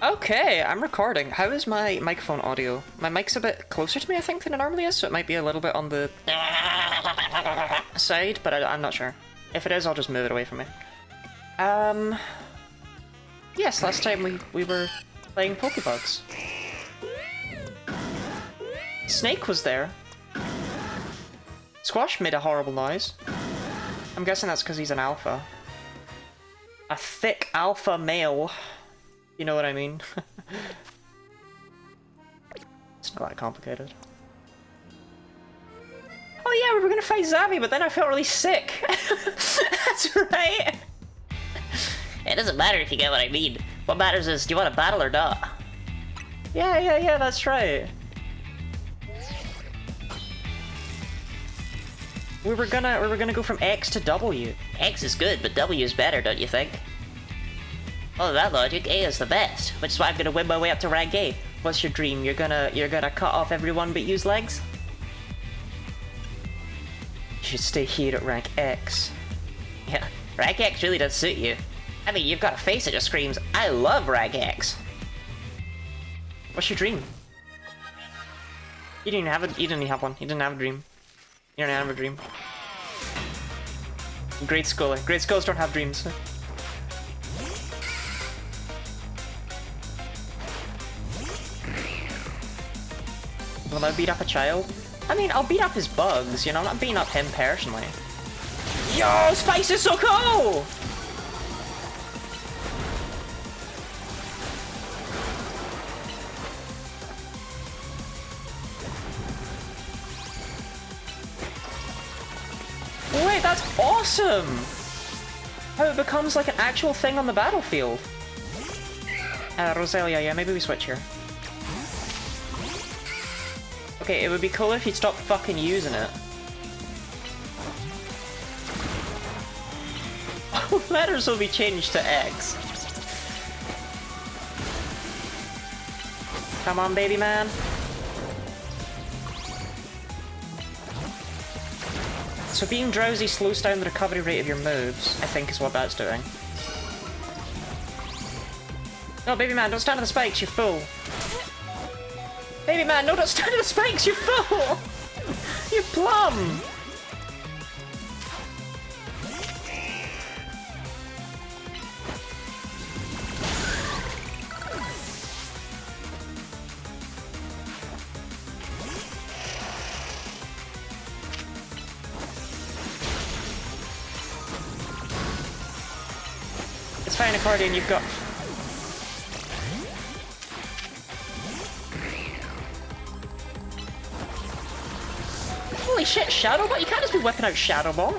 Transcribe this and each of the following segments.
Okay, I'm recording. How is my microphone audio? My mic's a bit closer to me, I think, than it normally is, so it might be a little bit on the side, but I'm not sure. If it is, I'll just move it away from me. Yes, last time we were playing Pokebugs. Snake was there. Squash made a horrible noise. I'm guessing that's because he's an alpha. A thick alpha male. You know what I mean? It's not that complicated. Oh yeah, we were gonna fight Zavi, but then I felt really sick. That's right. It doesn't matter if you get what I mean. What matters is, do you want to battle or not? Yeah, that's right. We were gonna go from X to W. X is good, but W is better, don't you think? Follow that logic, A is the best, which is why I'm gonna win my way up to rank A. What's your dream? You're gonna cut off everyone but use legs? You should stay here at rank X. Yeah, rank X really does suit you. I mean, you've got a face that just screams, I love rank X. What's your dream? You didn't have one. You didn't have a dream. You don't have a dream. Great scholar. Great scholars don't have dreams. Will I beat up a child? I mean, I'll beat up his bugs, you know, I'm not beating up him personally. Yo, Spice is so cool! Wait, that's awesome! How it becomes like an actual thing on the battlefield. Roselia, yeah, maybe we switch here. Okay, it would be cool if you'd stop fucking using it. Letters will be changed to X. Come on, baby man. So being drowsy slows down the recovery rate of your moves, I think is what that's doing. No, baby man, don't stand on the spikes, you fool. Baby man, no, don't stand on the spikes, you fool! You plum! It's fine, accordion, you've got... Holy shit, Shadow Ball? You can't just be whipping out Shadow Ball.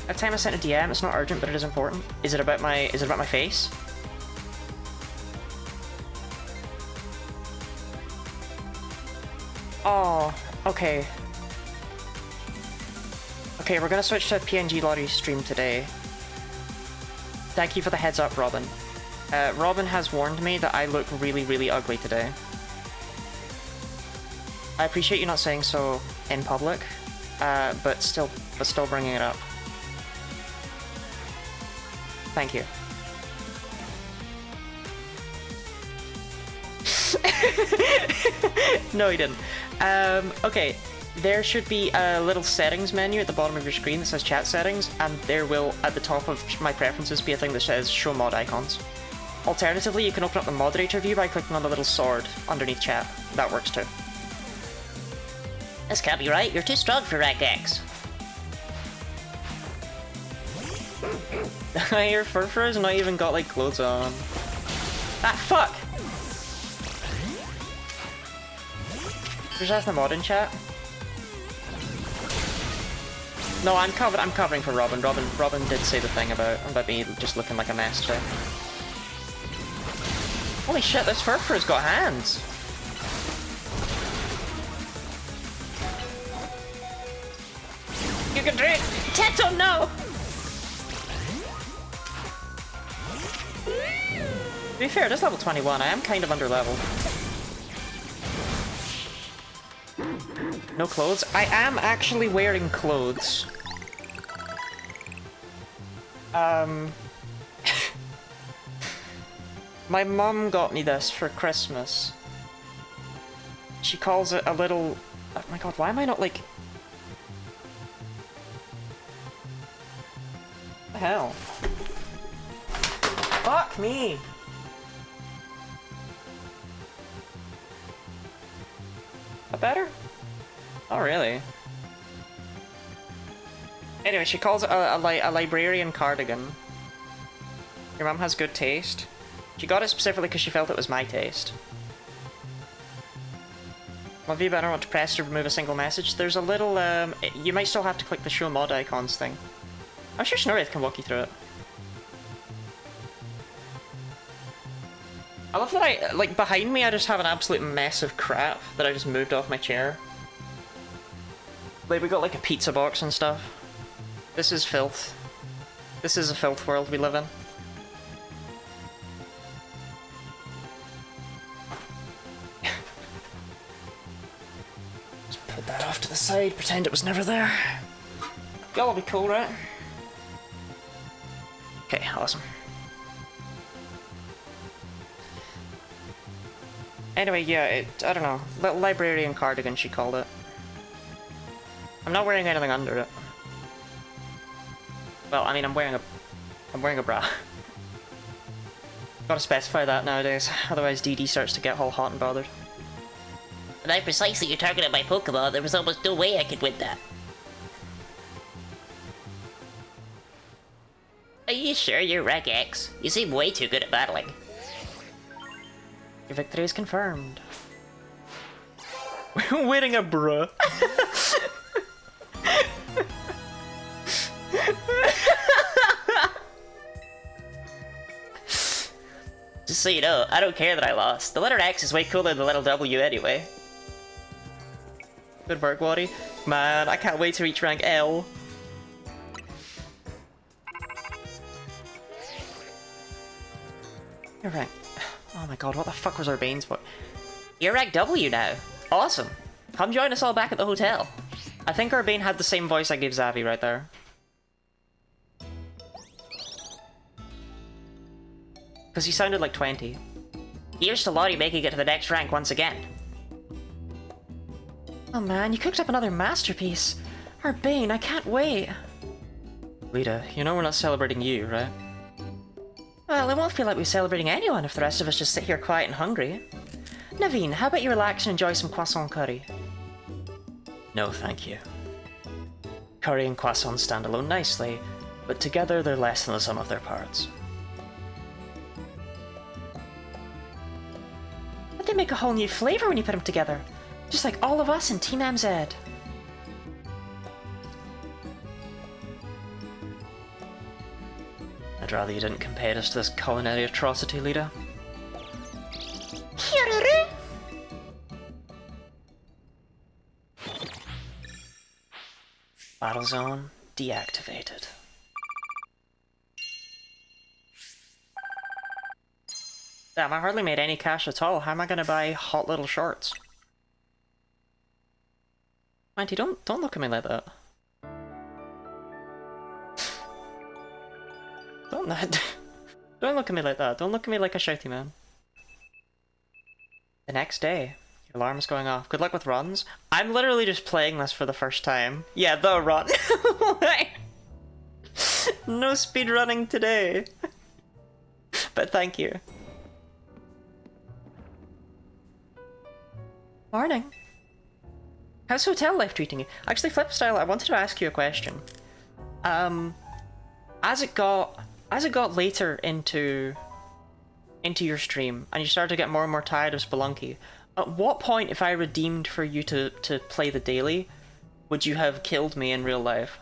At time I sent a DM, it's not urgent, but it is important. Is it about my face? Oh, okay. Okay, we're gonna switch to PNG Lottery stream today. Thank you for the heads up, Robin. Robin has warned me that I look really, really ugly today. I appreciate you not saying so in public, but still bringing it up. Thank you. No, he didn't. Okay. There should be a little settings menu at the bottom of your screen that says chat settings, and there will, at the top of my preferences, be a thing that says show mod icons. Alternatively, you can open up the moderator view by clicking on the little sword underneath chat. That works too. This can't be right, you're too strong for rank X. Your Furfur's not even got like clothes on. Ah, fuck! Just ask the mod in chat. No, I'm covering for Robin. Robin did say the thing about me just looking like a mess today. Holy shit, this Furfur's got hands! You can drink! Teto, no! To be fair, it is level 21. I am kind of under-leveled. No clothes? I am actually wearing clothes. My mum got me this for Christmas. She calls it a little... Oh my god, why am I not like... What the hell? Fuck me! That better? Oh, really? Anyway, she calls it a librarian cardigan. Your mum has good taste. She got it specifically because she felt it was my taste. Love you, but I don't want to press to remove a single message. There's a little, you might still have to click the show mod icons thing. I'm sure Snorrith can walk you through it. I love that like, behind me I just have an absolute mess of crap that I just moved off my chair. Like, we got like a pizza box and stuff. This is filth. This is a filth world we live in. Just put that off to the side, pretend it was never there. Y'all'll be cool, right? Okay, awesome. Anyway, yeah, I don't know. Little librarian cardigan, she called it. I'm not wearing anything under it. Well, I mean, I'm wearing a bra. Gotta specify that nowadays, otherwise DD starts to get all hot and bothered. When I precisely targeted my Pokemon, there was almost no way I could win that. Are you sure you're Reg X? You seem way too good at battling. Your victory is confirmed. Winning a bruh. Just so you know, I don't care that I lost. The letter X is way cooler than the letter W anyway. Good work, Waddy. Man, I can't wait to reach rank L. You're rank... Oh my god, what the fuck was Urbane's for? You're rank W now. Awesome. Come join us all back at the hotel. I think Urbane had the same voice I gave Zavi right there. Because he sounded like 20. Here's to Lottie making it to the next rank once again. Oh man, you cooked up another masterpiece. Urbane, I can't wait. Lita, you know we're not celebrating you, right? Well, it won't feel like we're celebrating anyone if the rest of us just sit here quiet and hungry. Naveen, how about you relax and enjoy some croissant curry? No, thank you. Curry and croissant stand alone nicely, but together they're less than the sum of their parts. But they make a whole new flavor when you put them together, just like all of us in Team MZ. I'd rather you didn't compare us to this culinary atrocity, Lita. Battle zone deactivated. Damn, I hardly made any cash at all. How am I gonna buy hot little shorts? Auntie, don't look at me like that. Don't look at me like that. Don't look at me like a shouty man. The next day, your alarm's going off. Good luck with runs. I'm literally just playing this for the first time. Yeah, the run. No speed running today. But thank you. Morning. How's hotel life treating you? Actually, Flipstyle, I wanted to ask you a question. As it got later into your stream, and you started to get more and more tired of Spelunky, at what point, if I redeemed for you to play the daily, would you have killed me in real life?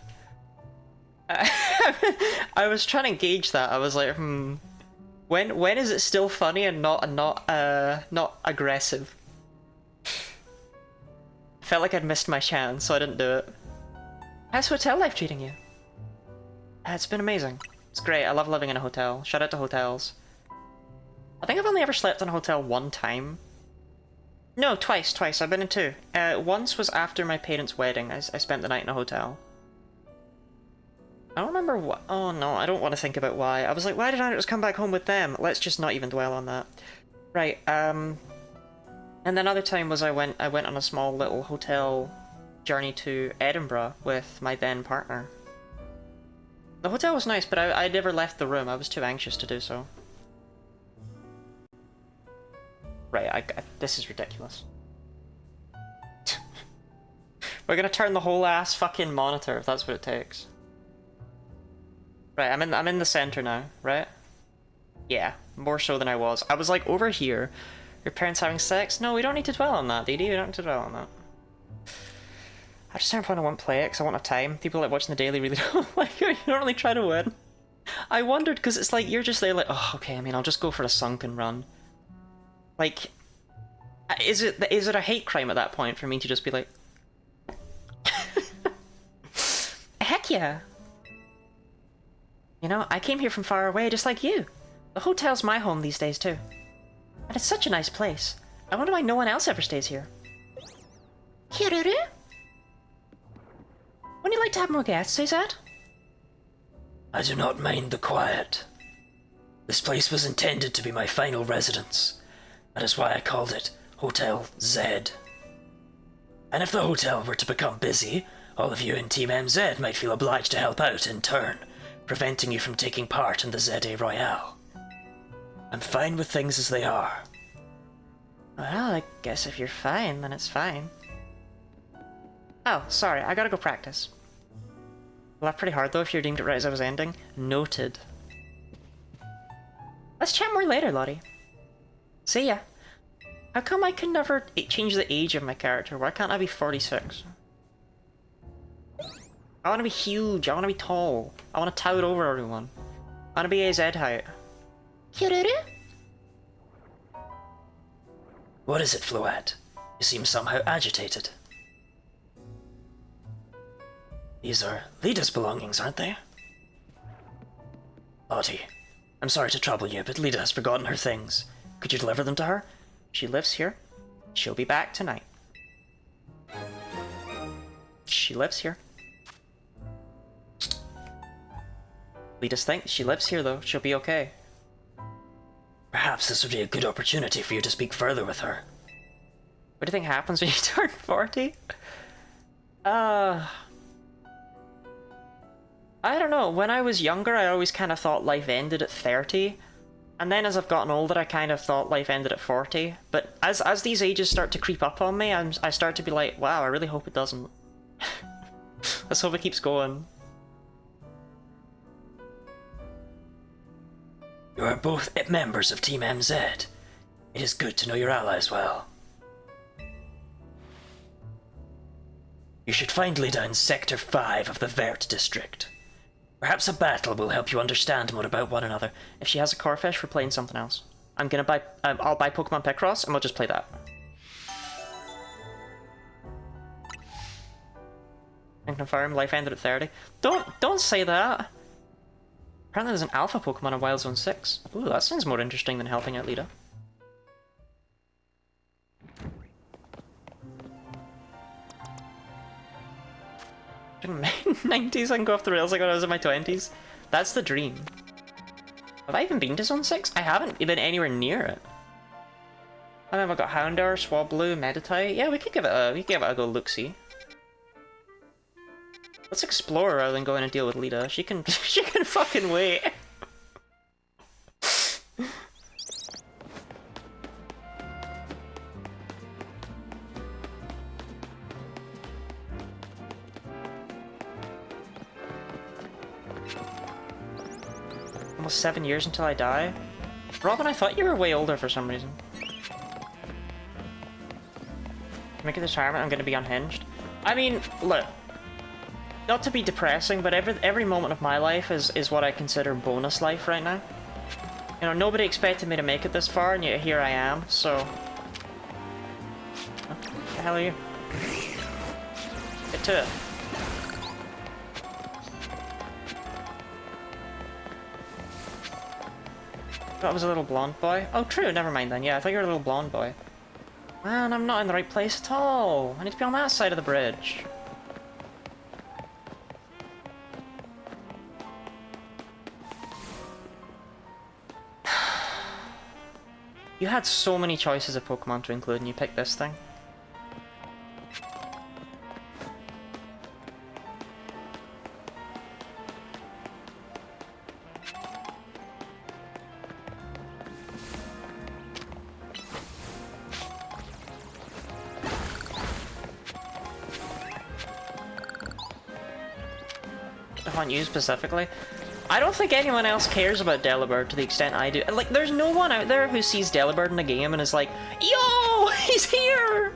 I was trying to gauge that. I was like, when is it still funny and not aggressive? Felt like I'd missed my chance, so I didn't do it. How's hotel life treating you? It's been amazing. It's great. I love living in a hotel. Shout out to hotels. I think I've only ever slept in a hotel one time. No, twice. I've been in two. Once was after my parents' wedding. I spent the night in a hotel. I don't remember what. Oh no, I don't want to think about why. I was like, why did I just come back home with them? Let's just not even dwell on that. Right. And then another time was I went on a small little hotel journey to Edinburgh with my then partner. The hotel was nice, but I never left the room. I was too anxious to do so. Right, this is ridiculous. We're gonna turn the whole ass fucking monitor if that's what it takes. Right, I'm in the center now, right? Yeah, more so than I was. I was like, over here, your parents having sex? No, we don't need to dwell on that, DD. We don't need to dwell on that. I just don't want to play it because I won't have time. People like watching the daily really don't like it. You don't really try to win. I wondered because it's like you're just there like, oh, okay. I mean, I'll just go for a sunken run. Like, is it a hate crime at that point for me to just be like, heck yeah. You know, I came here from far away just like you. The hotel's my home these days too. And it's such a nice place. I wonder why no one else ever stays here. Kiruru? Wouldn't you like to have more guests, Suzette? I do not mind the quiet. This place was intended to be my final residence. That is why I called it Hotel Z. And if the hotel were to become busy, all of you in Team MZ might feel obliged to help out in turn, preventing you from taking part in the ZA Royale. I'm fine with things as they are. Well, I guess if you're fine, then it's fine. Oh, sorry, I gotta go practice. Well, that's pretty hard though if you deemed it right as I was ending. Noted. Let's chat more later, Lottie. See ya. How come I can never change the age of my character? Why can't I be 46? I want to be huge, I want to be tall. I want to tower over everyone. I want to be AZ height. Kiruru? What is it, Floette? You seem somehow agitated. These are Lida's belongings, aren't they? Lottie, I'm sorry to trouble you, but Lida has forgotten her things. Could you deliver them to her? She lives here. She'll be back tonight. She lives here. Lida's thinks she lives here though. She'll be okay. Perhaps this would be a good opportunity for you to speak further with her. What do you think happens when you turn 40? I don't know. When I was younger, I always kind of thought life ended at 30. And then as I've gotten older, I kind of thought life ended at 40. But as these ages start to creep up on me, I start to be like, wow, I really hope it doesn't. Let's hope it keeps going. You are both members of Team MZ. It is good to know your allies well. You should find Lida in Sector 5 of the Vert district. Perhaps a battle will help you understand more about one another. If she has a Corfish, we're playing something else. I'm gonna buy. I'll buy Pokemon Picross, and we'll just play that. And confirm life ended at 30. Don't say that. Apparently, there's an Alpha Pokemon in Wild Zone 6. Ooh, that sounds more interesting than helping out Lida. In my 90s, I can go off the rails like when I was in my 20s. That's the dream. Have I even been to Zone 6? I haven't been anywhere near it. And then we've got Houndour, Swablu, Meditite. Yeah, we could give it a go look-see. Let's explore rather than go in and deal with Lida. She can she can fucking wait. Almost 7 years until I die. Robin, I thought you were way older for some reason. To make it retirement, I'm gonna be unhinged. I mean, look. Not to be depressing, but every moment of my life is what I consider bonus life right now. You know, nobody expected me to make it this far, and yet here I am, so... What the hell are you? Get to it. That was a little blonde boy. Oh, true, never mind then. Yeah, I thought you were a little blonde boy. Man, I'm not in the right place at all. I need to be on that side of the bridge. You had so many choices of Pokemon to include and you picked this thing. On you specifically. I don't think anyone else cares about Delibird to the extent I do. Like, there's no one out there who sees Delibird in a game and is like, yo, he's here!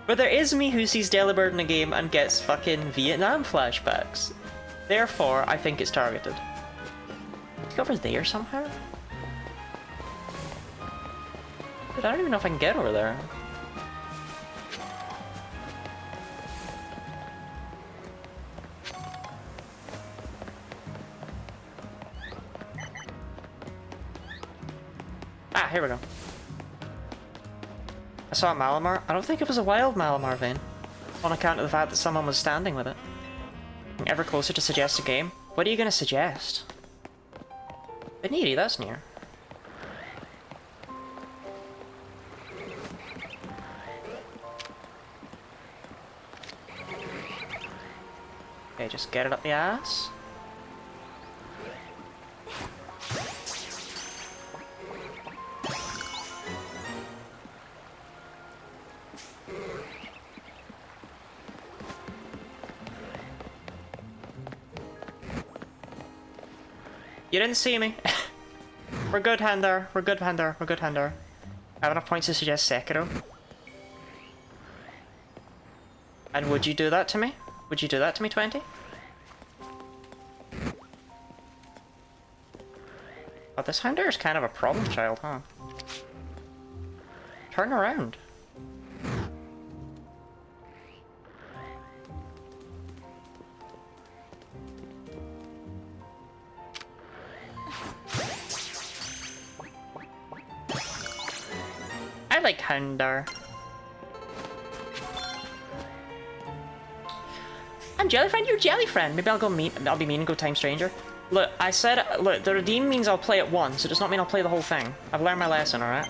But there is me who sees Delibird in a game and gets fucking Vietnam flashbacks. Therefore, I think it's targeted. It's over there somehow? Dude, I don't even know if I can get over there. Ah, here we go. I saw a Malamar. I don't think it was a wild Malamar vein, on account of the fact that someone was standing with it. Ever closer to suggest a game? What are you gonna suggest? Beniti, that's near. Okay, just get it up the ass. You didn't see me. We're good, Hander. We're good, Hander. We're good, Hander. I have enough points to suggest Sekiro. And would you do that to me? Would you do that to me, 20? Oh, this Hander is kind of a problem child, huh? Turn around. I like Houndar. I'm Jellyfriend, you're Jellyfriend. Maybe I'll go mean. I'll be mean and go Time Stranger. Look, I said, look, the redeem means I'll play it once. It does not mean I'll play the whole thing. I've learned my lesson, alright?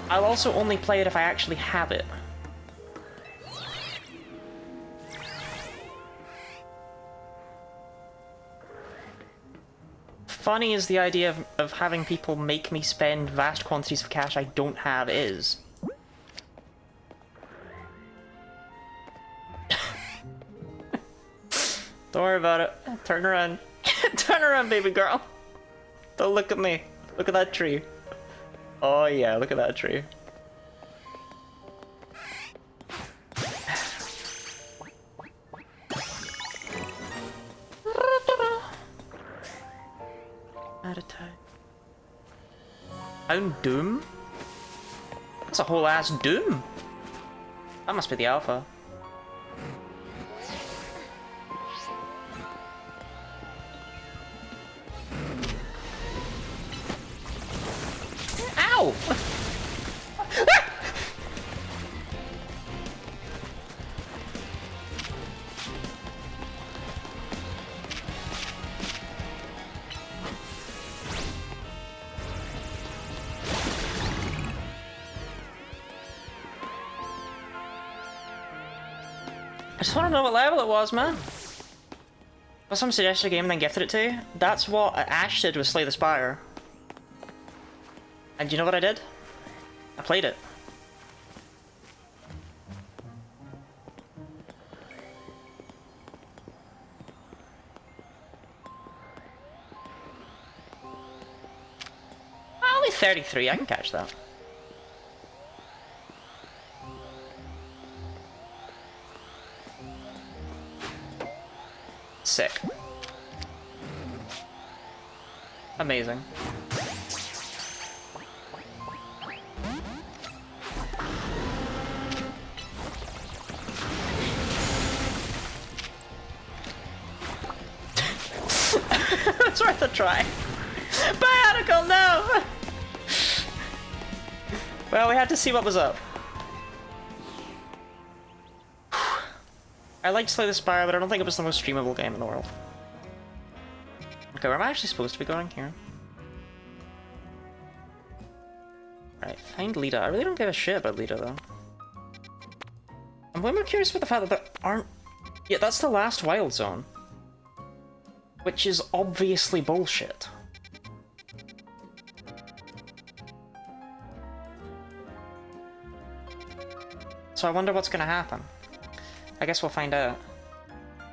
I'll also only play it if I actually have it. Funny as the idea of having people make me spend vast quantities of cash I don't have is. Don't worry about it. Turn around. Turn around, baby girl. Don't look at me. Look at that tree. Oh yeah, look at that tree. Out of time. Own Doom? That's a whole ass Doom. That must be the alpha. Ow! I just want to know what level it was, man. Well, someone suggested a game and then gifted it to you. That's what Ash did with Slay the Spire. And do you know what I did? I played it. Only 33, I can catch that. Sick. Amazing. It's worth a try. Bionicle, no! Well, we had to see what was up. I liked Slay the Spire, but I don't think it was the most streamable game in the world. Okay, where am I actually supposed to be going here? Right, find Lita. I really don't give a shit about Lita, though. I'm way more curious about the fact that there aren't... Yeah, that's the last wild zone. Which is obviously bullshit. So I wonder what's gonna happen. I guess we'll find out.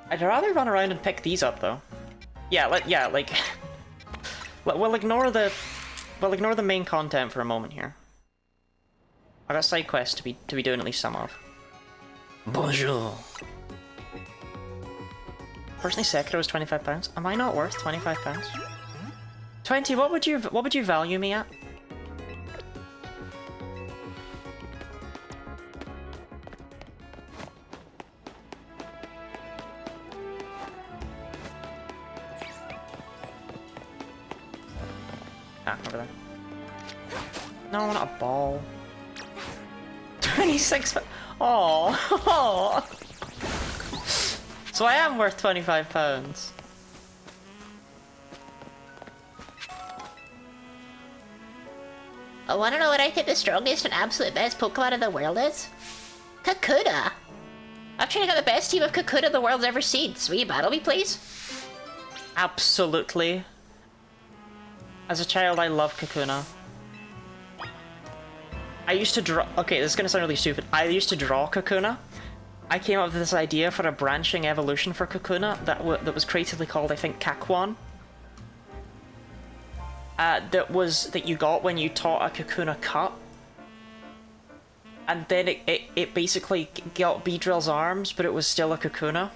I'd rather run around and pick these up, though. Yeah, like... we'll ignore the main content for a moment here. I got side quests to be doing at least some of. Bonjour. Personally, Sekiro is £25. Am I not worth £25? 20. What would you value me at? Ah, over there. No, not a ball. 26. Oh. So I am worth £25. I wanna know what I think the strongest and absolute best Pokemon in the world is? Kakuna! I've trained got the best team of Kakuna the world's ever seen. So will you battle me, please? Absolutely. As a child, I loved Kakuna. I used to draw... Okay, this is gonna sound really stupid. I used to draw Kakuna. I came up with this idea for a branching evolution for Kakuna that was creatively called, I think, Kakwan. That you got when you taught a Kakuna cut. And then it basically got Beedrill's arms, but it was still a Kakuna.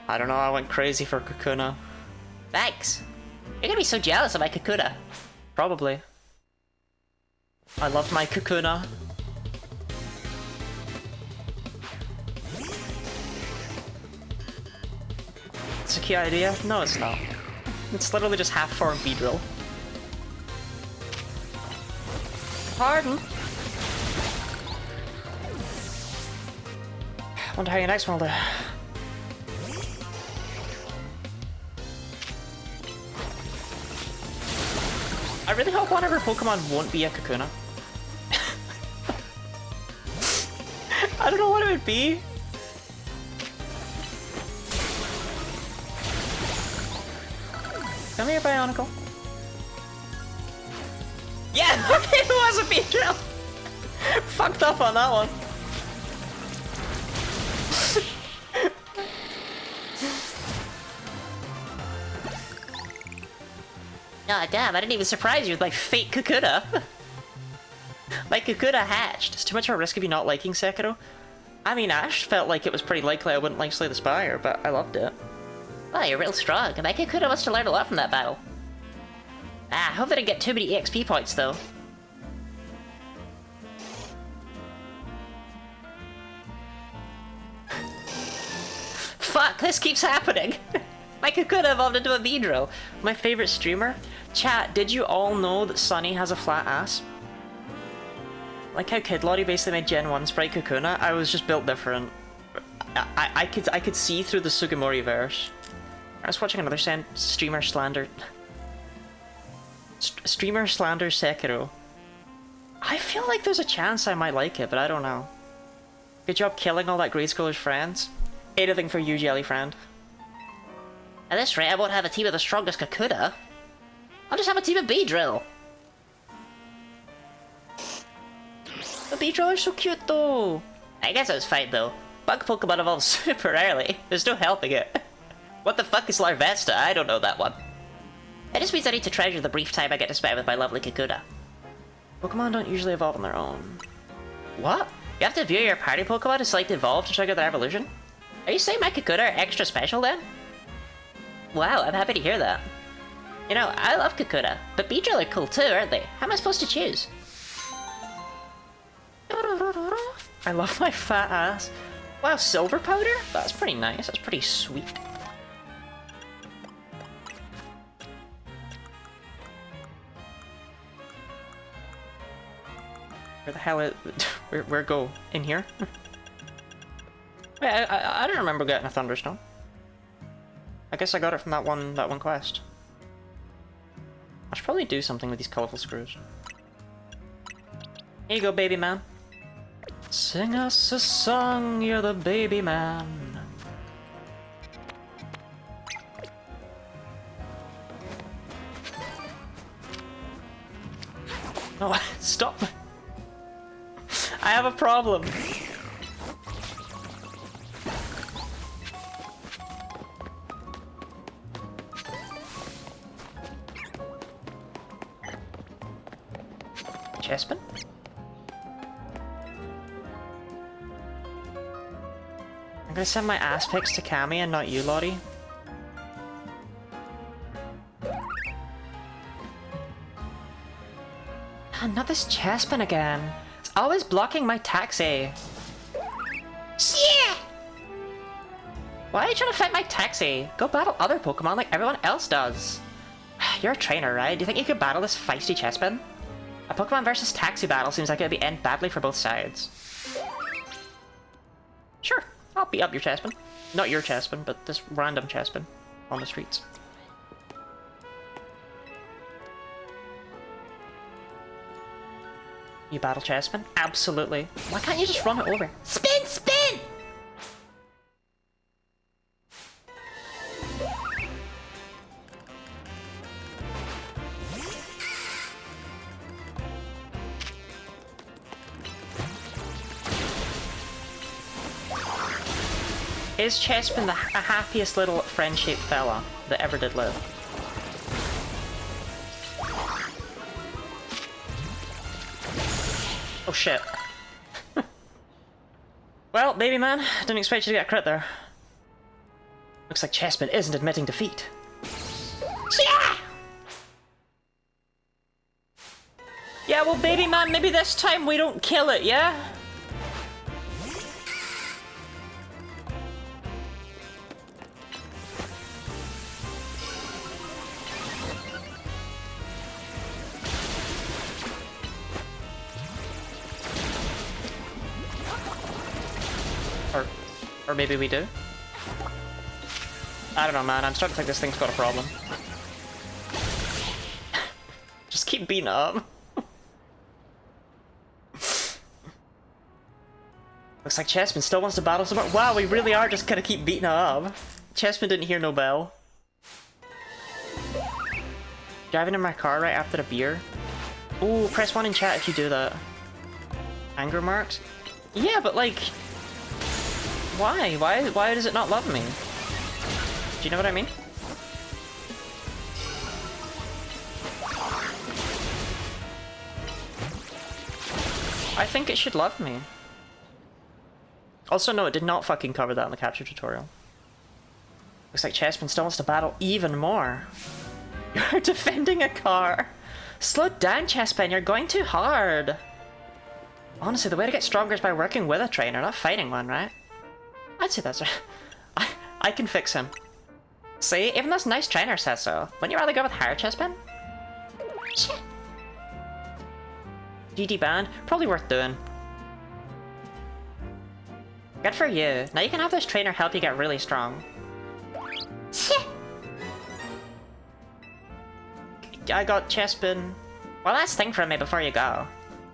I don't know, I went crazy for Kakuna. Thanks. You're gonna be so jealous of my Kakuna. Probably. I loved my Kakuna. It's a cute idea? No, it's not. It's literally just half-form Beedrill. Pardon? Wonder how your next one will do. I really hope one of her Pokemon won't be a Kakuna. I don't know what it would be. Come here, Bionicle. Yeah, it was a Beedrill! Fucked up on that one. Aw, damn, I didn't even surprise you with my fake Kakuna. My Kakuna hatched. It's too much of a risk of you not liking Sekiro. I mean, Ash felt like it was pretty likely I wouldn't like Slay the Spire, but I loved it. Wow, you're real strong. My Kakuna must have learned a lot from that battle. Ah, I hope I didn't get too many EXP points, though. Fuck, this keeps happening! My Kakuna evolved into a Beedrill. My favorite streamer? Chat, did you all know that Sunny has a flat ass? Like how Kid Lottie basically made Gen 1 Sprite Kakuna, I was just built different. I could see through the Sugimori verse. I was watching another streamer slander... Streamer slander Sekiro. I feel like there's a chance I might like it, but I don't know. Good job killing all that grade schoolers' friends. Anything for you, Jelly Friend. At this rate, I won't have a team of the strongest Kakuna. I'll just have a team of Beedrill. The Beedrill are so cute though. I guess I was fine though. Bug Pokemon evolved super early. There's no helping it. What the fuck is Larvesta? I don't know that one. It just means I need to treasure the brief time I get to spend with my lovely Kakuna. Pokemon don't usually evolve on their own. What? You have to view your party Pokemon to select evolve to trigger their evolution? Are you saying my Kakuna are extra special then? Wow, I'm happy to hear that. You know, I love Kakuna, but Beedrill are cool too, aren't they? How am I supposed to choose? I love my fat ass. Wow, silver powder? That's pretty nice. That's pretty sweet. Where the hell is... Where go? In here? Wait, I don't remember getting a Thunderstone. I guess I got it from that one quest. I should probably do something with these colorful screws. Here you go, baby man. Sing us a song, you're the baby man. No, stop. I have a problem. Chespin? I'm gonna send my ass pics to Cammy and not you, Lottie. Not this Chespin again. It's always blocking my taxi. Yeah! Why are you trying to fight my taxi? Go battle other Pokemon like everyone else does. You're a trainer, right? Do you think you could battle this feisty Chespin? A Pokemon versus taxi battle seems like it would end badly for both sides. Sure, I'll beat up your Chespin. Not your Chespin, but this random Chespin on the streets. You battle Chespin? Absolutely. Why can't you just run it over? Spin, spin! Is Chespin the happiest little friend-shaped fella that ever did live? Oh shit. Well, baby man, didn't expect you to get a crit there. Looks like Chespin isn't admitting defeat. Yeah! Yeah, well, baby man, maybe this time we don't kill it, yeah? Or maybe we do? I don't know, man. I'm starting to think this thing's got a problem. Just keep beating up. Looks like Chespin still wants to battle some more. Wow, we really are just gonna keep beating up. Chespin didn't hear no bell. Driving in my car right after a beer. Ooh, press 1 in chat if you do that. Anger marks? Yeah, but like... Why? Why does it not love me? Do you know what I mean? I think it should love me. Also, no, it did not fucking cover that in the capture tutorial. Looks like Chespin still wants to battle even more. You're defending a car. Slow down, Chespin, you're going too hard. Honestly, the way to get stronger is by working with a trainer, not fighting one, right? I'd say that's right. I can fix him. See, even this nice trainer says so. Wouldn't you rather go with higher Chespin? Shit. GD band, probably worth doing. Good for you. Now you can have this trainer help you get really strong. Shit. I got Chespin. One last thing from me before you go.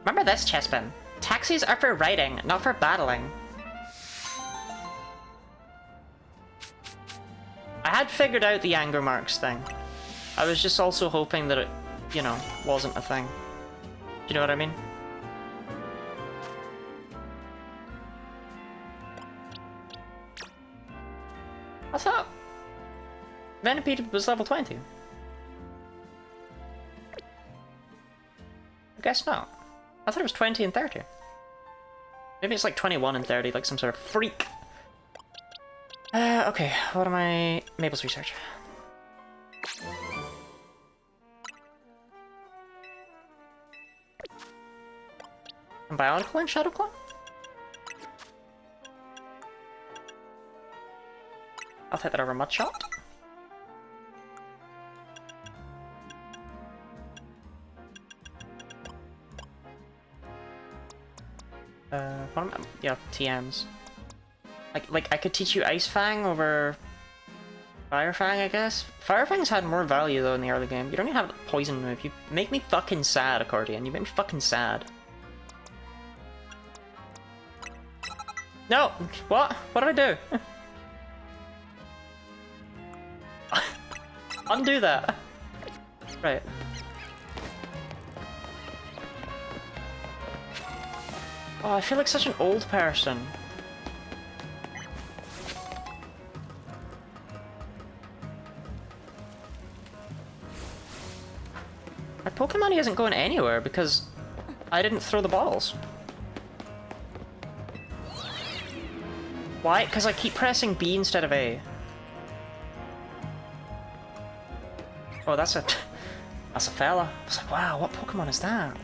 Remember this, Chespin. Taxis are for riding, not for battling. I had figured out the anger marks thing. I was just also hoping that it, you know, wasn't a thing. Do you know what I mean? I thought Venipede was level 20. I guess not. I thought it was 20 and 30. Maybe it's like 21 and 30, like some sort of freak. Okay, what am I... Mabel's research. And Bionicle and Shadow Claw? I'll take that over Mud Shot. What am I... Yeah, TMs. Like I could teach you Ice Fang over Fire Fang, I guess? Fire Fang's had more value though in the early game. You don't even have the poison move. You make me fucking sad, Accordion. You make me fucking sad. No! What? What did I do? Undo that. Right. Oh, I feel like such an old person. My Pokemon isn't going anywhere because I didn't throw the balls. Why? Because I keep pressing B instead of A. Oh, that's a fella. I was like, wow, what Pokemon is that?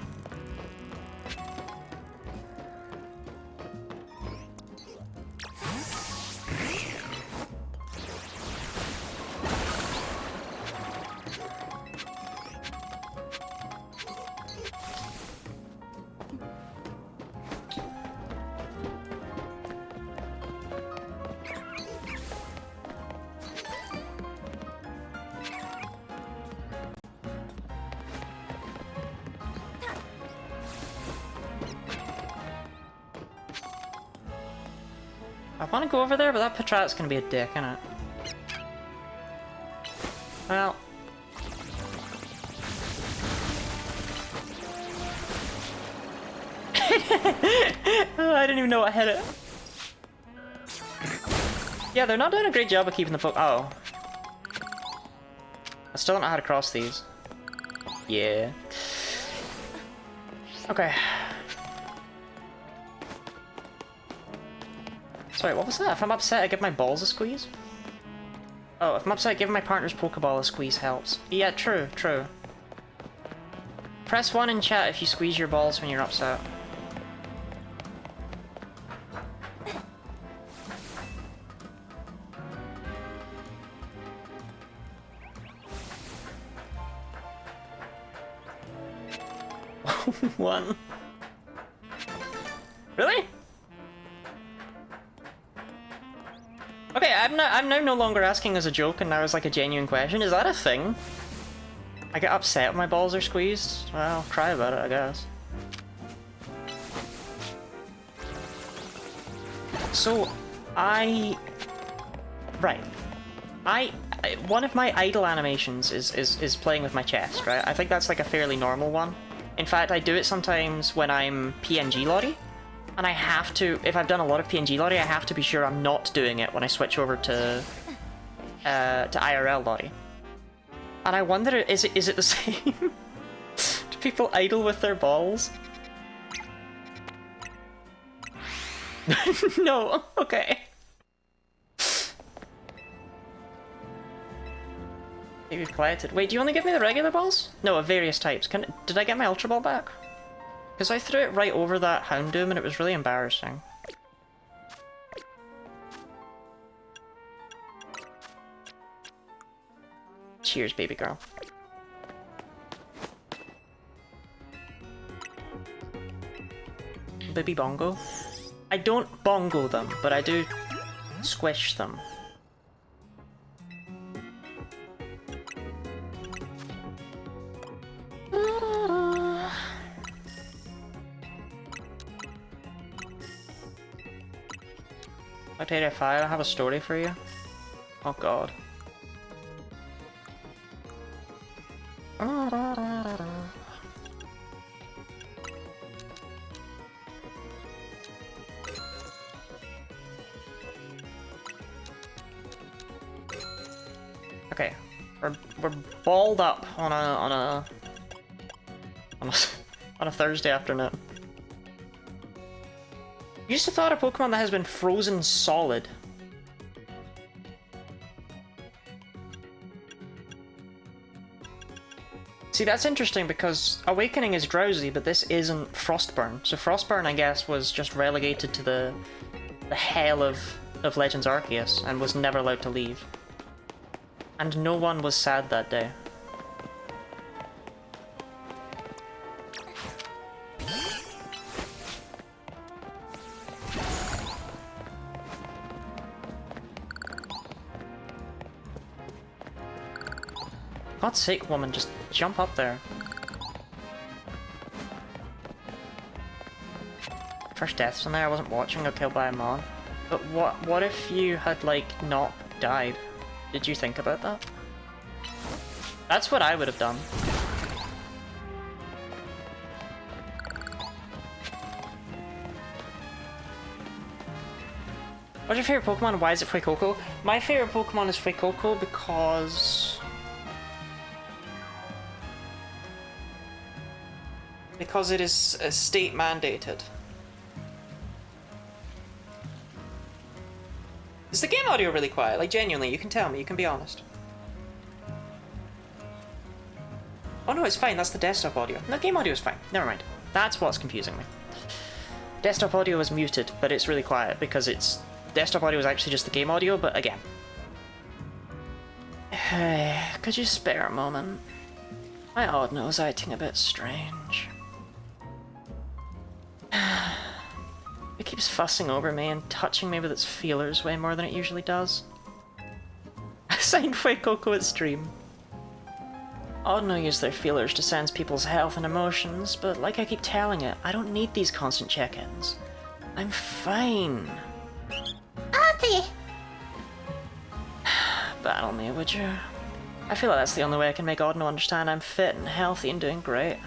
I want to go over there, but that Patrat's gonna be a dick, innit? Well... oh, I didn't even know I hit it. Yeah, they're not doing a great job of keeping the oh. I still don't know how to cross these. Yeah. Okay. Sorry, what was that? If I'm upset, I give my balls a squeeze? Oh, if I'm upset, giving my partner's Pokeball a squeeze helps. Yeah, true, true. Press 1 in chat if you squeeze your balls when you're upset. One. Really? Okay, I'm now no longer asking as a joke and now as like a genuine question. Is that a thing? I get upset when my balls are squeezed? Well, I'll cry about it, I guess. So, right. One of my idle animations is playing with my chest, right? I think that's like a fairly normal one. In fact, I do it sometimes when I'm PNG Lottie. And I have to, if I've done a lot of PNG Lottie, I have to be sure I'm not doing it when I switch over to IRL Lottie. And I wonder, is it the same? Do people idle with their balls? No, okay. Maybe we've collected. Wait, do you only give me the regular balls? No, of various types. Did I get my Ultra Ball back? Because I threw it right over that Houndoom and it was really embarrassing. Cheers, baby girl. Baby bongo? I don't bongo them, but I do squish them. Octavia 5, I have a story for you. Oh god. Okay, we're balled up on a Thursday afternoon. Used to thought a Pokemon that has been frozen solid. See, that's interesting because Awakening is drowsy, but this isn't Frostburn. So Frostburn, I guess, was just relegated to the hell of Legends Arceus and was never allowed to leave. And no one was sad that day. God's sake, woman, just jump up there. First deaths in there, I wasn't watching, got killed by a mon. But what if you had, like, not died? Did you think about that? That's what I would have done. What's your favourite Pokemon and why is it Fuecoco? My favourite Pokemon is Fuecoco because... it is state mandated. Is the game audio really quiet? Like, genuinely, you can tell me, you can be honest. Oh no, it's fine, that's the desktop audio. No, game audio is fine. Never mind. That's what's confusing me. Desktop audio is muted, but it's really quiet because it's... Desktop audio is actually just the game audio, but again. Hey, could you spare a moment? My odd nose acting a bit strange. It keeps fussing over me and touching me with its feelers way more than it usually does. I signed Fuecoco at stream. Oddno use their feelers to sense people's health and emotions, but like I keep telling it, I don't need these constant check-ins. I'm fine. Auntie! Battle me, would you? I feel like that's the only way I can make Oddno understand I'm fit and healthy and doing great.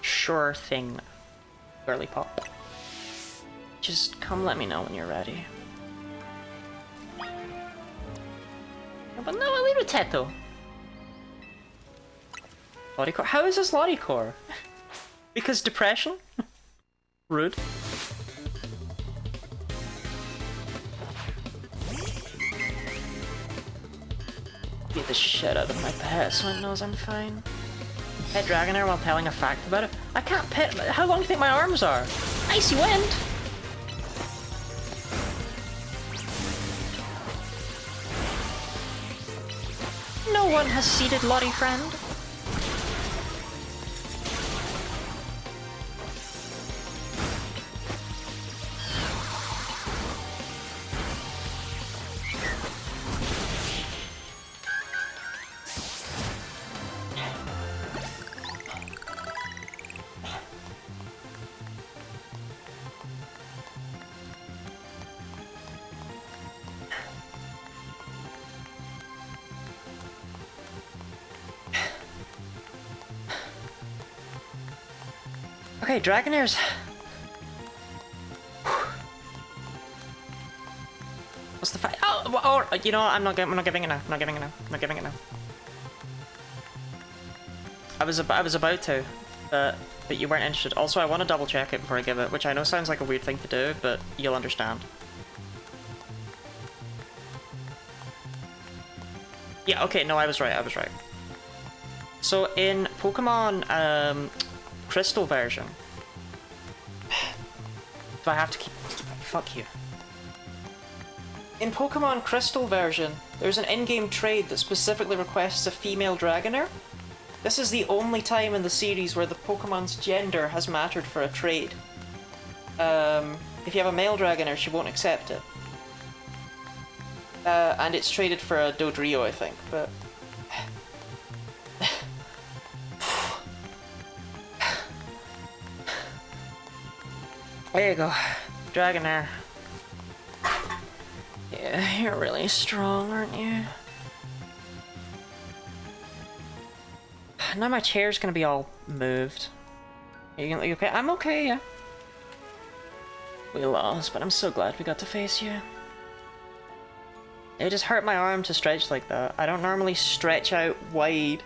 Sure thing, girly pop. Just come let me know when you're ready. But no, a little Teto. Lottie-core? How is this Lottie-core? Because depression? Rude. Beat the shit out of my pet so it knows I'm fine. Pet Dragonair while telling a fact about it? I can't pet. How long do you think my arms are? Icy wind! No one has seated Lottie friend. Okay, Dragonairs. What's the fight? Oh, you know what? I'm not giving it now. I'm not giving it now. I'm not giving it now. I was about to, but you weren't interested. Also, I want to double check it before I give it, which I know sounds like a weird thing to do, but you'll understand. Yeah. Okay. No, I was right. I was right. So in Pokemon Crystal version, do I have to keep... Fuck you. In Pokemon Crystal version, there's an in-game trade that specifically requests a female Dragonair. This is the only time in the series where the Pokemon's gender has mattered for a trade. If you have a male Dragonair, she won't accept it. And it's traded for a Dodrio, I think, but... There you go. Dragonair. Yeah, you're really strong, aren't you? Now my chair's gonna be all moved. You okay? I'm okay, yeah. We lost, but I'm so glad we got to face you. It just hurt my arm to stretch like that. I don't normally stretch out wide.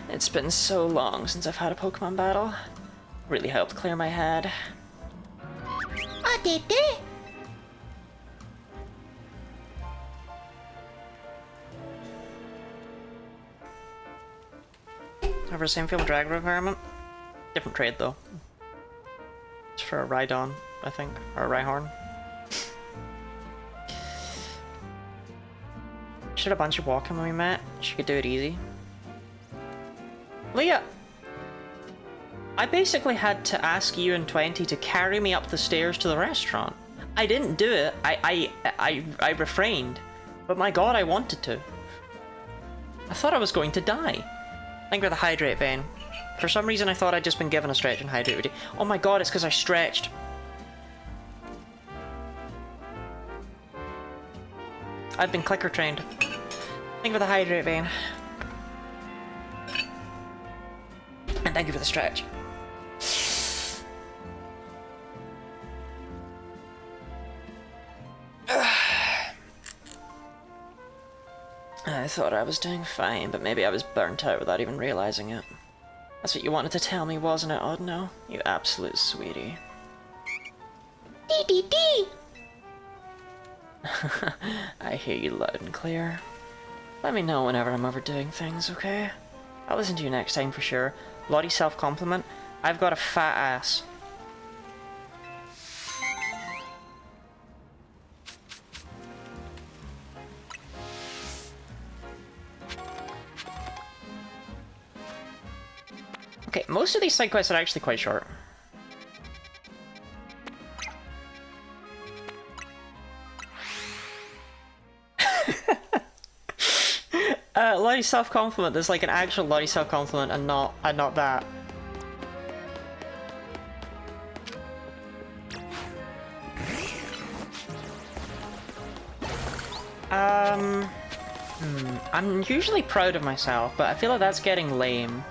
It's been so long since I've had a Pokemon battle. Really helped clear my head. Oh, did they? Ever seen Field Drag requirement? Different trade though. It's for a Rhydon, I think, or a Rhyhorn. She had a bunch of walking when we met. She could do it easy. Leah! I basically had to ask you and 20 to carry me up the stairs to the restaurant. I didn't do it. I refrained. But my god, I wanted to. I thought I was going to die. Thank you for the hydrate vein. For some reason I thought I'd just been given a stretch and hydrate routine. Oh my god, it's because I stretched. I've been clicker trained. Thank you for the hydrate vein. And thank you for the stretch. I thought I was doing fine, but maybe I was burnt out without even realizing it. That's what you wanted to tell me, wasn't it, Odno? You absolute sweetie. Dee dee dee! I hear you loud and clear. Let me know whenever I'm overdoing things, okay? I'll listen to you next time for sure. Lottie self-compliment. I've got a fat ass. Okay, most of these side quests are actually quite short. Lottie self-compliment, there's like an actual Lottie self-compliment and not that. I'm usually proud of myself, but I feel like that's getting lame.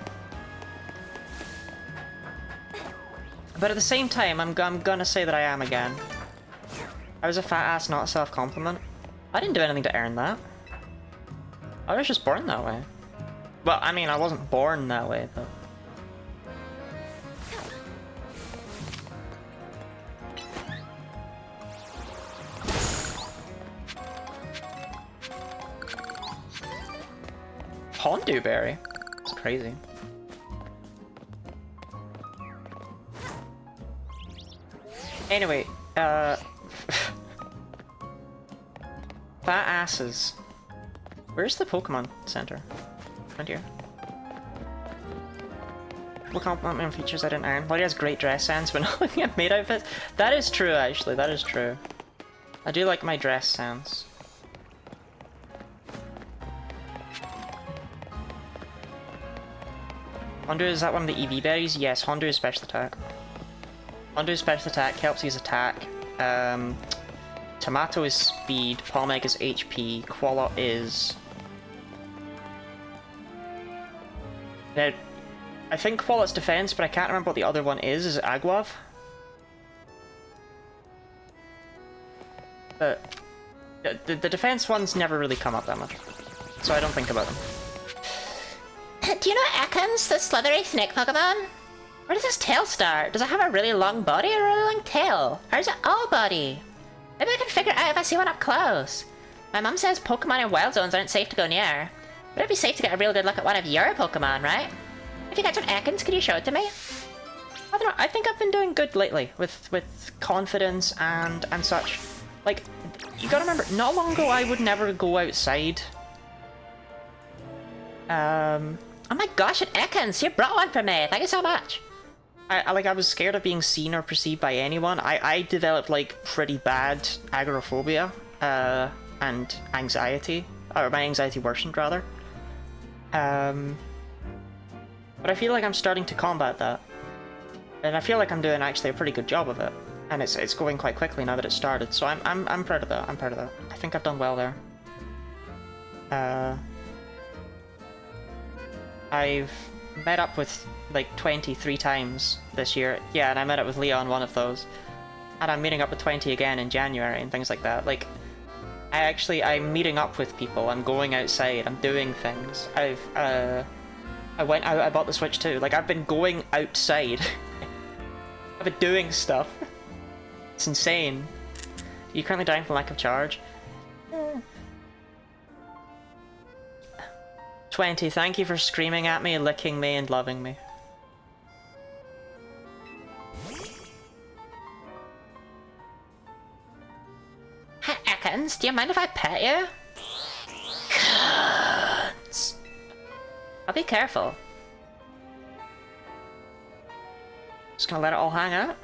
But at the same time, I'm gonna say that I am again. I was a fat ass, not a self-compliment. I didn't do anything to earn that. I was just born that way. Well, I mean, I wasn't born that way, but... Hondu berry? It's crazy. Anyway, fat asses. Where's the Pokemon Center? Right here. What compliment features I didn't earn? Lottie has great dress sense when looking at maid outfits. That is true, actually. That is true. I do like my dress sense. Hondu, is that one of the EV berries? Yes, Hondu is special attack. Hondu's special attack helps use attack. Tomato is speed. Palmeg is HP. Quallot is... Now, I think Quallot's defense, but I can't remember what the other one is. Is it Aguav? The defense ones never really come up that much, so I don't think about them. Do you know Ekans, the slithery snake Pokemon? Where does its tail start? Does it have a really long body or a really long tail? Or is it all body? Maybe I can figure it out if I see one up close. My mum says Pokemon in wild zones aren't safe to go near. But it'd be safe to get a real good look at one of your Pokemon, right? If you got some Ekans, could you show it to me? I don't know, I think I've been doing good lately with confidence and such. Like, you gotta remember, not long ago I would never go outside. Oh my gosh, an Ekans! You brought one for me! Thank you so much! I was scared of being seen or perceived by anyone. I developed, like, pretty bad agoraphobia, and anxiety. Or my anxiety worsened, rather. But I feel like I'm starting to combat that. And I feel like I'm doing, actually, a pretty good job of it. And it's going quite quickly now that it's started, so I'm proud of that, I'm proud of that. I think I've done well there. I've met up with like 23 times this year. Yeah, and I met up with Leon one of those. And I'm meeting up with 20 again in January and things like that. Like, I'm meeting up with people, I'm going outside, I'm doing things. I went out, I bought the Switch too. Like, I've been going outside. I've been doing stuff. It's insane. Are you currently dying from lack of charge? 20, thank you for screaming at me, licking me, and loving me. Hi, Ekans, do you mind if I pet you? Cunts. I'll be careful. gonna let it all hang out.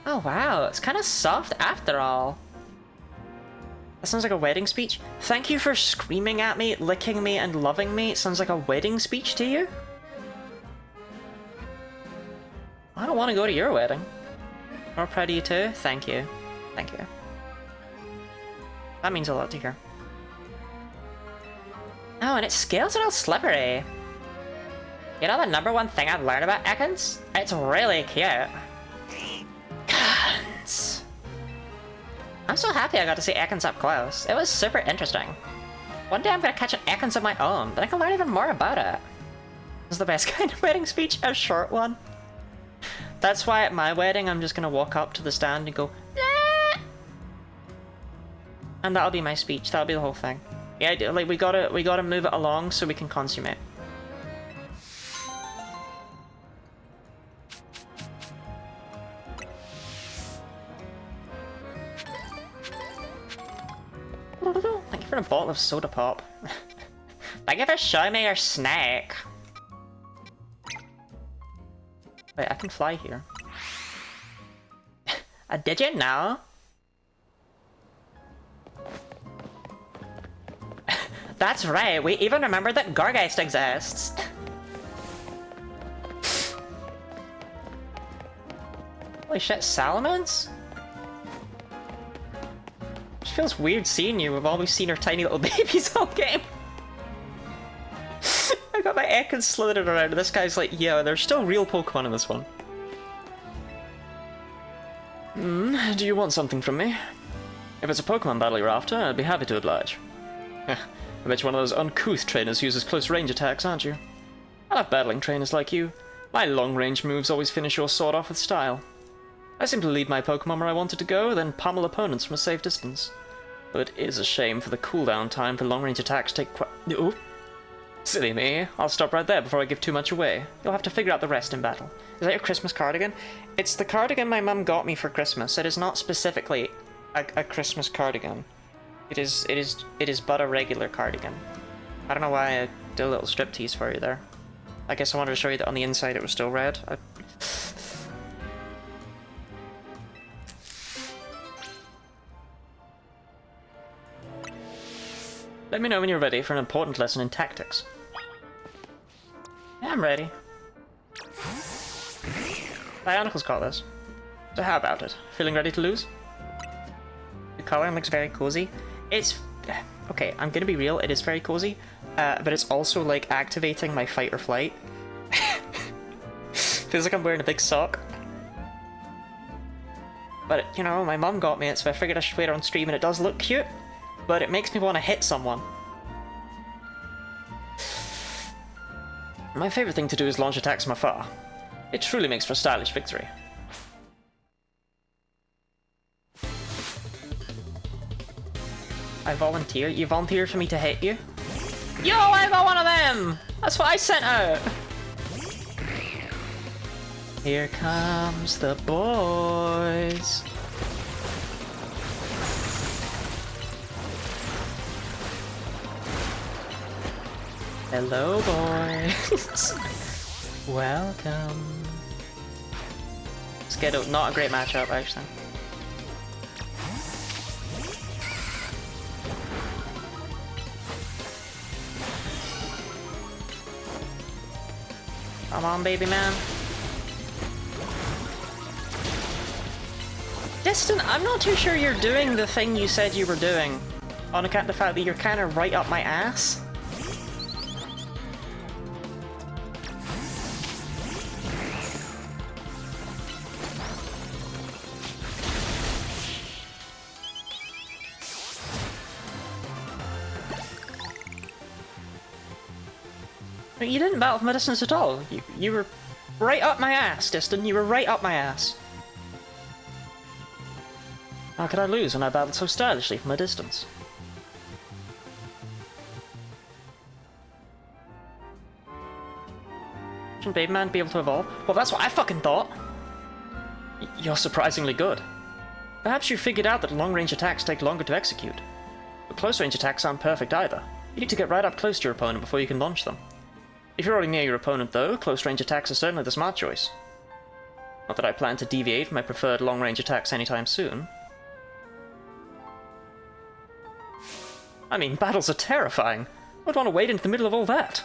Oh wow, it's kind of soft after all. That sounds like a wedding speech. Thank you for screaming at me, licking me, and loving me. It sounds like a wedding speech to you? I don't want to go to your wedding. More proud of you too. Thank you. Thank you. That means a lot to hear. Oh, and its scale's a little slippery. You know the #1 thing I've learned about Ekans? It's really cute. Ekans. I'm so happy I got to see Ekans up close. It was super interesting. One day I'm gonna catch an Ekans of my own, then I can learn even more about it. This is the best kind of wedding speech, a short one. That's why at my wedding I'm just gonna walk up to the stand and go, "Ah!" And that'll be my speech. That'll be the whole thing. Yeah, like we gotta move it along so we can consummate. Thank you for a bottle of soda pop. Thank you for showing me your snack. Wait, I can fly here. Did you know? That's right, we even remember that Gargeist exists. Holy shit, Salamence? It feels weird seeing you. We've always seen our tiny little babies all game. I got my Ekans slithering around, and this guy's like, yeah, there's still real Pokemon in this one. Do you want something from me? If it's a Pokemon battle you're after, I'd be happy to oblige. I bet you're one of those uncouth trainers who uses close range attacks, aren't you? I love battling trainers like you. My long-range moves always finish your sword off with style. I simply lead my Pokemon where I wanted to go, then pummel opponents from a safe distance. But it is a shame for the cooldown time for long-range attacks take quite... Oh! Silly me. I'll stop right there before I give too much away. You'll have to figure out the rest in battle. Is that your Christmas cardigan? It's the cardigan my mum got me for Christmas. It is not specifically a Christmas cardigan. It is but a regular cardigan. I don't know why I did a little striptease for you there. I guess I wanted to show you that on the inside it was still red. Let me know when you're ready for an important lesson in tactics. Yeah, I'm ready. Bionicle's got this. So how about it? Feeling ready to lose? The coloring looks very cozy. It's... Okay, I'm gonna be real, it is very cozy. But it's also like activating my fight or flight. Feels like I'm wearing a big sock. But, you know, my mum got me it, so I figured I should wear it on stream, and it does look cute. But it makes me want to hit someone. My favourite thing to do is launch attacks from afar. It truly makes for a stylish victory. I volunteer? You volunteered for me to hit you? Yo, I got one of them! That's what I sent out! Here comes the boys. Hello, boys. Welcome. Skiddo, not a great matchup, actually. Come on, baby man. Distant, I'm not too sure you're doing the thing you said you were doing. On account of the fact that you're kind of right up my ass. You didn't battle from a distance at all. You were right up my ass, Distant. You were right up my ass. How could I lose when I battled so stylishly from a distance? Shouldn't Baby Man be able to evolve? Well, that's what I fucking thought. You're surprisingly good. Perhaps you figured out that long-range attacks take longer to execute. But close-range attacks aren't perfect either. You need to get right up close to your opponent before you can launch them. If you're already near your opponent, though, close-range attacks are certainly the smart choice. Not that I plan to deviate from my preferred long-range attacks anytime soon. I mean, battles are terrifying. I would want to wade into the middle of all that.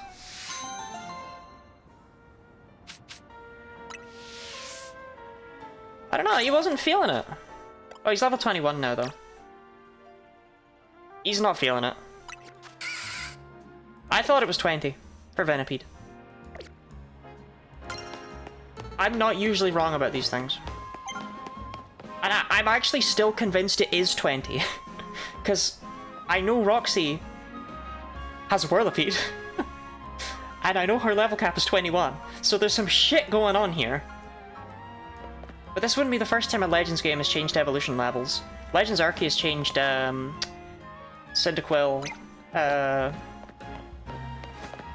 I don't know, he wasn't feeling it. Oh, he's level 21 now, though. He's not feeling it. I thought it was 20 for Venipede. I'm not usually wrong about these things. And I'm actually still convinced it is 20. Because I know Roxy has Whirlipede. And I know her level cap is 21. So there's some shit going on here. But this wouldn't be the first time a Legends game has changed evolution levels. Legends Arceus changed, Cyndaquil,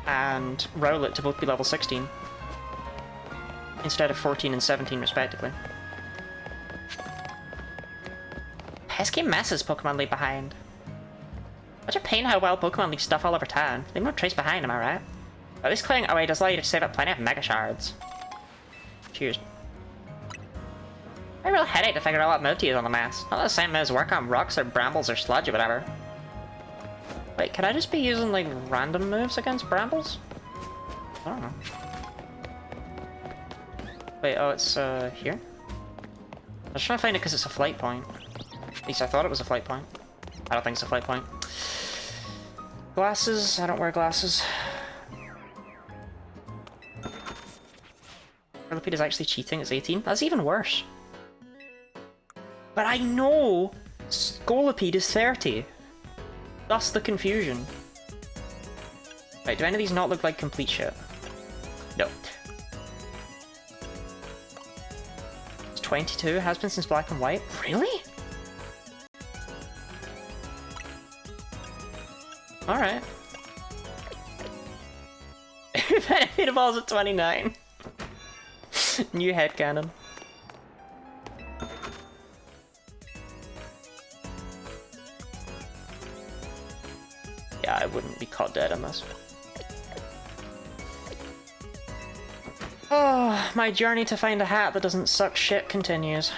and Rowlet to both be level 16. Instead of 14 and 17, respectively. Pesky messes Pokemon leave behind. Such a pain how well Pokemon leave stuff all over town. Leave no trace behind, am I right? At least clearing away does allow you to save up plenty of Mega Shards. Cheers. A real headache to figure out what move to use on the mass. Not the same moves work on rocks or brambles or sludge or whatever. Wait, can I just be using, like, random moves against brambles? I don't know. Wait, oh, it's, here? I was trying to find it because it's a flight point. At least I thought it was a flight point. I don't think it's a flight point. Glasses? I don't wear glasses. Whirlipede is actually cheating, it's 18? That's even worse. But I know Scolipede is 30. Thus the confusion. Right, do any of these not look like complete shit? No. It's 22, has been since Black and White. Really? Alright. Benefit evolves at 29. New headcanon. Yeah, I wouldn't be caught dead on this. Oh, my journey to find a hat that doesn't suck shit continues.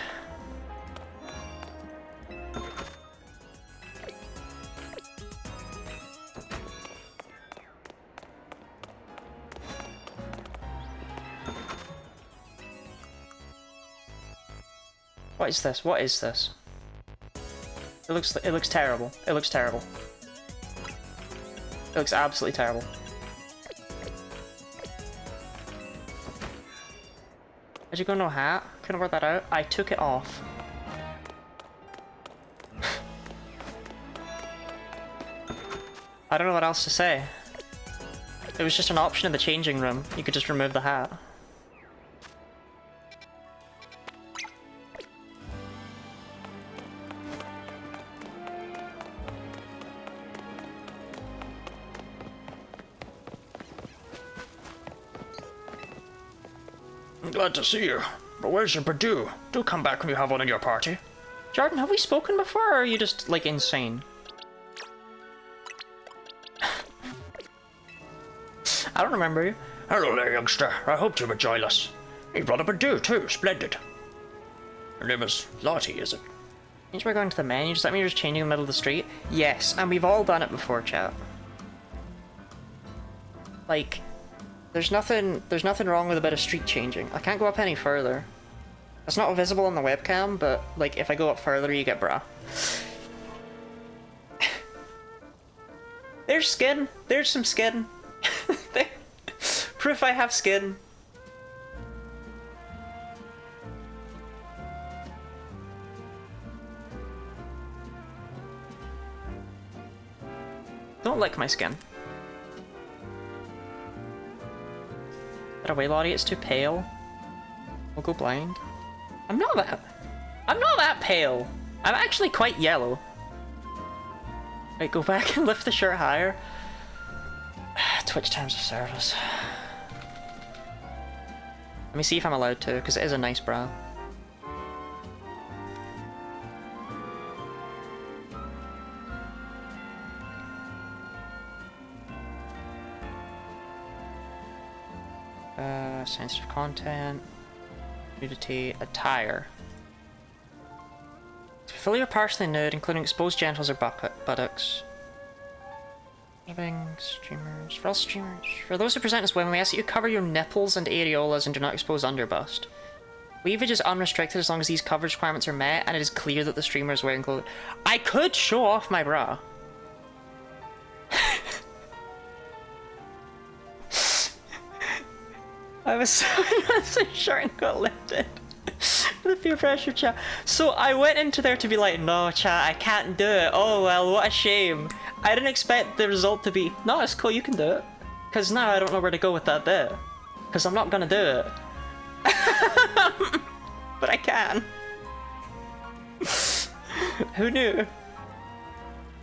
What is this? What is this? It looks terrible. It looks terrible. It looks absolutely terrible. Did you go no hat? Couldn't work that out. I took it off. I don't know what else to say. It was just an option in the changing room. You could just remove the hat. Glad to see you. But where's your Purdue? Do come back when you have one in your party. Jordan, have we spoken before, or are you just, like, insane? I don't remember you. Hello there, youngster. I hoped you were joyless. You brought a Purdue too. Splendid. Your name is Lottie, is it? Means we're going to the menu. Does that mean you're just changing in the middle of the street? Yes, and we've all done it before, chat. Like, there's nothing wrong with a bit of street changing. I can't go up any further. It's not visible on the webcam, but, like, if I go up further, you get bra. There's skin. There's some skin. Proof I have skin. Don't lick my skin. Get away, Lottie, it's too pale. We'll go blind. I'm not that pale. I'm actually quite yellow. Wait, go back and lift the shirt higher. Twitch terms of service. Let me see if I'm allowed to, because it is a nice bra. sensitive content, nudity, attire. Fully or partially nude, including exposed genitals or buttocks. Streamers. For all streamers. For those who present as women, we ask that you cover your nipples and areolas and do not expose underbust. Weavage is unrestricted as long as these coverage requirements are met and it is clear that the streamer is wearing clothes. I could show off my bra. I was so short and got lifted. The peer pressure chat. So I went into there to be like, no chat, I can't do it. Oh well, what a shame. I didn't expect the result to be, no, it's cool, you can do it. Because now I don't know where to go with that bit. Because I'm not gonna do it. But I can. Who knew?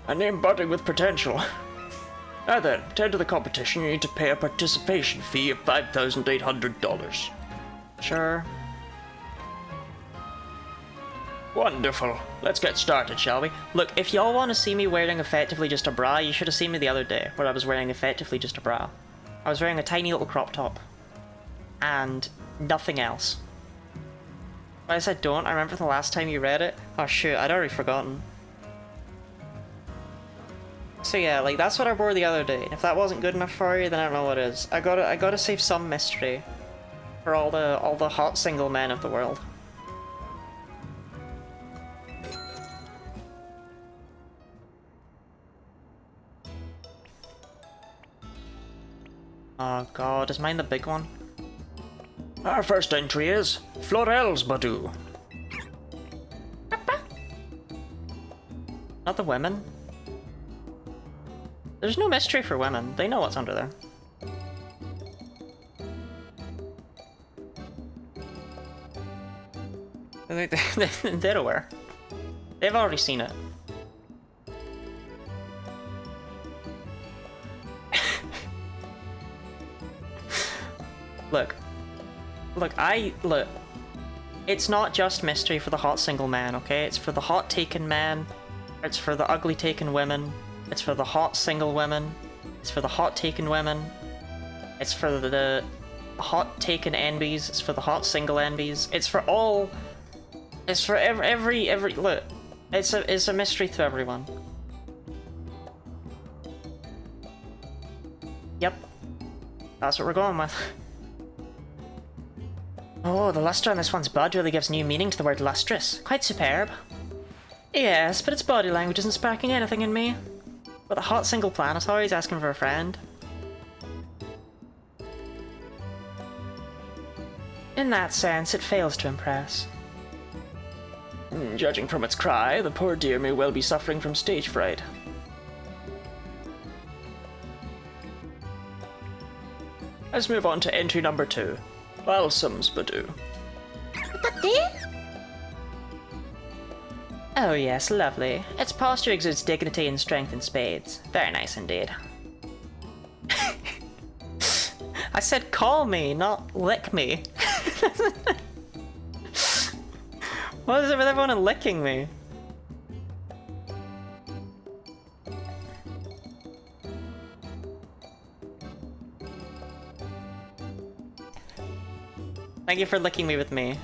A name budding with potential. Now then, to enter the competition, you need to pay a participation fee of $5,800. Sure. Wonderful. Let's get started, shall we? Look, if y'all want to see me wearing effectively just a bra, you should have seen me the other day, where I was wearing effectively just a bra. I was wearing a tiny little crop top. And nothing else. But I said don't, I remember the last time you read it. Oh shoot, I'd already forgotten. So yeah, like that's what I wore the other day. If that wasn't good enough for you, then I don't know what is. I gotta save some mystery for all the hot single men of the world. Oh god, is mine the big one? Our first entry is Florel's Badoo. Not the women. There's no mystery for women. They know what's under there. They're aware. They've already seen it. Look, it's not just mystery for the hot single man, okay? It's for the hot taken men, it's for the ugly taken women, it's for the hot single women, it's for the hot taken women, it's for the hot taken NBs, it's for the hot single NBs, it's for all, it's for every, look, it's a mystery to everyone. Yep, that's what we're going with. Oh, the luster on this one's bud really gives new meaning to the word lustrous. Quite superb. Yes, but its body language isn't sparking anything in me. But the hot single planetoid is asking for a friend. In that sense, it fails to impress. Judging from its cry, the poor dear may well be suffering from stage fright. Let's move on to entry number 2. Balsam's Badoo. Oh yes, lovely. Its posture exudes dignity and strength in spades. Very nice indeed. I said call me, not lick me. What is it with everyone licking me? Thank you for licking me with me.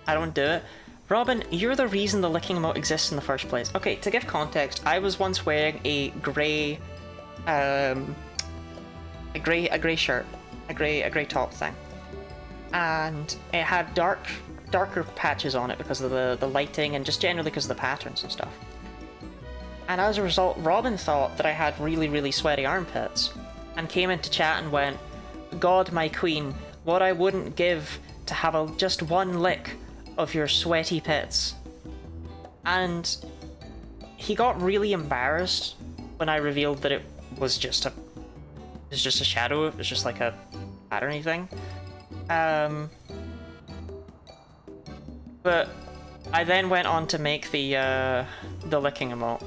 I don't do it. Robin, you're the reason the licking emote exists in the first place. Okay, to give context, I was once wearing a grey, a grey shirt, a grey top thing, and it had darker patches on it because of the lighting and just generally because of the patterns and stuff. And as a result, Robin thought that I had really, really sweaty armpits, and came into chat and went, "God, my queen, what I wouldn't give to have just one lick of your sweaty pits." And he got really embarrassed when I revealed that it was just a shadow, it was just like a patterny thing. But I then went on to make the licking emote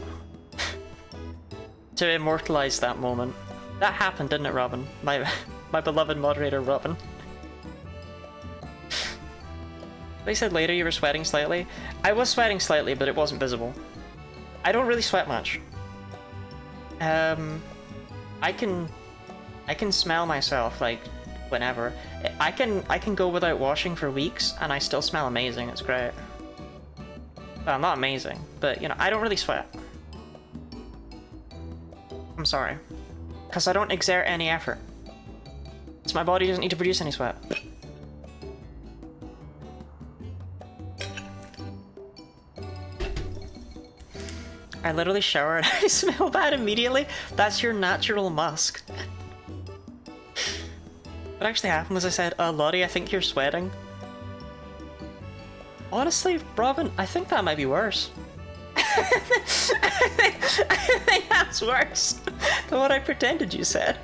to immortalize that moment. That happened, didn't it, Robin? My beloved moderator, Robin. They said later you were sweating slightly. I was sweating slightly, but it wasn't visible. I don't really sweat much. I can smell myself, like, whenever. I can go without washing for weeks and I still smell amazing. It's great. Well, not amazing, but you know, I don't really sweat. I'm sorry. Because I don't exert any effort. So my body doesn't need to produce any sweat. I literally shower and I smell bad immediately. That's your natural musk. What actually happened was I said, Lottie, I think you're sweating. Honestly, Robin, I think that might be worse. I think that's worse than what I pretended you said.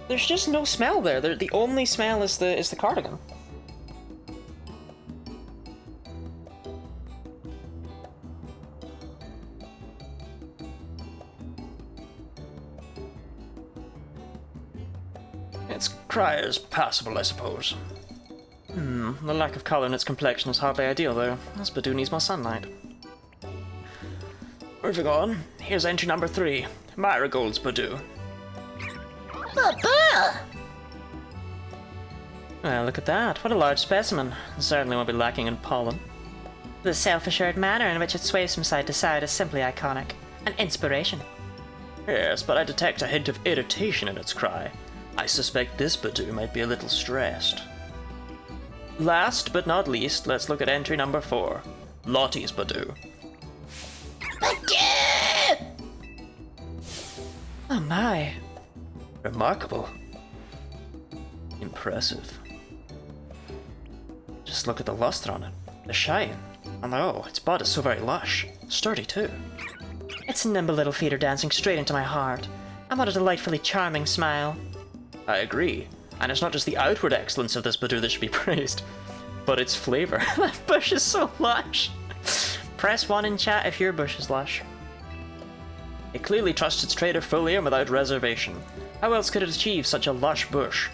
There's just no smell there. The only smell is the cardigan. Its cry is passable, I suppose. The lack of colour in its complexion is hardly ideal, though. This Badoo needs more sunlight. Moving on, here's entry number 3, Marigold's Badoo. Well, look at that. What a large specimen. Certainly won't be lacking in pollen. The self-assured manner in which it sways from side to side is simply iconic. An inspiration. Yes, but I detect a hint of irritation in its cry. I suspect this Badoo might be a little stressed. Last but not least, let's look at entry number 4, Lottie's Badoo. Oh my. Remarkable. Impressive. Just look at the luster on it, the shine, and oh, its bud is so very lush. Sturdy too. Its nimble little feet are dancing straight into my heart. And what a delightfully charming smile. I agree, and it's not just the outward excellence of this Badoo that should be praised, but its flavour. That bush is so lush. Press 1 in chat if your bush is lush. It clearly trusts its trader fully and without reservation. How else could it achieve such a lush bush?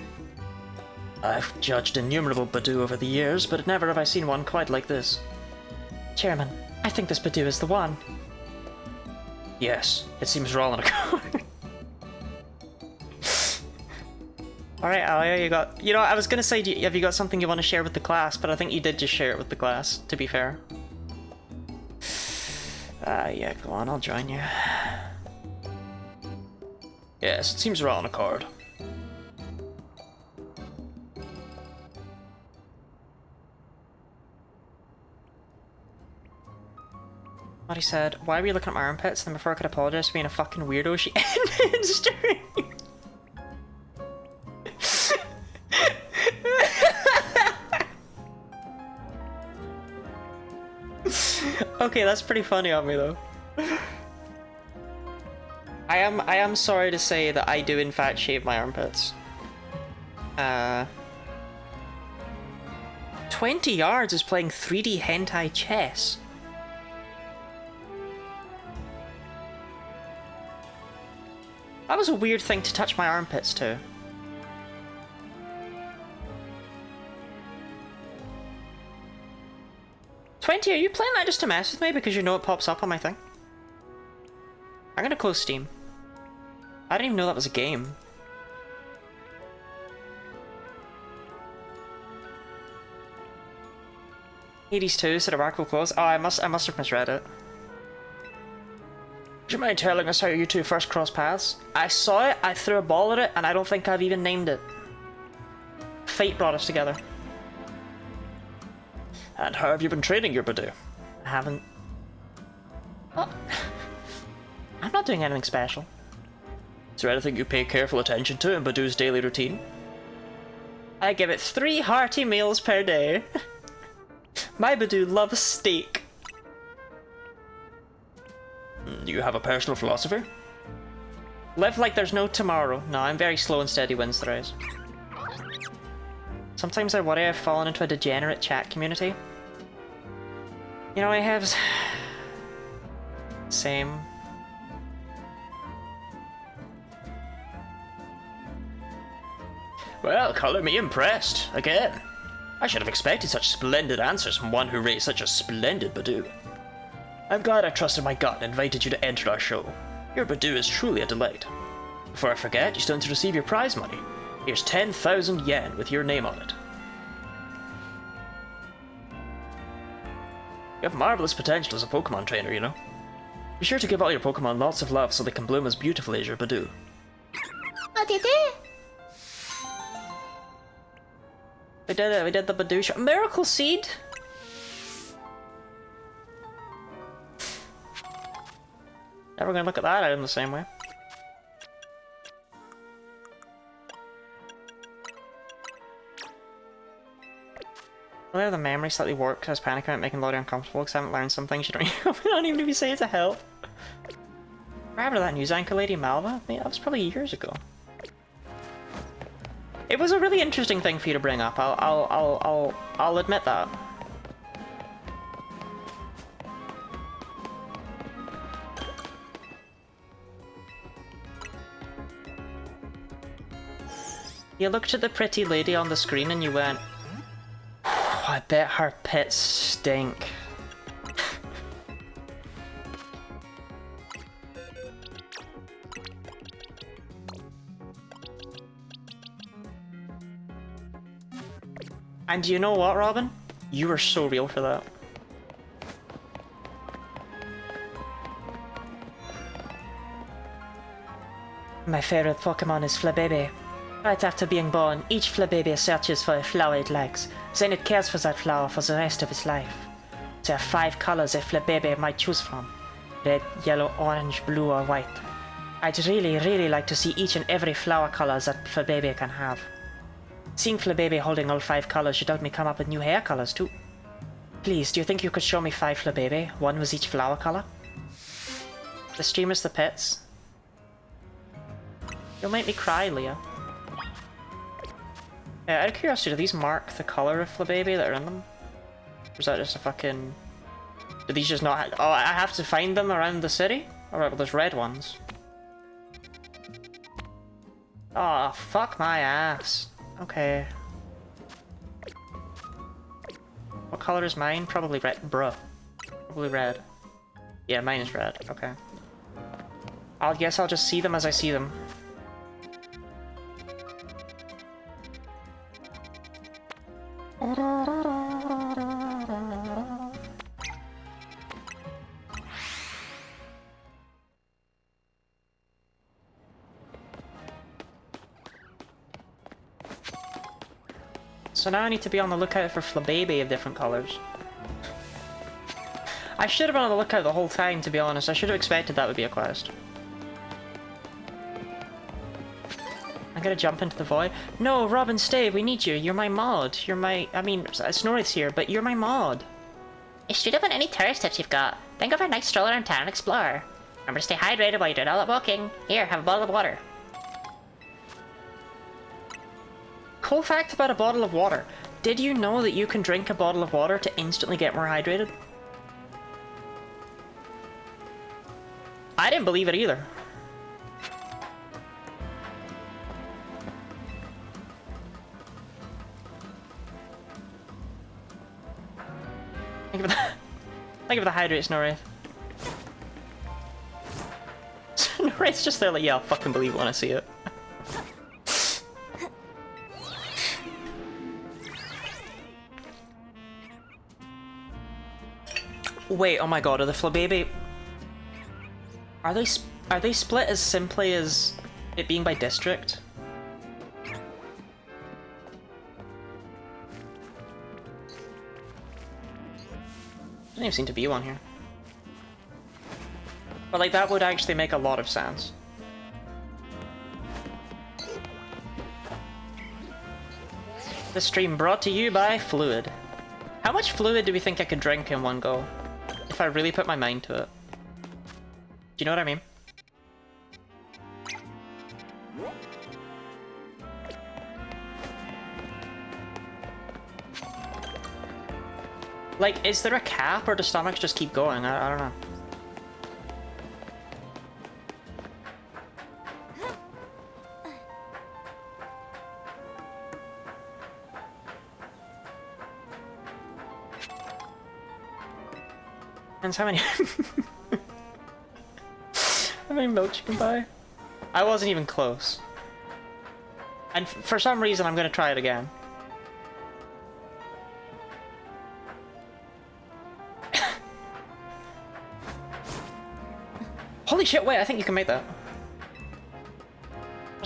I've judged innumerable Badoo over the years, but never have I seen one quite like this. Chairman, I think this Badoo is the one. Yes, it seems we're all in a accord. Alright, Alia, you got... You know, I was gonna say, have you got something you want to share with the class, but I think you did just share it with the class, to be fair. Yeah, go on, I'll join you. Yes, it seems we're all in a accord. What he said, why were you looking at my armpits? Then before I could apologize for being a fucking weirdo, she ended stream. Okay, that's pretty funny on me though. I am sorry to say that I do in fact shave my armpits. 20 yards is playing 3D hentai chess. That was a weird thing to touch my armpits to. Are you playing that just to mess with me because you know it pops up on my thing? I'm gonna close Steam. I didn't even know that was a game. Hades 2 said a rack will close. Oh, I must have misread it. Do you mind telling us how you two first crossed paths? I saw it, I threw a ball at it, and I don't think I've even named it. Fate brought us together. And how have you been training your Badoo? I haven't. Well, I'm not doing anything special. Is there anything you pay careful attention to in Badoo's daily routine? I give it 3 hearty meals per day. My Badoo loves steak. Do you have a personal philosophy? Live like there's no tomorrow. No, I'm very slow and steady wins the race. Sometimes I worry I've fallen into a degenerate chat community. You know, I have... Same. Well, colour me impressed, again. I should have expected such splendid answers from one who raised such a splendid Badoo. I'm glad I trusted my gut and invited you to enter our show. Your Badoo is truly a delight. Before I forget, you still need to receive your prize money. Here's 10,000 yen with your name on it. You have marvelous potential as a Pokemon trainer, you know. Be sure to give all your Pokemon lots of love so they can bloom as beautifully as your Badoo. What did it? We did it, we did the Badoo shot. Miracle Seed? Never gonna look at that item the same way. I have the memory slightly warped because I was panicking about making Lottie uncomfortable because I haven't learned some things you don't even if you say it's a help. Remember that news anchor lady Malva? I mean, that was probably years ago. It was a really interesting thing for you to bring up. I'll admit that. You looked at the pretty lady on the screen and you went, I bet her pits stink. And you know what, Robin? You were so real for that. My favorite Pokemon is Flabébé. Right after being born, each Flabébé searches for a flower it likes, then it cares for that flower for the rest of its life. There are 5 colors a Flabébé might choose from: red, yellow, orange, blue, or white. I'd really like to see each and every flower color that Flabébé can have. Seeing Flabébé holding all 5 colors should help me come up with new hair colors too. Please, do you think you could show me 5 Flabébé, one with each flower color? The streamers, the pets. You'll make me cry, Leah. Yeah, out of curiosity, do these mark the color of Flabébé that are in them? Or is that just a fucking... Do these just not... Oh, I have to find them around the city? Alright, well there's red ones. Oh, fuck my ass. Okay. What color is mine? Probably red. Bruh. Probably red. Yeah, mine is red. Okay. I guess I'll just see them as I see them. So now I need to be on the lookout for Flabébé of different colors. I should have been on the lookout the whole time, to be honest. I should have expected that would be a quest. I'm gonna jump into the void. No, Robin, stay. We need you. You're my mod. You're my... I mean, Snorri's here, but you're my mod. Shoot up on any tourist tips you've got. Think of a nice stroll around town and explore. Remember to stay hydrated while you're doing all that walking. Here, have a bottle of water. Cool fact about a bottle of water. Did you know that you can drink a bottle of water to instantly get more hydrated? I didn't believe it either. Thank you for the hydrate, Snorri. Snorri's just there like, yeah, I'll fucking believe it when I see it. Wait, oh my god, are the Flabébé... Are they split as simply as it being by district? Doesn't even seem to be one here. But like, that would actually make a lot of sense. This stream brought to you by Fluid. How much fluid do we think I could drink in one go? If I really put my mind to it. Do you know what I mean? Like, is there a cap or do stomachs just keep going? I don't know. Depends how many... how many milks you can buy. I wasn't even close. And for some reason, I'm gonna try it again. Holy shit, wait, I think you can make that.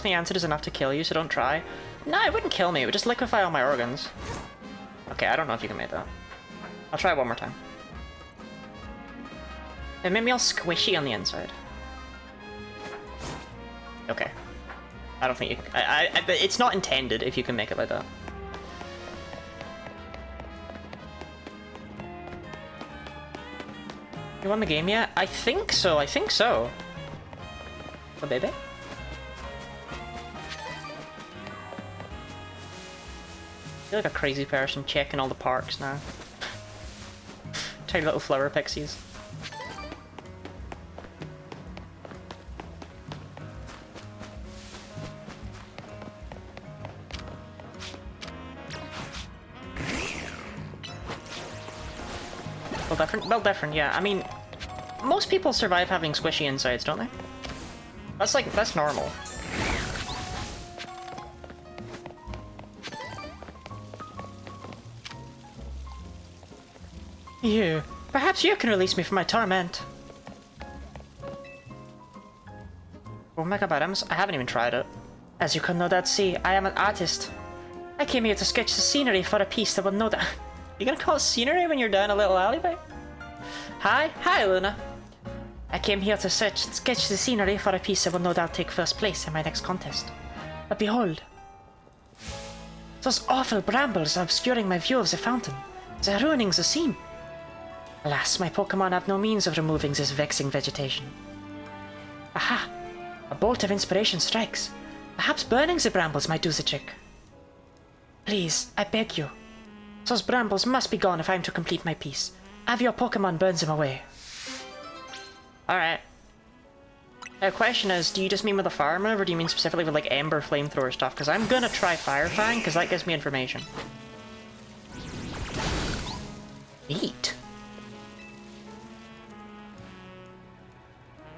The answer is enough to kill you, so don't try. No, it wouldn't kill me, it would just liquefy all my organs. Okay, I don't know if you can make that. I'll try it one more time. It made me all squishy on the inside. Okay. I don't think you can... it's not intended if you can make it like that. You won the game yet? I think so, I think so. Oh, baby? I feel like a crazy person checking all the parks now. Tiny little flower pixies. Well, different, yeah. I mean, most people survive having squishy insides, don't they? That's like, that's normal. You. Perhaps you can release me from my torment. Omega Bottoms? I haven't even tried it. As you can no doubt see, I am an artist. I came here to sketch the scenery for a piece that will no doubt... You gonna call it scenery when you're down a little alleyway? Hi Luna. I came here to sketch the scenery for a piece that will no doubt take first place in my next contest. But behold, those awful brambles are obscuring my view of the fountain. They're ruining the scene. Alas, my Pokémon have no means of removing this vexing vegetation. Aha! A bolt of inspiration strikes. Perhaps burning the brambles might do the trick. Please, I beg you. Those brambles must be gone if I am to complete my piece. Have your Pokémon burn them away. Alright. The question is, do you just mean with a fire move, or do you mean specifically with like Ember flamethrower stuff? Because I'm gonna try Fire Fang, because that gives me information. Neat.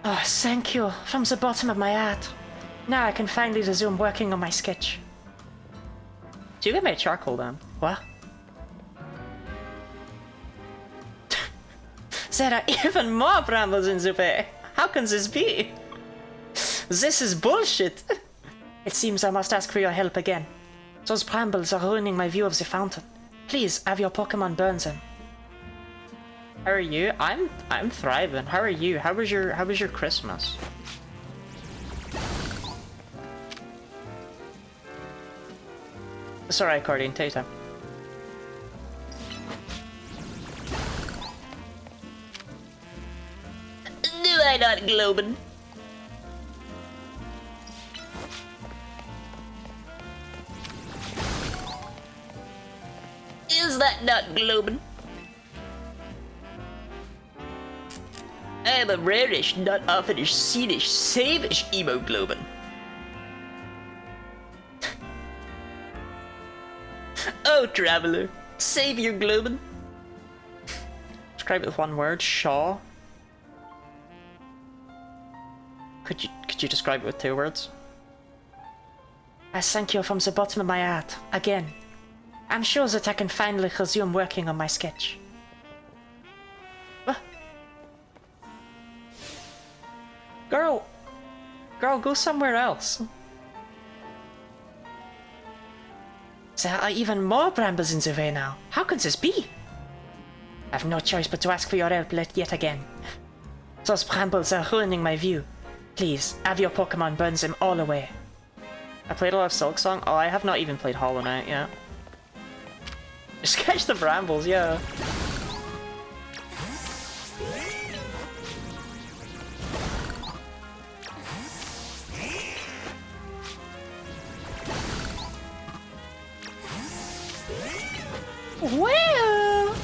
Oh, thank you, from the bottom of my heart. Now I can finally resume working on my sketch. So you got my charcoal then? What? There are even more brambles in the way. How can this be? This is bullshit. It seems I must ask for your help again. Those brambles are ruining my view of the fountain. Please have your Pokémon burn them. How are you? I'm thriving. How are you? How was your Christmas? Sorry, accordion, take your time. Do I not globin? Is that not globin? I am a rarish, not oftenish, seenish, savish hemoglobin. Oh, traveler, save your globin. Describe it with one word. Shaw. Could you describe it with 2 words? I thank you from the bottom of my heart, again. I'm sure that I can finally resume working on my sketch. What? Girl, go somewhere else. There are even more brambles in the way now. How can this be? I have no choice but to ask for your help yet again. Those brambles are ruining my view. Please, have your Pokémon burn them all away. I played a lot of Silk Song. Oh, I have not even played Hollow Knight yet. Just catch the brambles, yeah. Well.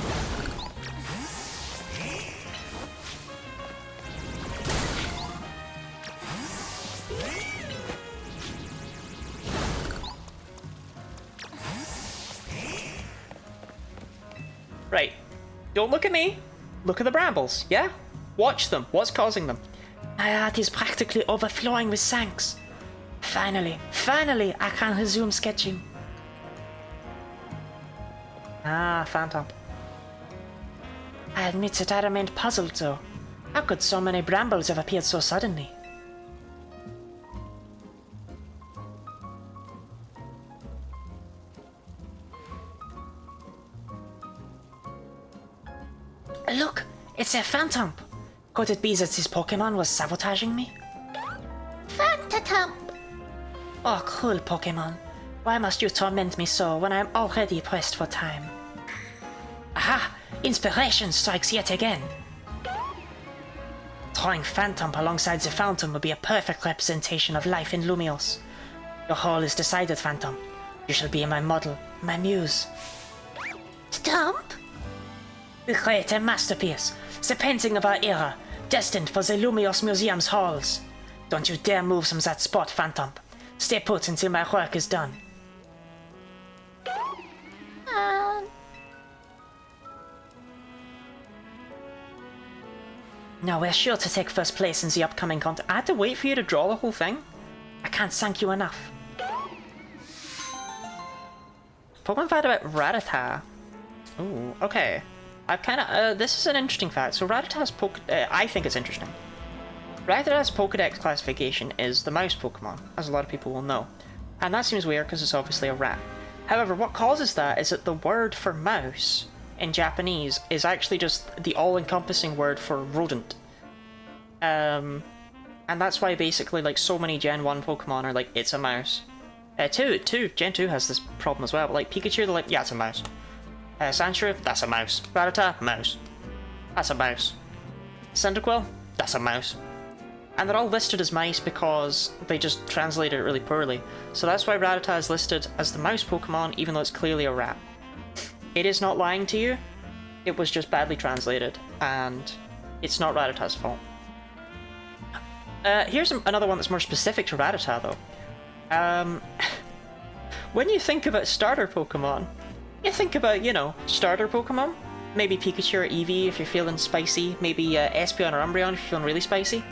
Right. Don't look at me. look at the brambles, yeah? Watch them. What's causing them? My heart is practically overflowing with thanks. Finally, I can resume sketching. Ah, Phantom. I admit that I remained puzzled though. How could so many brambles have appeared so suddenly? Look! It's a Phantom! Could it be that this Pokémon was sabotaging me? Phantom! Oh, cruel Pokémon. Why must you torment me so when I am already pressed for time? Aha! Inspiration strikes yet again! Drawing Phantom alongside the fountain would be a perfect representation of life in Lumios. Your whole is decided, Phantom. You shall be my model, my muse. Stomp? We create a masterpiece, the painting of our era, destined for the Lumios Museum's halls. Don't you dare move from that spot, Phantom. Stay put until my work is done. Now we're sure to take first place in the upcoming contest. I had to wait for you to draw the whole thing? I can't thank you enough. Pokemon fact about Rattata. Ooh, okay. I've kind of, this is an interesting fact. So Rattata's I think it's interesting. Rattata's Pokedex classification is the mouse Pokemon, as a lot of people will know. And that seems weird because it's obviously a rat. However, what causes that is that the word for mouse in Japanese is actually just the all-encompassing word for rodent. And that's why basically like so many Gen 1 Pokemon are like, it's a mouse. Gen 2 has this problem as well, but like Pikachu, they're like, yeah, it's a mouse. Sandshrew, that's a mouse. Rattata, mouse. That's a mouse. Cyndaquil, that's a mouse. And they're all listed as mice because they just translated it really poorly. So that's why Rattata is listed as the mouse Pokemon, even though it's clearly a rat. It is not lying to you, it was just badly translated, and it's not Rattata's fault. Here's another one that's more specific to Rattata, though. When you think about starter Pokemon, you think about, you know, starter Pokemon. Maybe Pikachu or Eevee if you're feeling spicy, maybe Espeon or Umbreon if you're feeling really spicy.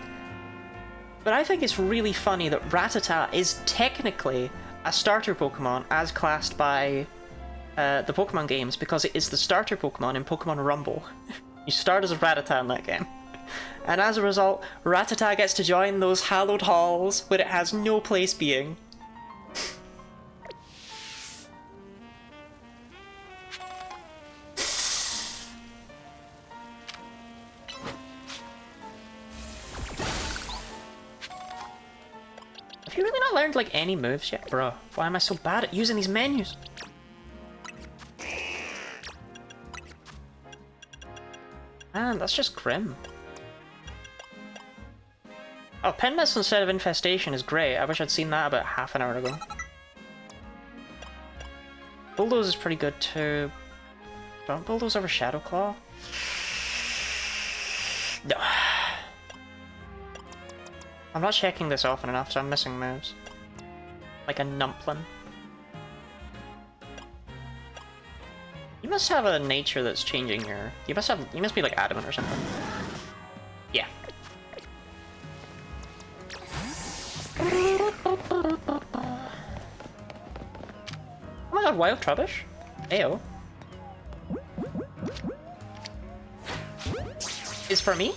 But I think it's really funny that Rattata is technically a starter Pokemon as classed by the Pokemon games, because it is the starter Pokemon in Pokemon Rumble. You start as a Rattata in that game. And as a result, Rattata gets to join those hallowed halls where it has no place being. Have you really not learned like any moves yet, bro? Why am I so bad at using these menus? Man, that's just grim. Oh, Pen Mist instead of Infestation is great. I wish I'd seen that about half an hour ago. Bulldoze is pretty good too. Don't Bulldoze over Shadow Claw? No. I'm not checking this often enough, so I'm missing moves. Like a Numplin. You must have a nature that's changing your... You must be like adamant or something. Yeah. Oh my god, Wild Trubbish? Ayo. Is for me?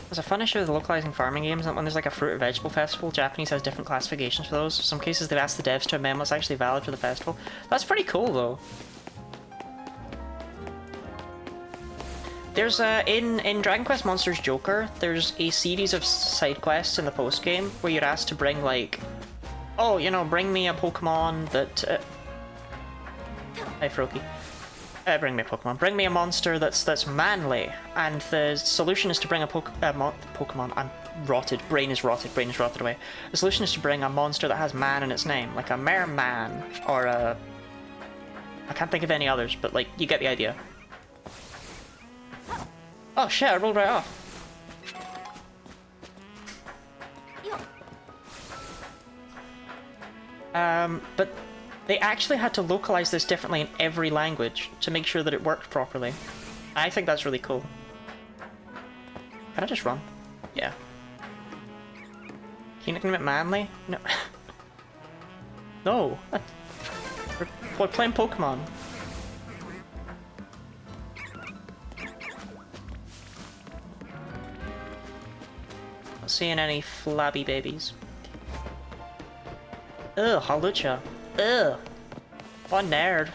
There's a fun issue with localizing farming games that when there's like a fruit or vegetable festival, Japanese has different classifications for those. In some cases they've asked the devs to amend what's actually valid for the festival. That's pretty cool though. There's in Dragon Quest Monsters Joker, there's a series of side quests in the post game where you're asked to bring like, oh, you know, bring me a Pokemon that hi Froakie. Bring me a Pokemon. Bring me a monster that's manly, and the solution is to bring a Pokemon. I'm rotted. Brain is rotted away. The solution is to bring a monster that has man in its name, like a Merman or a I can't think of any others, but like, you get the idea. Oh shit, I rolled right off. But they actually had to localize this differently in every language to make sure that it worked properly. I think that's really cool. Can I just run? Yeah. Can you nickname it Manly? No. No. We're playing Pokemon. Not seeing any flabby babies. Ugh, Halucha. Ugh. What nerd.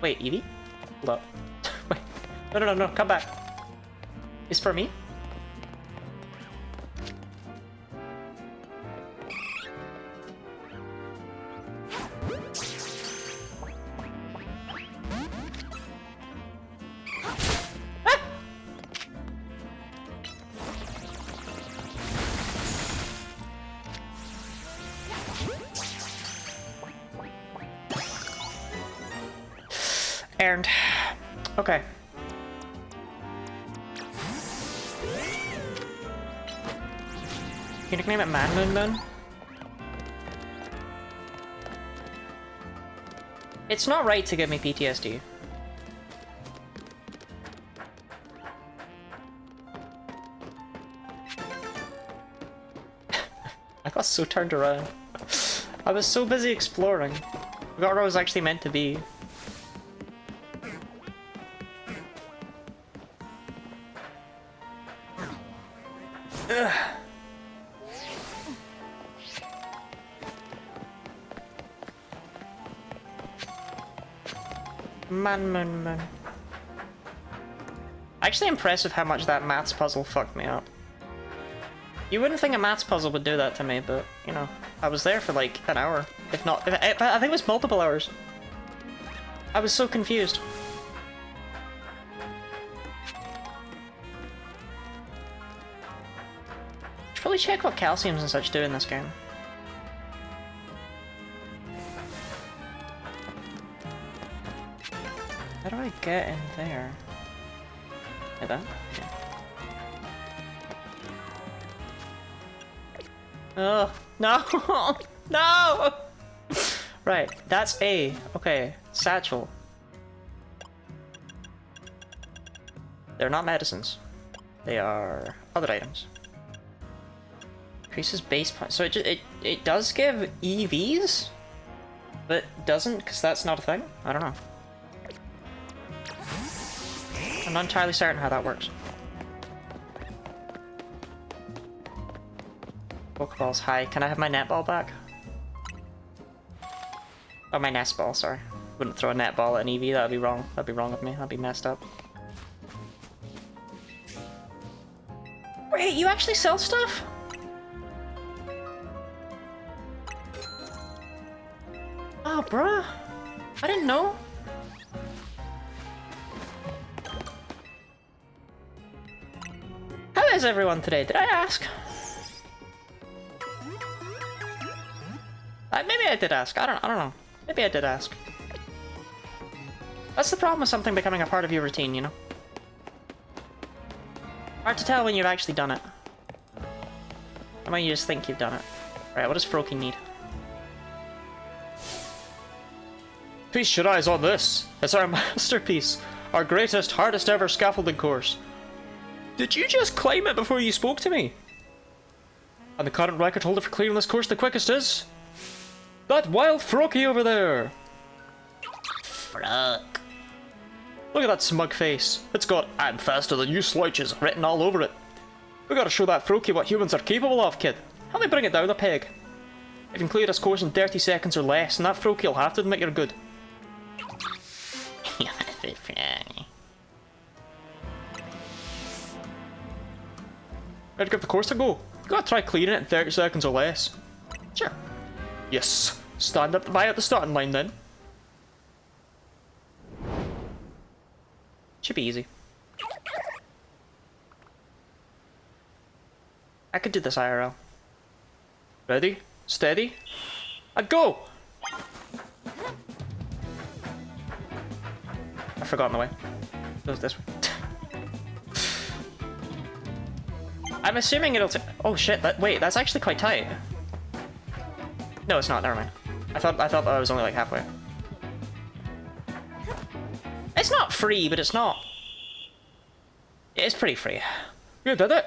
Wait, Eevee? Hold up. Wait. No, come back. It's for me? Earned. Okay. Can you nickname it Man Moon Moon? It's not right to give me PTSD. I got so turned around. I was so busy exploring. I forgot where I was actually meant to be. Man. Actually impressive how much that maths puzzle fucked me up. You wouldn't think a maths puzzle would do that to me, but, you know, I was there for like an hour. If not, I think it was multiple hours. I was so confused. Should probably check what calciums and such do in this game. How do I get in there? Like that? Yeah. Oh, no! No! Right, that's A. Okay, satchel. They're not medicines. They are other items. Increases base point. So it does give EVs? But doesn't, because that's not a thing? I don't know. I'm not entirely certain how that works. Pokeballs, hi. Can I have my netball back? Oh, my nest ball, sorry. Wouldn't throw a netball at an EV, that'd be wrong. That'd be wrong of me, that'd be messed up. Wait, you actually sell stuff? Oh, bruh. I didn't know. How is everyone today? Did I ask? Maybe I did ask. I don't know. Maybe I did ask. That's the problem with something becoming a part of your routine, you know? Hard to tell when you've actually done it. Or when you just think you've done it. Right, what does Froakie need? Feast your eyes on this. It's our masterpiece. Our greatest, hardest ever scaffolding course. Did you just claim it before you spoke to me? And the current record holder for clearing this course the quickest is... that wild Froakie over there! Fruck. Look at that smug face. It's got "I'm faster than you slouches" written all over it. We gotta show that Froakie what humans are capable of, kid. Help me bring it down a peg. You can clear this course in 30 seconds or less, and that Froakie will have to admit you're good. Ready to give the course a go? You gotta try clearing it in 30 seconds or less. Sure. Yes. Stand up by at the starting line then. Should be easy. I could do this IRL. Ready, steady, and go! I've forgotten the way. Goes this way. I'm assuming it'll oh shit, wait, that's actually quite tight. No, it's not, never mind. I thought I was only like halfway. It's not free, but it's not... It's pretty free. You did it.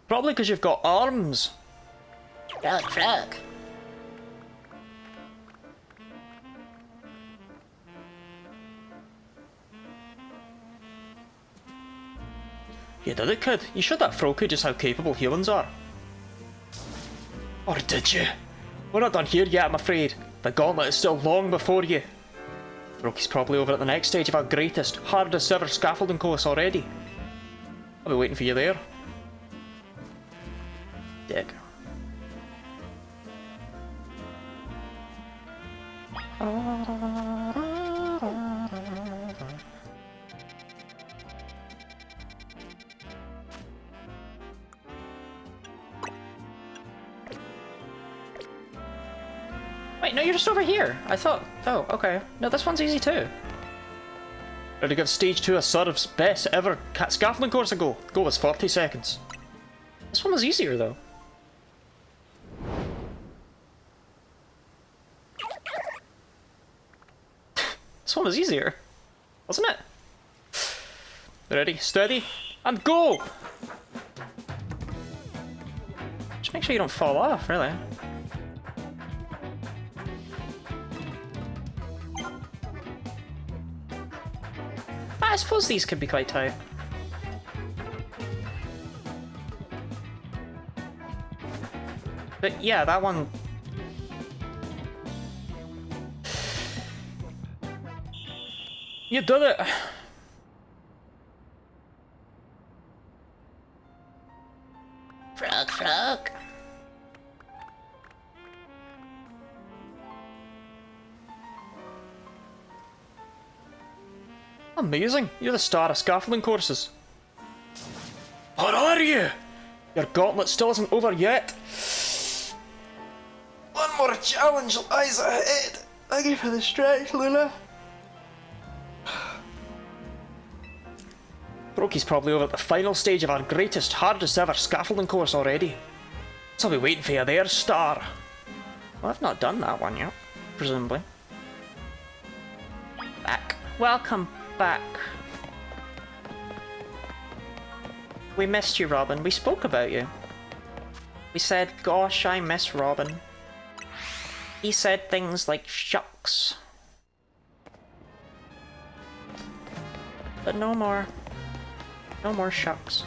Probably because you've got arms. Frog. You did it, kid. You showed that Froakie just how capable humans are. Or did you? We're not done here yet, I'm afraid. The gauntlet is still long before you. Froakie's probably over at the next stage of our greatest, hardest ever scaffolding course already. I'll be waiting for you there. Dick. Wait, no, you're just over here. I thought... Oh, okay. No, this one's easy too. Ready to give stage 2 a Surf's best ever scaffolding course a go. Go was 40 seconds. This one was easier though. This one was easier, wasn't it? Ready, steady, and go! Just make sure you don't fall off, really. I suppose these could be quite tight. But yeah, that one... You did it! Frog. Amazing! You're the star of scaffolding courses. What are you? Your gauntlet still isn't over yet. One more challenge lies ahead. Thank you for the stretch, Luna. Brokey's probably over at the final stage of our greatest, hardest ever scaffolding course already. So I'll be waiting for you there, star. Well, I've not done that one yet, presumably. Back. Welcome back. We missed you, Robin. We spoke about you. We said, gosh, I miss Robin. He said things like, shucks. But no more. No more shucks.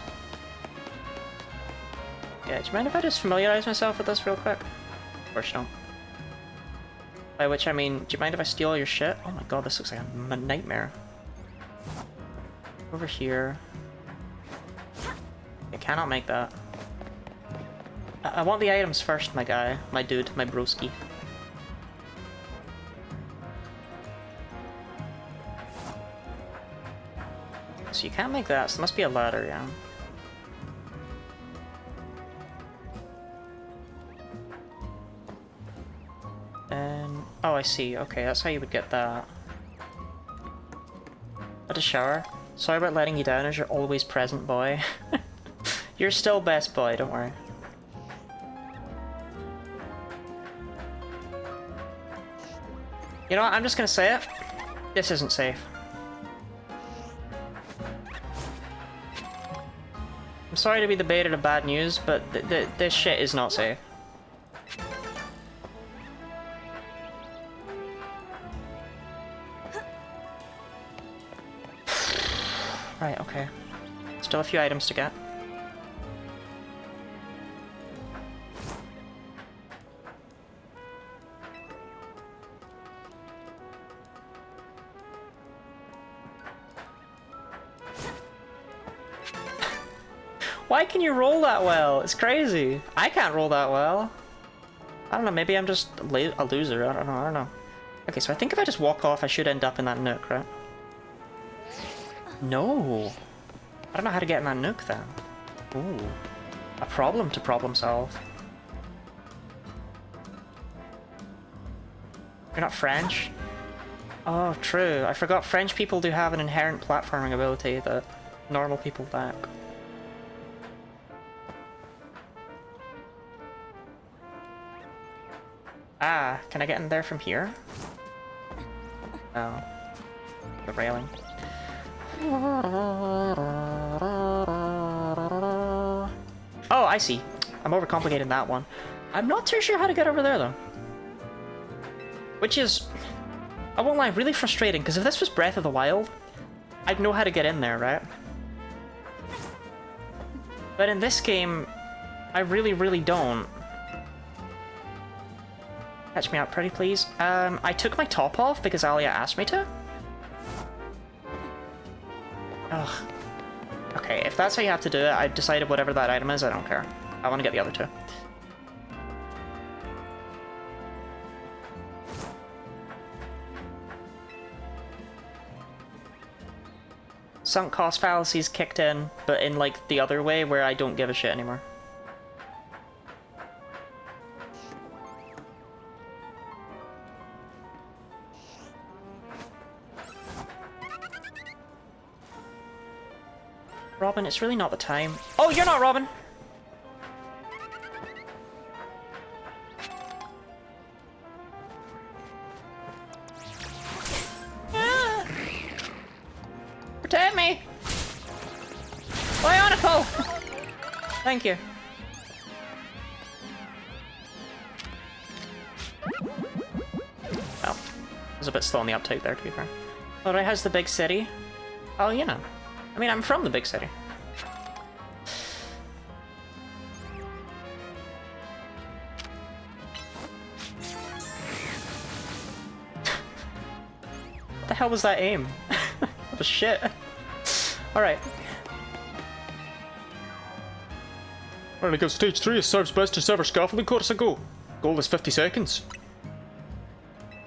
Yeah, do you mind if I just familiarize myself with this real quick? Of course you don't. By which I mean, do you mind if I steal all your shit? Oh my god, this looks like a nightmare. Over here. I cannot make that. I want the items first, my guy. My dude, my broski. So you can't make that, so there must be a ladder, yeah. And... oh, I see. Okay, that's how you would get that. At a shower. Sorry about letting you down as your always present boy. You're still best boy, don't worry. You know what, I'm just gonna say it. This isn't safe. I'm sorry to be the bearer of bad news, but this shit is not safe. Right, okay. Still a few items to get. Why can you roll that well? It's crazy. I can't roll that well. I don't know, maybe I'm just a loser. I don't know. Okay, so I think if I just walk off, I should end up in that nook, right? No. I don't know how to get in that nook then. Ooh. a problem to problem solve. You're not French? Oh, true. I forgot French people do have an inherent platforming ability that normal people lack. Ah, can I get in there from here? Oh. The railing. Oh, I see. I'm overcomplicating that one. I'm not too sure how to get over there, though. Which is, I won't lie, really frustrating, because if this was Breath of the Wild, I'd know how to get in there, right? But in this game, I really, really don't. Catch me out pretty, please. I took my top off because Alia asked me to. Ugh. Okay, if that's how you have to do it, I've decided whatever that item is, I don't care. I want to get the other two. Sunk cost fallacies kicked in, but in like the other way where I don't give a shit anymore. Robin, it's really not the time. Oh, you're not Robin! Ah! Protect me! Bionicle! Thank you. Well, I was a bit slow on the uptake there, to be fair. Oh, right, how's the big city? Oh, you know. I mean, I'm from the big city. What the hell was that aim? What the shit? Alright. Alright, go stage 3. It serves best to sever scaffolding course a go. Goal is 50 seconds.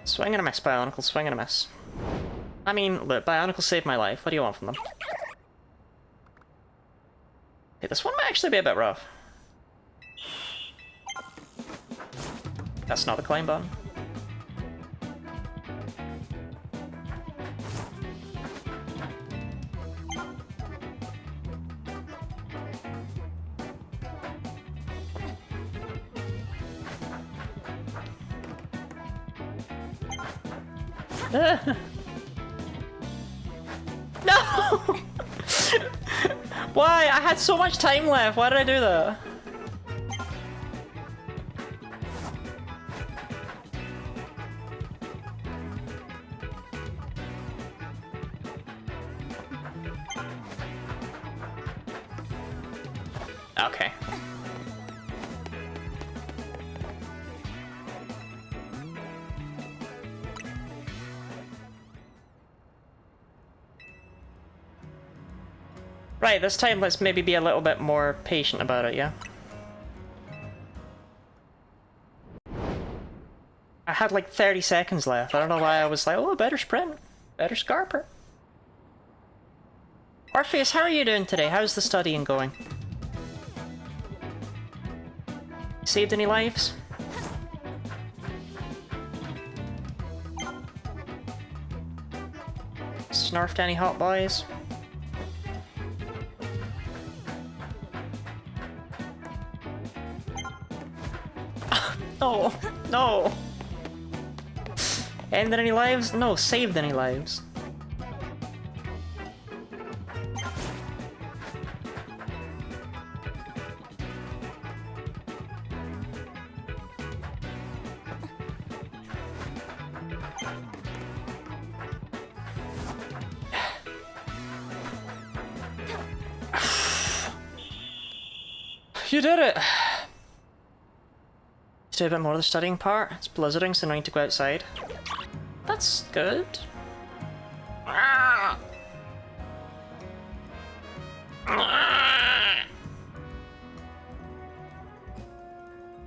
Swing and a miss, Bionicle. Swing and a miss. I mean, look, Bionicle saved my life. What do you want from them? Okay, this one might actually be a bit rough. That's not the climb button. No! Why? I had so much time left. Why did I do that? Okay. Right, this time let's maybe be a little bit more patient about it, yeah? I had like 30 seconds left. I don't know why I was like, oh, better sprint. Better scarper. Orpheus, how are you doing today? How's the studying going? Saved any lives? Snarfed any hot boys? No, no. Ended any lives? No, saved any lives. You did it! Do a bit more of the studying part. It's blizzarding, so I need to go outside. That's good.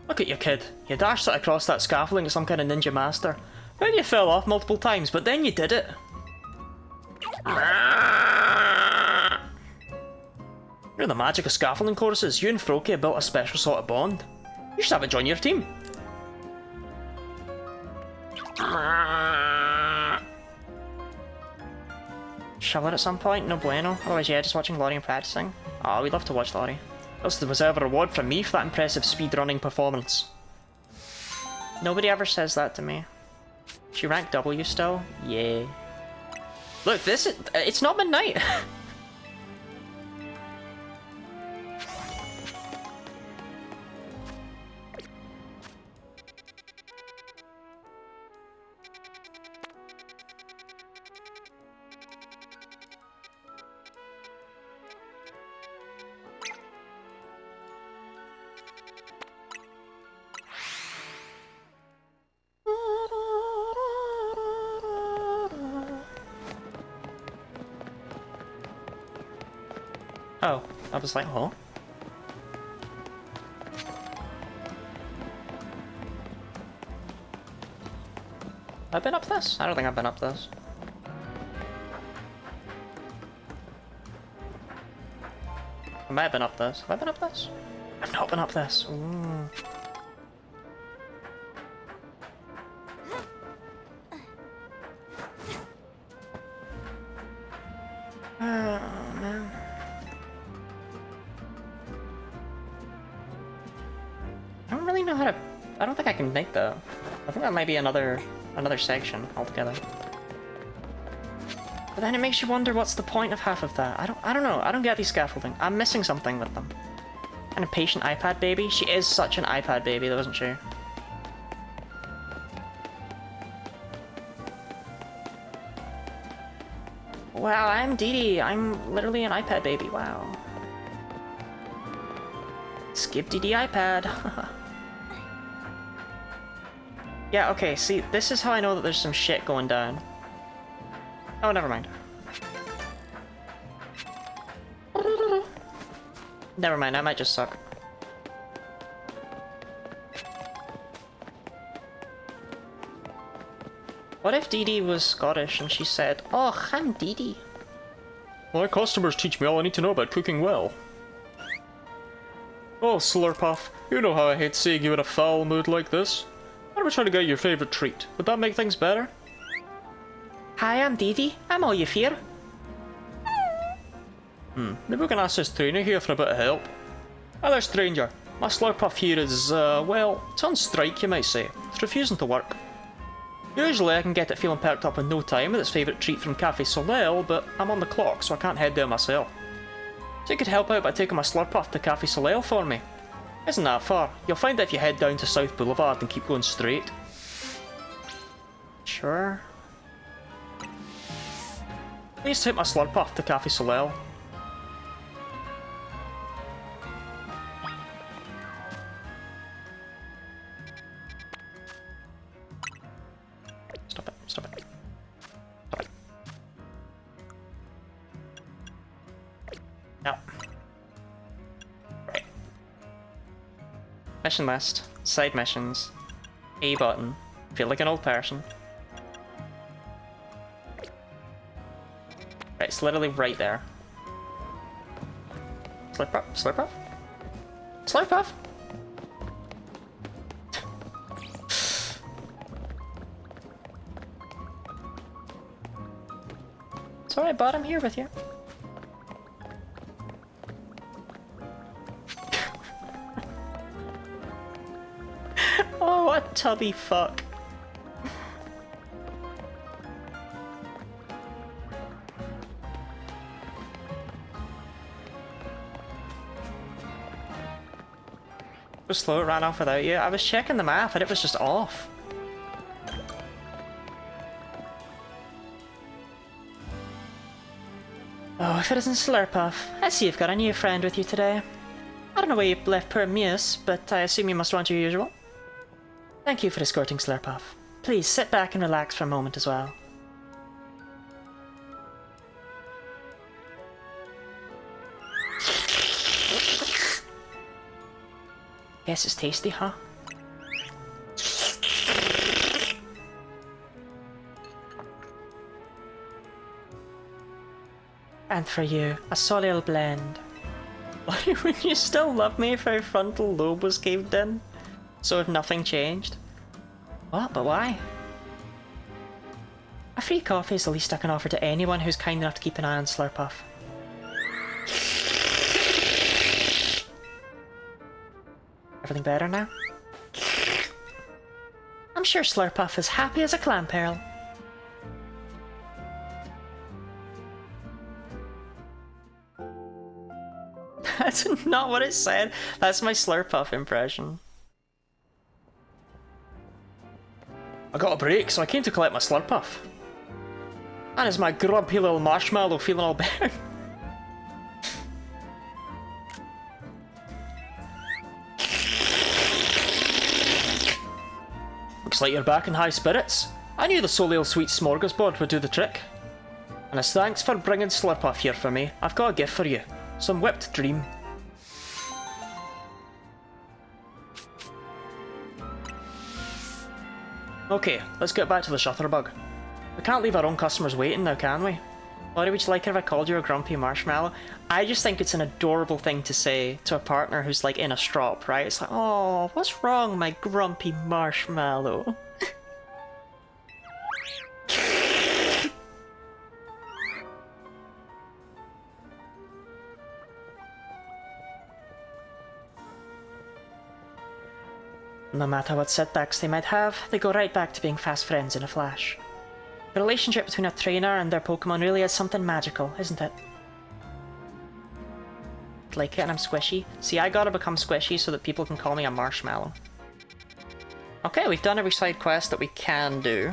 Look at you, kid. You dashed it across that scaffolding as some kind of ninja master. Then you fell off multiple times, but then you did it. You know the magic of scaffolding courses? You and Froakie built a special sort of bond. You should have it join your team. Shove it at some point? No bueno. Otherwise, yeah, just watching Lottie and practicing. Oh, we'd love to watch Lottie. That's the reserve reward from me for that impressive speedrunning performance. Nobody ever says that to me. She ranked W still? Yeah. Look, this is... it's not midnight! Oh, I was like, huh? Have I been up this? I don't think I've been up this. I might have been up this. Have I been up this? I've not been up this. Ooh. Oh, man. I don't really know how to... I don't think I can make that. I think that might be another section altogether. But then it makes you wonder what's the point of half of that. I don't know. I don't get these scaffolding. I'm missing something with them. An impatient iPad baby? She is such an iPad baby though, isn't she? Wow, I'm Dee Dee. I'm literally an iPad baby. Wow. Skip Dee Dee iPad. Yeah, okay, see, this is how I know that there's some shit going down. Oh, never mind. Never mind, I might just suck. What if Dee Dee was Scottish and she said, "Oh, I'm Dee Dee"? My customers teach me all I need to know about cooking well. Oh, Slurpuff, you know how I hate seeing you in a foul mood like this. Why don't we try to get your favourite treat? Would that make things better? Hi, I'm Dee Dee. I'm all you fear. Maybe we can ask this trainer here for a bit of help. Hi there, stranger. My Slurpuff here is, well, it's on strike, you might say. It's refusing to work. Usually I can get it feeling perked up in no time with its favourite treat from Cafe Soleil, but I'm on the clock, so I can't head there myself. So you could help out by taking my Slurpuff to Cafe Soleil for me. Isn't that far? You'll find it if you head down to South Boulevard and keep going straight. Sure. Please take my Slurpuff to Cafe Soleil. Stop it, stop it. Stop it. No. Right. Mission list. Side missions. A button. Feel like an old person. Right, it's literally right there. Slurpuff? Slurpuff? Slurpuff? Sorry, bud, I'm here with you. Oh, what tubby fuck. It was slow, it ran off without you. I was checking the map and it was just off. Oh, if it isn't Slurpuff. I see you've got a new friend with you today. I don't know where you left poor Muse, but I assume you must want your usual. Thank you for escorting Slurpuff. Please sit back and relax for a moment as well. Guess it's tasty, huh? And for you, a Soleil blend. Why would you still love me if our frontal lobe was caved in? So if nothing changed? What? But why? A free coffee is the least I can offer to anyone who's kind enough to keep an eye on Slurpuff. Everything better now? I'm sure Slurpuff is happy as a clam pearl. That's not what it said. That's my Slurpuff impression. I got a break, so I came to collect my Slurpuff. And is my grumpy little marshmallow feeling all better? Looks like you're back in high spirits. I knew the Solale Sweet Smorgasbord would do the trick. And as thanks for bringing Slurpuff here for me, I've got a gift for you. Some whipped dream. Okay, let's get back to the Shutterbug. We can't leave our own customers waiting now, can we? Laurie, would you like it if I called you a grumpy marshmallow? I just think it's an adorable thing to say to a partner who's like in a strop, right? It's like, oh, what's wrong, my grumpy marshmallow? No matter what setbacks they might have, they go right back to being fast friends in a flash. The relationship between a trainer and their Pokemon really is something magical, isn't it? Like it and I'm squishy. See, I gotta become squishy so that people can call me a marshmallow. Okay, we've done every side quest that we can do.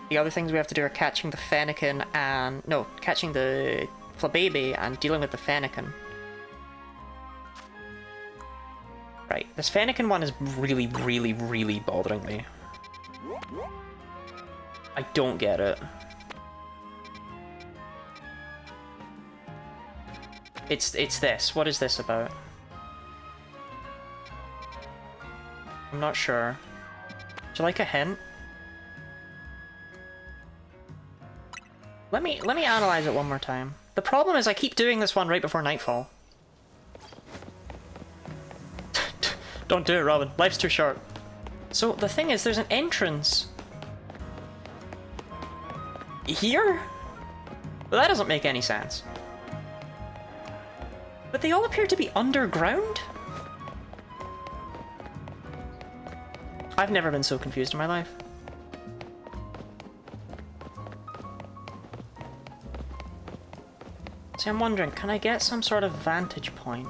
The other things we have to do are catching the Fennekin and... no, catching the Flabébé and dealing with the Fennekin. Right, this Fennekin one is really, really, really bothering me. I don't get it. It's this. What is this about? I'm not sure. Would you like a hint? Let me analyze it one more time. The problem is I keep doing this one right before nightfall. Don't do it, Robin. Life's too short. So the thing is, there's an entrance here? Well, that doesn't make any sense. But they all appear to be underground? I've never been so confused in my life. See, I'm wondering, can I get some sort of vantage point?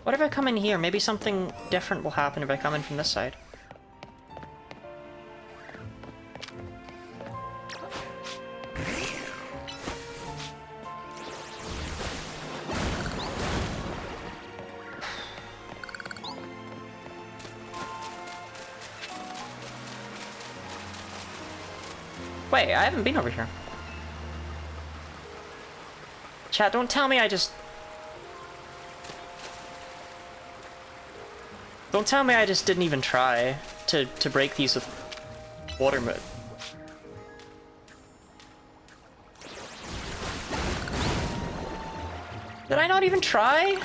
What if I come in here? Maybe something different will happen if I come in from this side. Wait, I haven't been over here. Chat, don't tell me I just... Don't tell me I just didn't even try to break these with water mode. Did I not even try?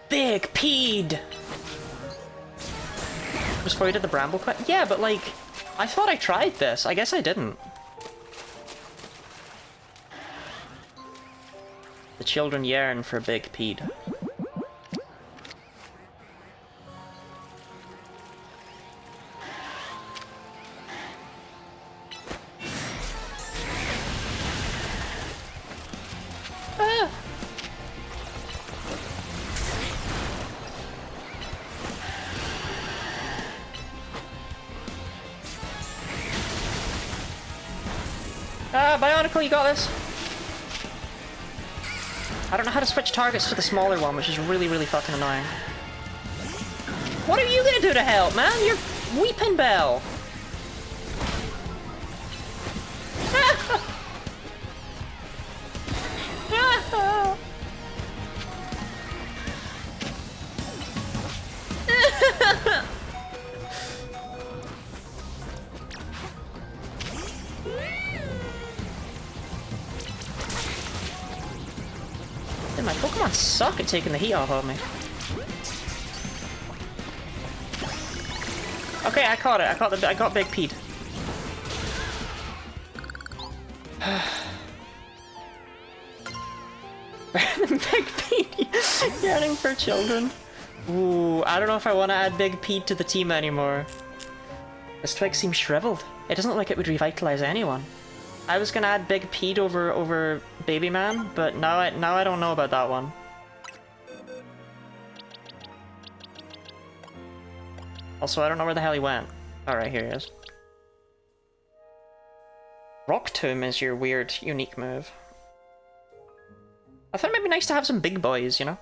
Big peed! Just before we did the Bramble quest? Yeah, but like, I thought I tried this. I guess I didn't. The children yearn for a big peed. Ah. Bionicle, you got this. I don't know how to switch targets to the smaller one, which is really, really fucking annoying. What are you gonna do to help, man? You're Weeping Bell! taking the heat off of me. Okay, I caught it. I got Big Pete. Big Pete, yearning for children. Ooh, I don't know if I want to add Big Pete to the team anymore. This twig seems shriveled. It doesn't look like it would revitalize anyone. I was gonna add Big Pete over Baby Man, but now I don't know about that one. Also, I don't know where the hell he went. Alright, here he is. Rock Tomb is your weird, unique move. I thought it might be nice to have some big boys, you know?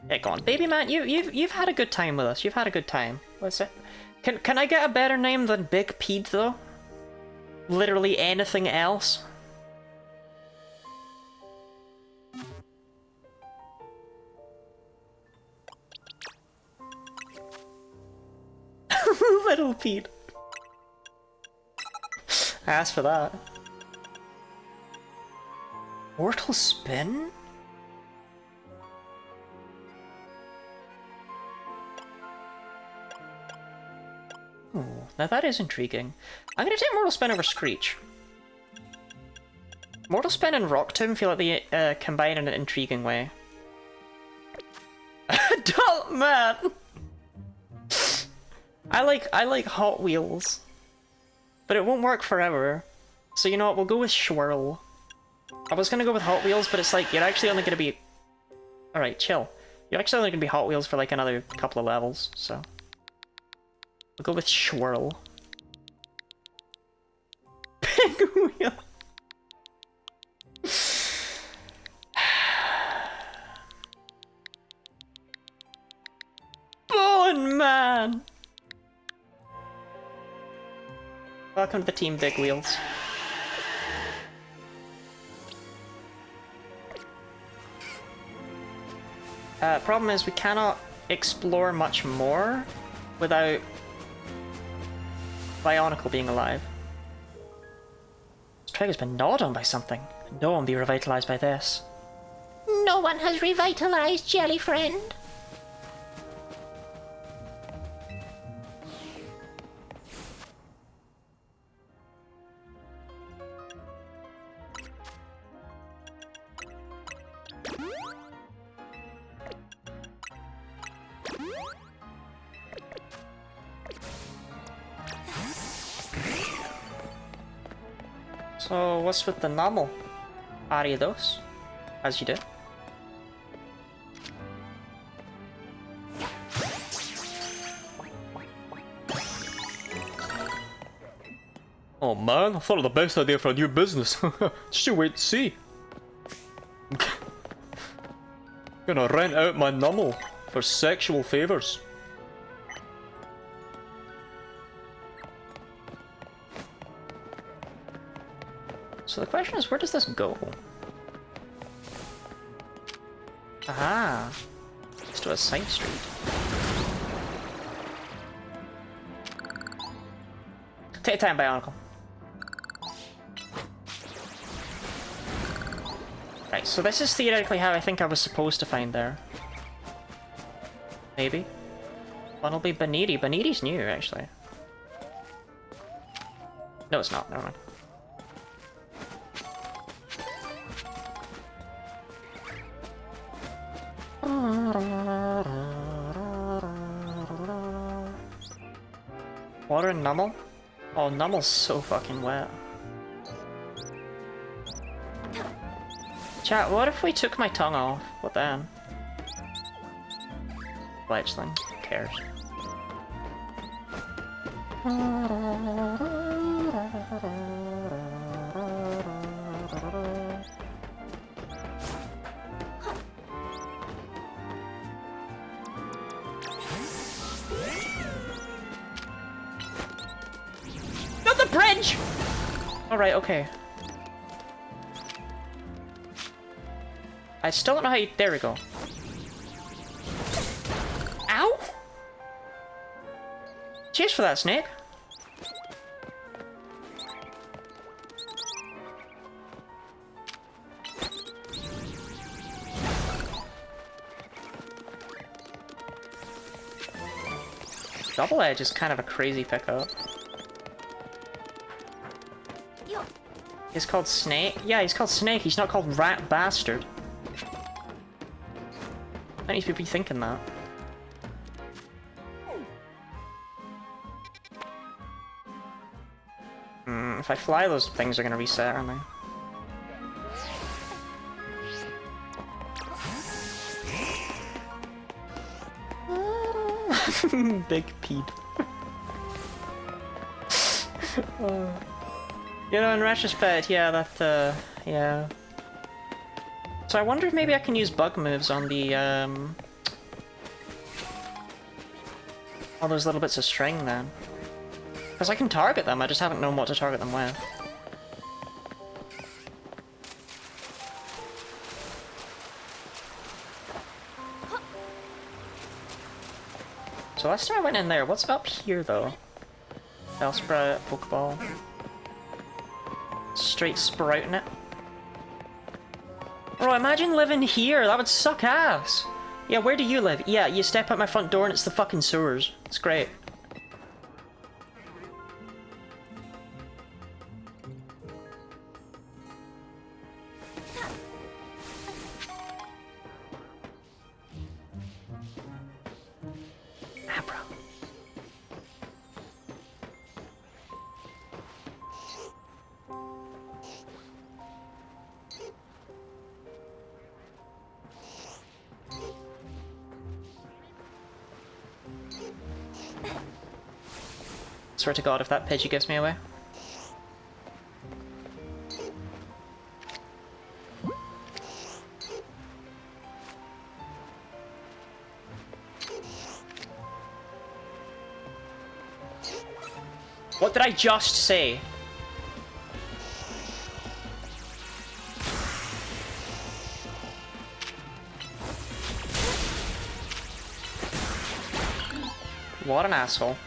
Yeah, go on, Baby Man. You've had a good time with us. You've had a good time. What's it? Can I get a better name than Big Pete though? Literally anything else. Little Pete. I asked for that. Mortal Spin? Ooh, now that is intriguing. I'm gonna take Mortal Spin over Screech. Mortal Spin and Rock Tomb feel like they combine in an intriguing way. Adult man! I like Hot Wheels, but it won't work forever. So you know what? We'll go with Swirl. I was gonna go with Hot Wheels, but it's like you're actually only gonna be. All right, chill. You're actually only gonna be Hot Wheels for like another couple of levels, so we'll go with Swirl. Big wheel. Bone Man. Welcome to the team, Big Wheels. Problem is we cannot explore much more without Bionicle being alive. This trigger's been gnawed on by something. No one be revitalized by this. No one has revitalized Jelly Friend. So, what's with the normal? Ariados, as you do. Oh man, I thought of the best idea for a new business. Just you wait and see. Gonna rent out my Nummel for sexual favors. So the question is, where does this go? Aha! It's to a side street. Take time, Bionicle. Right, so this is theoretically how I think I was supposed to find there. Maybe. One will be Baniti. Baniti's new, actually. No, it's not. Never mind. Water and Nummel? Oh, Nummel's so fucking wet. Chat, what if we took my tongue off? What then? Fledgling. Who cares? Not the bridge! Alright, okay. I still don't know how you... There we go. Ow! Cheers for that, Snake. Double Edge is kind of a crazy pickup. He's called Snake? Yeah, he's called Snake. He's not called Rat Bastard. I need to be rethinking that. If I fly, those things are gonna reset, aren't they? Big Pete. You know, in retrospect, yeah, that, yeah. So I wonder if maybe I can use bug moves on the, all those little bits of string then. Because I can target them, I just haven't known what to target them with. So last time I went in there, what's up here though? Bellsprout, Pokeball. Straight sprouting it. Bro, imagine living here, that would suck ass! Yeah, where do you live? Yeah, you step out my front door and it's the fucking sewers. It's great. Swear to God, if that Pidgey gives me away. What did I just say? What an asshole.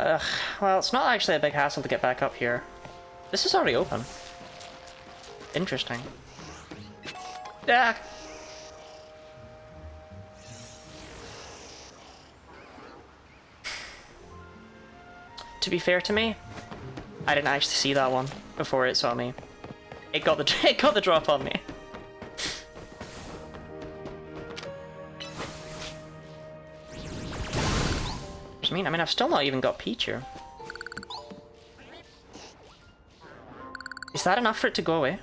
Ugh, well, it's not actually a big hassle to get back up here. This is already open. Interesting. Ah! To be fair to me, I didn't actually see that one before it saw me. It got the drop on me. I mean, I've still not even got Pichu. Is that enough for it to go away?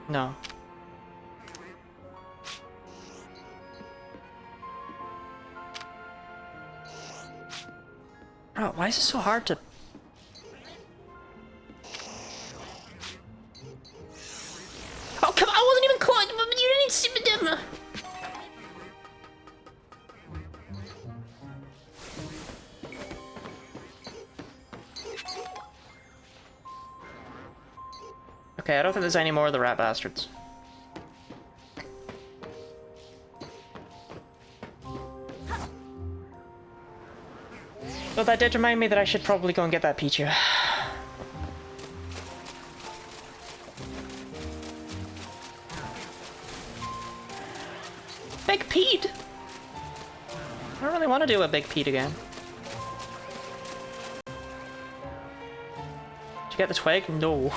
No. Bro, why is it so hard to... Oh, come on, I wasn't even close! You didn't see me, damn. Okay, I don't think there's any more of the rat bastards. But that did remind me that I should probably go and get that Pichu. Big Pete! I don't really want to do a Big Pete again. Did you get the twig? No.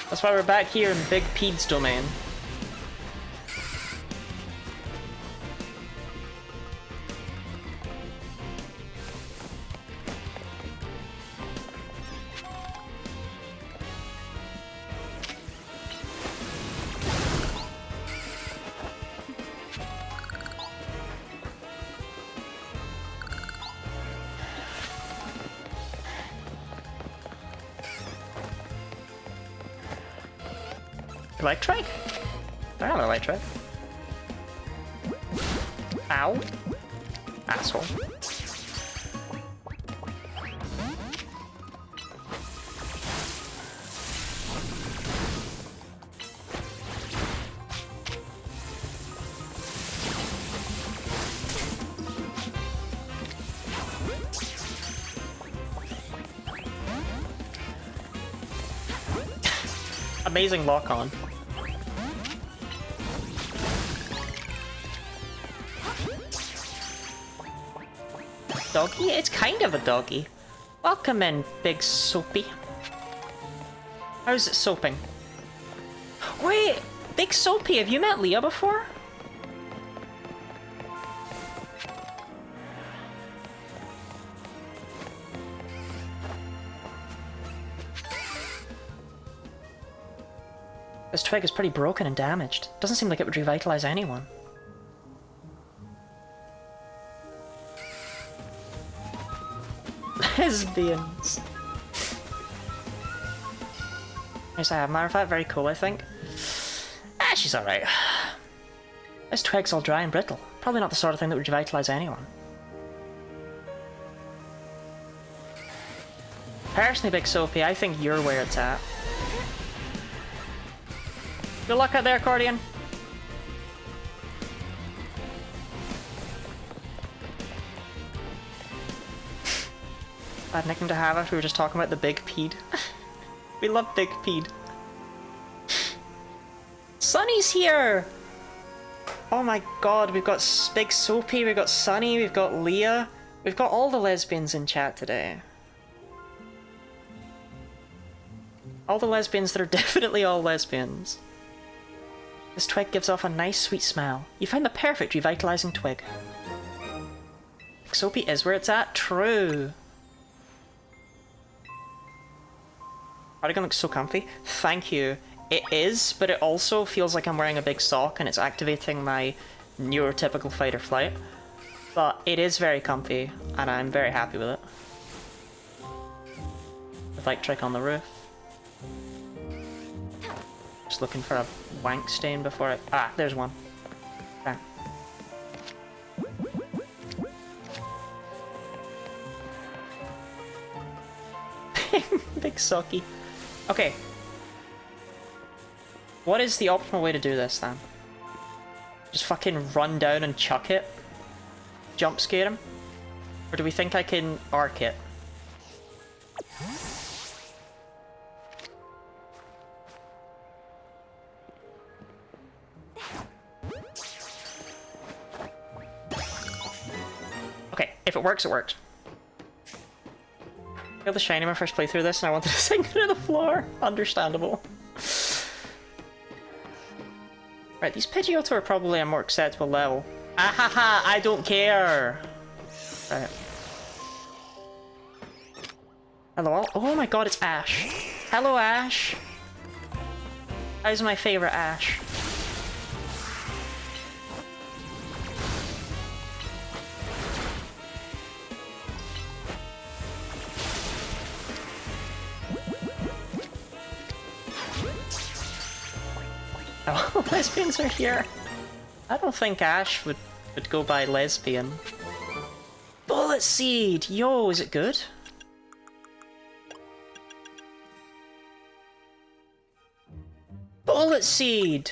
That's why we're back here in Big Pete's domain. Electric? I don't have electric. Ow. Asshole. amazing lock-on. Doggy? It's kind of a doggy. Welcome in, Big Soapy. How's it soaping? Wait! Big Soapy, have you met Leah before? This twig is pretty broken and damaged. Doesn't seem like it would revitalize anyone. Lesbians. Yes, I have. Matter of fact, very cool, I think. Ah, she's alright. This twig's all dry and brittle. Probably not the sort of thing that would revitalize anyone. Personally, Big Soapy, I think you're where it's at. Good luck out there, accordion. Bad nickname to have after we were just talking about the Big Peed. We love Big Peed. Sunny's here! Oh my god, we've got Big Soapy, we've got Sunny, we've got Leah. We've got all the lesbians in chat today. All the lesbians that are definitely all lesbians. This twig gives off a nice sweet smell. You found the perfect revitalizing twig. Big Soapy is where it's at? True. Cardigan looks so comfy. Thank you. It is, but it also feels like I'm wearing a big sock and it's activating my neurotypical fight or flight. But it is very comfy, and I'm very happy with it. The light trick on the roof. Just looking for a wank stain before I... Ah, there's one. Okay. Big socky. Okay. What is the optimal way to do this, then? Just fucking run down and chuck it? Jump scare him? Or do we think I can arc it? Okay, if it works, it works. I got the shiny my first playthrough of this and I wanted to sink through the floor. Understandable. Right, these Pidgeotto are probably a more acceptable level. Ahaha, I don't care! Right. Hello? Oh my god, it's Ash. Hello, Ash. How's my favorite Ash? Oh, lesbians are here. I don't think Ash would go by lesbian. Bullet Seed! Yo, is it good? Bullet Seed!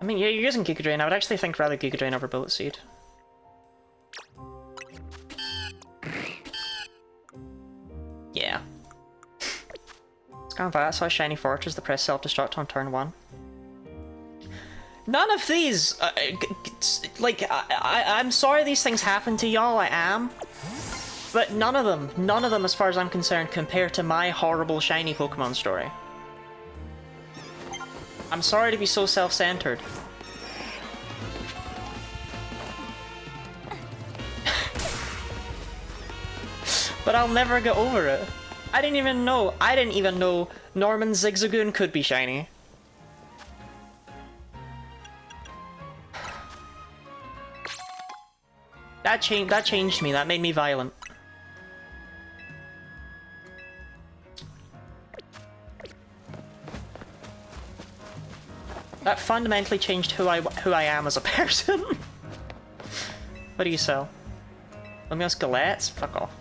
I mean, yeah, you're using Giga Drain. I would actually think rather Giga Drain over Bullet Seed. Yeah. Scan that, saw Shiny Fortress, the press self-destruct on turn 1. None of these, like, I'm sorry these things happen to y'all, I am. But none of them, as far as I'm concerned, compare to my horrible shiny Pokemon story. I'm sorry to be so self-centered. But I'll never get over it. I didn't even know Norman Zigzagoon could be shiny. That changed me, that made me violent. That fundamentally changed who I am as a person. What do you sell? Lumios Galettes? Fuck off.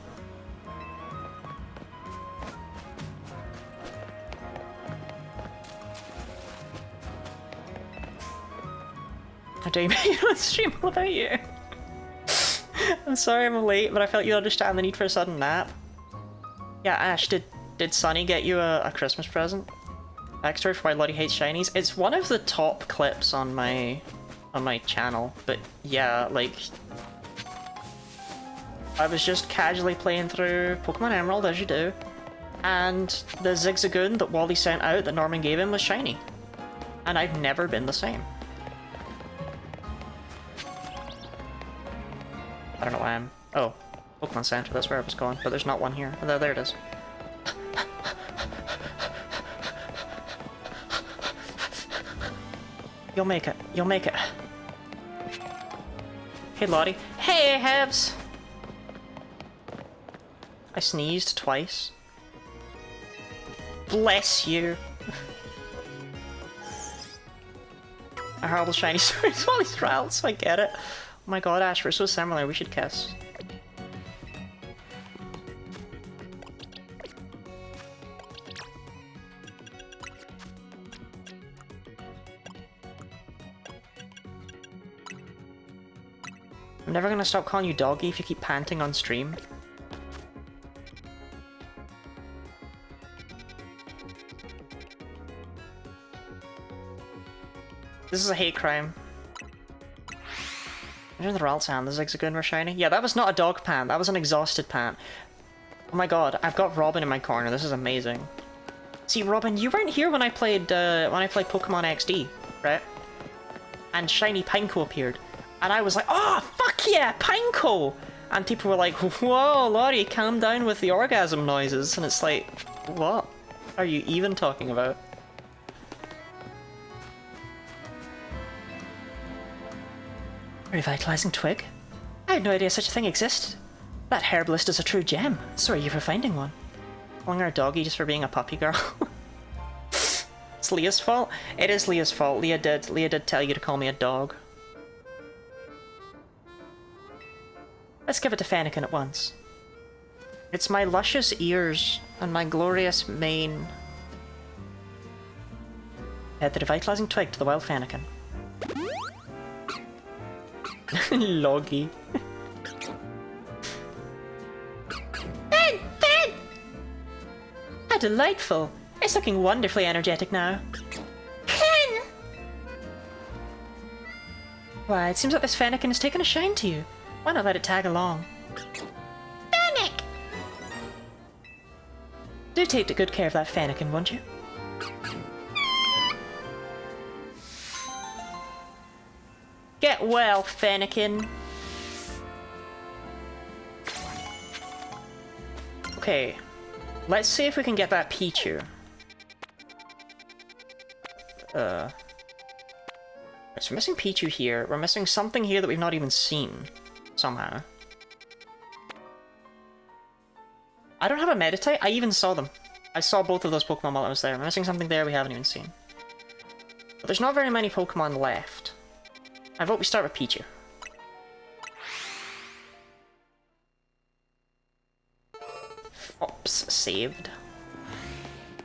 I do you on stream all about you. I'm sorry I'm late, but I felt you'd understand the need for a sudden nap. Yeah, Ash, did Sunny get you a Christmas present? Backstory for why Lottie hates shinies? It's one of the top clips on my channel, but yeah, like... I was just casually playing through Pokemon Emerald, as you do, and the Zigzagoon that Wally sent out that Norman gave him was shiny. And I've never been the same. I don't know why I'm... Oh, Pokemon Center, that's where I was going, but there's not one here. Oh, there it is. You'll make it. You'll make it. Hey, Lottie. Hey, Hebs! I sneezed twice. Bless you. A horrible shiny sword is Wally's trials, so I get it. Oh my god, Ash, we're so similar, we should kiss. I'm never gonna stop calling you doggy if you keep panting on stream. This is a hate crime. Imagine the Ralston, the Zigzagoon were shiny. Yeah, that was not a dog pant, that was an exhausted pant. Oh my god, I've got Robin in my corner, this is amazing. See, Robin, you weren't here when I played Pokemon XD, right? And shiny Pineco appeared. And I was like, oh, fuck yeah, Pineco! And people were like, whoa, Lottie, calm down with the orgasm noises. And it's like, what are you even talking about? Revitalizing twig? I had no idea such a thing existed. That herbalist is a true gem. Sorry you for finding one. Calling her a doggy just for being a puppy girl. It's Leah's fault? It is Leah's fault. Leah did tell you to call me a dog. Let's give it to Fennekin at once. It's my luscious ears and my glorious mane. Add the revitalizing twig to the wild Fennekin. Loggy. Ben! Ben! How delightful! It's looking wonderfully energetic now. Ken! Why, it seems like this Fennekin has taken a shine to you. Why not let it tag along? Fennec! Do take good care of that Fennekin, won't you? Get well, Fennekin. Okay, let's see if we can get that Pichu. So we're missing Pichu here. We're missing something here that we've not even seen. Somehow. I don't have a Meditite. I even saw them. I saw both of those Pokemon while I was there. We're missing something there we haven't even seen. But there's not very many Pokemon left. I vote we start with Pichu. Fops saved.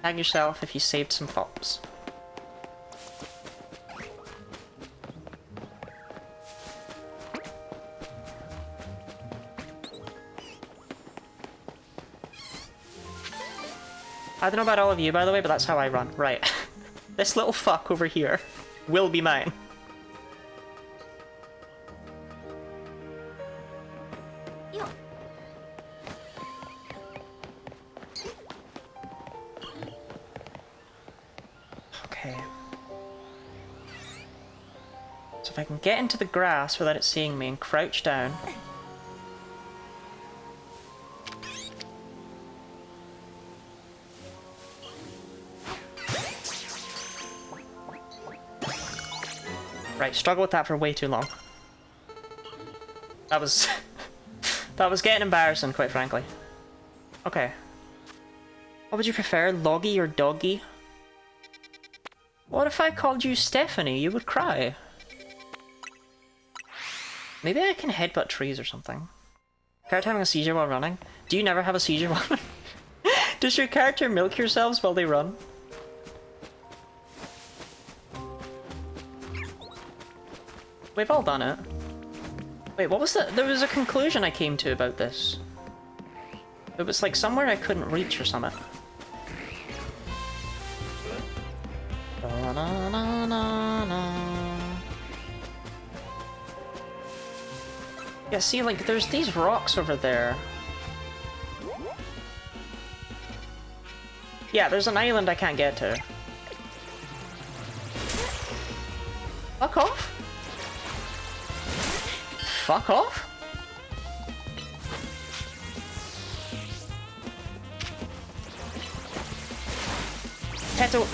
Tag yourself if you saved some Fops. I don't know about all of you, by the way, but that's how I run. Right. This little fuck over here will be mine. Okay. So if I can get into the grass without it seeing me and crouch down... Right, struggle with that for way too long. That was... that was getting embarrassing, quite frankly. Okay. What would you prefer, Loggy or Doggy? What if I called you Stephanie? You would cry. Maybe I can headbutt trees or something. Character having a seizure while running? Do you never have a seizure while running? Does your character milk yourselves while they run? We've all done it. Wait, what was that? There was a conclusion I came to about this. It was like somewhere I couldn't reach or something. Yeah, see, like, there's these rocks over there. Yeah, there's an island I can't get to. Fuck off? Fuck off? Teto...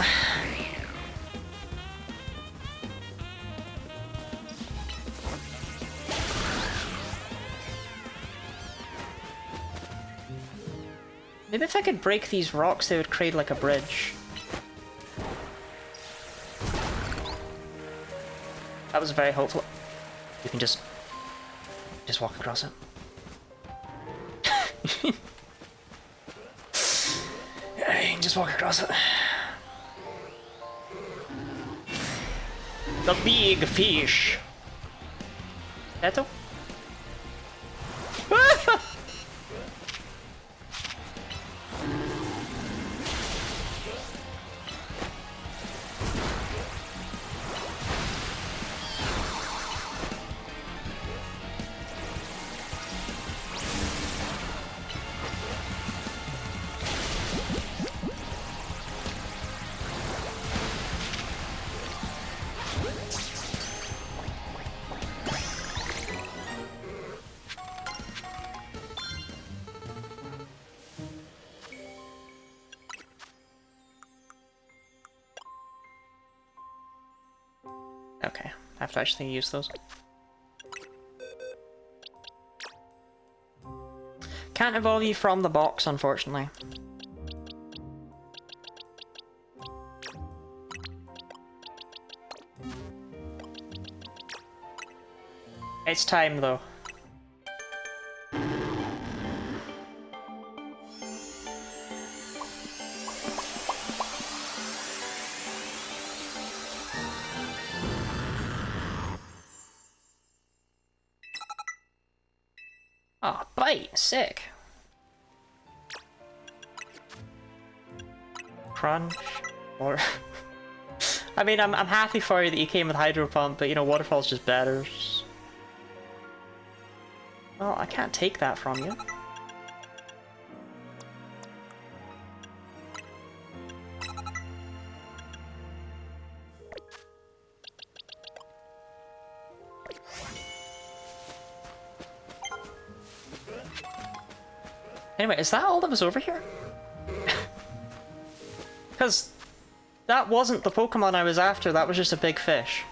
Maybe if I could break these rocks, they would create like a bridge. That was very hopeful. You can just walk across it. Yeah, you can just walk across it. The big fish. Teto? Okay, I have to actually use those. Can't evolve you from the box, unfortunately. It's time, though. Oh, bite! Sick! Crunch. Or... I mean, I'm happy for you that you came with Hydro Pump, but you know, Waterfall's just better. Well, I can't take that from you. Anyway, is that all that was over here? Because that wasn't the Pokemon I was after, that was just a big fish.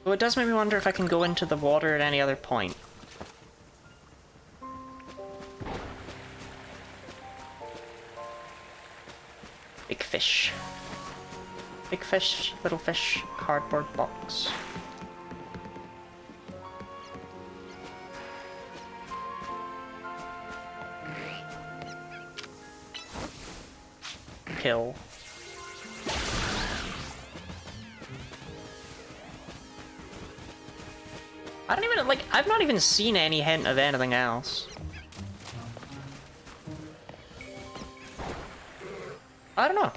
Well, it does make me wonder if I can go into the water at any other point. Big fish. Big fish, little fish, cardboard box. Kill. I don't even, like, I've not even seen any hint of anything else. I don't know.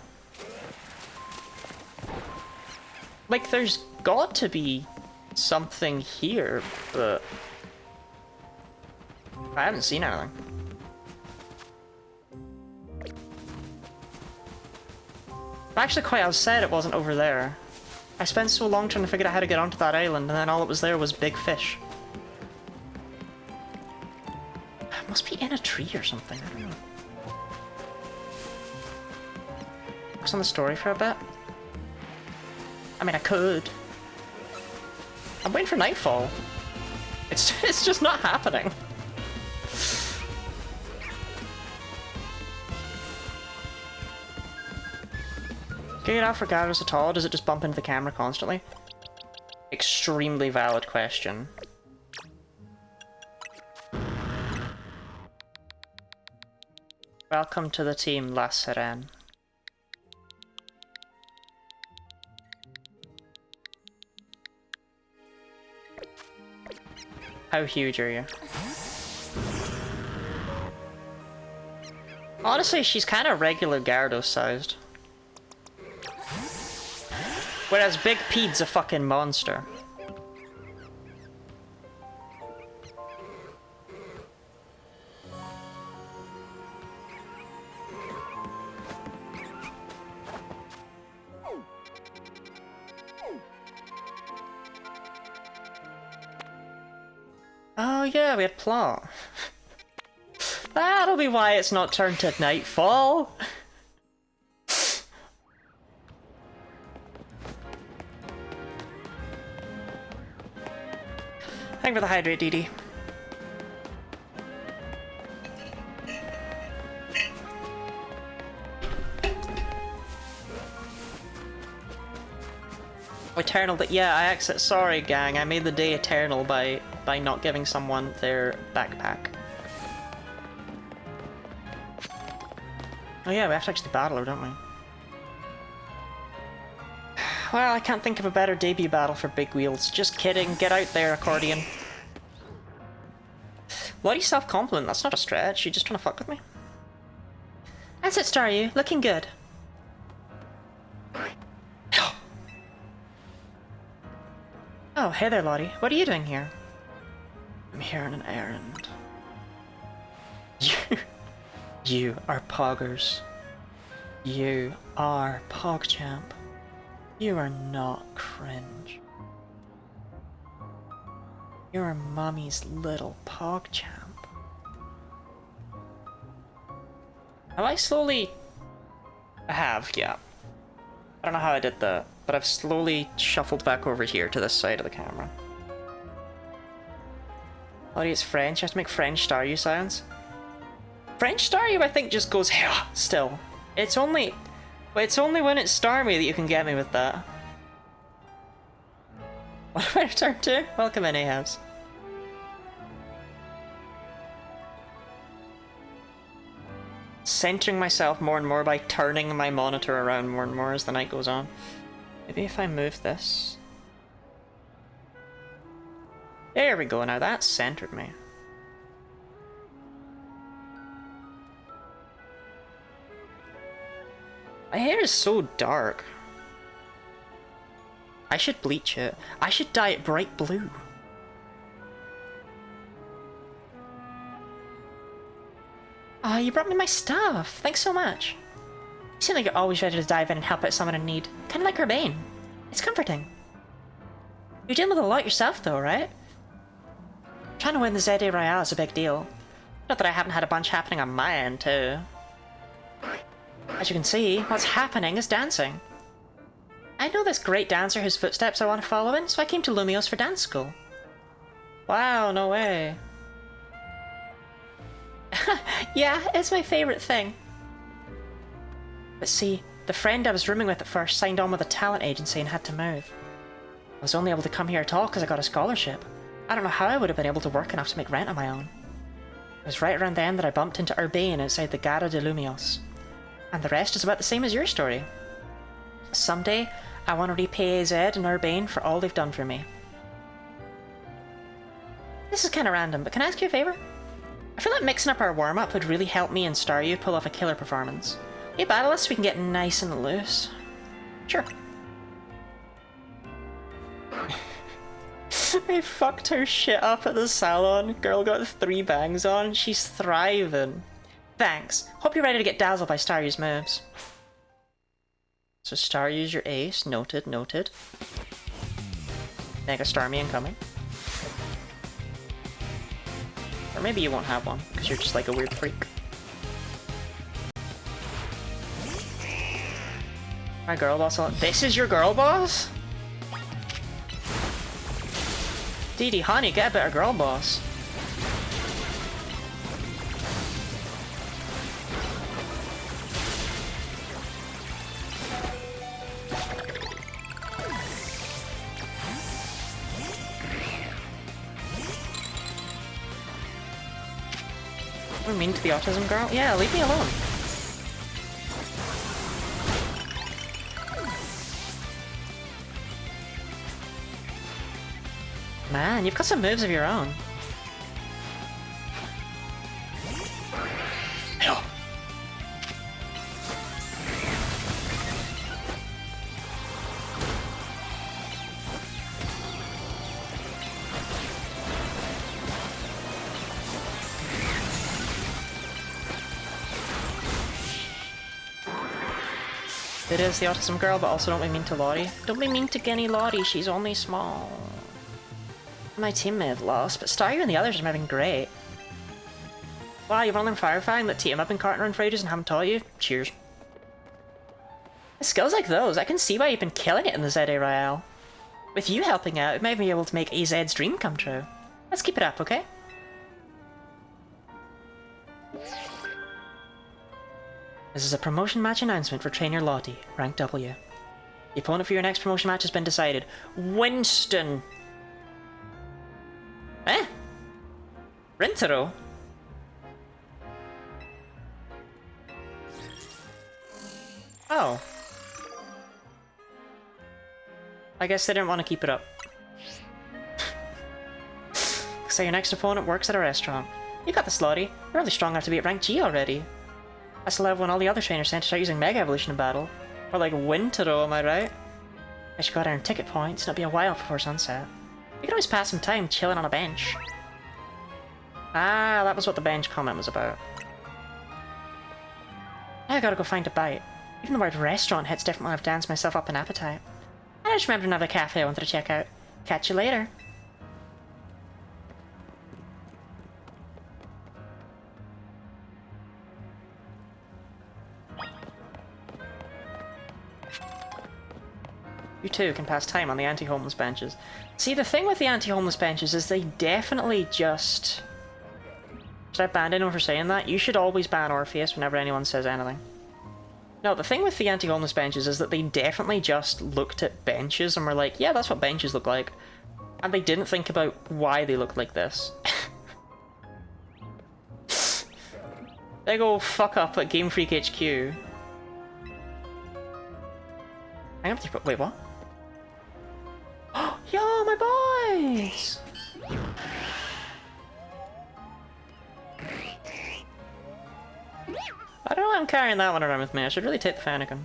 Like, there's got to be something here, but I haven't seen anything. I'm actually quite upset it wasn't over there. I spent so long trying to figure out how to get onto that island, and then all that was there was big fish. It must be in a tree or something, I don't know. Focus on the story for a bit. I mean, I could. I'm waiting for nightfall. It's just not happening. Can you get out for Gyarados at all? Does it just bump into the camera constantly? Extremely valid question. Welcome to the team, La Sirene. How huge are you? Honestly, she's kind of regular Gyarados sized. Whereas Big Pete's a fucking monster. Oh yeah, we had plot. That'll be why it's not turned to nightfall. Thank for the hydrate, DD. Eternal, but yeah, I exit. Sorry, gang. I made the day eternal by not giving someone their backpack. Oh yeah, we have to actually battle her, don't we? Well, I can't think of a better debut battle for Big Wheels. Just kidding. Get out there, accordion. Bloody self-compliment. That's not a stretch. You just trying to fuck with me? That's it, Staryu. Looking good. Oh, hey there, Lottie. What are you doing here? I'm here on an errand. You are Poggers. You are PogChamp. You are not cringe. You're Mommy's little PogChamp. Have I slowly... I have, yeah. I don't know how I did that, but I've slowly shuffled back over here to this side of the camera. Oh, it's French. I have to make French Staryu sounds. French Staryu, I think, just goes still. It's only when it's Starmie that you can get me with that. What have I returned to? Welcome in, Ahabs. Centering myself more and more by turning my monitor around more and more as the night goes on. Maybe if I move this. There we go, now that's centered me. My hair is so dark. I should bleach it. I should dye it bright blue. Oh, you brought me my stuff. Thanks so much. You seem like you're always ready to dive in and help out someone in need. Kind of like Urbane. It's comforting. You're dealing with a lot yourself though, right? Trying to win the ZA Royale is a big deal. Not that I haven't had a bunch happening on my end too. As you can see, what's happening is dancing. I know this great dancer whose footsteps I want to follow in, so I came to Lumios for dance school. Wow, no way. Yeah, it's my favorite thing. But see, the friend I was rooming with at first signed on with a talent agency and had to move. I was only able to come here at all because I got a scholarship. I don't know how I would have been able to work enough to make rent on my own. It was right around then that I bumped into Urbane outside the Gara de Lumios. And the rest is about the same as your story. Someday, I want to repay AZ and Urbane for all they've done for me. This is kind of random, but can I ask you a favour? I feel like mixing up our warm-up would really help me and Staryu pull off a killer performance. Hey, battle us so we can get nice and loose. Sure. I fucked her shit up at the salon. Girl got 3 bangs on. She's thriving. Thanks. Hope you're ready to get dazzled by Staryu's moves. So Staryu's your ace. Noted, noted. Mega Starmie incoming. Or maybe you won't have one, because you're just like a weird freak. My girl boss. This is your girl boss? Dee Dee, honey, get a better girl boss. I mean to the autism girl? Yeah, leave me alone. Man, you've got some moves of your own. Yeah. It is the autism girl, but also don't be mean to Lottie. Don't be mean to Guinea Lottie, she's only small. My team may have lost, but Staryu and the others are having great. Wow, you've only been firefighting that team I've been carting around for ages and haven't taught you? Cheers. With skills like those, I can see why you've been killing it in the ZA Royale. With you helping out, it might be able to make AZ's dream come true. Let's keep it up, okay? This is a promotion match announcement for Trainer Lottie, rank W. The opponent for your next promotion match has been decided. Winston! Eh? Rintaro? Oh. I guess they didn't want to keep it up. So your next opponent works at a restaurant. You got this, Lottie. You're really strong enough to be at rank G already. That's the level when all the other trainers tend to start using Mega Evolution in battle. Or like Wintero, am I right? I should go out and earn ticket points, and it'll be a while before sunset. You can always pass some time chilling on a bench. Ah, that was what the bench comment was about. Now I gotta go find a bite. Even the word restaurant hits different when I've danced myself up an appetite. I just remembered another cafe I wanted to check out. Catch you later. You too can pass time on the anti-homeless benches. See, the thing with the anti-homeless benches is they definitely just... Should I ban anyone for saying that? You should always ban Orpheus whenever anyone says anything. No, the thing with the anti-homeless benches is that they definitely just looked at benches and were like, yeah, that's what benches look like. And they didn't think about why they look like this. They go fuck up at Game Freak HQ. Hang on, wait, what? Yo, my boys! I don't know why I'm carrying that one around with me. I should really take the Fennekin.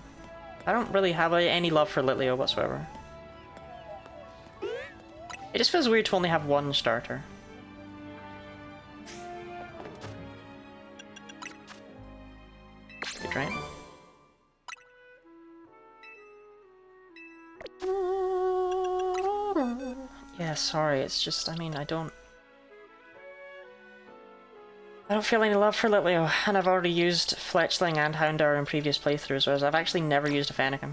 I don't really have any love for Litleo whatsoever. It just feels weird to only have one starter. Good, right? Yeah, sorry, it's just, I mean, I don't feel any love for Litleo, and I've already used Fletchling and Houndour in previous playthroughs, whereas I've actually never used a Fennekin.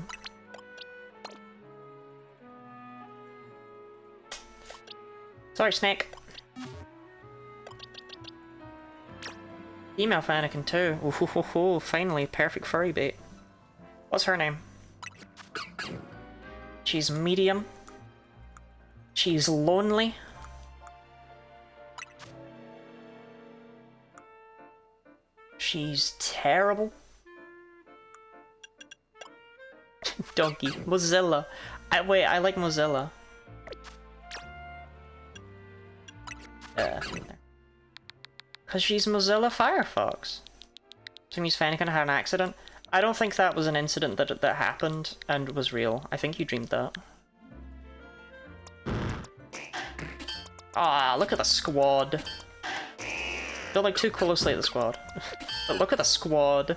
Sorry, Snake. Female Fennekin too. Ooh, finally, perfect furry bait. What's her name? She's medium. She's lonely. She's terrible. Donkey. Mozilla. Wait, I like Mozilla. Because she's Mozilla Firefox. So means Fennekin had an accident. I don't think that was an incident that happened and was real. I think you dreamed that. Ah, look at the squad. Don't look too closely at the squad. But look at the squad.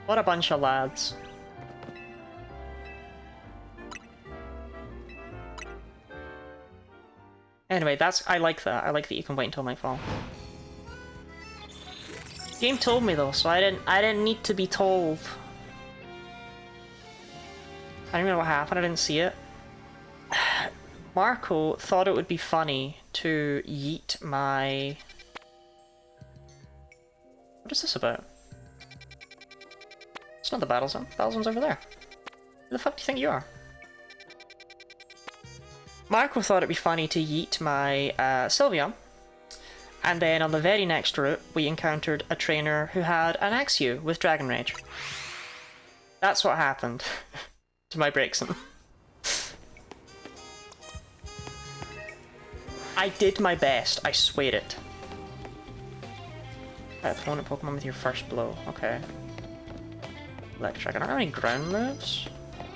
What a bunch of lads. Anyway, I like that. I like that you can wait until nightfall. Game told me though, so I didn't need to be told. I don't even know what happened, I didn't see it. Marco thought it would be funny to yeet my... What is this about? It's not the battle zone. The battle zone's over there. Who the fuck do you think you are? Marco thought it'd be funny to yeet my Sylveon, And then on the very next route, we encountered a trainer who had an Axew with Dragon Rage. That's what happened to my Braixen. I did my best, I swear it. Opponent Pokemon with your first blow, okay. Electric, I don't have any ground moves.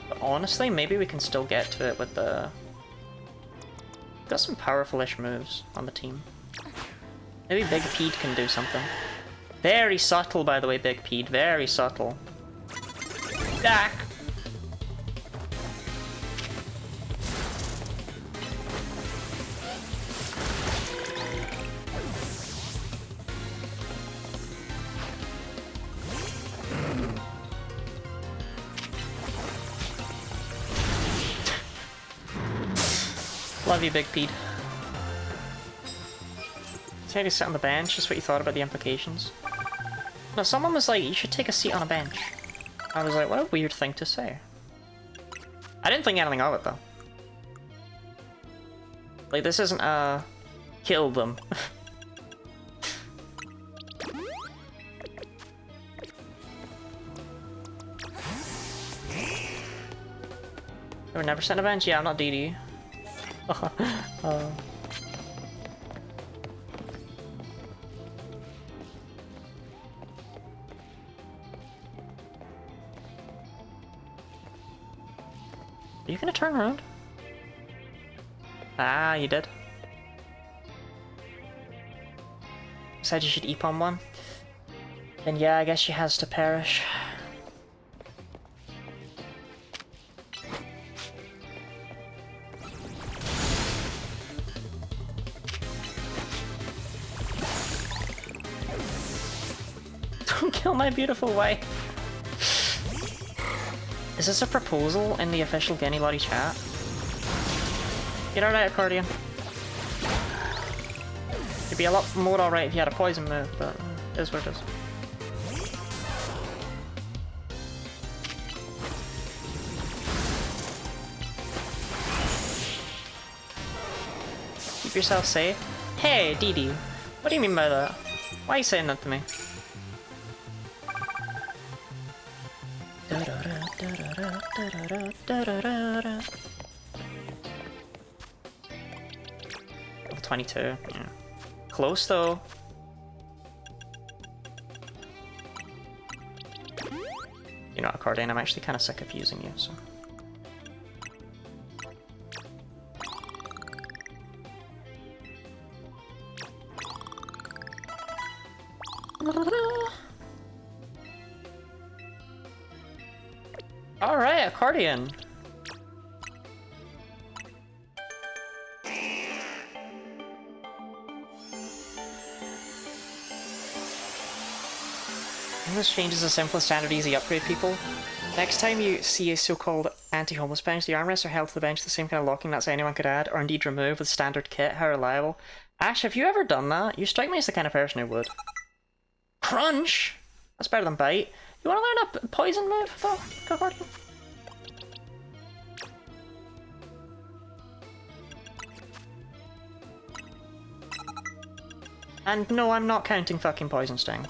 But honestly, maybe we can still get to it with the... Got some powerful-ish moves on the team. Maybe Big Pede can do something. Very subtle, by the way, Big Pede. Very subtle. Ah! Love you, Big Pede. Say to sit on the bench, just what you thought about the implications. No, someone was like, you should take a seat on a bench. I was like, what a weird thing to say. I didn't think anything of it, though. Like, this isn't kill them. I would never sit on a bench? Yeah, I'm not DD. Are you gonna turn around? Ah, you did. Said you should Epon one. Then yeah, I guess she has to perish. Don't kill my beautiful wife. Is this a proposal in the official Guinea Lottie chat? Get alright, accordion. It'd be a lot more alright if you had a poison move, but it is what it is. Keep yourself safe. Hey, Dee, what do you mean by that? Why are you saying that to me? Level 22, yeah. Close though. You're not accordion, I'm actually kind of sick of using you, so. Alright, accordion. This change is a simple, standard, easy upgrade, people. Next time you see a so-called anti-homeless bench, the armrests are held to the bench the same kind of locking nuts anyone could add, or indeed remove with standard kit. How reliable. Ash, have you ever done that? You strike me as the kind of person who would. Crunch! That's better than bite. You want to learn a poison move, though, accordion? And no, I'm not counting fucking Poison Sting.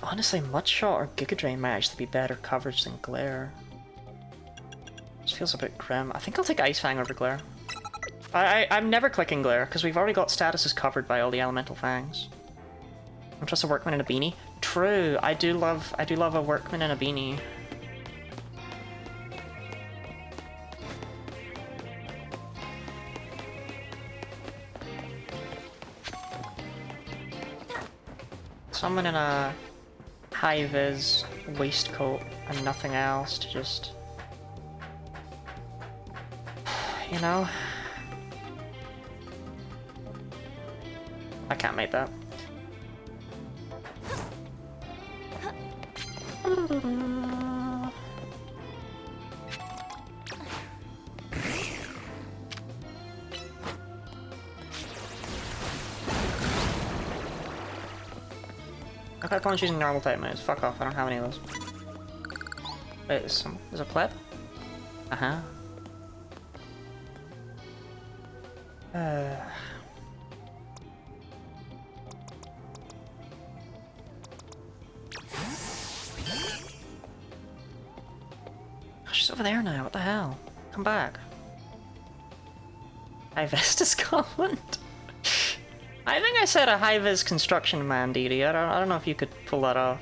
Honestly, Mudshot or Giga Drain might actually be better coverage than Glare. This feels a bit grim. I think I'll take Ice Fang over Glare. I'm never clicking Glare, because we've already got statuses covered by all the Elemental Fangs. I'm just a workman in a beanie. True, I do love a workman in a beanie. Someone in a high-vis waistcoat and nothing else to just... You know? I can't make that. Okay, Pokemon's using normal type moves. Fuck off, I don't have any of those. Wait, there's a pleb? Uh-huh. Oh, she's over there now, what the hell? Come back. High-vis Scotland. I think I said a high-vis construction man, Dee Dee. I don't know if you could pull that off.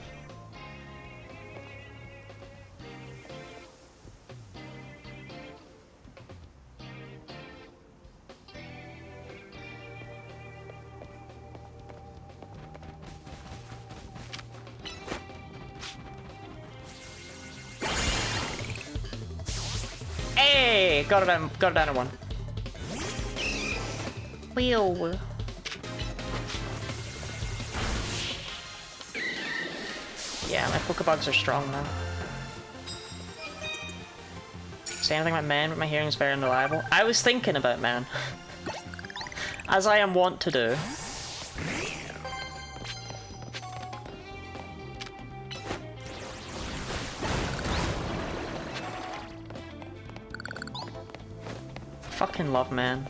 Hey! Got it down to one. Wheel. Yeah, my Pokebugs are strong now. Say anything about man, but my hearing is very unreliable. I was thinking about man. As I am wont to do. Fucking love man.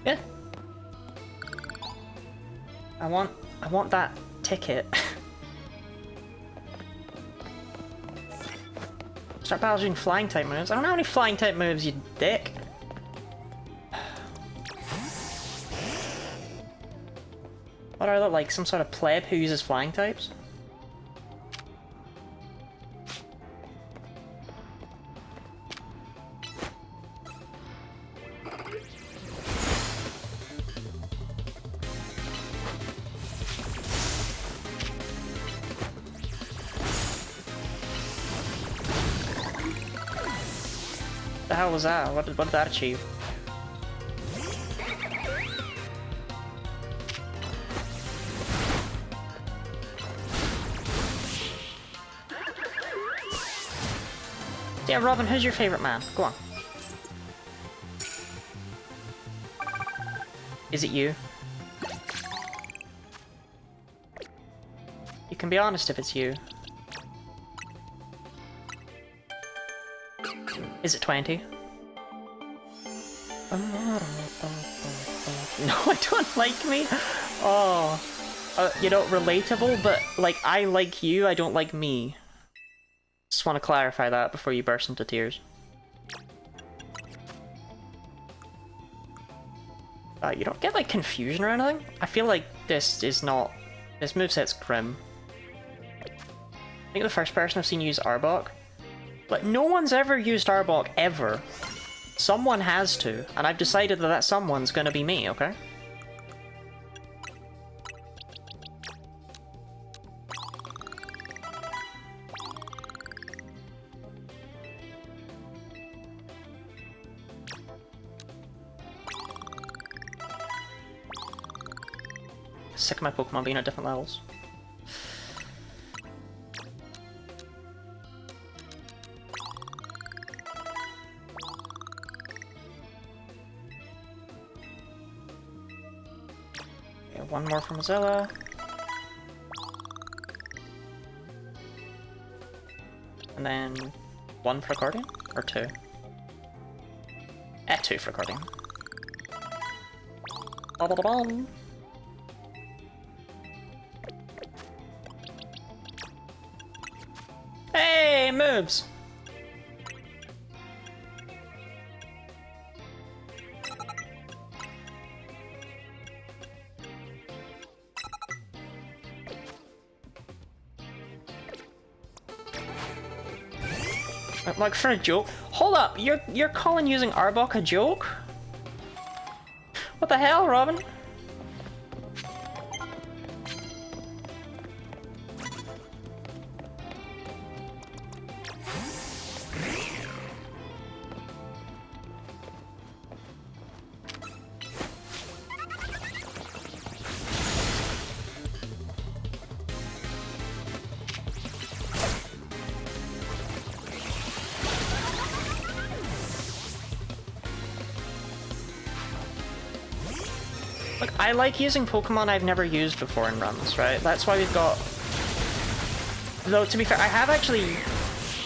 Yeah. I want that ticket. Start battling flying type moves. I don't know how many flying type moves, you dick. What are they, like some sort of pleb who uses flying types? The hell was that? What did that achieve? Yeah, Robin, who's your favorite man? Go on. Is it you? You can be honest if it's you. Is it 20? No, I don't like me. Oh. You know, relatable, but like, I like you, I don't like me. Just want to clarify that before you burst into tears. You don't get like confusion or anything? I feel like this is not... This moveset's grim. I think the first person I've seen use Arbok. But no one's ever used Arbok, ever. Someone has to, and I've decided that that someone's gonna be me, okay? Sick of my Pokemon being at different levels. Okay, one more from Mozilla. And then one for Guardian? Or two? Two for Guardian. Ba-ba-da-bum. Hey, moves! Like for a joke? Hold up, you're calling using Arbok a joke? What the hell, Robin? Look, I like using Pokemon I've never used before in runs, right? That's why we've got... Though, to be fair, I have actually...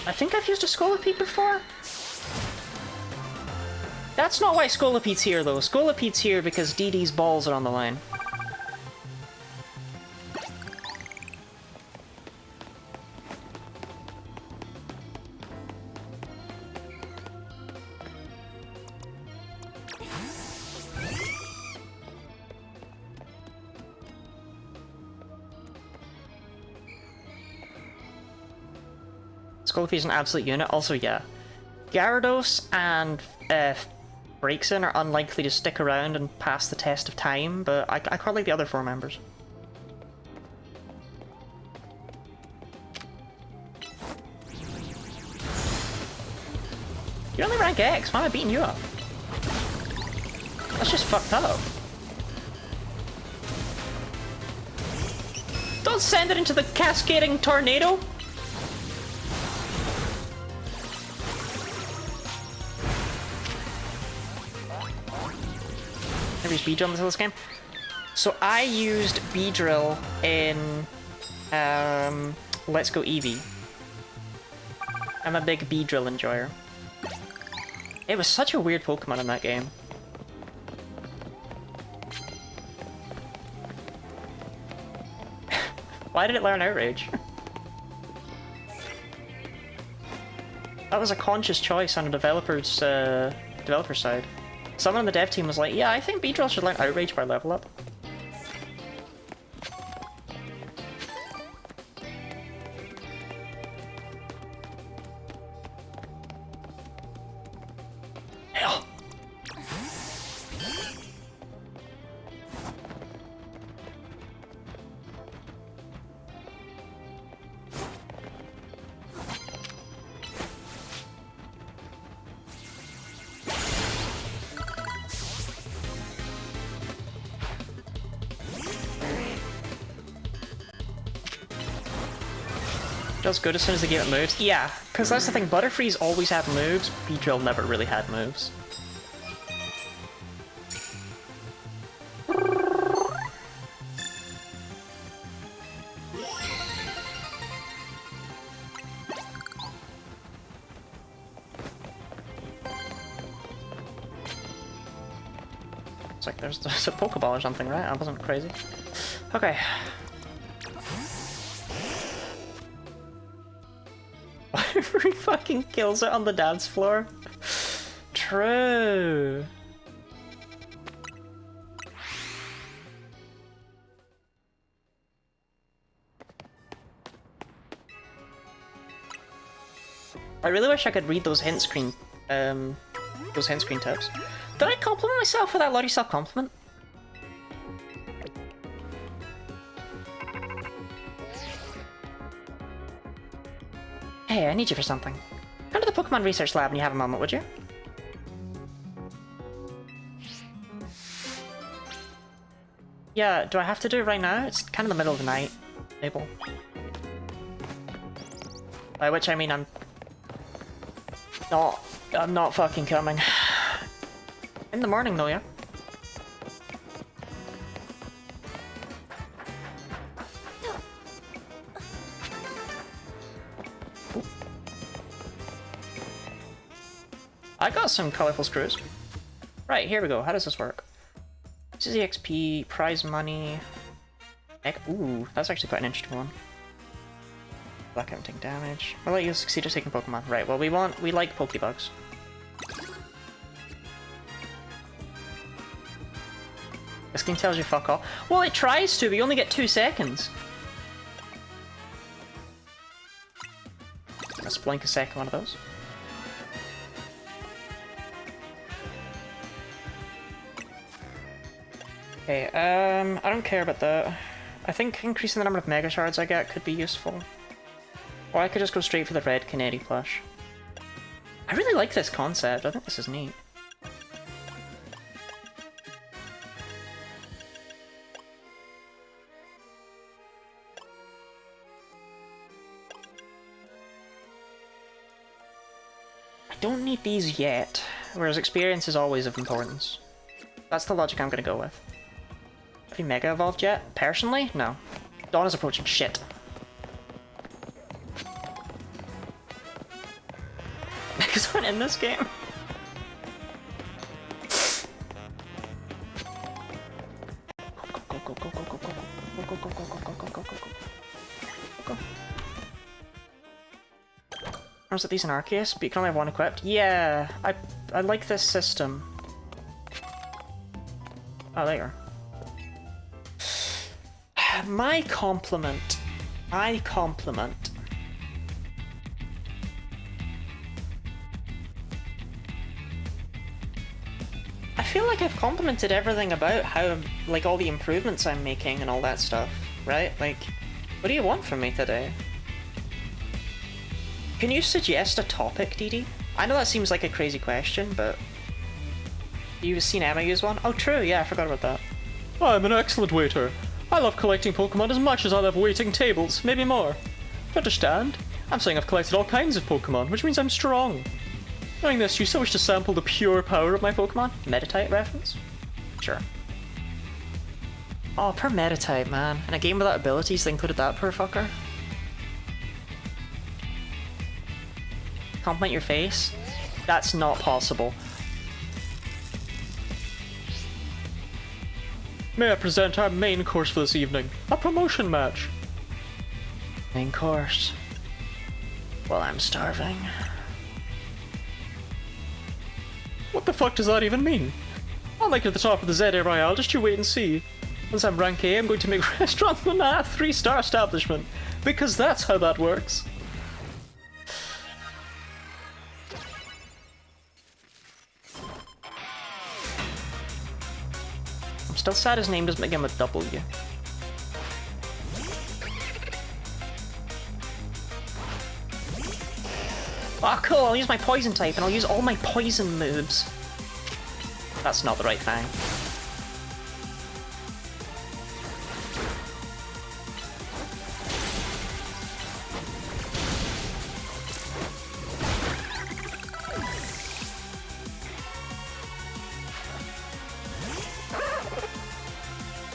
I think I've used a Scolipede before? That's not why Scolopede's here, though. Scolopede's here because DD's balls are on the line. Scolopede's an absolute unit. Also, yeah. Gyarados and Breakson are unlikely to stick around and pass the test of time, but I quite like the other 4 members. You're only rank X, why am I beating you up? That's just fucked up. Don't send it into the cascading tornado! Never used Beedrill until this game. So I used Beedrill in Let's Go Eevee. I'm a big Beedrill enjoyer. It was such a weird Pokemon in that game. Why did it learn Outrage? That was a conscious choice on the developer side. Someone on the dev team was like, yeah, I think Beedrill should learn Outrage by level up. Hell. Does good as soon as they give it moves? Yeah, because that's the thing, Butterfree's always had moves, Beedrill never really had moves. It's like there's a Pokeball or something, right? I wasn't crazy. Okay. Every fucking kills it on the dance floor. True. I really wish I could read those hint screen tips. Did I compliment myself with that Lottie self-compliment? Hey, I need you for something. Come to the Pokemon Research Lab when you have a moment, would you? Yeah, do I have to do it right now? It's kind of the middle of the night, Abel. By which I mean I'm not fucking coming. In the morning though, yeah? I got some colorful screws. Right, here we go. How does this work? This is the XP, prize money. Ooh, that's actually quite an interesting one. Black counting damage. We'll let you succeed at taking Pokemon. Right, well we like Pokebugs. This game tells you fuck off. Well, it tries to, but you only get 2 seconds. Let's blink a second one of those. Okay, I don't care about that. I think increasing the number of Mega Shards I get could be useful. Or I could just go straight for the red Canary plush. I really like this concept, I think this is neat. I don't need these yet, whereas experience is always of importance. That's the logic I'm gonna go with. Have you Mega Evolved yet? Personally? No. Dawn is approaching shit. Megas aren't in this game. Or is it these in Arceus? But you can only have one equipped? Yeah, I like this system. Oh, there you are. My compliment. I compliment. I feel like I've complimented everything about how, like, all the improvements I'm making and all that stuff, right? Like, what do you want from me today? Can you suggest a topic, Dee? I know that seems like a crazy question, but... You've seen Emma use one? Oh, true, yeah, I forgot about that. I'm an excellent waiter. I love collecting Pokemon as much as I love waiting tables, maybe more. You understand? I'm saying I've collected all kinds of Pokemon, which means I'm strong. Knowing this, you still wish to sample the pure power of my Pokemon? Meditite reference? Sure. Oh, poor Meditite, man. In a game without abilities, they included that poor fucker. Compliment your face? That's not possible. May I present our main course for this evening? A promotion match. Main course? Well, I'm starving. What the fuck does that even mean? I'll make it at the top of the ZA Royale, just you wait and see. Once I'm rank A, I'm going to make restaurant a 3-star establishment. Because that's how that works. I'm still sad his name doesn't begin with W. Oh cool, I'll use my poison type and I'll use all my poison moves. That's not the right thing.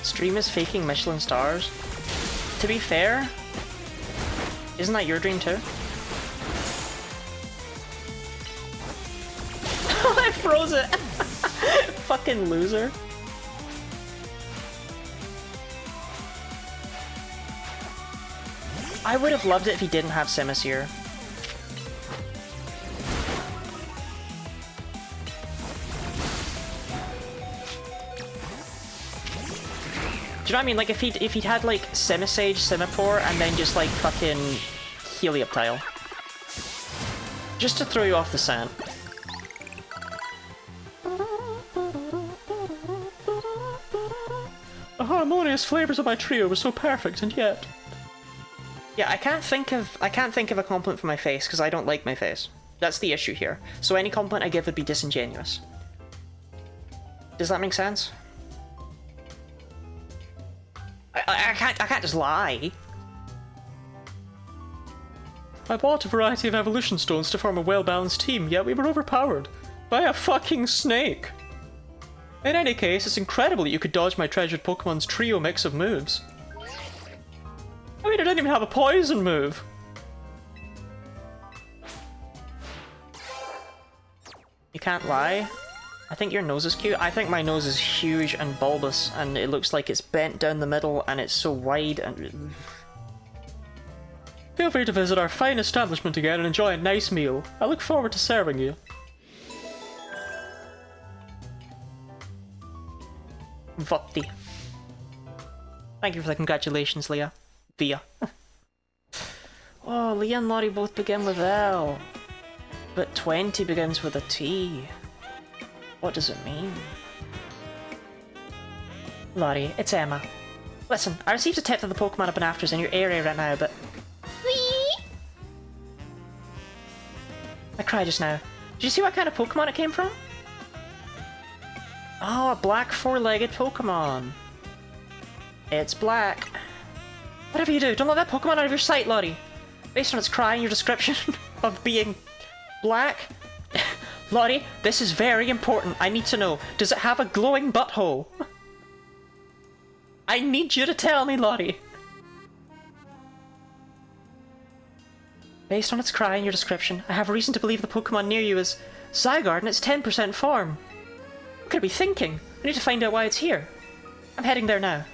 Stream is faking Michelin stars. To be fair, isn't that your dream too? I froze it! Fucking loser. I would have loved it if he didn't have Simisear. Do you know what I mean? Like if he'd had like Simisage, Simipour, and then just like fucking Helioptile. Just to throw you off the scent. The harmonious flavors of my trio were so perfect, and yet... Yeah, I can't think of a compliment for my face because I don't like my face. That's the issue here. So any compliment I give would be disingenuous. Does that make sense? I can't just lie. I bought a variety of evolution stones to form a well-balanced team, yet we were overpowered by a fucking snake. In any case, it's incredible that you could dodge my treasured Pokemon's trio mix of moves. I mean, I didn't even have a poison move. You can't lie. I think your nose is cute. I think my nose is huge and bulbous, and it looks like it's bent down the middle, and it's so wide and... Feel free to visit our fine establishment again and enjoy a nice meal. I look forward to serving you. VOD. Thank you for the congratulations, Leah. Via. Oh, Leah and Lottie both begin with L. But 20 begins with a T. What does it mean? Lottie, it's Emma. Listen, I received a tip that the Pokemon have been after us in your area right now, but... Whee! I cried just now. Did you see what kind of Pokemon it came from? Oh, a black four-legged Pokemon. It's black. Whatever you do, don't let that Pokemon out of your sight, Lottie. Based on its cry and your description of being black. Lottie, this is very important. I need to know. Does it have a glowing butthole? I need you to tell me, Lottie. Based on its cry and your description, I have reason to believe the Pokemon near you is Zygarde in its 10% form. What could I be thinking? I need to find out why it's here. I'm heading there now.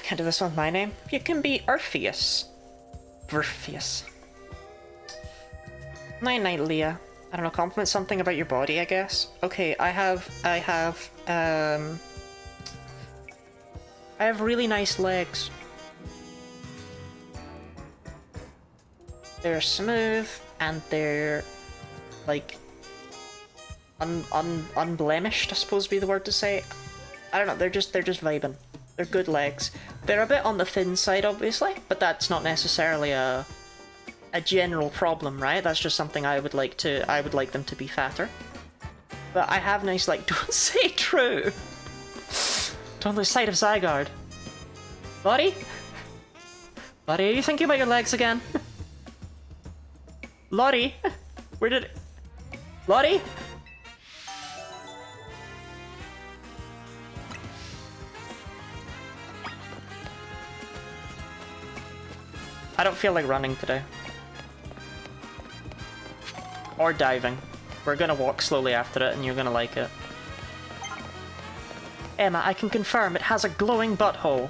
Can't do this with my name. You can be Orpheus. Orpheus. Night, Leah. I don't know, compliment something about your body, I guess. Okay, I have really nice legs. They're smooth, and they're, like, unblemished, I suppose would be the word to say. I don't know, they're just vibing. They're good legs. They're a bit on the thin side, obviously, but that's not necessarily a general problem, right? That's just something I would like them to be fatter. But I have nice, like, don't say true! Don't lose sight of Zygarde. Buddy? Buddy, are you thinking about your legs again? Lottie? Where did... Lottie? I don't feel like running today. Or diving. We're gonna walk slowly after it and you're gonna like it. Emma, I can confirm it has a glowing butthole.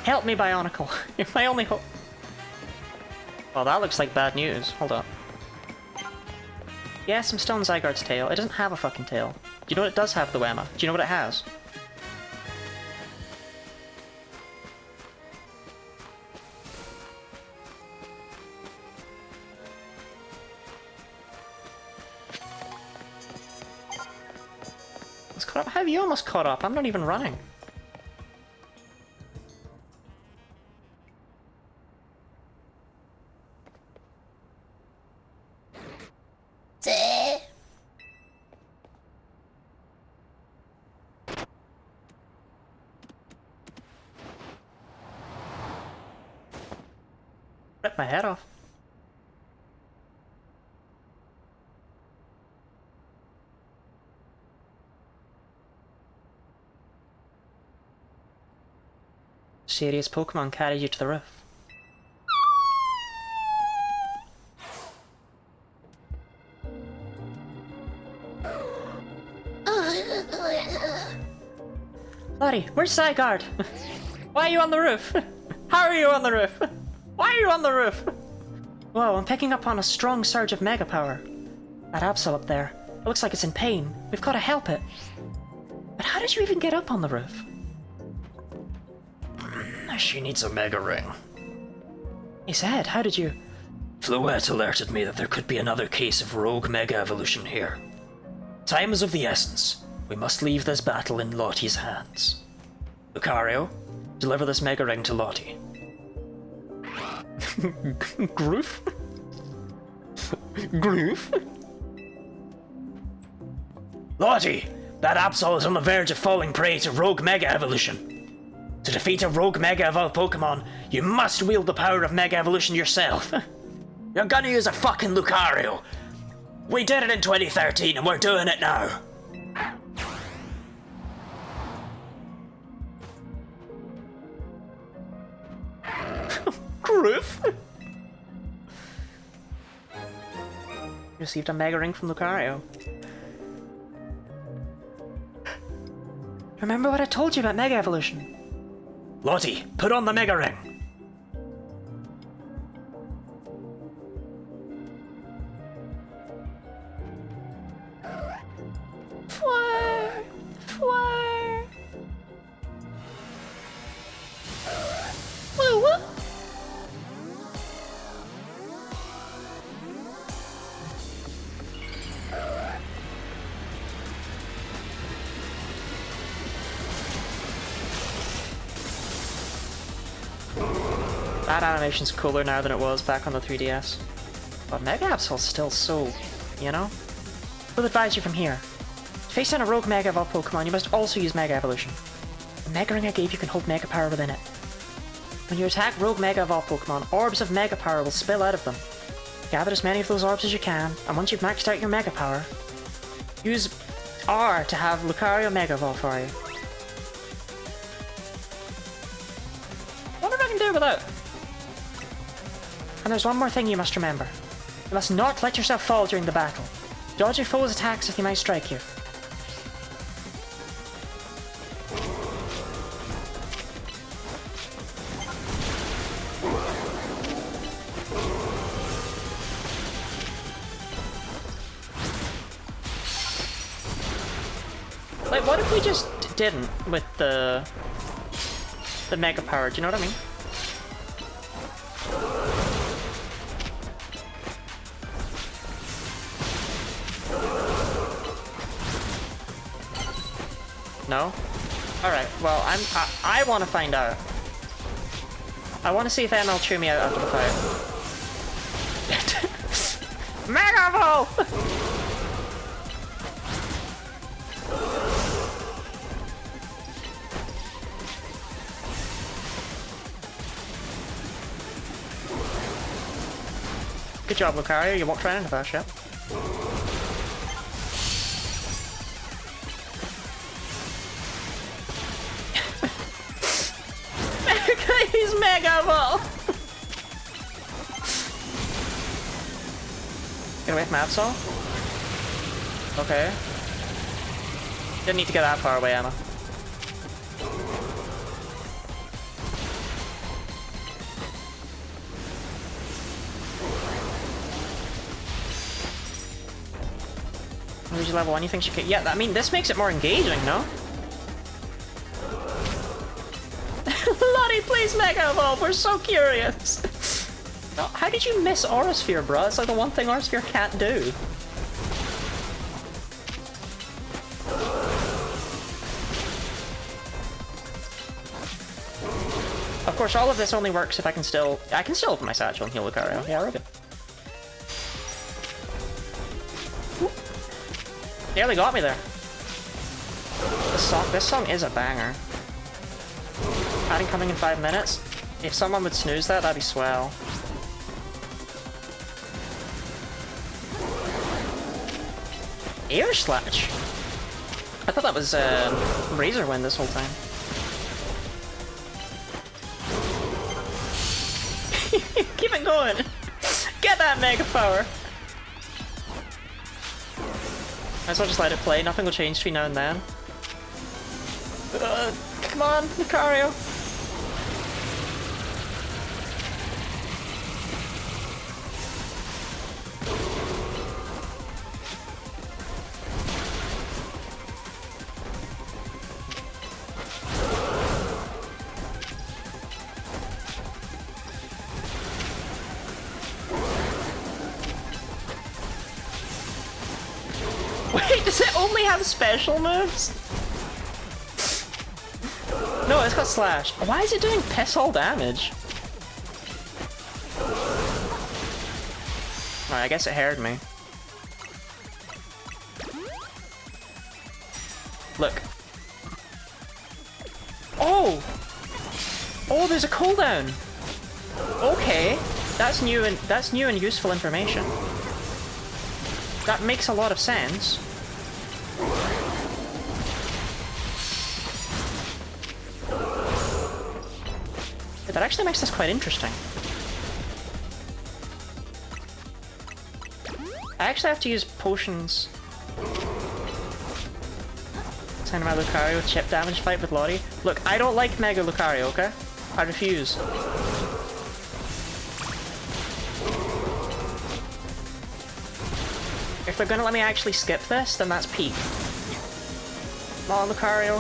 Help me, Bionicle. You're my only hope. Well, that looks like bad news. Hold up. Yes, I'm still on Zygarde's tail. It doesn't have a fucking tail. Do you know what it does have, though, Emma? Do you know what it has? It's caught up. How have you almost caught up? I'm not even running. Rip my head off. Serious Pokemon carried you to the roof. Lottie, where's Zygarde? Why are you on the roof? How are you on the roof? Why are you on the roof? Whoa, I'm picking up on a strong surge of mega power. That Absol up there, it looks like it's in pain. We've got to help it. But how did you even get up on the roof? She needs a Mega Ring. He said, how did you... Floette alerted me that there could be another case of rogue Mega Evolution here. Time is of the essence. We must leave this battle in Lottie's hands. Lucario, deliver this Mega Ring to Lottie. Groof? Groof? Lottie, that Absol is on the verge of falling prey to rogue Mega Evolution. To defeat a rogue Mega Evolved Pokemon, you must wield the power of Mega Evolution yourself. You're gonna use a fucking Lucario. We did it in 2013 and we're doing it now. Groof? Received a Mega Ring from Lucario. Remember what I told you about Mega Evolution? Lottie, put on the Mega Ring. Fwar! Fwar! Woo woo! That animation's cooler now than it was back on the 3DS. But Mega Absol's still so, you know? We'll advise you from here. To face down a rogue Mega Evolved Pokemon, you must also use Mega Evolution. The Mega Ring I gave you can hold Mega Power within it. When you attack rogue Mega Evolved Pokemon, orbs of Mega Power will spill out of them. Gather as many of those orbs as you can, and once you've maxed out your Mega Power, use R to have Lucario Mega Evolve for you. I wonder if I can do it without. And there's one more thing you must remember. You must not let yourself fall during the battle. Dodge your foe's attacks if they might strike you. Like, what if we just didn't with the mega power? Do you know what I mean? No? Alright, well, I want to find out. I want to see if ML chew me out after the fight. Mega Ball! Good job, Lucario. You walked right into that shit. He's Mega Ball! Get away from Absol? Okay. Didn't need to get that far away, Emma. Luigi level 1, you think she could? Yeah, I mean, this makes it more engaging, no? Lottie, please Mega Evolve, we're so curious! No, how did you miss Aura Sphere, bro? It's like the one thing Aura Sphere can't do. Of course, all of this only works if I can still open my satchel and heal Lucario. Yeah, we're good. Nearly got me there. This song is a banger. Padding coming in 5 minutes. If someone would snooze that, that'd be swell. Air Slash? I thought that was Razor Wind this whole time. Keep it going! Get that Mega Power! Might as well just let it play, nothing will change between now and then. Come on, Lucario! Wait, does it only have special moves? No, it's got Slash. Why is it doing piss all damage? Alright, I guess it heard me. Look. Oh! Oh, there's a cooldown! Okay. That's new and useful information. That makes a lot of sense. Yeah, that actually makes this quite interesting. I actually have to use potions. Send my Lucario chip damage fight with Lottie. Look, I don't like Mega Lucario, okay? I refuse. If they're gonna let me actually skip this, then that's peak. Come on, Lucario.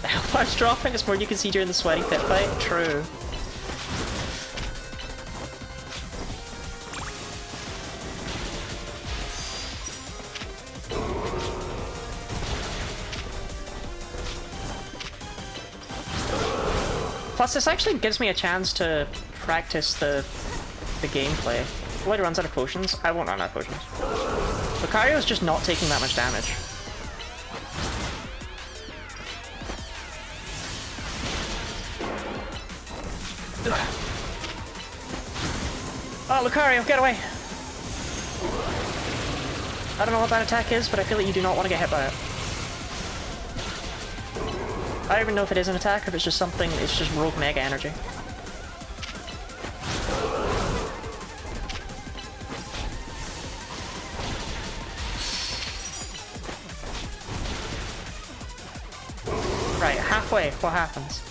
The health bar's dropping, it's more you can see during the sweaty pit fight. True. Plus, this actually gives me a chance to practice the gameplay. Well, it runs out of potions. I won't run out of potions. Lucario's just not taking that much damage. Oh, Lucario, get away! I don't know what that attack is, but I feel like you do not want to get hit by it. I don't even know if it is an attack or if it's just something, it's just rogue mega energy. Right, halfway, what happens?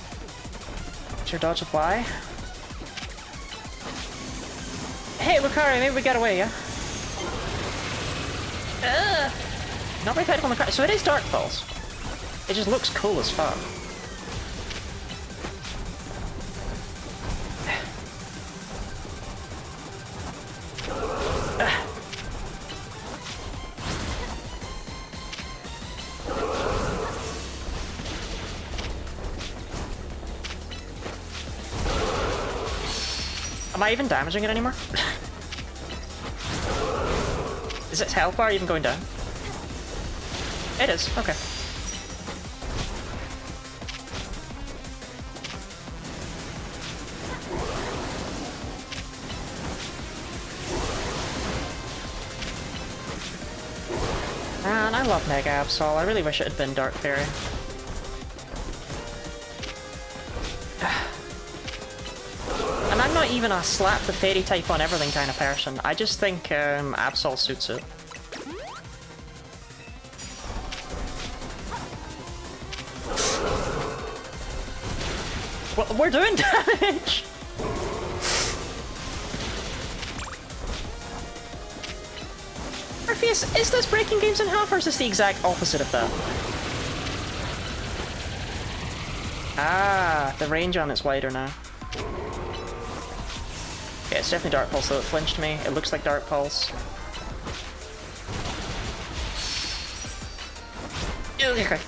Is your dodge apply? Hey, Lucario, maybe we get away, yeah? Not very effective on the crack. So it is Dark Pulse. It just looks cool as fuck. Am I even damaging it anymore? Is its health bar even going down? It is, okay. Man, I love Mega Absol. I really wish it had been Dark Fairy. And I'm not even a slap the fairy type on everything kind of person. I just think Absol suits it. Well, we're doing damage! Orpheus, is this breaking games in half or is this the exact opposite of that? Ah, the range on it's wider now. Yeah, it's definitely Dark Pulse though, it flinched me. It looks like Dark Pulse. Okay.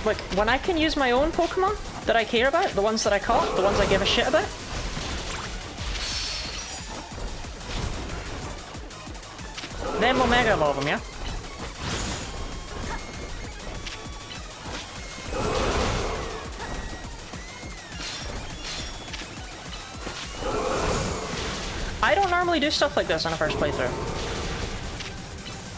Look, when I can use my own Pokemon that I care about, the ones that I caught, the ones I give a shit about, then we'll Mega Evolve them, yeah? I don't normally do stuff like this on a first playthrough.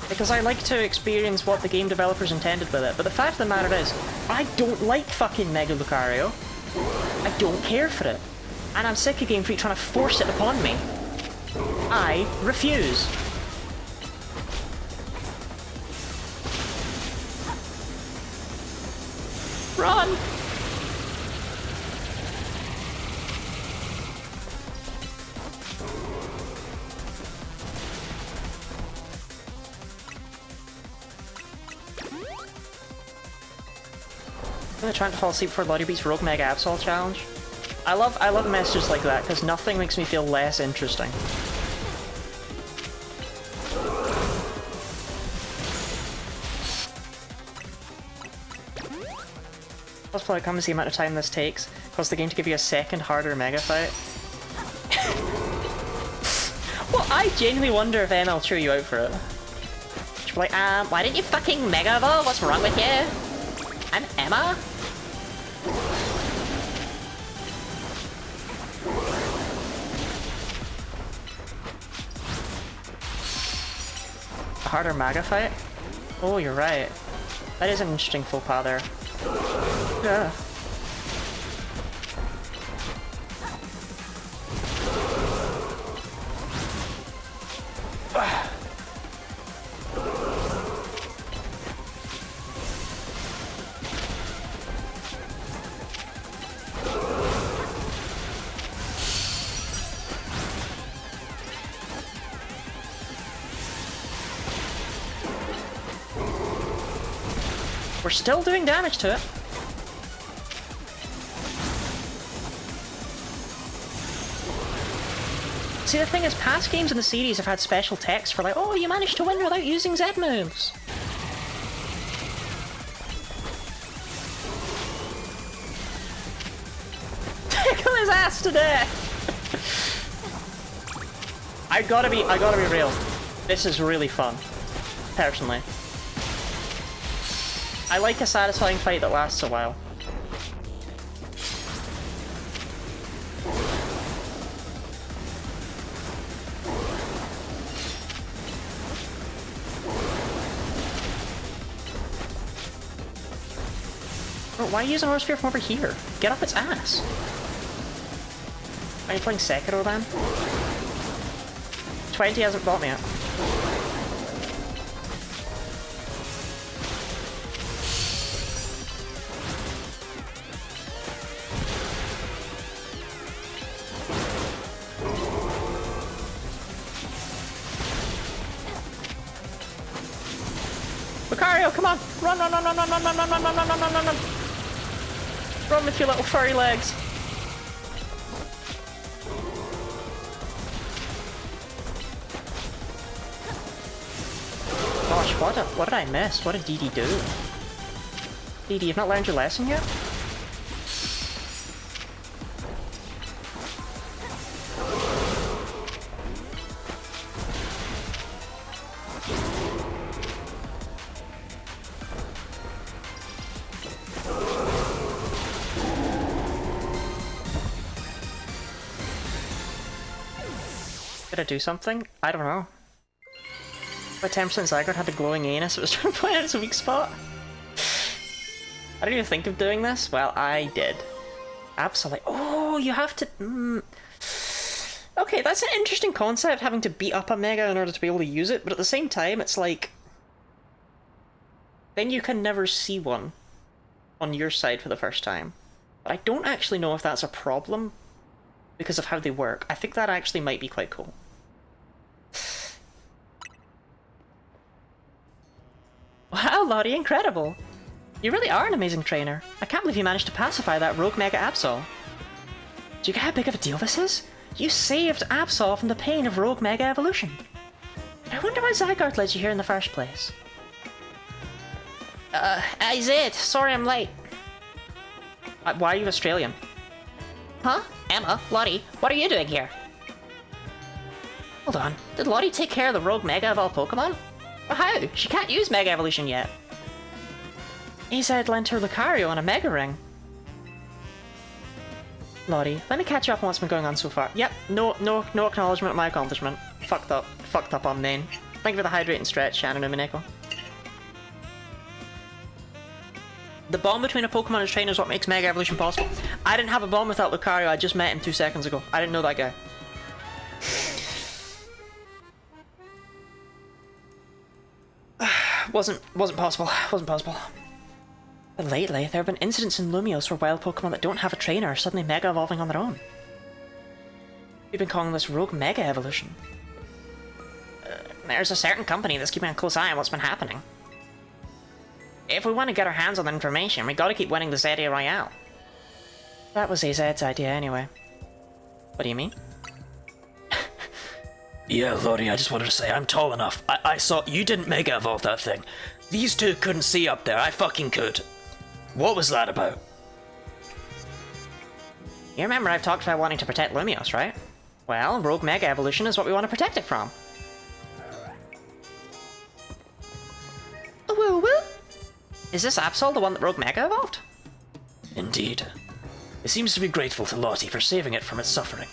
Because I like to experience what the game developers intended with it, but the fact of the matter is, I don't like fucking Mega Lucario. I don't care for it. And I'm sick of Game Freak trying to force it upon me. I refuse. Run! I'm trying to fall asleep before Lottie beats Rogue Mega Absol challenge. I love messages like that because nothing makes me feel less interesting. Let's play come and see the amount of time this takes. Cause the game to give you a second harder Mega fight. Well, I genuinely wonder if ML threw you out for it. She'll be like, why didn't you fucking Mega Evolve? What's wrong with you? I'm Emma? A harder Mega fight? Oh, you're right. That is an interesting faux pas there. Yeah. We're still doing damage to it. See, the thing is, past games in the series have had special text for like, oh, you managed to win without using Z moves. Tickle his ass to death! I gotta be real. This is really fun. Personally. I like a satisfying fight that lasts a while. Bro, why are you using Aura Sphere from over here? Get up its ass. Are you playing Sekiro then? 20 hasn't bought me yet. Lucario, come on! Run, run, run, run, run, run, run, run, run, run, run, run, run, run, run! Run with your little furry legs. Gosh, what did I miss? What did DD do? DD, you've not learned your lesson yet? Did I do something? I don't know. My 10% Zygarde had the glowing anus, it was trying to point out its weak spot. I didn't even think of doing this. Well, I did. Absolutely. Oh, you have to... Okay, that's an interesting concept, having to beat up a Mega in order to be able to use it, but at the same time, it's like... Then you can never see one on your side for the first time. But I don't actually know if that's a problem because of how they work. I think that actually might be quite cool. Wow, Lottie, incredible! You really are an amazing trainer. I can't believe you managed to pacify that rogue Mega Absol. Do you get how big of a deal this is? You saved Absol from the pain of rogue Mega Evolution. I wonder why Zygarde led you here in the first place. Zed, sorry I'm late. Why are you Australian? Huh? Emma? Lottie? What are you doing here? Hold on. Did Lottie take care of the rogue Mega of all Pokemon? Well, how? She can't use Mega Evolution yet. Zed lent her Lucario on a Mega Ring. Lottie, let me catch you up on what's been going on so far. Yep, no acknowledgement of my accomplishment. Fucked up on main. Thank you for the hydrate and stretch, Shannon and Mineko. The bond between a Pokemon and its trainer is what makes Mega Evolution possible. I didn't have a bond without Lucario, I just met him 2 seconds ago. I didn't know that guy. Wasn't possible. But lately, there have been incidents in Lumios where wild Pokemon that don't have a trainer are suddenly Mega Evolving on their own. We've been calling this Rogue Mega Evolution. There's a certain company that's keeping a close eye on what's been happening. If we want to get our hands on the information, we gotta keep winning the ZA Royale. That was AZ's idea anyway. What do you mean? Yeah, Lottie, I just wanted to say I'm tall enough. I saw you didn't Mega Evolve that thing. These two couldn't see up there, I fucking could. What was that about? You remember I've talked about wanting to protect Lumios, right? Well, Rogue Mega Evolution is what we want to protect it from. Woo woo! Is this Absol the one that Rogue Mega evolved? Indeed. It seems to be grateful to Lottie for saving it from its suffering.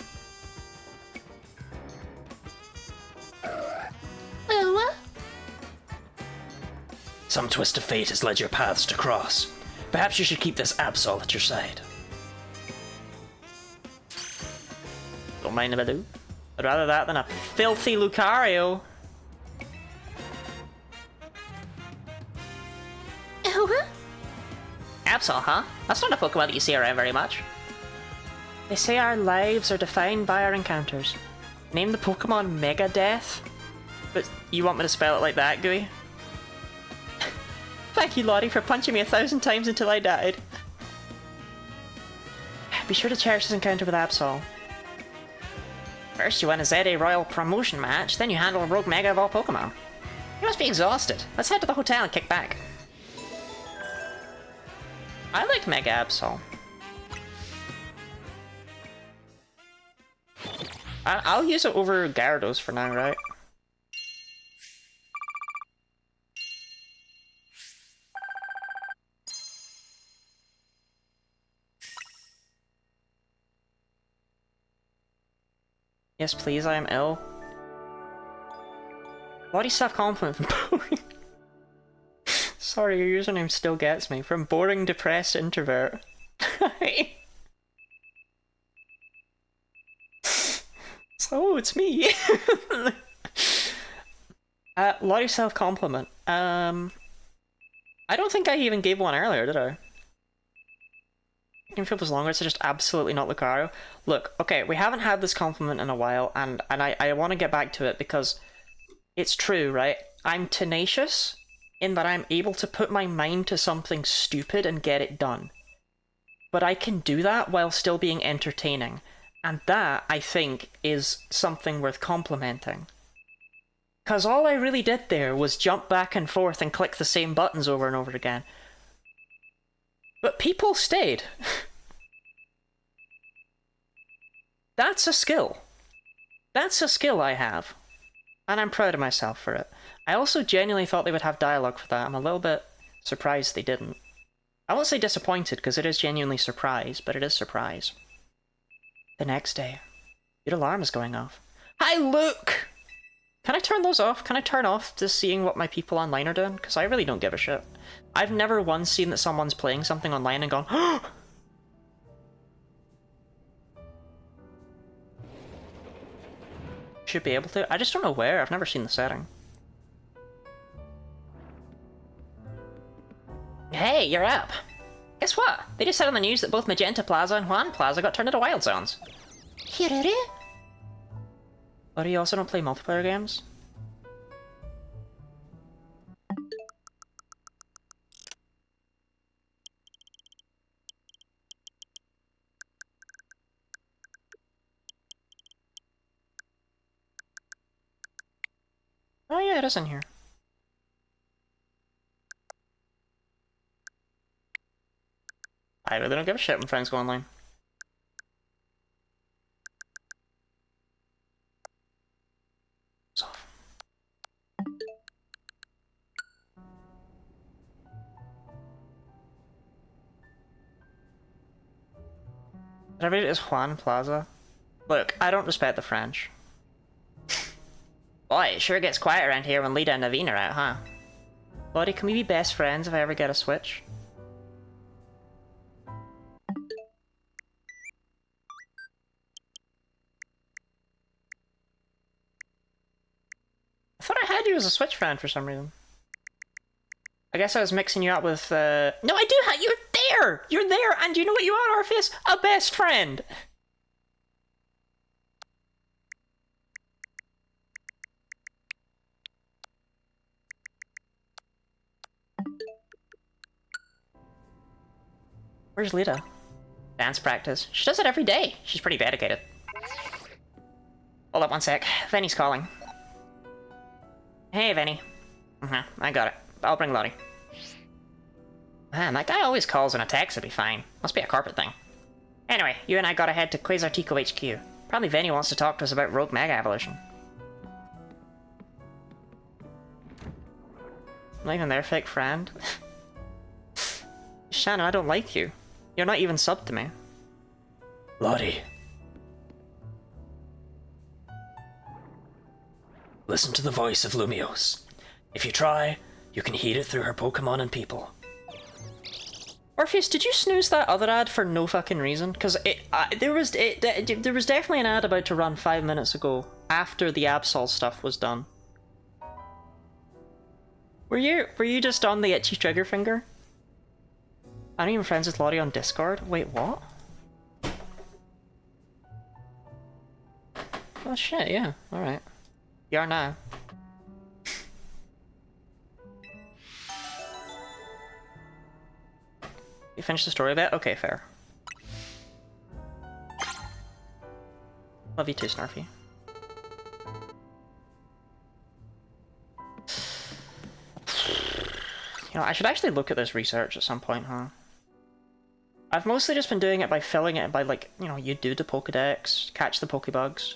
Some twist of fate has led your paths to cross. Perhaps you should keep this Absol at your side. Don't mind if I do. I'd rather that than a filthy Lucario. Absol, huh? That's not a Pokemon that you see around very much. They say our lives are defined by our encounters. Name the Pokemon Mega Death. But you want me to spell it like that, Gooey? Thank you, Lottie, for punching me 1,000 times until I died. Be sure to cherish this encounter with Absol. First you win a ZA Royal promotion match, then you handle a Rogue Mega of all Pokemon. You must be exhausted. Let's head to the hotel and kick back. I like Mega Absol. I'll use it over Gyarados for now, right? Yes, please, I am ill. Bloody self-compliment from boring. Sorry, your username still gets me. From boring, depressed introvert. Oh, it's me. Lottie self-compliment. I don't think I even gave one earlier, did I? Can feel was longer, it's just absolutely not Lucario. Look, okay, we haven't had this compliment in a while, and I want to get back to it because it's true, right? I'm tenacious in that I'm able to put my mind to something stupid and get it done. But I can do that while still being entertaining. And that, I think, is something worth complimenting. Because all I really did there was jump back and forth and click the same buttons over and over again. But people stayed. That's a skill. That's a skill I have. And I'm proud of myself for it. I also genuinely thought they would have dialogue for that. I'm a little bit surprised they didn't. I won't say disappointed, because it is genuinely surprise, but it is surprise. The next day, your alarm is going off. Hi, Luke! Can I turn those off? Can I turn off just seeing what my people online are doing? Because I really don't give a shit. I've never once seen that someone's playing something online and gone, oh! Should be able to. I just don't know where. I've never seen the setting. Hey, you're up. Guess what? They just said on the news that both Magenta Plaza and Juan Plaza got turned into wild zones. But you also don't play multiplayer games? Oh yeah, it is in here. I really don't give a shit when friends go online. Did I read it as Juan Plaza? Look, I don't respect the French. Boy, it sure gets quiet around here when Lita and Naveen are out, huh? Buddy, can we be best friends if I ever get a Switch? I thought I had you as a Switch friend for some reason. I guess I was mixing you up with, No, I do have- You're there! You're there, and you know what you are, Orpheus? A best friend! Where's Lita? Dance practice. She does it every day. She's pretty dedicated. Hold up one sec. Venny's calling. Hey, Venny. I got it. I'll bring Lottie. Man, that guy always calls when a text would be fine. Must be a corporate thing. Anyway, you and I gotta head to Quasartico HQ. Probably Venny wants to talk to us about Rogue Mega Evolution. Not even their fake friend. Shannon, I don't like you. You're not even subbed to me. Lottie. Listen to the voice of Lumiose. If you try, you can hear it through her Pokemon and people. Orpheus, did you snooze that other ad for no fucking reason? Because there was definitely an ad about to run 5 minutes ago, after the Absol stuff was done. Were you just on the itchy trigger finger? I'm even friends with Lottie on Discord. Wait, what? Oh shit, yeah, alright. You are now. You finished the story a bit? Okay, fair. Love you too, Snarfy. You know, I should actually look at this research at some point, huh? I've mostly just been doing it by filling it by, like, you know, you do the Pokedex, catch the Pokebugs.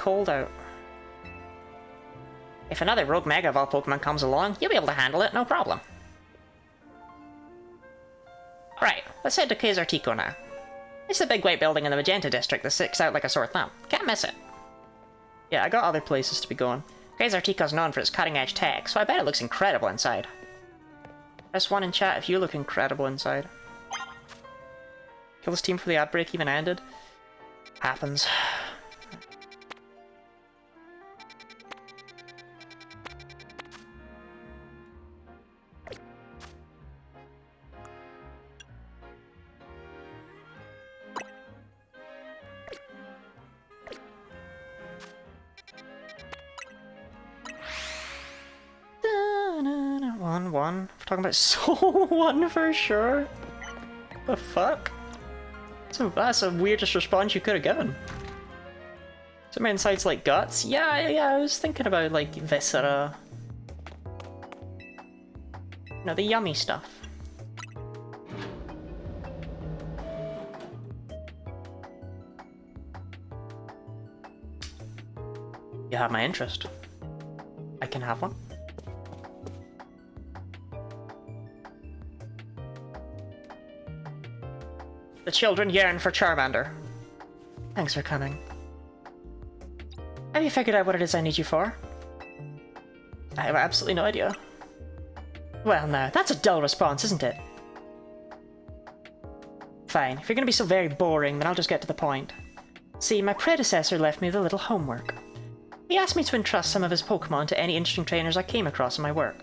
cold out. If another rogue Mega Evolved Pokemon comes along, you'll be able to handle it, no problem. Right, let's head to Kazartico now. It's the big white building in the Magenta District that sticks out like a sore thumb. Can't miss it. Yeah, I got other places to be going. Kazartico's known for its cutting-edge tech, so I bet it looks incredible inside. Press 1 in chat if you look incredible inside. Kill this team before the ad break even ended. Happens. One. We're talking about Soul 1 for sure. The fuck? That's the weirdest response you could have given. Some insights like guts? Yeah, I was thinking about like viscera. No, the yummy stuff. You have my interest. I can have one. The children yearn for Charmander. Thanks for coming. Have you figured out what it is I need you for? I have absolutely no idea. Well, now, that's a dull response, isn't it? Fine, if you're gonna be so very boring, then I'll just get to the point. See, my predecessor left me with a little homework. He asked me to entrust some of his Pokémon to any interesting trainers I came across in my work.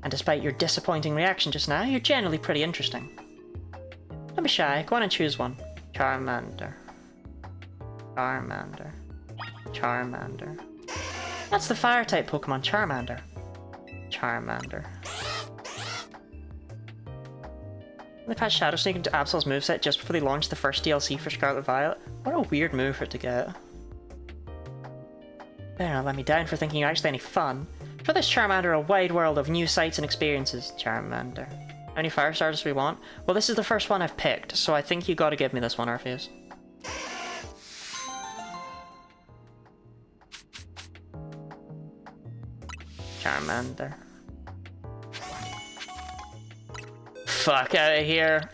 And despite your disappointing reaction just now, you're generally pretty interesting. Don't be shy, go on and choose one. Charmander. Charmander. Charmander. That's the fire-type Pokemon, Charmander. Charmander. They patched Shadow Sneak into Absol's moveset just before they launched the first DLC for Scarlet Violet. What a weird move for it to get. Better not let me down for thinking you're actually any fun. Show this Charmander a wide world of new sights and experiences. Charmander. How many fire starters do we want? Well, this is the first one I've picked, so I think you gotta give me this one, Orpheus. Charmander. Fuck out of here.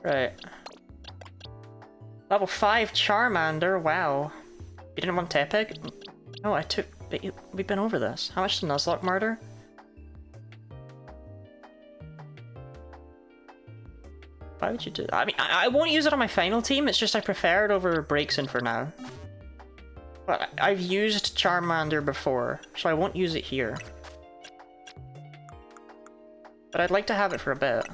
Right. Level 5 Charmander, wow. You didn't want Tepig? No, I took... We've been over this. How much did Nuzlocke murder? Why would you do that? I mean, I won't use it on my final team, it's just I prefer it over Braixen for now. But I've used Charmander before, so I won't use it here. But I'd like to have it for a bit.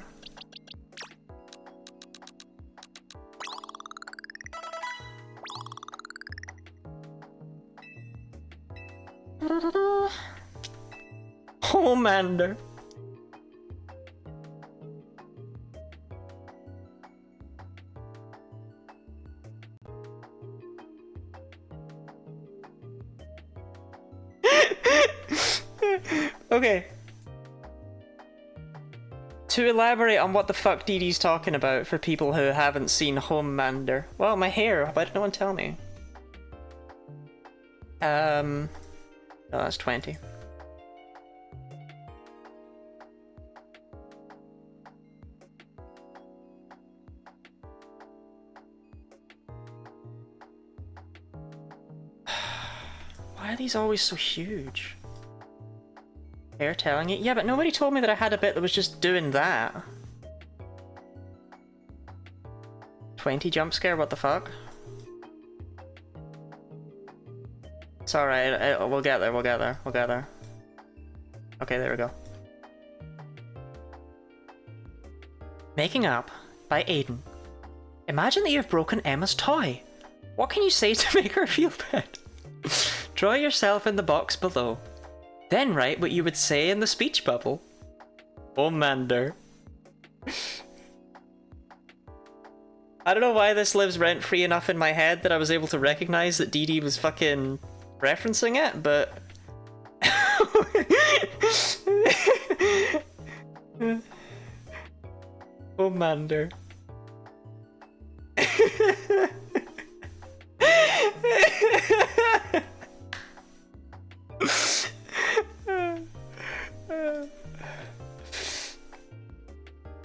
Homelander. Okay. To elaborate on what the fuck Dee Dee's talking about for people who haven't seen Homelander. Well, my hair. Why did no one tell me? No, that's 20. Why are these always so huge? They're telling it? Yeah, but nobody told me that I had a bit that was just doing that. 20 jump scare, what the fuck? It's alright, we'll get there, we'll get there, we'll get there. Okay, there we go. Making Up by Aiden. Imagine that you've broken Emma's toy. What can you say to make her feel bad? Draw yourself in the box below. Then write what you would say in the speech bubble. Homelander. I don't know why this lives rent-free enough in my head that I was able to recognize that Dee Dee was fucking referencing it, but... Homelander.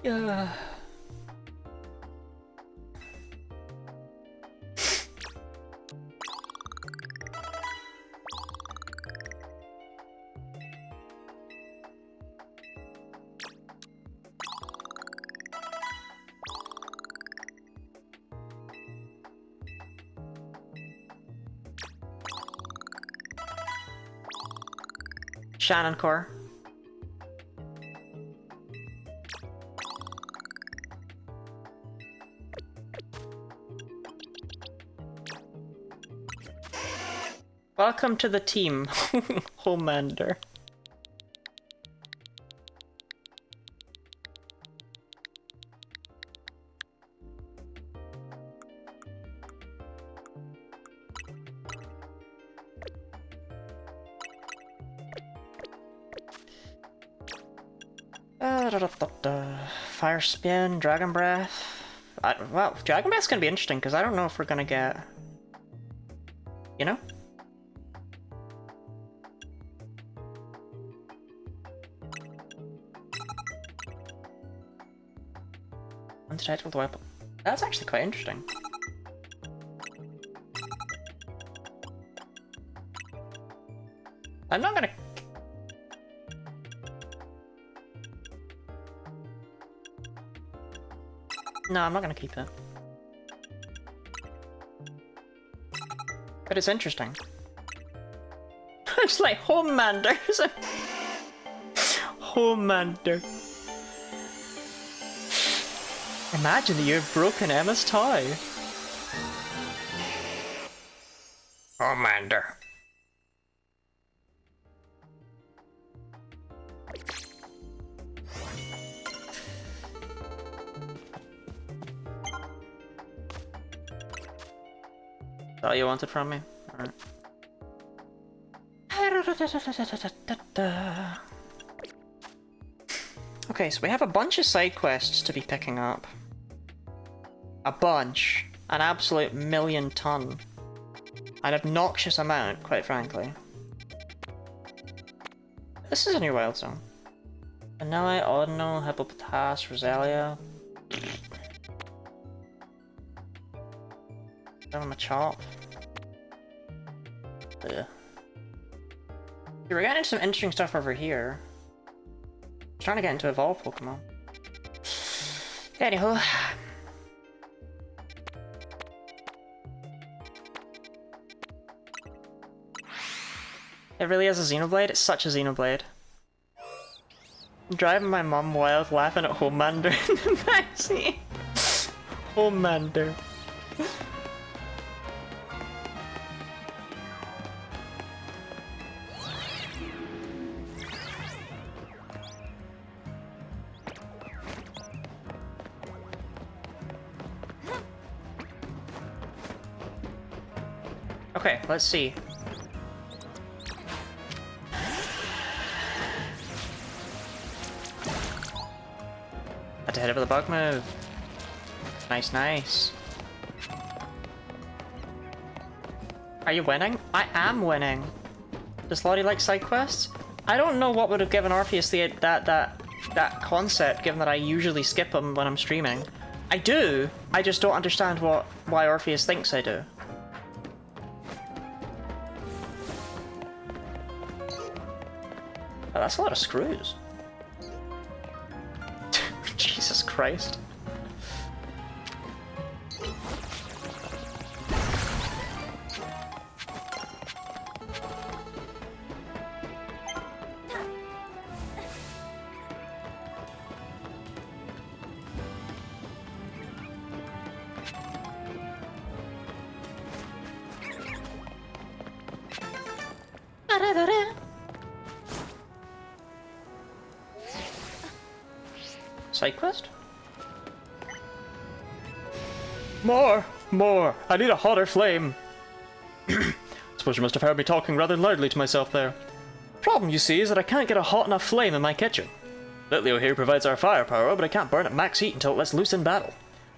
Yeah. Shannon Core. Welcome to the team, Homelander. Fire Spin, Dragon Breath. Well, Dragon Breath's gonna be interesting because I don't know if we're gonna get. You know? Undetectable weapon. That's actually quite interesting. I'm not gonna. No, I'm not gonna keep it. But it's interesting. It's like Homelander. Homelander. Imagine that you've broken Emma's tie. Homelander. Is that all you wanted from me? Alright. Okay, so we have a bunch of side quests to be picking up. A bunch. An absolute million ton. An obnoxious amount, quite frankly. This is a new wild zone. Vanilla, Ordinal, Hippopotas, Roselia. Give him a chop. Ugh. We're getting into some interesting stuff over here. Trying to get into evolved Pokemon. Anywho. It really is a Xenoblade? It's such a Xenoblade. I'm driving my mum wild, laughing at Homelander in the backseat. Homelander. Okay, let's see. Had to hit it with a bug move. Nice, nice. Are you winning? I am winning. Does Lottie like side quests? I don't know what would have given Orpheus that concept, given that I usually skip them when I'm streaming. I do. I just don't understand why Orpheus thinks I do. Oh, that's a lot of screws. Jesus Christ. Side quest? More! More! I need a hotter flame! Suppose you must have heard me talking rather loudly to myself there. Problem, you see, is that I can't get a hot enough flame in my kitchen. Litleo here provides our firepower, but I can't burn at max heat until it lets loose in battle.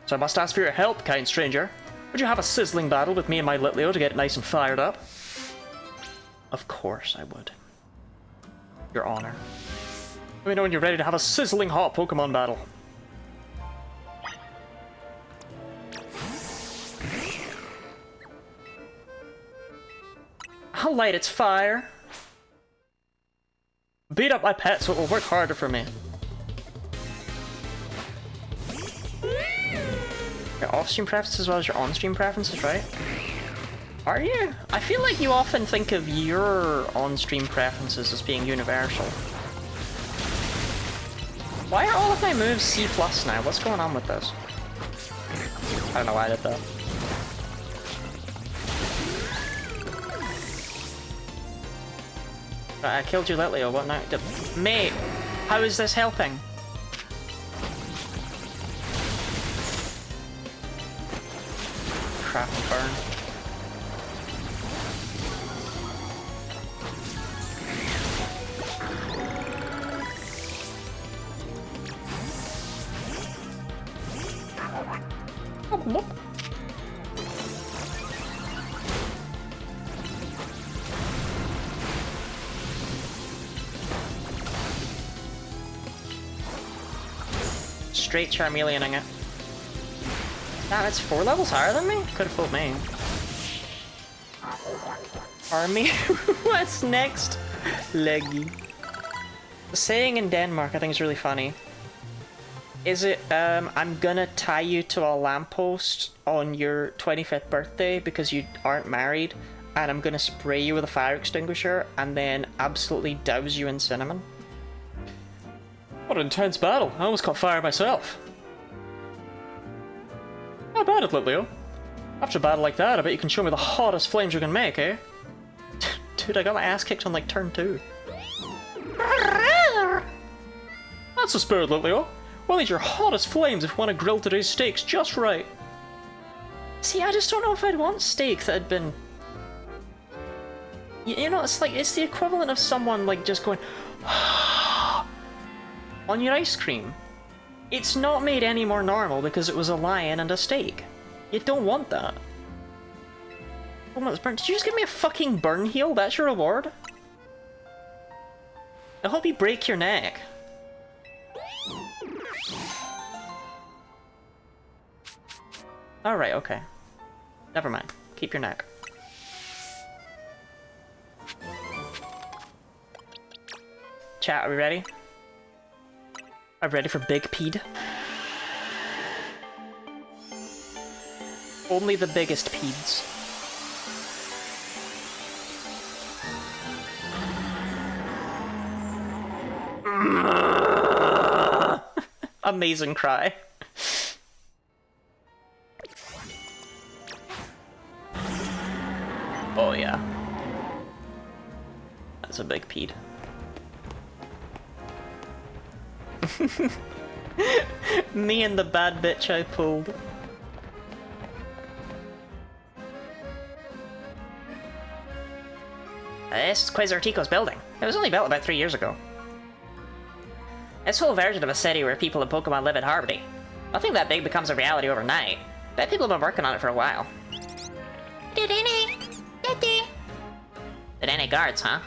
So I must ask for your help, kind stranger. Would you have a sizzling battle with me and my Litleo to get it nice and fired up? Of course I would. Your honor. Let me know when you're ready to have a sizzling hot Pokemon battle. I'll light its fire. Beat up my pet so it will work harder for me. Your off-stream preferences as well as your on-stream preferences, right? Are you? I feel like you often think of your on-stream preferences as being universal. Why are all of my moves C+ now? What's going on with this? I don't know why I did that. Right, I killed you, Litleo. What now? Mate, how is this helping? Crap, burn. Oh, straight Charmeleoning it. Damn, it's 4 levels higher than me? Could have fooled me. Army? What's next? Leggy. The saying in Denmark I think is really funny. Is it, I'm gonna tie you to a lamppost on your 25th birthday because you aren't married, and I'm gonna spray you with a fire extinguisher and then absolutely douse you in cinnamon? What an intense battle. I almost caught fire myself. Not bad at Litleo. After a battle like that, I bet you can show me the hottest flames you can make, eh? Dude, I got my ass kicked on like turn 2. That's the spirit, Litleo. We'll need your hottest flames if you want to grill today's steaks just right. See, I just don't know if I'd want steak that had been... You know, it's like, it's the equivalent of someone like just going... on your ice cream. It's not made any more normal because it was a lion and a steak. You don't want that. Oh, it's burnt. Did you just give me a fucking burn heal? That's your reward? I hope you break your neck. Alright, okay. Never mind. Keep your neck. Chat, are we ready? I'm ready for Big Peed. Only the biggest peeds. Amazing cry. Oh yeah. That's a big peed. Me and the bad bitch I pulled. This is Quasartico's building. It was only built about 3 years ago. This whole version of a city where people and Pokemon live in harmony. Nothing that big becomes a reality overnight. Bet people have been working on it for a while. Did any guards, huh?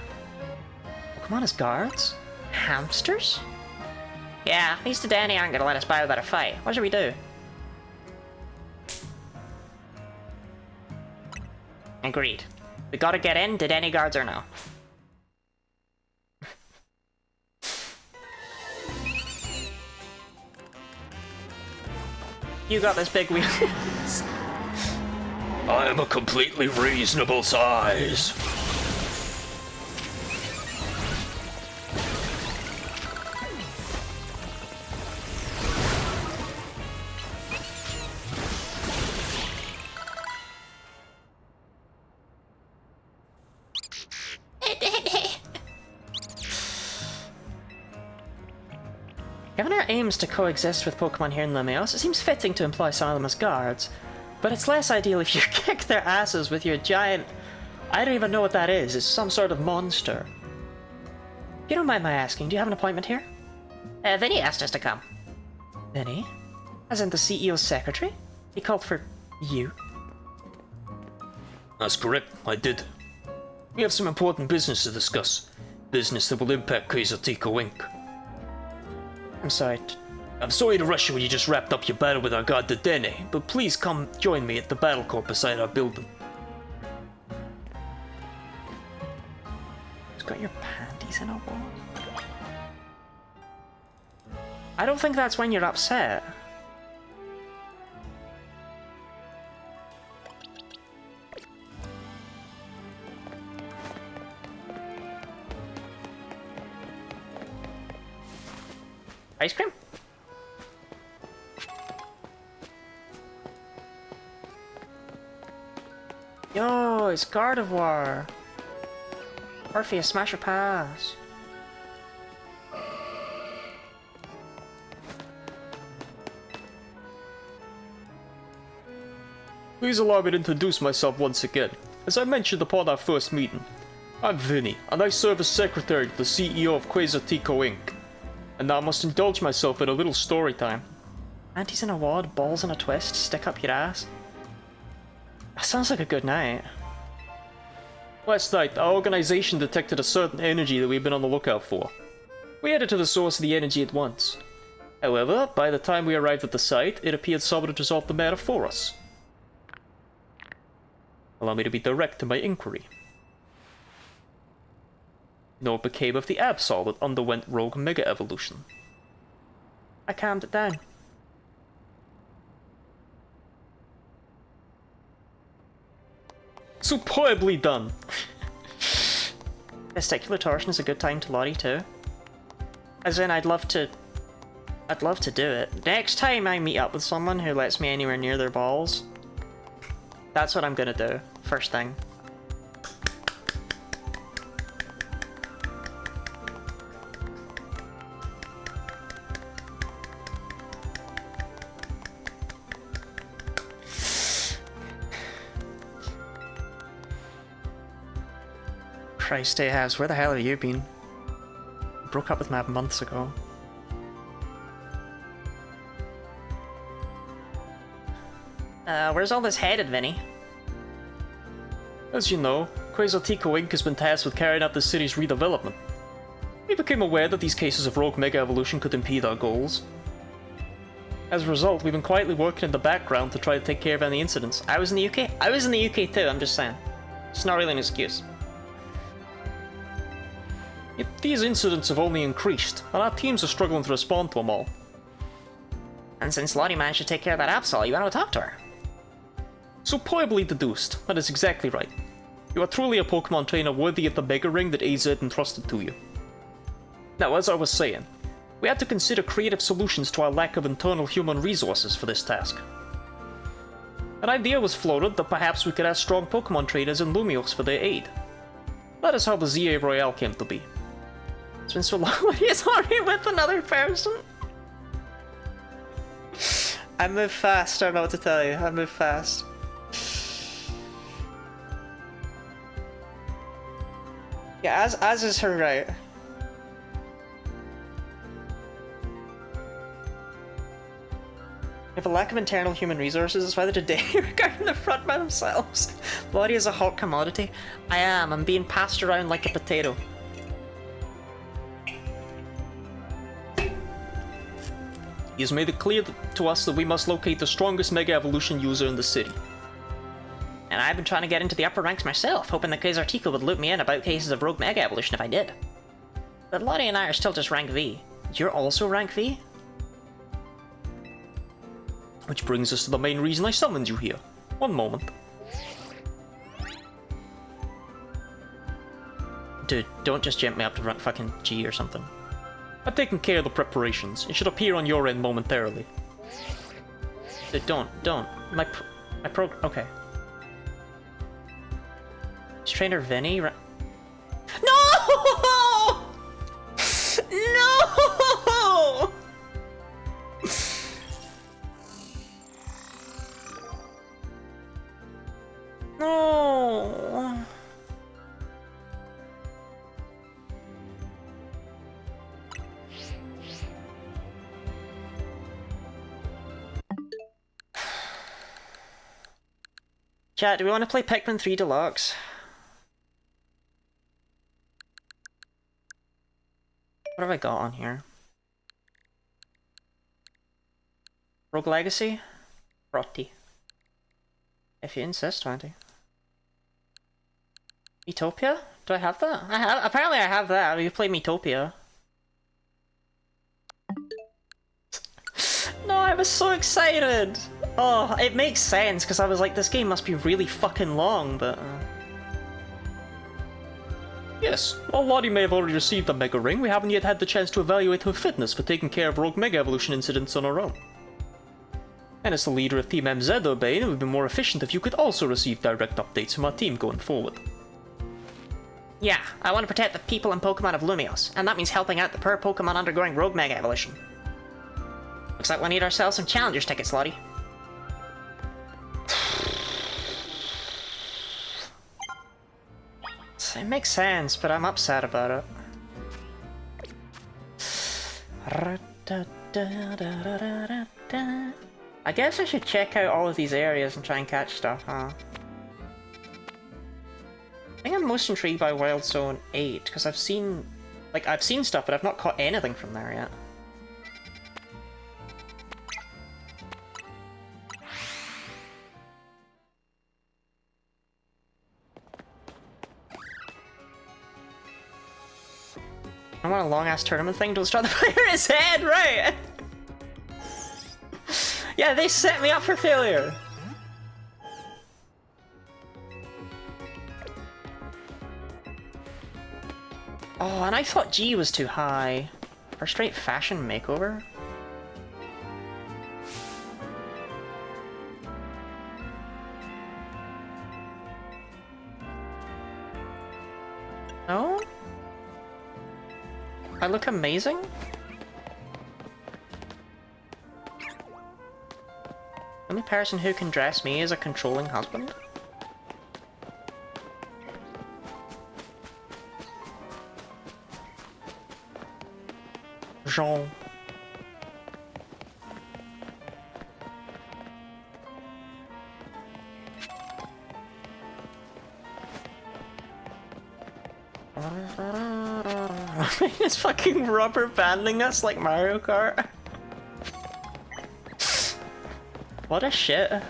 Pokemon as guards? Hamsters? Yeah, these Dedenne aren't gonna let us by without a fight. What should we do? Agreed. We gotta get in, Dedenne guards or no. You got this big wheel. I am a completely reasonable size. Given our aims to coexist with Pokemon here in Lumios, it seems fitting to employ some of them as guards. But it's less ideal if you kick their asses with your giant... I don't even know what that is. It's some sort of monster. If you don't mind my asking, do you have an appointment here? Vinny asked us to come. Vinny? As in the CEO's secretary? He called for you? That's correct, I did. We have some important business to discuss. Business that will impact Quasartico Inc. I'm sorry. I'm sorry to rush you when you just wrapped up your battle with our god Dedenne, but please come join me at the battle court beside our building. It's got your panties in a wad. I don't think that's when you're upset. Ice cream? Yo, it's Gardevoir. Orpheus, smash or pass. Please allow me to introduce myself once again. As I mentioned upon our first meeting, I'm Vinny, and I serve as secretary to the CEO of Quasartico Inc. And now I must indulge myself in a little story time. Panties in a wad, balls in a twist, stick up your ass. That sounds like a good night. Last night, our organization detected a certain energy that we've been on the lookout for. We headed to the source of the energy at once. However, by the time we arrived at the site, it appeared someone had resolved the matter for us. Allow me to be direct in my inquiry. Know what became of the Absol that underwent rogue Mega Evolution? I calmed it down. Superbly done! Testicular torsion is a good time to lottie too. As in, I'd love to do it. Next time I meet up with someone who lets me anywhere near their balls, that's what I'm gonna do. First thing. Christ, Ahaz, where the hell have you been? Broke up with Matt months ago. Where's all this headed, Vinny? As you know, Quasartico Inc. has been tasked with carrying out the city's redevelopment. We became aware that these cases of rogue Mega Evolution could impede our goals. As a result, we've been quietly working in the background to try to take care of any incidents. I was in the UK? I was in the UK too, I'm just saying. It's not really an excuse. Yet these incidents have only increased, and our teams are struggling to respond to them all. And since Lottie managed to take care of that Absol, you want to talk to her? Superbly deduced, that is exactly right. You are truly a Pokemon trainer worthy of the Mega Ring that AZ entrusted to you. Now, as I was saying, we had to consider creative solutions to our lack of internal human resources for this task. An idea was floated that perhaps we could ask strong Pokemon trainers in Lumios for their aid. That is how the ZA Royale came to be. It's been so long. He's already with another person. I move fast, I don't know what to tell you. I move fast. Yeah, as is her right. We have a lack of internal human resources, that's why they're today regarding the front by themselves. Lottie is a hot commodity. I am, I'm being passed around like a potato. He has made it clear to us that we must locate the strongest Mega Evolution user in the city. And I've been trying to get into the upper ranks myself, hoping that Quasartico would loop me in about cases of rogue Mega Evolution if I did. But Lottie and I are still just rank V. You're also rank V? Which brings us to the main reason I summoned you here. One moment. Dude, don't just jump me up to run fucking G or something. I've taken care of the preparations. It should appear on your end momentarily. Dude, don't. Okay. Is Trainer Vinny No! No! No! Chat, do we want to play Pikmin 3 Deluxe? What have I got on here? Rogue Legacy? Rotty. If you insist, 20. Utopia? Do I have that? Apparently I have that. You played Metopia. No, I was so excited! Oh, it makes sense, because I was like, this game must be really fucking long, but... Yes, while Lottie may have already received the Mega Ring, we haven't yet had the chance to evaluate her fitness for taking care of rogue Mega Evolution incidents on her own. And as the leader of Team MZ Urbane, it would be more efficient if you could also receive direct updates from our team going forward. Yeah, I want to protect the people and Pokemon of Lumios, and that means helping out the poor Pokemon undergoing rogue Mega Evolution. Looks like we need ourselves some Challengers tickets, Lottie. It makes sense, but I'm upset about it. I guess I should check out all of these areas and try and catch stuff, huh? I think I'm most intrigued by Wild Zone 8, because I've seen stuff, but I've not caught anything from there yet. I want a long-ass tournament thing to destroy the player in his head, right? Yeah, they set me up for failure! Oh, and I thought G was too high. For straight fashion makeover? No? I look amazing? The only person who can dress me is a controlling husband? Jean. It's fucking rubber banding us like Mario Kart. What a shit. I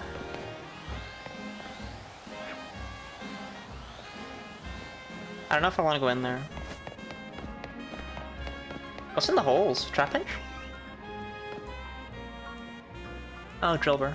don't know if I want to go in there. What's in the holes? Trapinch? Oh, Drillbur.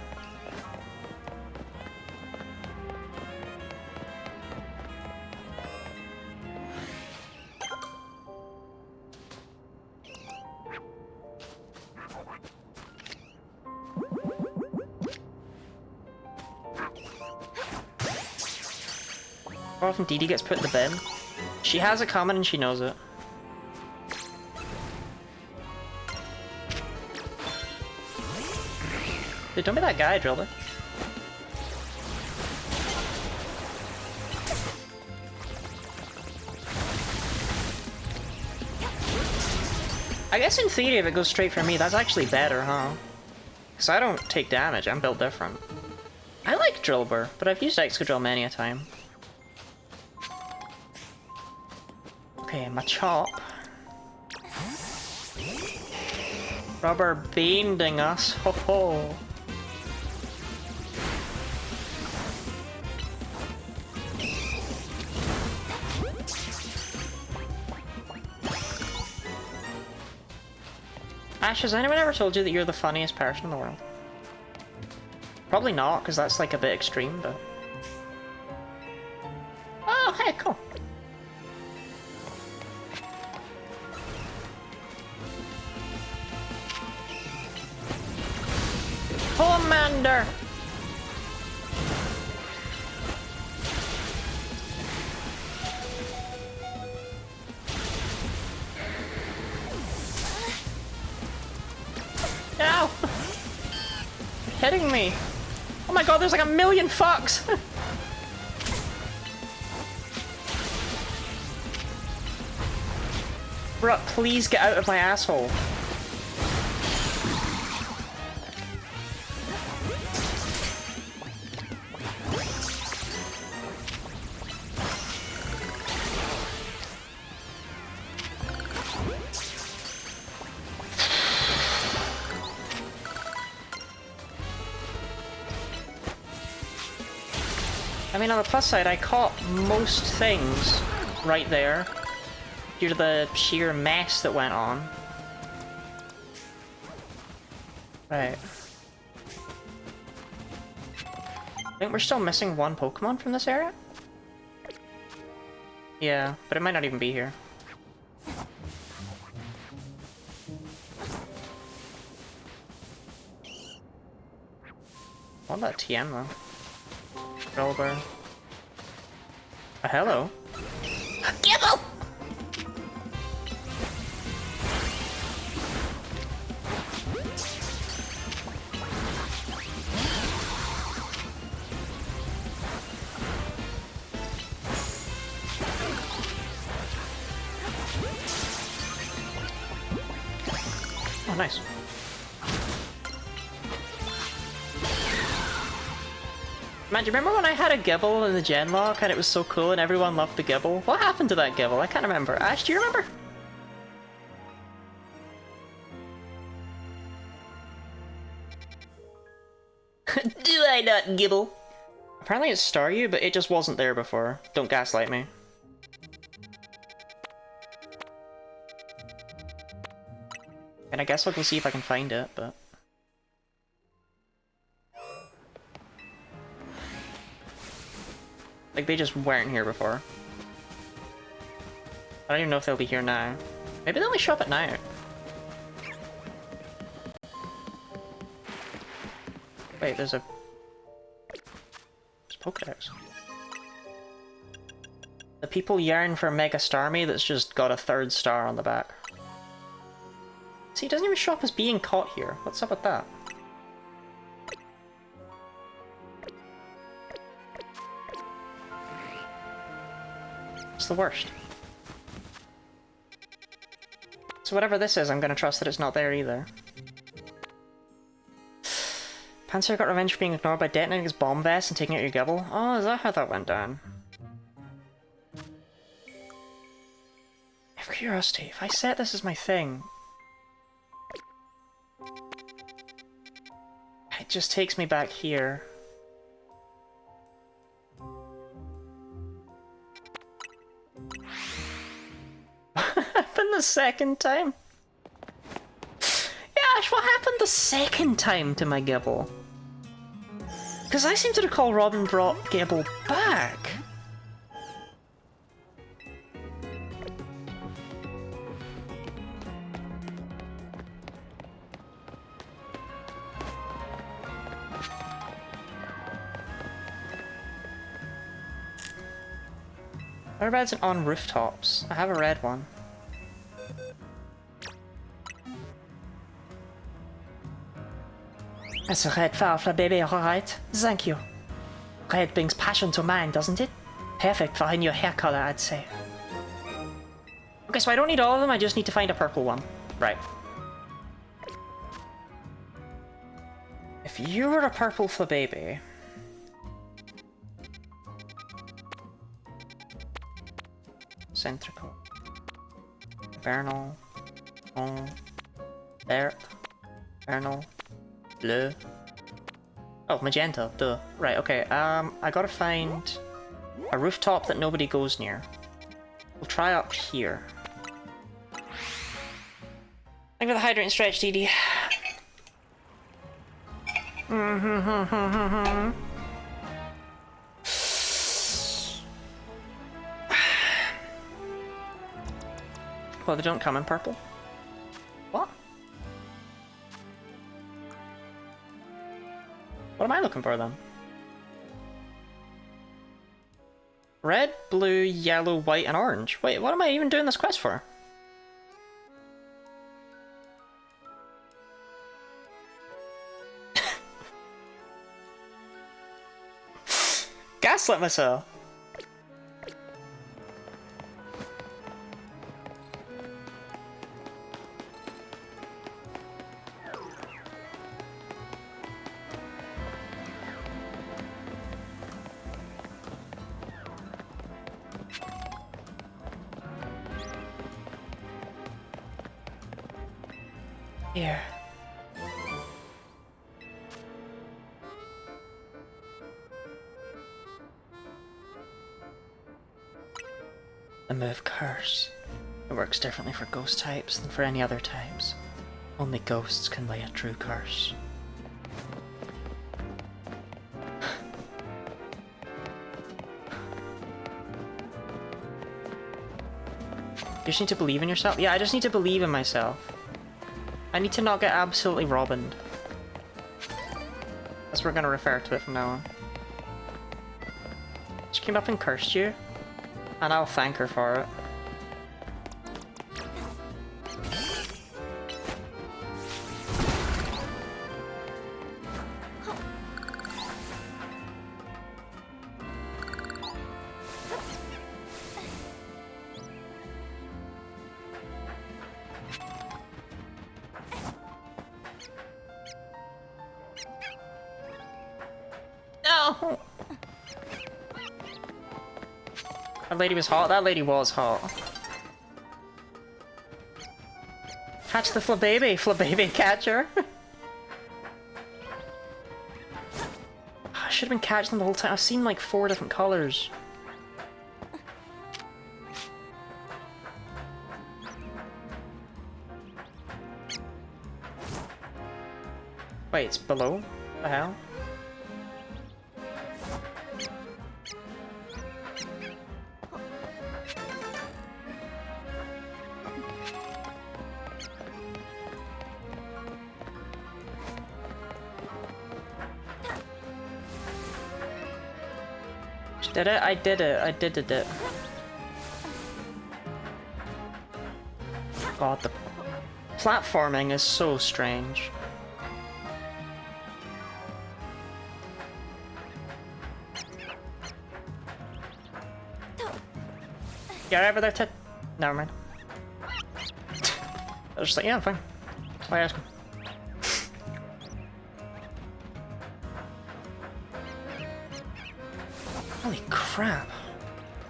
How often Dee Dee gets put in the bin? She has it coming and she knows it. Dude, don't be that guy, Drillbur. I guess in theory if it goes straight for me, that's actually better, huh? Because I don't take damage, I'm built different. I like Drillbur, but I've used Excadrill many a time. Okay, Machop. Rubber banding us, ho ho! Ash, has anyone ever told you that you're the funniest person in the world? Probably not, because that's like a bit extreme, but... Oh, hey, cool. Commander! Ow! You're hitting me! Oh my god, there's like a million fucks! Bruh, please get out of my asshole. I mean, on the plus side, I caught most things. right there due to the sheer mess that went on. Right. I think we're still missing one Pokemon from this area? Yeah, but it might not even be here. What about TM though? Rolber. Hello. Gibble! Oh, nice. Man, do you remember when I had a Gibble in the Genlock and it was so cool and everyone loved the Gibble? What happened to that Gibble? I can't remember. Ash, do you remember? Do I not, Gibble? Apparently it's Staryu, but it just wasn't there before. Don't gaslight me. And I guess I'll go see if I can find it, but... like, they just weren't here before. I don't even know if they'll be here now. Maybe they'll only show up at night. Wait, there's a... there's Pokedex. The people yearn for Mega Starmie that's just got a 3rd star on the back. See, it doesn't even show up as being caught here. What's up with that? It's the worst. So whatever this is, I'm gonna trust that it's not there either. Panzer got revenge for being ignored by detonating his bomb vest and taking out your Gibble. Oh, is that how that went down? Out of curiosity, if I set this as my thing... it just takes me back here. What happened the second time? Yash, what happened the second time to my Gibble? Because I seem to recall Robin brought Gibble back. Whereabouts and on rooftops? I have a red one. That's a red flower for a baby, alright? Thank you. Red brings passion to mind, doesn't it? Perfect for your hair color, I'd say. Okay, so I don't need all of them, I just need to find a purple one. Right. If you were a purple Flababy... Centrical. Vernal. Vert. Vernal. Blue. Oh, magenta. Duh. Right, okay. I gotta find a rooftop that nobody goes near. We'll try up here. Thank you for the hydrant stretch, DD. Well, they don't come in purple. What? What am I looking for then? Red, blue, yellow, white, and orange. Wait, what am I even doing this quest for? Gaslit myself. Here. The move Curse. It works differently for ghost types than for any other types. Only ghosts can lay a true curse. You just need to believe in yourself? Yeah, I just need to believe in myself. I need to not get absolutely robined. That's what we're gonna refer to it from now on. She came up and cursed you, and I'll thank her for it. No! That lady was hot. That lady was hot. Catch the flababy. Flababy catcher. I should have been catching them the whole time. I've seen like 4 different colors. Wait, it's below? What the hell? Did it? I did it. I did it. God, the platforming is so strange. You're over there, Ted? Never mind. I was just like, yeah, I'm fine. Why ask him? Holy crap.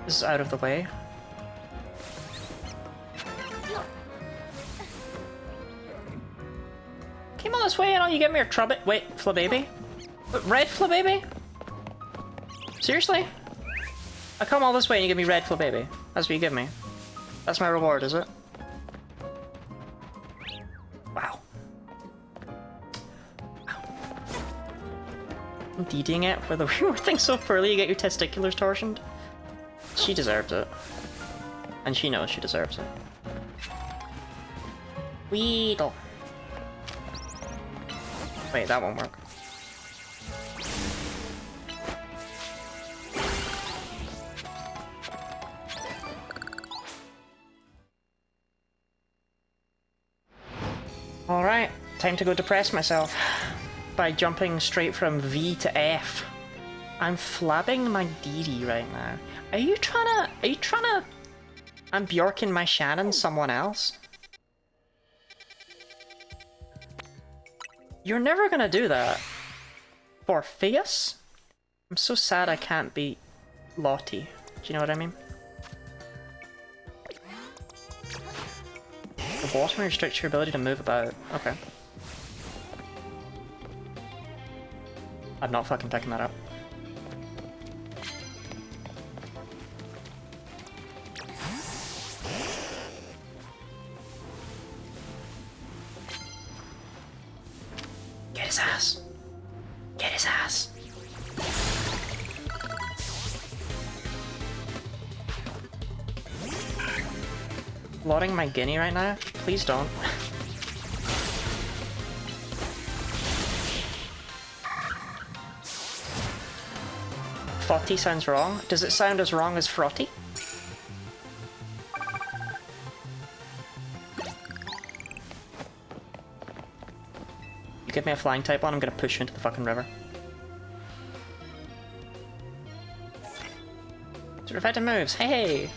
This is out of the way. Came all this way and all you get me your trumpet. Wait, Flababy? Red Flababy? Seriously? I come all this way and you give me red Flababy. That's what you give me. That's my reward, is it? Wow. DDing it for the weird thing so poorly you get your testiculars torsioned. She deserves it. And she knows she deserves it. Weedle. Wait, that won't work. Alright, time to go depress myself by jumping straight from V to F. I'm flabbing my DD right now. Are you trying to... I'm Bjorking my Shannon someone else? You're never gonna do that. Orpheus? I'm so sad I can't beat Lottie. Do you know what I mean? The bottom restricts your ability to move about. Okay. I'm not fucking picking that up. Get his ass. Get his ass. Loading my guinea right now? Please don't. Frotty sounds wrong. Does it sound as wrong as frotty? You give me a flying type on, I'm gonna push you into the fucking river. It's effective moves. Hey!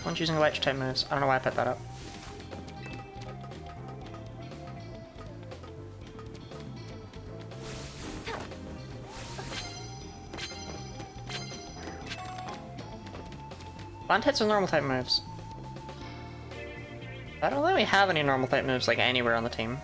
One's using electric type moves. I don't know why I picked that up. Land hits with normal type moves. I don't think we have any normal type moves like anywhere on the team.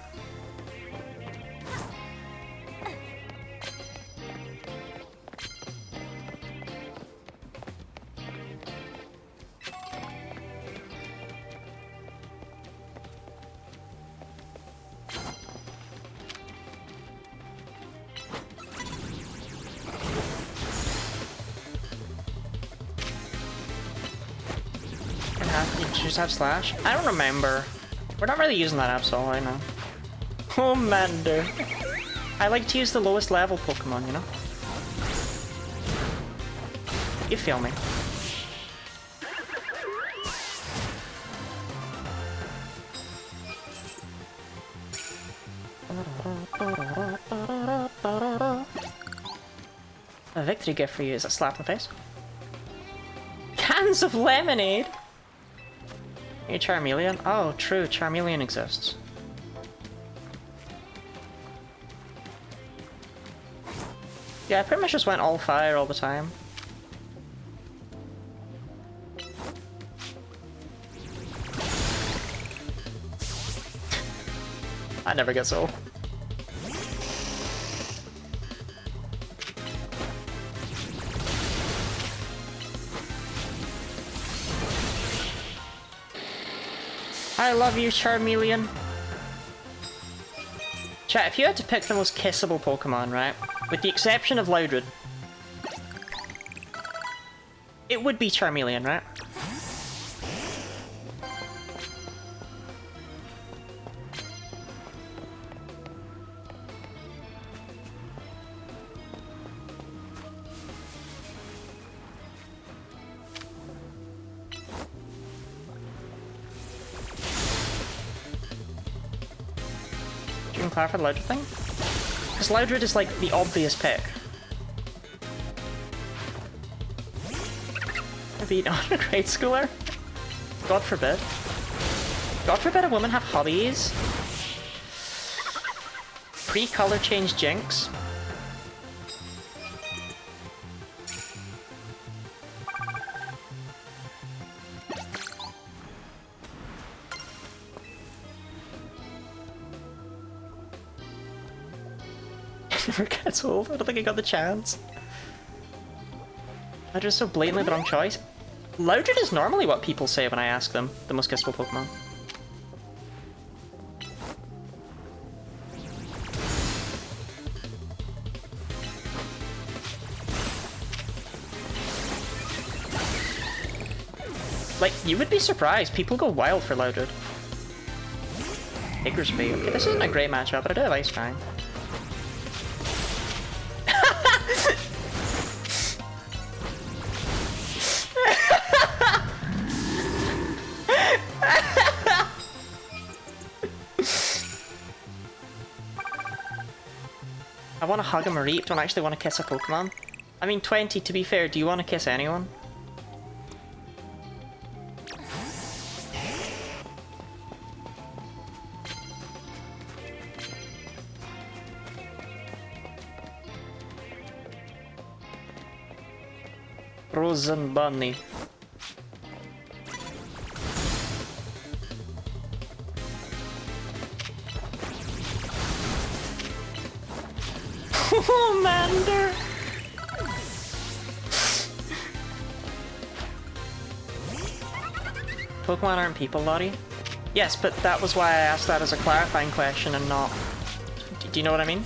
you just have Slash? I don't remember. We're not really using that app, all I know. Homander. I like to use the lowest level Pokemon, you know? You feel me. A victory gift for you is a slap in the face. Cans of lemonade! Hey, Charmeleon? Oh, true, Charmeleon exists. Yeah, I pretty much just went all fire all the time. I never get old. I love you, Charmeleon. Chat, if you had to pick the most kissable Pokemon, right? With the exception of Loudred, it would be Charmeleon, right? For the Loudred thing? Because Loudred is like the obvious pick. Maybe not a grade schooler? God forbid. God forbid a woman have hobbies. Pre-color change Jinx. Never gets old. I don't think I got the chance. I just so blatantly the wrong choice. Loudred is normally what people say when I ask them the most kissable Pokemon. Like, you would be surprised. People go wild for Loudred. Hickorsby. Okay, this isn't a great matchup, but I do have Ice Fang. I want to hug a Mareep, don't actually want to kiss a Pokemon. I mean, 20, to be fair, do you want to kiss anyone? Frozen Bunny. Homander! Pokemon aren't people, Lottie? Yes, but that was why I asked that as a clarifying question and not... Do you know what I mean?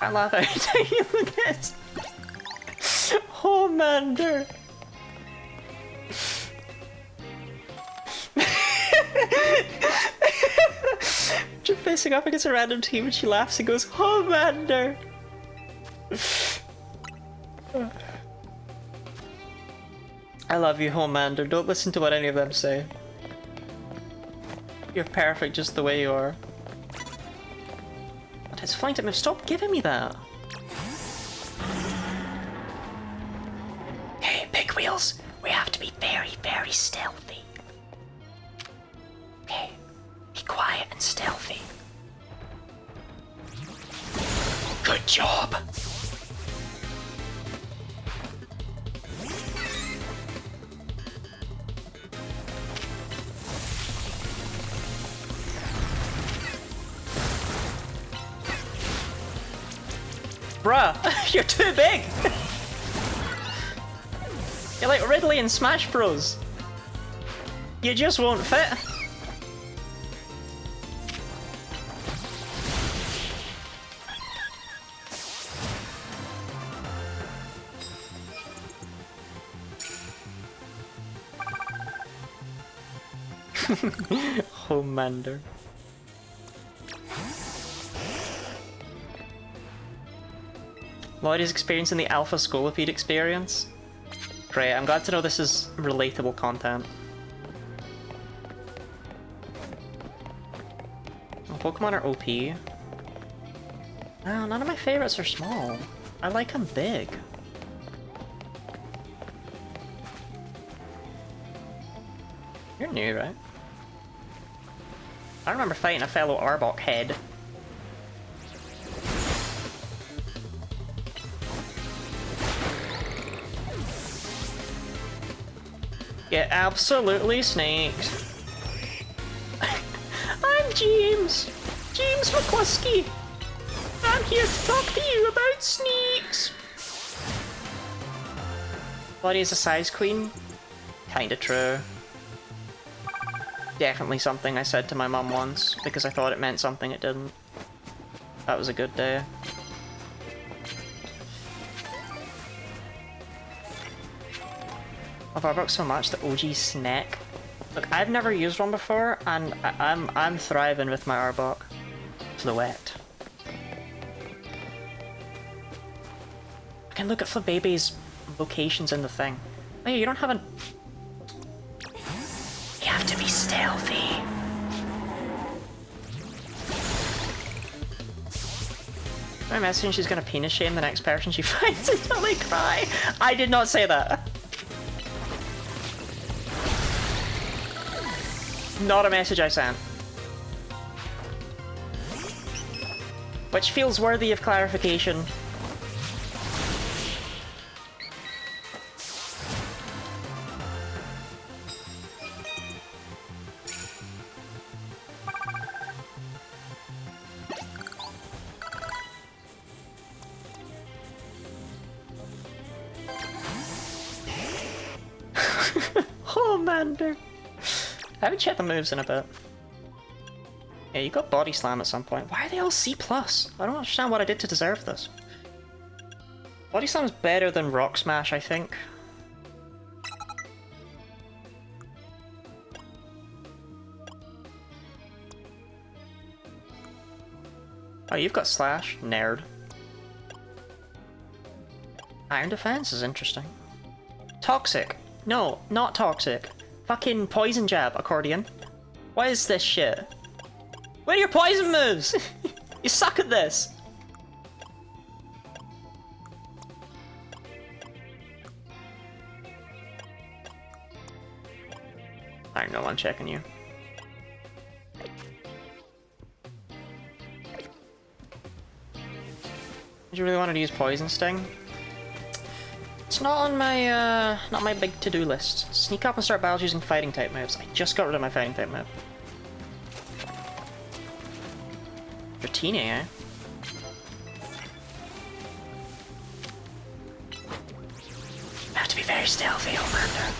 I laugh every time you look at it. Homander! Just facing up against a random team and she laughs and goes, Homander! I love you, Homander. Don't listen to what any of them say. You're perfect just the way you are. But it's fine to move. Stop giving me that. Hey, Big Wheels, we have to be very, very stealthy. Okay, be quiet and stealthy. Good job. Bruh, you're too big! You're like Ridley in Smash Bros. You just won't fit. Homelander. Lloyd is experiencing the Alpha Scolipede experience. Great, I'm glad to know this is relatable content. Pokemon are OP. No, none of my favorites are small. I like them big. You're new, right? I remember fighting a fellow Arbok head. Get absolutely snaked. I'm James! James McCluskey! I'm here to talk to you about snakes! Buddy is a size queen? Kinda true. Definitely something I said to my mum once, because I thought it meant something it didn't. That was a good day. I've Arbok so much, the OG snack. Look, I've never used one before, and I'm thriving with my Arbok. Fluette. I can look at Flababy's locations in the thing. Oh yeah, you don't have an... You have to be stealthy. I'm messaging she's gonna penis shame the next person she finds until they cry. I did not say that. Not a message I sent. Which feels worthy of clarification. Homelander. I haven't checked the moves in a bit. Yeah, you got Body Slam at some point. Why are they all C+? I don't understand what I did to deserve this. Body Slam's better than Rock Smash, I think. Oh, you've got Slash. Nerd. Iron Defense is interesting. Toxic. No, not Toxic. Fucking Poison Jab, Accordion. What is this shit? Where are your poison moves? You suck at this! I know I'm checking you. Did you really want to use Poison Sting? It's not on my big to-do list. Sneak up and start battles using fighting type moves. I just got rid of my fighting type move. Dratini, eh? I have to be very stealthy, Homelander.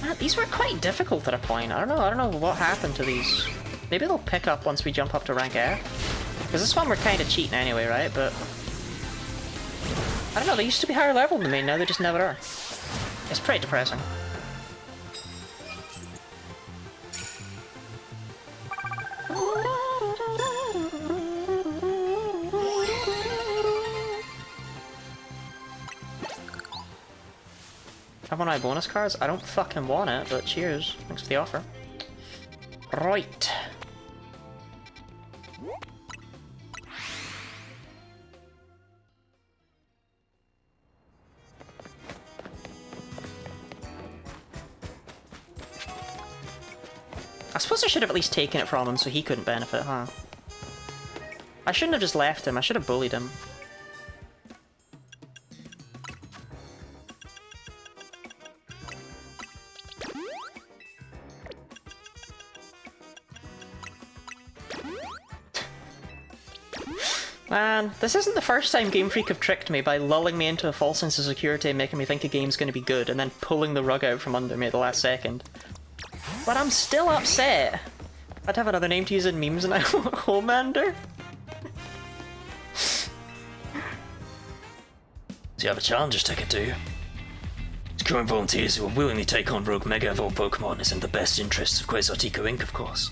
Man, these were quite difficult at a point. I don't know what happened to these. Maybe they'll pick up once we jump up to rank F. Because this one we're kind of cheating anyway, right? But I don't know, they used to be higher level than me, now they just never are. It's pretty depressing. Have one of my bonus cards? I don't fucking want it, but cheers. Thanks for the offer. Right. I suppose I should have at least taken it from him so he couldn't benefit, huh? I shouldn't have just left him, I should have bullied him. Man, this isn't the first time Game Freak have tricked me by lulling me into a false sense of security and making me think a game's gonna be good, and then pulling the rug out from under me at the last second. But I'm still upset. I'd have another name to use in memes now. Homelander? Do you have a challenger's ticket, do you? It's Join volunteers who will willingly take on rogue Mega Evolved Pokemon is in the best interests of Quasartico Inc., of course.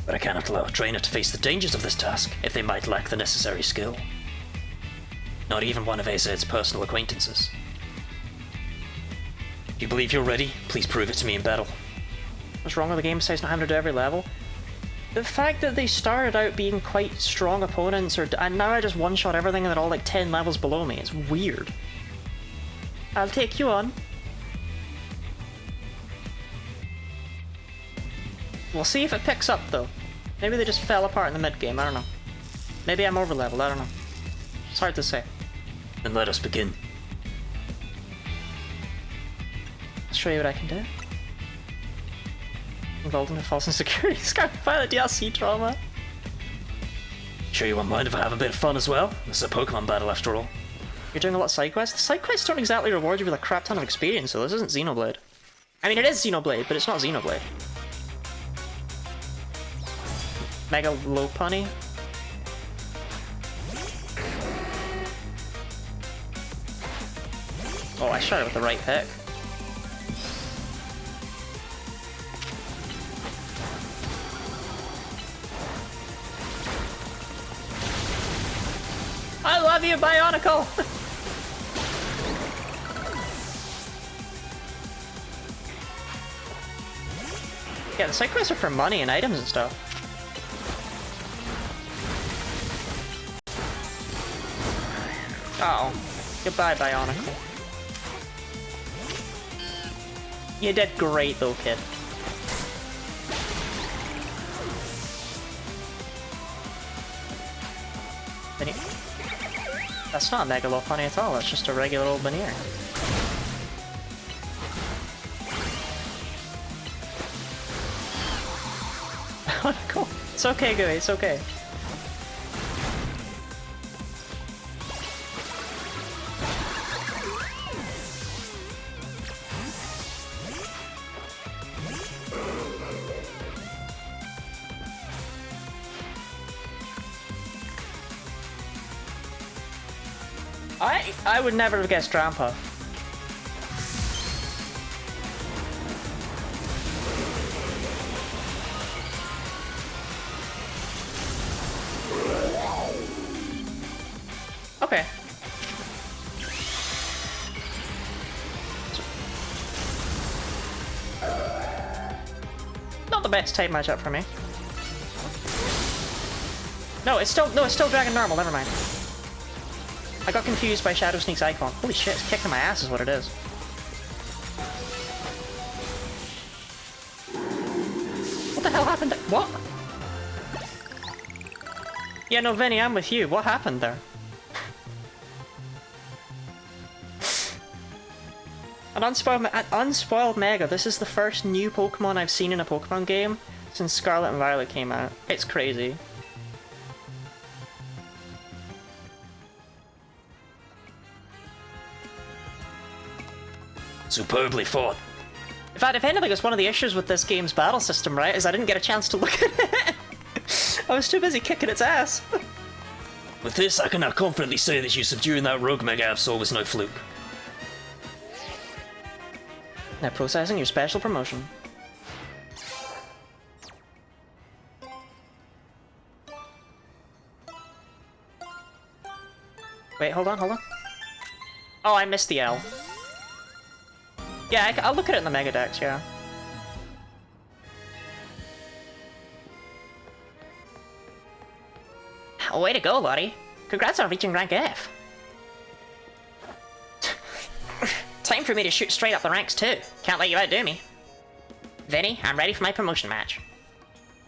But I cannot allow a trainer to face the dangers of this task if they might lack the necessary skill. Not even one of AZ's personal acquaintances. If you believe you're ready, please prove it to me in battle. What's wrong with the game besides not having to do every level? The fact that they started out being quite strong opponents, and now I just one-shot everything and they're all like 10 levels below me, it's weird. I'll take you on. We'll see if it picks up though. Maybe they just fell apart in the mid-game, I don't know. Maybe I'm over-leveled, I don't know. It's hard to say. Then let us begin. I'll show you what I can do. Involved in a false insecurity. Scout Pilot DLC trauma. Sure you won't mind if I have a bit of fun as well? This is a Pokemon battle after all. You're doing a lot of side quests? The side quests don't exactly reward you with a crap ton of experience, so this isn't Xenoblade. I mean, it is Xenoblade, but it's not Xenoblade. Mega Lopunny. Oh, I started with the right pick. I love you, Bionicle! Yeah, the side quests are for money and items and stuff. Uh oh. Goodbye, Bionicle. You did great though, kid. That's not a Megalopunny at all, that's just a regular old Bannier. Cool. It's okay, Gooey, it's okay. I would never have guessed Drampa. Okay. Not the best type matchup for me. No, it's still Dragon Normal, never mind. I got confused by Shadow Sneak's icon. Holy shit, it's kicking my ass is what it is. What the hell happened there? What? Yeah, no, Vinny, I'm with you. What happened there? An unspoiled Mega. This is the first new Pokemon I've seen in a Pokemon game since Scarlet and Violet came out. It's crazy. Superbly fought. In fact, if anything, it's one of the issues with this game's battle system, right? Is I didn't get a chance to look at it. I was too busy kicking its ass. With this, I can now confidently say that you subduing that rogue Mega Absol was no fluke. Now processing your special promotion. Wait, hold on. Oh, I missed the L. Yeah, I'll look at it in the Mega Dex, yeah. Oh, way to go, Lottie. Congrats on reaching rank F. Time for me to shoot straight up the ranks too. Can't let you outdo me. Vinny, I'm ready for my promotion match.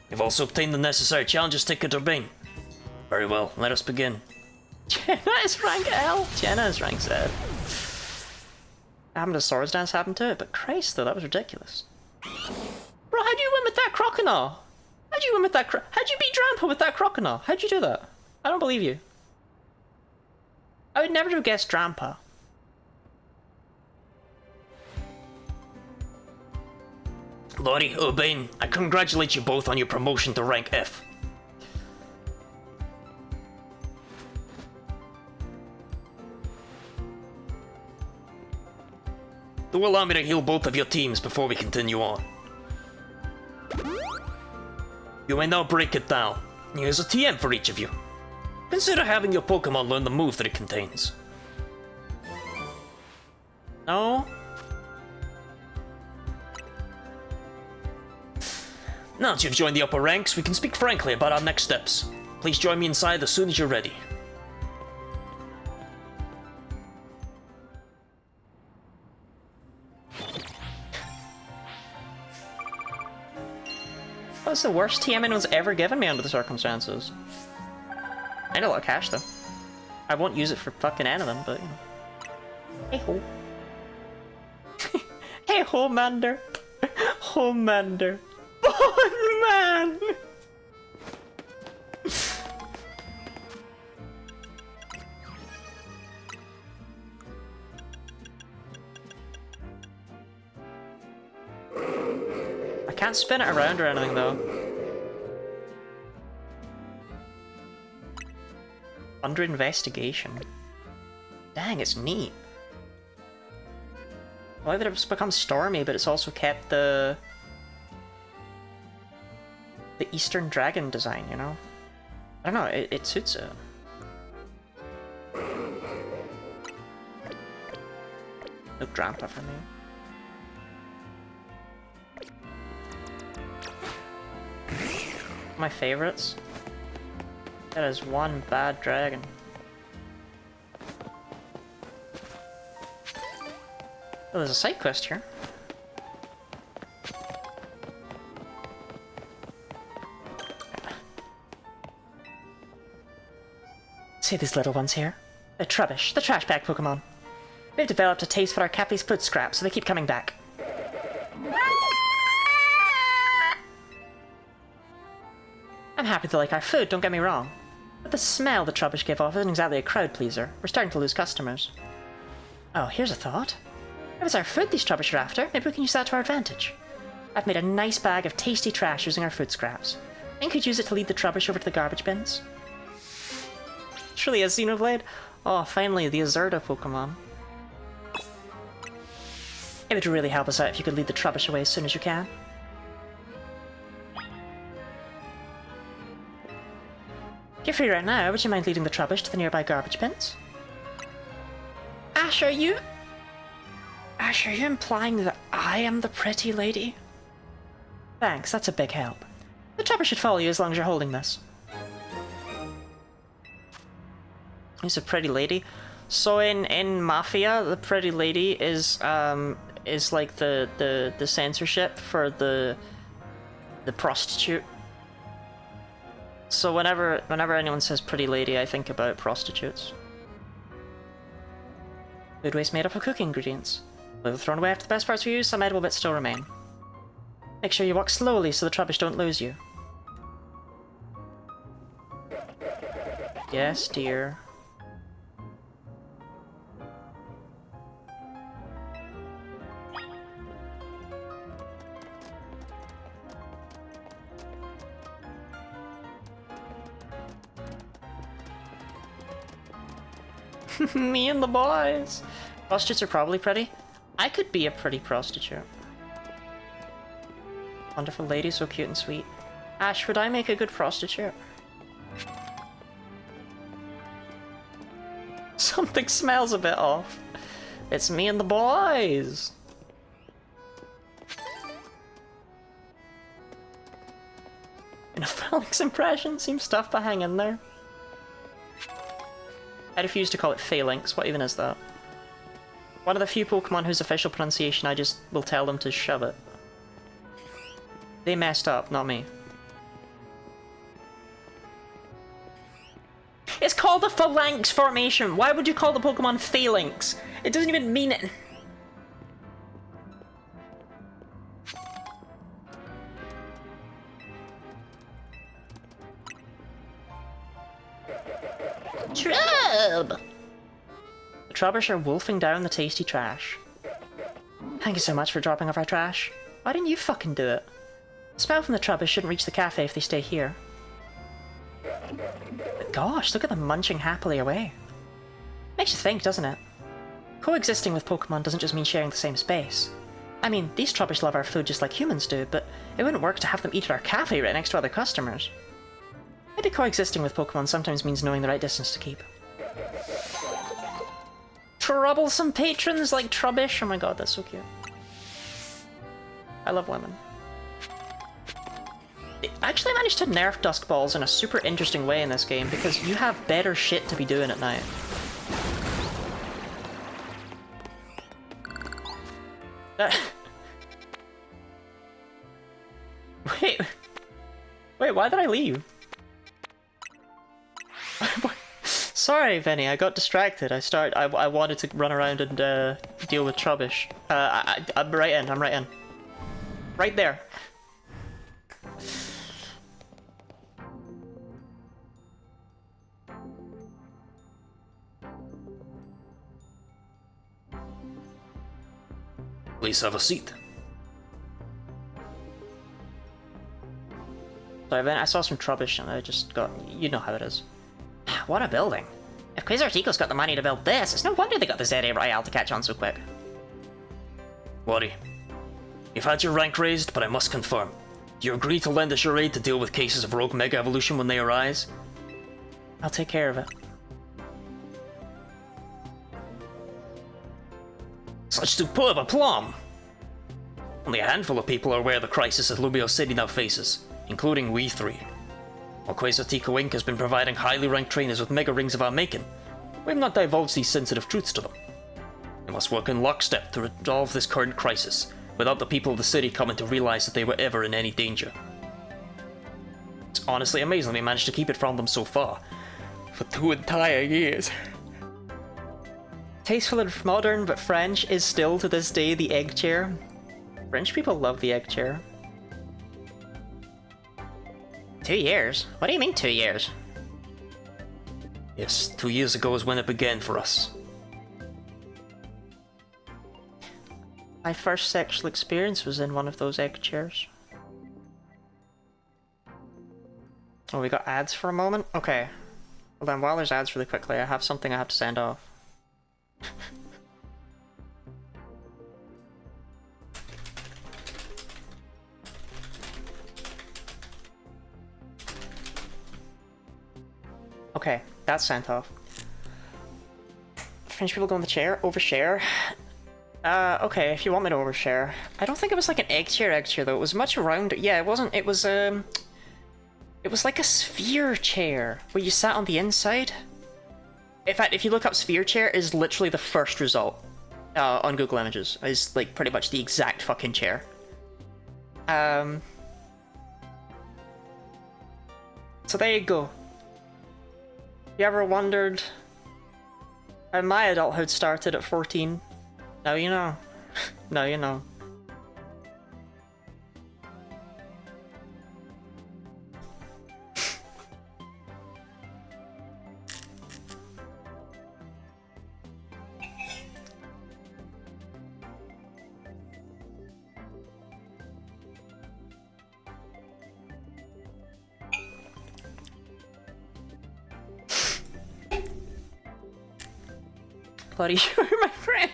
You've also obtained the necessary challenges ticket, Urbane. Very well, let us begin. Jenna is rank L. Jenna is rank Z. Having a Swords Dance happen to it, but Christ though, that was ridiculous. Bro, how'd you win with that Croconaw? How'd you win with that how'd you beat Drampa with that Croconaw? How'd you do that? I don't believe you. I would never have guessed Drampa. Lottie, Urbane, I congratulate you both on your promotion to rank F. Do allow me to heal both of your teams before we continue on. You may now break it down. Here's a TM for each of you. Consider having your Pokemon learn the move that it contains. No? Now that you've joined the upper ranks, we can speak frankly about our next steps. Please join me inside as soon as you're ready. That's the worst TM anyone's ever given me under the circumstances. I need a lot of cash though. I won't use it for fucking anything, but you know. Hey ho. Hey ho, Mander. Homander. Oh man! I can't spin it around or anything though. Under investigation. Dang, it's neat. I like that it's become stormy, but it's also kept the Eastern Dragon design, you know? I don't know, it suits it. No Drampa for me. My favorites? That is one bad dragon. Oh, there's a side quest here. See these little ones here? They're Trubbish, the trash bag Pokemon. They've developed a taste for our Cappy's food scraps, so they keep coming back. I'm happy they like our food, don't get me wrong. But the smell the Trubbish give off isn't exactly a crowd pleaser. We're starting to lose customers. Oh, here's a thought. If it's our food these Trubbish are after, maybe we can use that to our advantage. I've made a nice bag of tasty trash using our food scraps. I think we could use it to lead the Trubbish over to the garbage bins. Truly a Xenoblade? Oh, finally, the Azurda Pokemon. It would really help us out if you could lead the Trubbish away as soon as you can. If you're free right now, would you mind leading the Trubbish to the nearby garbage bins? Ash, are you implying that I am the pretty lady? Thanks, that's a big help. The Trubbish should follow you as long as you're holding this. He's a pretty lady. So in Mafia, the pretty lady is like the censorship for the prostitute. So whenever anyone says pretty lady, I think about prostitutes. Food waste made up of cooking ingredients. Little thrown away after the best parts were used, some edible bits still remain. Make sure you walk slowly so the Trubbish don't lose you. Yes, dear. Me and the boys! Prostitutes are probably pretty. I could be a pretty prostitute. Wonderful lady, so cute and sweet. Ash, would I make a good prostitute? Something smells a bit off. It's me and the boys! In a phalanx impression, seems stuff to hang in there. I refuse to call it phalanx, what even is that? One of the few Pokemon whose official pronunciation I just will tell them to shove it. They messed up, not me. It's called a phalanx formation! Why would you call the Pokemon phalanx? It doesn't even mean it. Trub! The Trubbish are wolfing down the tasty trash. Thank you so much for dropping off our trash. Why didn't you fucking do it? The smell from the Trubbish shouldn't reach the cafe if they stay here. But gosh, look at them munching happily away. Makes you think, doesn't it? Coexisting with Pokemon doesn't just mean sharing the same space. I mean, these Trubbish love our food just like humans do, but it wouldn't work to have them eat at our cafe right next to other customers. Maybe coexisting with Pokemon sometimes means knowing the right distance to keep. Troublesome patrons like Trubbish. Oh my god, that's so cute. I love women. They actually managed to nerf Dusk Balls in a super interesting way in this game because you have better shit to be doing at night. Wait, why did I leave? Sorry, Vinny, I got distracted. I wanted to run around and deal with Trubbish. I'm right in. Right there. Please have a seat. Sorry, Vinny, I saw some Trubbish and I just got... You know how it is. What a building. If Quasartico's got the money to build this, it's no wonder they got the ZA Royale to catch on so quick. Worry. You've had your rank raised, but I must confirm. Do you agree to lend us your aid to deal with cases of rogue Mega Evolution when they arise? I'll take care of it. Such superb aplomb! Only a handful of people are aware of the crisis that Lubio City now faces, including we three. While Quasartico Inc. has been providing highly ranked trainers with Mega Rings of our making, we have not divulged these sensitive truths to them. We must work in lockstep to resolve this current crisis, without the people of the city coming to realize that they were ever in any danger. It's honestly amazing we managed to keep it from them so far. For 2 entire years. Tasteful and modern, but French is still to this day the egg chair. French people love the egg chair. 2 years? What do you mean 2 years? Yes, 2 years ago is when it began for us. My first sexual experience was in one of those egg chairs. Oh, we got ads for a moment? Okay. Well then, while there's ads really quickly, I have something I have to send off. Okay, that's sent off. French people go in the chair, overshare. Okay, if you want me to overshare. I don't think it was like an egg chair though. It was much rounder. Yeah, it wasn't. It was like a sphere chair where you sat on the inside. In fact, if you look up sphere chair, is literally the first result on Google Images. Is like pretty much the exact fucking chair. So there you go. You ever wondered how my adulthood started at 14? Now you know. Now you know. Buddy, you're my friend!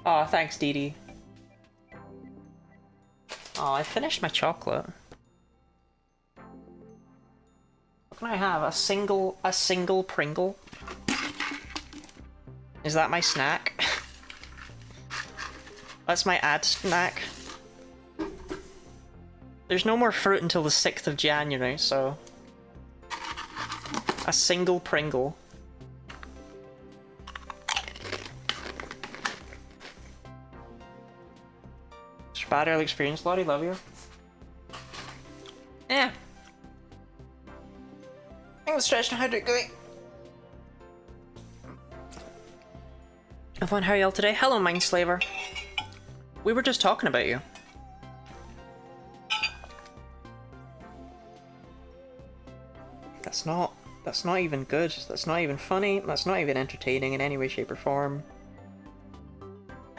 Aw, thanks, Dee Dee. Oh, I finished my chocolate. What can I have? A single Pringle? Is that my snack? That's my ad snack. There's no more fruit until the 6th of January, so... A single Pringle. Bad early experience, Lottie, love you. Yeah. I was stretching how to go. Everyone, how are y'all today? Hello, Mindslaver. We were just talking about you. That's not even good. That's not even funny. That's not even entertaining in any way, shape, or form.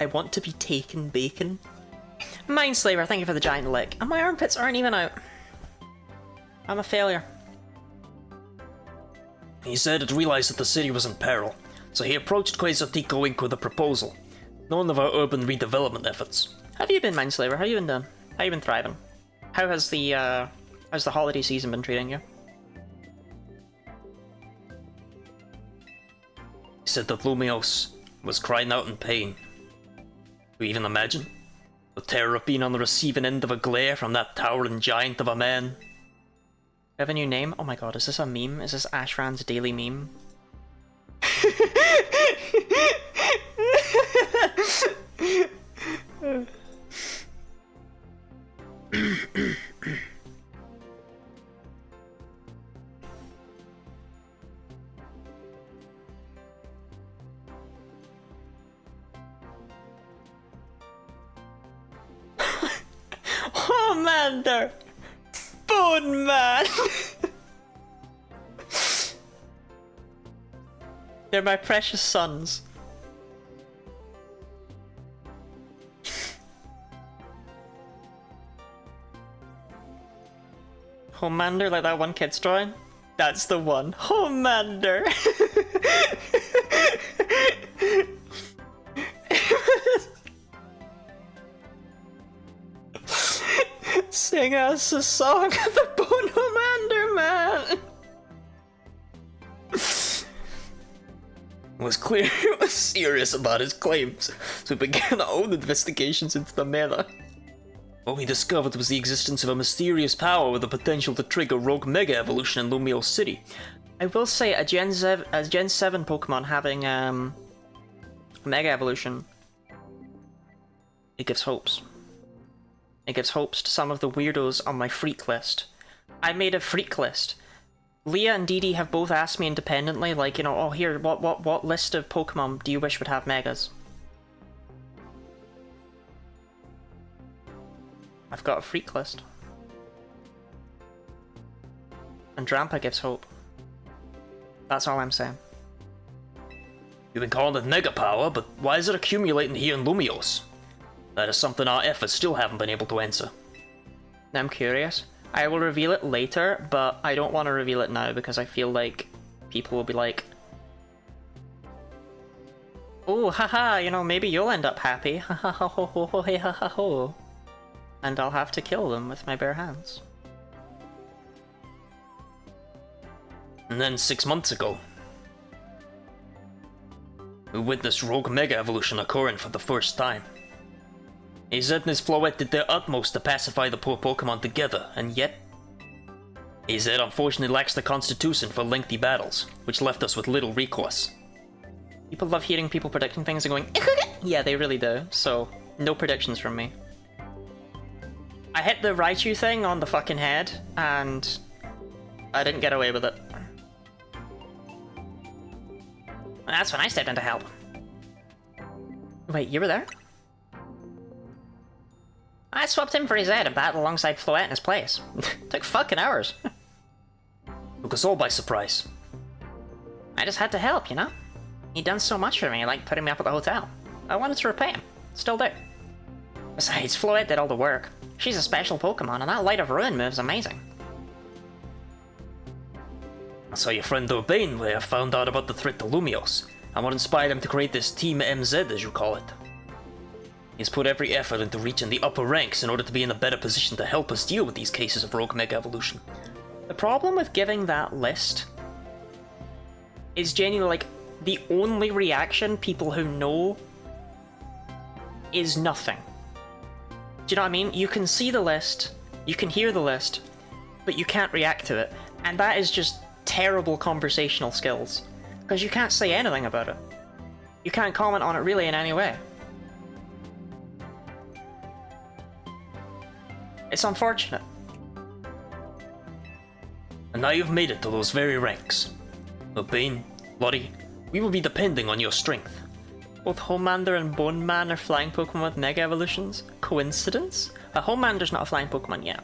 I want to be taken bacon. Mindslaver, thank you for the giant lick. And my armpits aren't even out. I'm a failure. He said it realized that the city was in peril, so he approached Quasartico Inc. with a proposal, known of our urban redevelopment efforts. How have you been, Mindslaver? How you been doing? How you been thriving? How's the holiday season been treating you? He said that Lumios was crying out in pain. Do you even imagine? The terror of being on the receiving end of a glare from that towering giant of a man. Have a new name? Oh my god, is this a meme? Is this Ashran's daily meme? Commander! Bone man! They're my precious sons. Homelander, like that one kid's drawing? That's the one. Homelander! Sing us a song of the Bone Homelander, man! It was clear he was serious about his claims, so we began our own investigations into the matter. What we discovered was the existence of a mysterious power with the potential to trigger rogue mega evolution in Lumiose City. I will say a Gen 7 Pokemon having mega evolution, it gives hopes. It gives hopes to some of the weirdos on my freak list. I made a freak list. Leah and Dee Dee have both asked me independently, like, you know, oh here, what list of Pokemon do you wish would have megas? I've got a freak list. And Drampa gives hope. That's all I'm saying. You've been calling it mega power, but why is it accumulating here in Lumiose? That is something our efforts still haven't been able to answer. I'm curious. I will reveal it later, but I don't want to reveal it now because I feel like people will be like, oh, haha, you know, maybe you'll end up happy. Ha ha ha ho ho ho hey ha ha ho. And I'll have to kill them with my bare hands. And then 6 months ago, we witnessed rogue mega evolution occurring for the first time. AZ and his Floette did their utmost to pacify the poor Pokemon together, and yet AZ unfortunately lacks the constitution for lengthy battles, which left us with little recourse. People love hearing people predicting things and going, yeah, they really do, so no predictions from me. I hit the Raichu thing on the fucking head, and I didn't get away with it. That's when I stepped in to help. Wait, you were there? I swapped him for his head and battled alongside Floette in his place. Took fucking hours. Took us all by surprise. I just had to help, you know? He'd done so much for me, like putting me up at the hotel. I wanted to repay him. Still do. Besides, Floette did all the work. She's a special Pokemon, and that Light of Ruin move's amazing. So your friend Urbane there found out about the threat to Lumiose, and what inspired him to create this Team MZ, as you call it. He's put every effort into reaching the upper ranks in order to be in a better position to help us deal with these cases of rogue mega evolution. The problem with giving that list is genuinely, like, the only reaction people who know is nothing. Do you know what I mean? You can see the list, you can hear the list, but you can't react to it. And that is just terrible conversational skills. Because you can't say anything about it. You can't comment on it really in any way. It's unfortunate. And now you've made it to those very ranks. Urbane, Lottie, we will be depending on your strength. Both Homelander and Bone Man are flying Pokemon with Mega Evolutions? Coincidence? Homelander's not a flying Pokemon yet.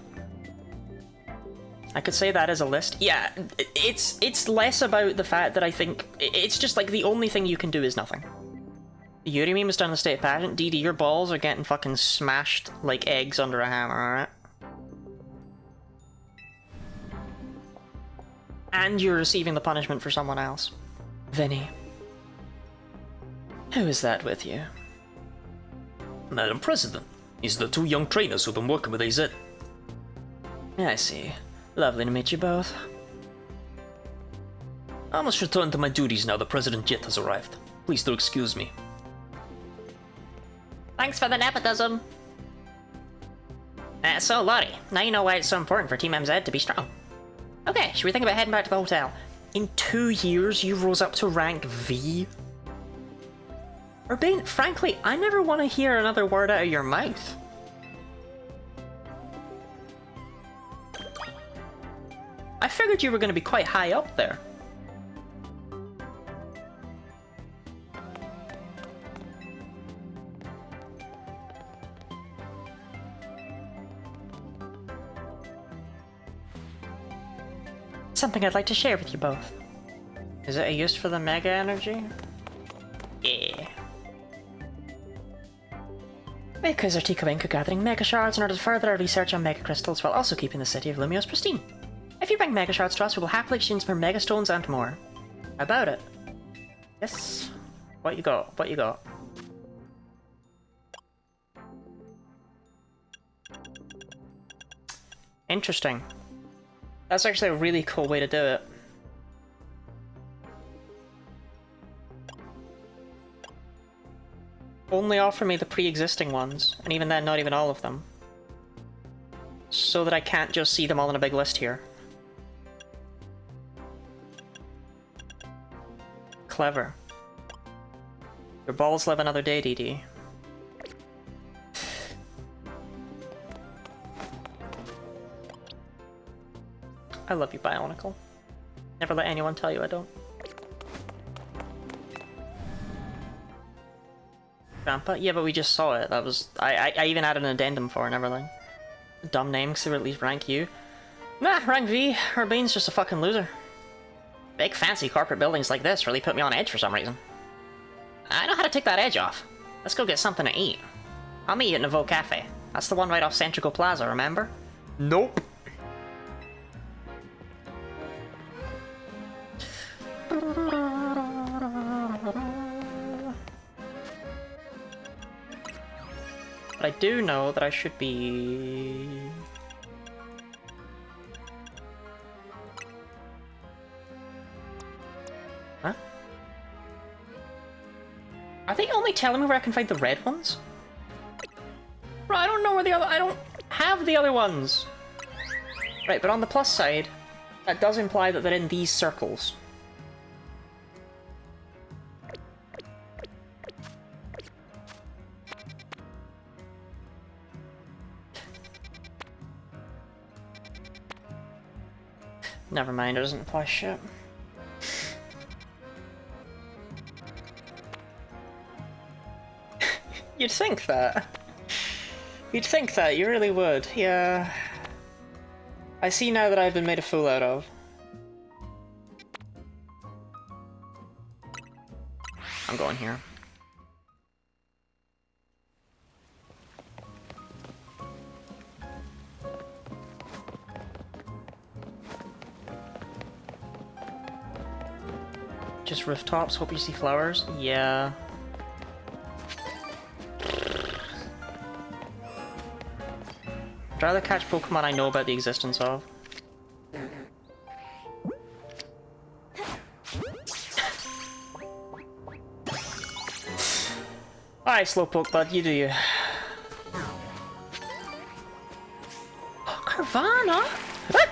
I could say that as a list. Yeah, it's less about the fact that I think... It's just like the only thing you can do is nothing. The Yuri meme was done in the state pageant. Dee Dee, your balls are getting fucking smashed like eggs under a hammer, alright? And you're receiving the punishment for someone else. Vinny. Who is that with you? Madam President, these are the 2 young trainers who've been working with AZ. I see. Lovely to meet you both. I must return to my duties now that President Jit has arrived. Please do excuse me. Thanks for the nepotism. So, Lottie, now you know why it's so important for Team MZ to be strong. Okay, should we think about heading back to the hotel? In 2 years, you rose up to rank V? Urbane, frankly, I never want to hear another word out of your mouth. I figured you were going to be quite high up there. Something I'd like to share with you both. Is it a use for the mega energy? Yeah. Because our Tico Inc. are gathering mega shards in order to further our research on mega crystals while also keeping the city of Lumios pristine. If you bring mega shards to us, we will happily exchange for mega stones and more. How about it? Yes. What you got? What you got? Interesting. That's actually a really cool way to do it. Only offer me the pre-existing ones, and even then not even all of them. So that I can't just see them all in a big list here. Clever. Your balls live another day, DD. I love you, Bionicle. Never let anyone tell you I don't. Grandpa? Yeah, but we just saw it. That was... I even added an addendum for it and everything. Dumb name, because they would at least rank you. Nah, rank V. Urbane's just a fucking loser. Big fancy corporate buildings like this really put me on edge for some reason. I know how to take that edge off. Let's go get something to eat. I'll meet you at Nouveau Cafe. That's the one right off Centrical Plaza, remember? Nope. But I do know that I should be... Huh? Are they only telling me where I can find the red ones? Bro, I don't know where the other... I don't have the other ones! Right, but on the plus side, that does imply that they're in these circles. Never mind, it doesn't apply shit. You'd think that. You'd think that, you really would. Yeah. I see now that I've been made a fool out of. I'm going here. Just rooftops, hope you see flowers? Yeah. I'd rather catch Pokemon I know about the existence of. Alright, Slowpoke bud, you do you. Oh, Carvana? What?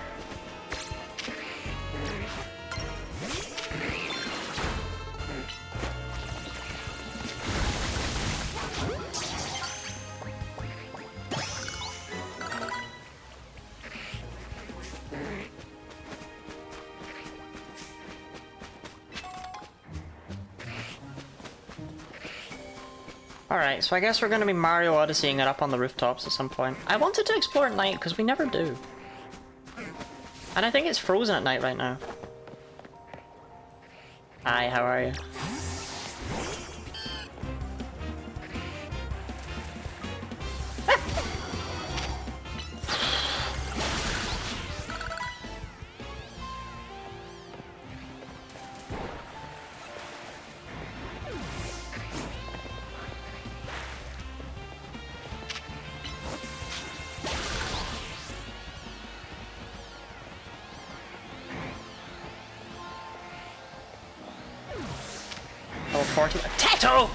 Alright, so I guess we're going to be Mario Odysseying it up on the rooftops at some point. I wanted to explore at night, because we never do. And I think it's frozen at night right now. Hi, how are you? level 40. Tato!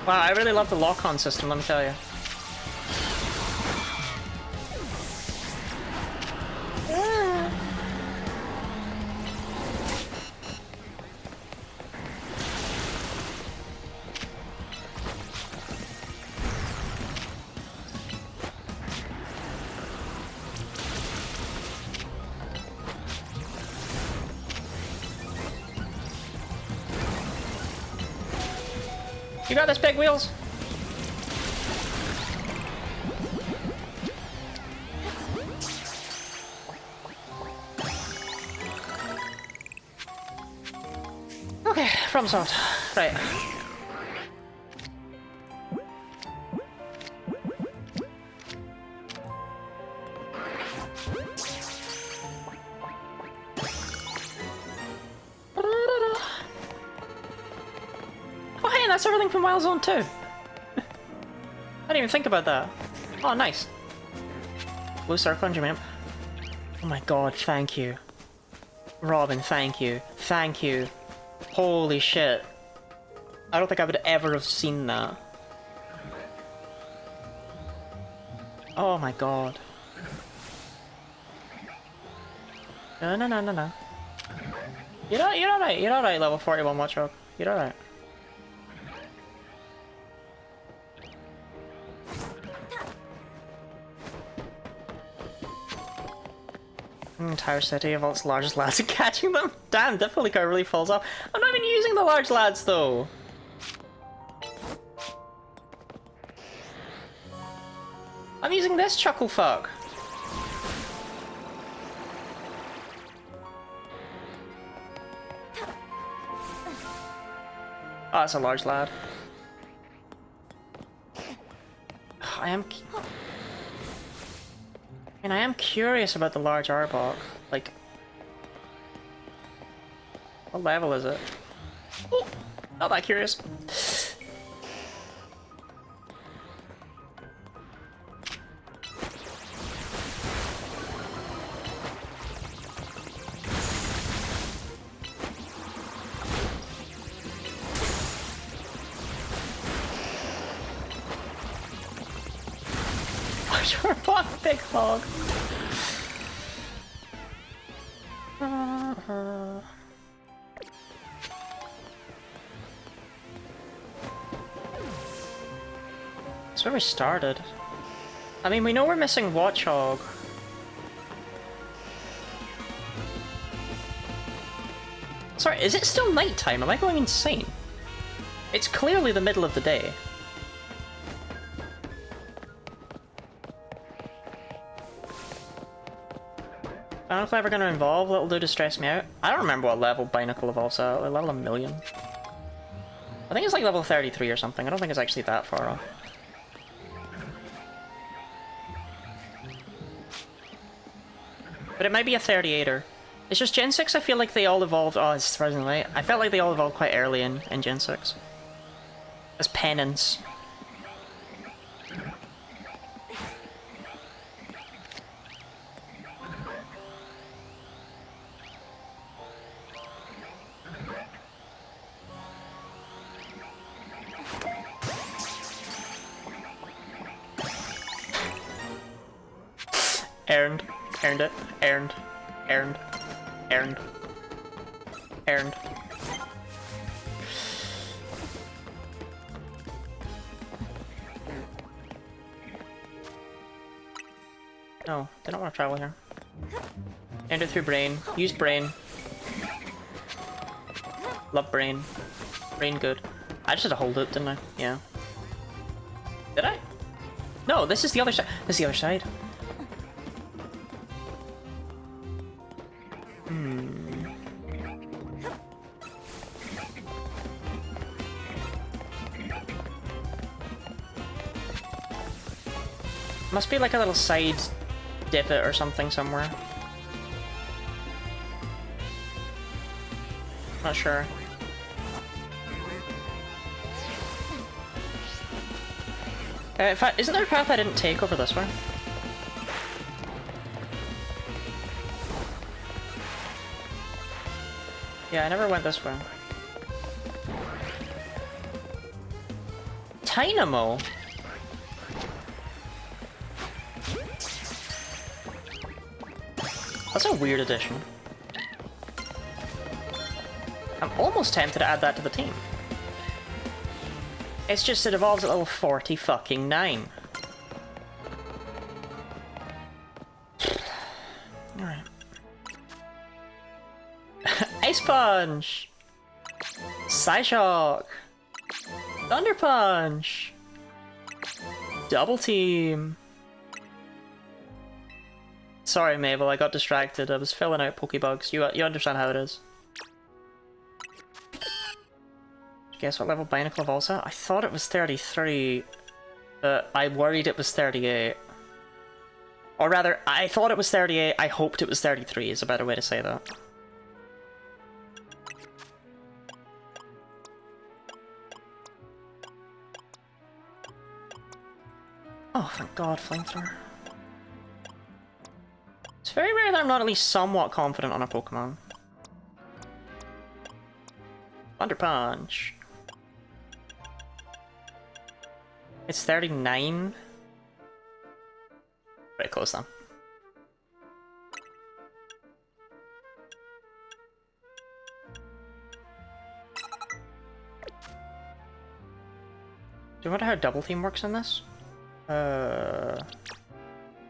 Wow, I really love the lock-on system, let me tell you. You got this, big wheels? Okay, problem solved. Right. Oh hey, that's everything from Wild Zone 2. I didn't even think about that. Oh, nice. Blue circle on your map. Oh my god, thank you. Robin, thank you. Thank you. Holy shit. I don't think I would ever have seen that. Oh my god. No, no, no, no, no. You're alright, level 41 Watchdog. You're alright. Entire city of all its largest lads and catching them? Damn, difficulty card really falls off. I'm not even using the large lads though. I'm using this chuckle fuck. Oh, that's a large lad. I am curious about the large Arbok. Like, what level is it? Oh, not that curious. Sure, fuck, big hog. That's where we started. I mean, we know we're missing Watchhog. Sorry, is it still nighttime? Am I going insane? It's clearly the middle of the day. Binacle ever gonna evolve? That'll do to stress me out. I don't remember what level Binacle evolves at. Like level 1,000,000. I think it's like level 33 or something. I don't think it's actually that far off. But it might be a 38er. It's just Gen 6, I feel like they all evolved. Oh, it's surprisingly late. I felt like they all evolved quite early in Gen 6. As penance. Earned. Earned it. Earned. Earned. Earned. Earned. No, they don't want to travel here. Enter through brain. Use brain. Love brain. Brain good. I just had to hold it, didn't I? Yeah. Did I? No, this is the other side. This is the other side. Must be like a little side divot or something somewhere. Not sure. In fact, isn't there a path I didn't take over this way? Yeah, I never went this way. Dynamo? That's a weird addition. I'm almost tempted to add that to the team. It's just it evolves at level 40 fucking 9. Alright. Ice Punch! Psyshock! Thunder Punch! Double Team! Sorry, Mabel, I got distracted. I was filling out Pokebugs. You understand how it is. Guess what level Binacle evolves at? I thought it was 33, but I worried it was 38. Or rather, I thought it was 38, I hoped it was 33 is a better way to say that. Oh, thank God, Flamethrower. It's very rare that I'm not at least somewhat confident on a Pokemon. Thunder Punch. It's 39. Pretty close then. Do you wonder how Double Team works in this?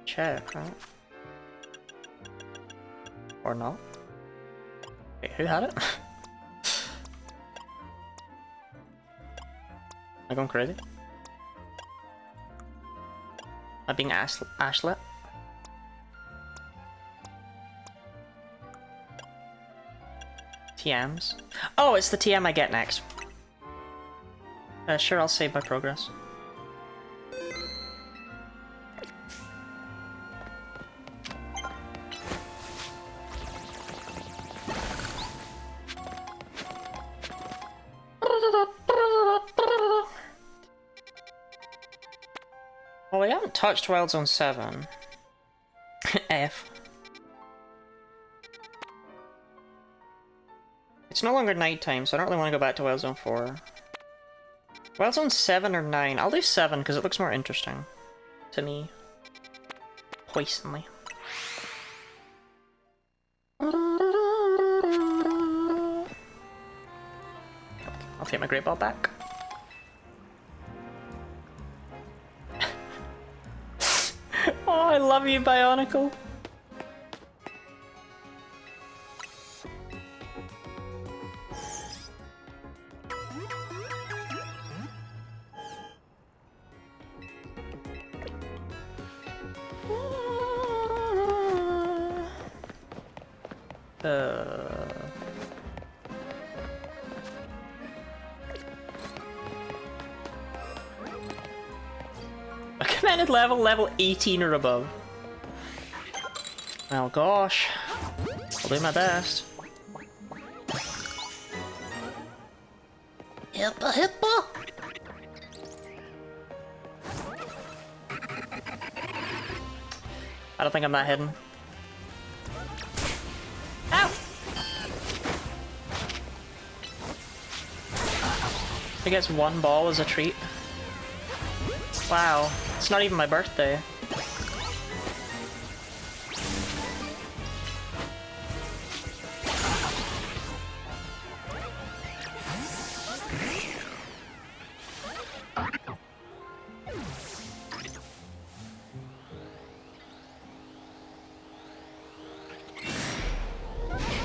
Check, right? Or not? Wait, who had it? Am I going crazy? Am I being ashlit? TMs? Oh, it's the TM I get next. Sure, I'll save my progress. Well, we haven't touched Wild Zone 7. F. It's no longer nighttime, so I don't really want to go back to Wild Zone 4. Wild Zone 7 or 9? I'll do 7 because it looks more interesting. To me. Poisonly. I'll take my Great Ball back. Oh, I love you, Bionicle. Recommended level 18 or above. Well, gosh. I'll do my best. Hippo, hippo! I don't think I'm that hidden. Ow! I guess one ball is a treat. Wow, it's not even my birthday.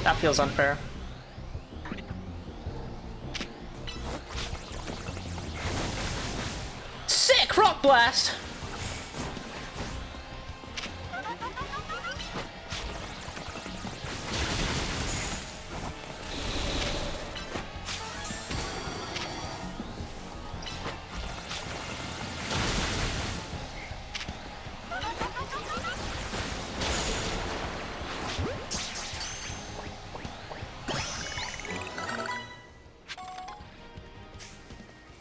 That feels unfair. Sick! Rock Blast!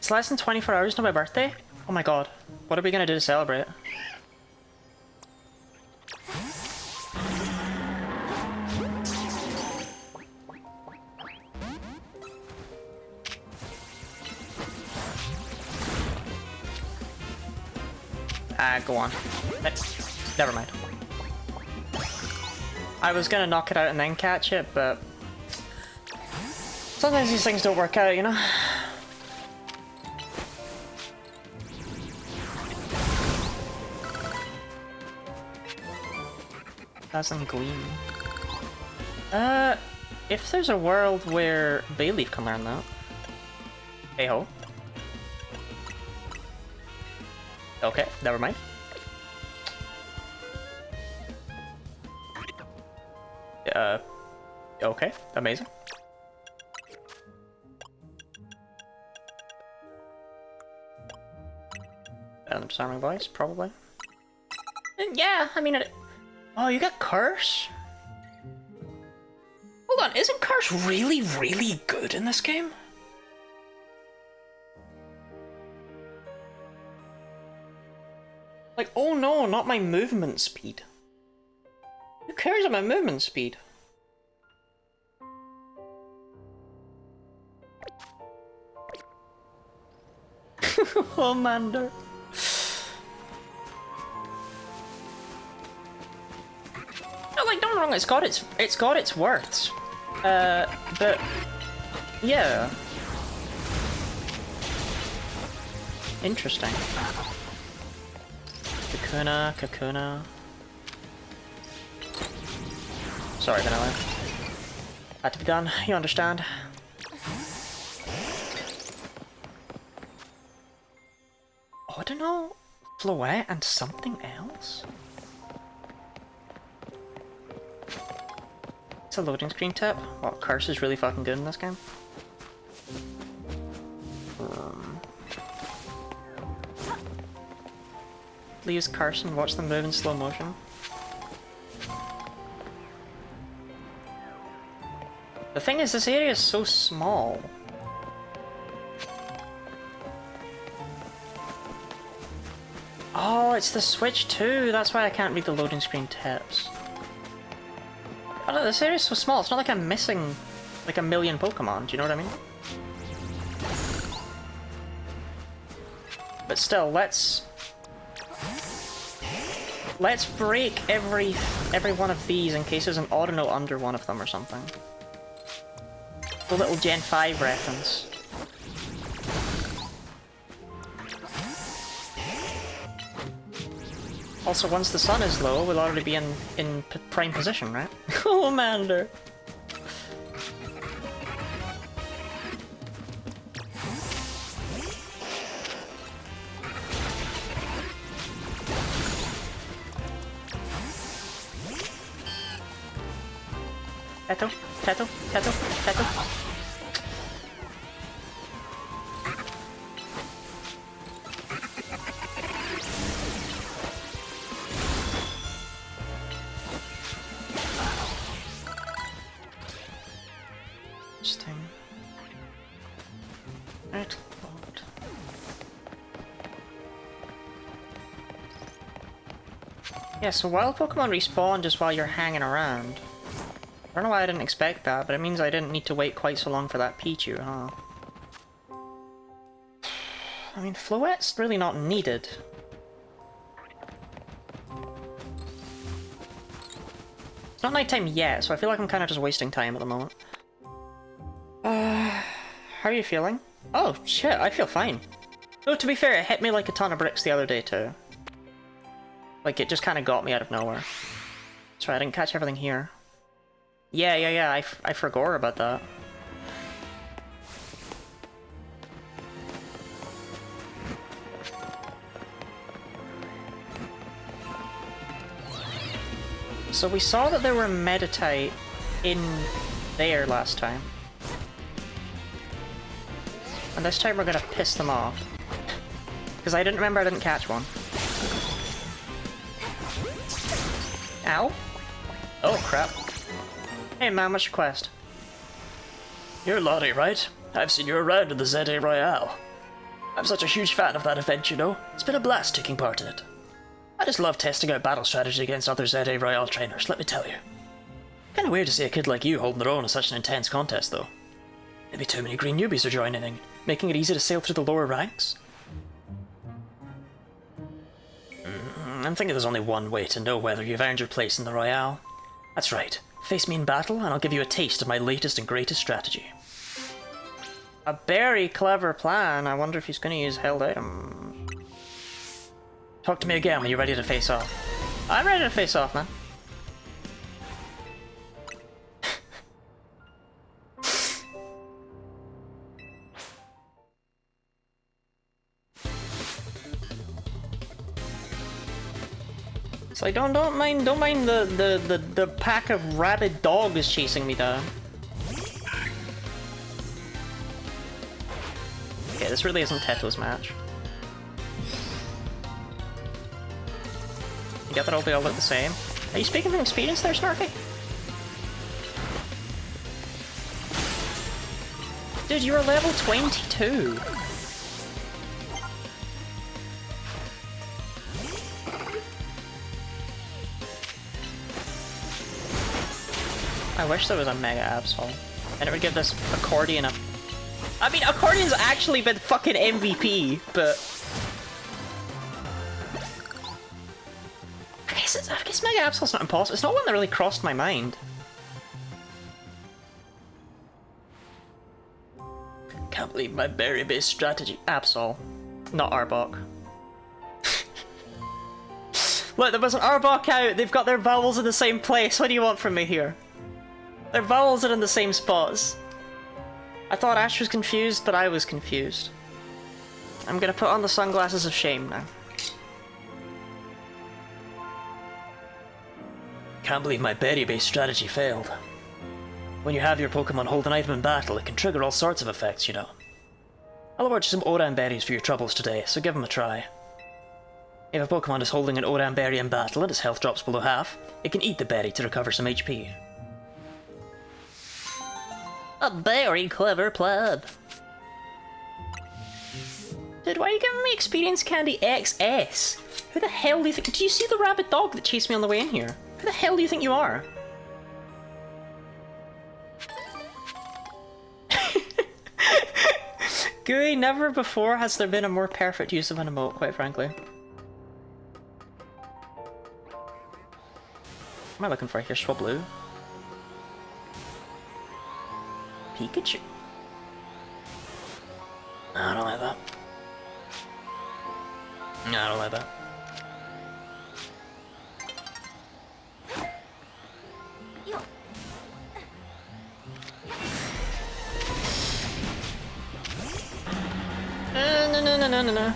It's less than 24 hours to my birthday? Oh my god. What are we gonna do to celebrate? Go on. Never mind. I was gonna knock it out and then catch it, but sometimes these things don't work out, you know? Dazzling Gleam. If there's a world where Bayleaf can learn that. Hey ho. Okay, never mind. Okay, amazing. Disarming Voice, probably. And yeah, I mean, oh, you got Curse? Hold on, isn't Curse really, really good in this game? Like, oh no, not my movement speed. Who cares about my movement speed? Oh, Mander. No, like, don't get me wrong, it's got its worths. But yeah. Interesting. Kakuna. Sorry, Vanilla. Had to be done, you understand. Oh, I don't know. Floette and something else? It's a loading screen tip. Oh, Curse is really fucking good in this game. Use Curse and watch them move in slow motion. The thing is, this area is so small. Oh, it's the Switch too. That's why I can't read the loading screen tips. Oh, no, this area is so small. It's not like I'm missing like a million Pokemon. Do you know what I mean? But still, let's break every one of these in case there's an Audino under one of them or something. A little Gen 5 reference. Also, once the sun is low, we'll already be in prime position, right? Oh, Mander! Tato. Interesting. Right, load. Yeah, so wild Pokemon respawn just while you're hanging around. I don't know why I didn't expect that, but it means I didn't need to wait quite so long for that Pichu, huh? I mean, Floette's really not needed. It's not nighttime yet, so I feel like I'm kind of just wasting time at the moment. How are you feeling? Oh, shit, I feel fine. Though, to be fair, it hit me like a ton of bricks the other day, too. Like, it just kind of got me out of nowhere. Sorry, I didn't catch everything here. Yeah, I forgot about that. So we saw that there were Meditite in there last time. And this time we're gonna piss them off. Because I didn't remember I didn't catch one. Ow. Oh, crap. Hey man, what's your quest? You're Lottie, right? I've seen you around in the ZA Royale. I'm such a huge fan of that event, you know. It's been a blast taking part in it. I just love testing out battle strategy against other ZA Royale trainers, let me tell you. Kinda weird to see a kid like you holding their own in such an intense contest, though. Maybe too many green newbies are joining in, making it easy to sail through the lower ranks? I'm thinking there's only one way to know whether you've earned your place in the Royale. That's right. Face me in battle, and I'll give you a taste of my latest and greatest strategy. A very clever plan. I wonder if he's going to use held items. Talk to me again when you're ready to face off. I'm ready to face off, man. It's like don't mind the pack of rabid dogs chasing me down. Okay, this really isn't Teto's match. You get that all look the same. Are you speaking from experience there, Snarky? Dude, you're level 22. I wish there was a Mega Absol. And it would give this Accordion a... I mean, Accordion's actually been fucking MVP, but... I guess Mega Absol's not impossible. It's not one that really crossed my mind. Can't believe my berry-based strategy. Absol. Not Arbok. Look, there was an Arbok out! They've got their vowels in the same place. What do you want from me here? Their vowels are in the same spots. I thought Ash was confused, but I was confused. I'm gonna put on the sunglasses of shame now. Can't believe my berry-based strategy failed. When you have your Pokemon hold an item in battle, it can trigger all sorts of effects, you know. I'll award you some Oran berries for your troubles today, so give them a try. If a Pokemon is holding an Oran berry in battle and its health drops below half, it can eat the berry to recover some HP. A very clever plan. Dude, why are you giving me Experience Candy XS? Who the hell do you think- Did you see the rabid dog that chased me on the way in here? Who the hell do you think you are? Gooey, never before has there been a more perfect use of an emote, quite frankly. What am I looking for here? Swablu? Pikachu? I don't like that. No, I don't like that. No.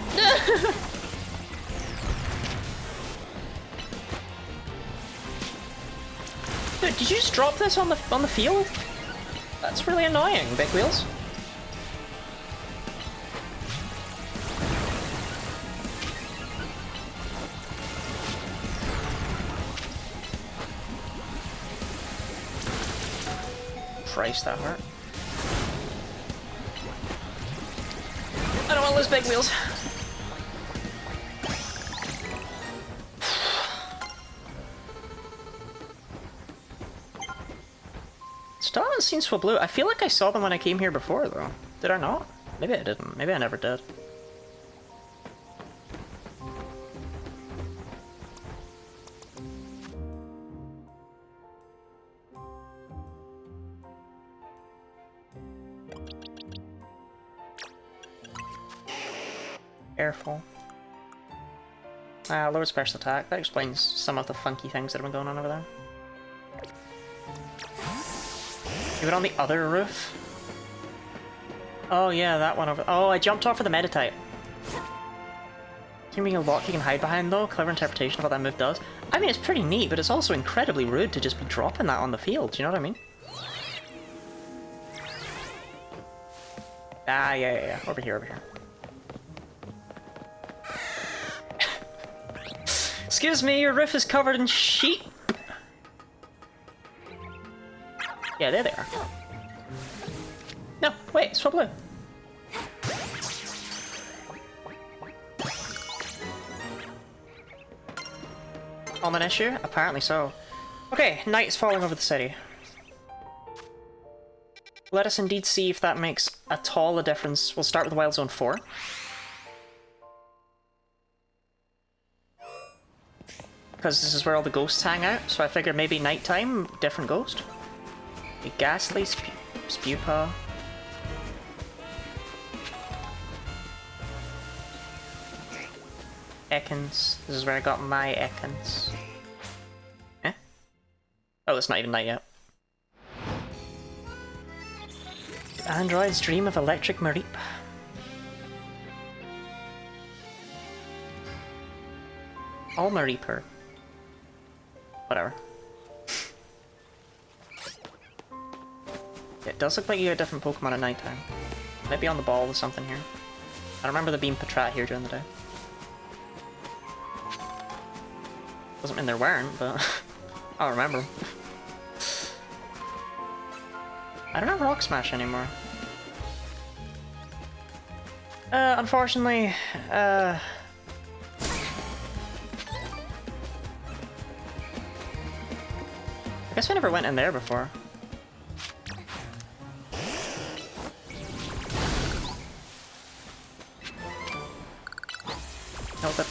Dude, did you just drop this on the field? That's really annoying, Big Wheels. Christ, that hurt. I don't want to lose Big Wheels. Still haven't seen Swablu. I feel like I saw them when I came here before, though. Did I not? Maybe I didn't. Maybe I never did. Careful. Lower special attack. That explains some of the funky things that have been going on over there. Even on the other roof? Oh yeah, that one over- Oh, I jumped off for the Meditite. Can being a lock you can hide behind though? Clever interpretation of what that move does. I mean, it's pretty neat, but it's also incredibly rude to just be dropping that on the field, do you know what I mean? Ah, yeah. Over here. Excuse me, your roof is covered in sheep. Yeah, there they are. No, wait, Swablu. Common issue? Apparently so. Okay, night is falling over the city. Let us indeed see if that makes at all a difference. We'll start with Wild Zone 4. Because this is where all the ghosts hang out, so I figured maybe nighttime, different ghost. A ghastly Spewpaw. Ekans. This is where I got my Ekans. Eh? Oh, it's not even night yet. Androids dream of electric Mareep. All Mareeper. Whatever. It does look like you get different Pokemon at nighttime. Might be on the ball or something here. I remember there being Patrat here during the day. Doesn't mean there weren't, but I don't remember. I don't have Rock Smash anymore. Unfortunately, I guess I never went in there before. No, the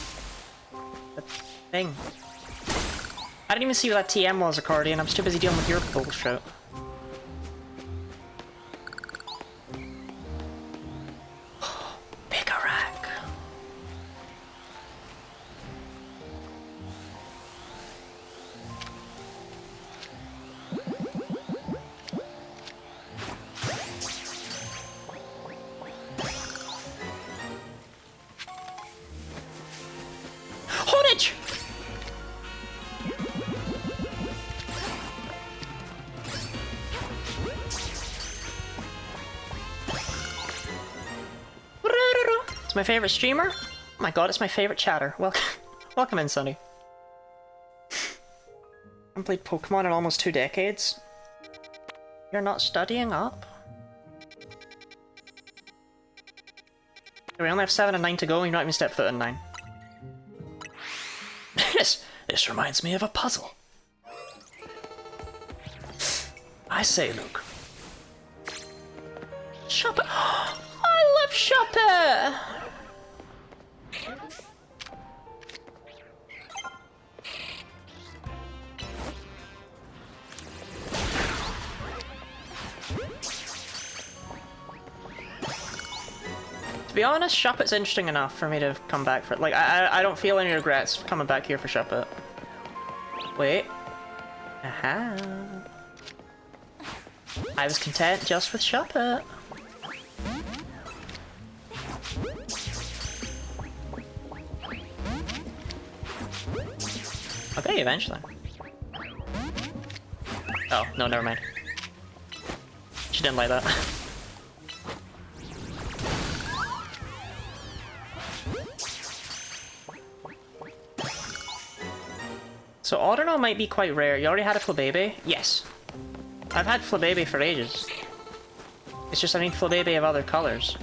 thing. I didn't even see what that TM was, Accordion. I'm too busy dealing with your bullshit. Big rack. Hornage! It's my favorite streamer. Oh my god, it's my favorite chatter. Welcome in, Sonny. I've played Pokemon in almost 2 decades. You're not studying up? We only have 7 and 9 to go, and you're not even stepped foot in 9. This reminds me of a puzzle. I say, Luke. Shop it! I love Shop it! To be honest, Shop It's interesting enough for me to come back for it. Like, I don't feel any regrets coming back here for Shop It. Wait. Aha. I was content just with Shop It. Okay, eventually. Oh, no, never mind. She didn't like that. So Audino might be quite rare. You already had a Flabébé? Yes. I've had Flabébé for ages. It's just I need Flabébé of other colors.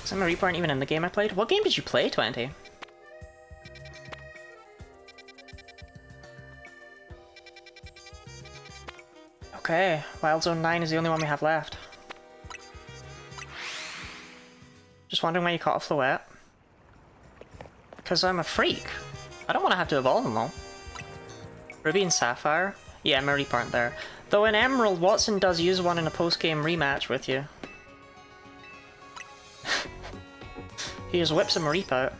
Some Mareep aren't even in the game I played. What game did you play, 20? Okay, Wild Zone 9 is the only one we have left. Just wondering why you caught a Floette. Because I'm a freak. I don't want to have to evolve them though. Ruby and Sapphire? Yeah, Mareep aren't there. Though in Emerald, Watson does use one in a post-game rematch with you. He just whips a Mareep out.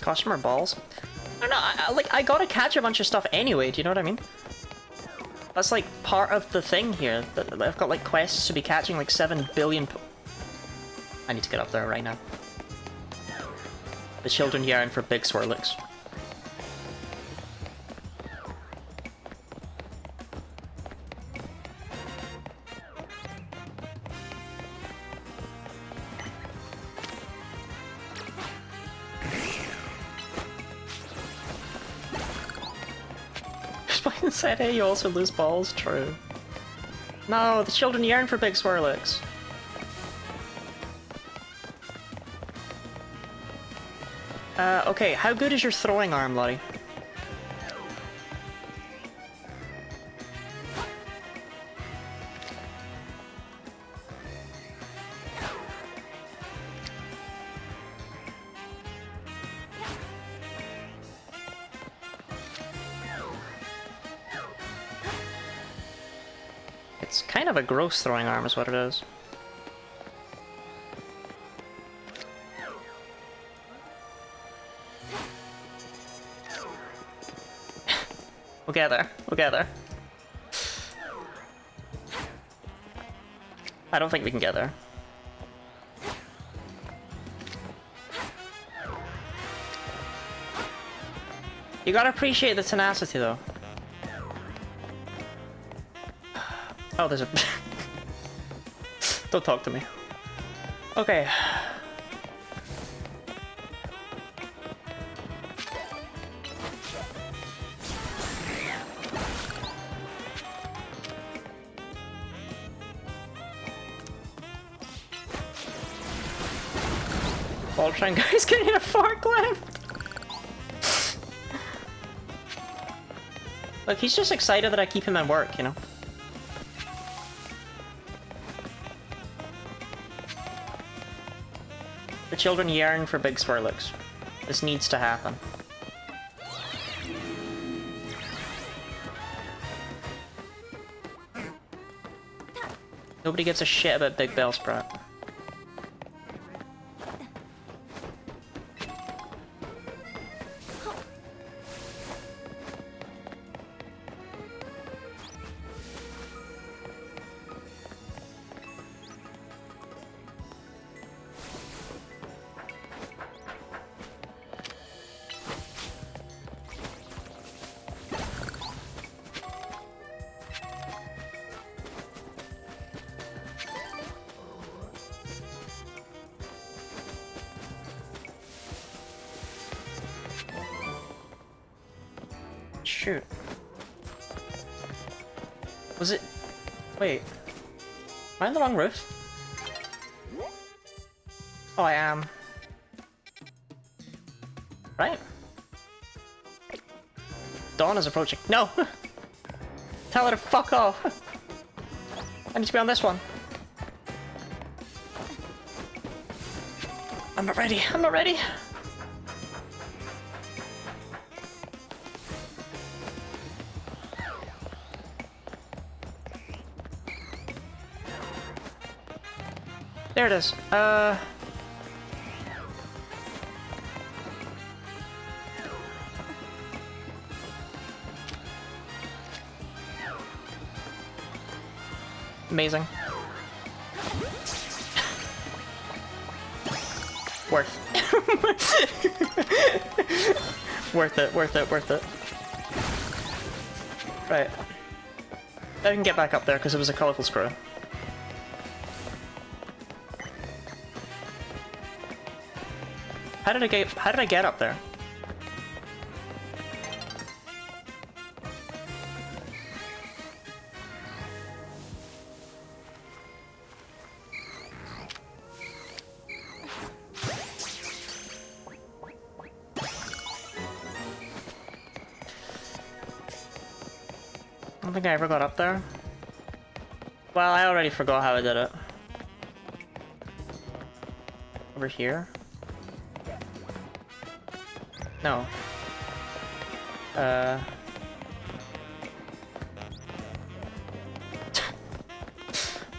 Customer balls? I don't know, I gotta catch a bunch of stuff anyway, do you know what I mean? That's like part of the thing here, that I've got like quests to be catching like 7 billion I need to get up there right now. The children yearn for big Swirlix. Spike said, hey, you also lose balls. True. No, the children yearn for big Swirlix. Okay, how good is your throwing arm, Lottie? It's kind of a gross throwing arm is what it is. We'll get there. We'll get there. I don't think we can get there. You gotta appreciate the tenacity, though. Oh, there's a... Don't talk to me. Okay. Voltron guy's getting a forklift! Look, he's just excited that I keep him at work, you know? The children yearn for big Swirlix. This needs to happen. Nobody gives a shit about Big Bellsprat. Shoot. Was it... Wait. Am I on the wrong roof? Oh, I am. Right? Dawn is approaching. No! Tell her to fuck off! I need to be on this one. I'm not ready. I'm not ready. There it is. Amazing. Worth. Worth it, worth it, worth it. Right. I can get back up there because it was a colorful screw. How did I get up there? I don't think I ever got up there. Well, I already forgot how I did it. Over here? No. Well,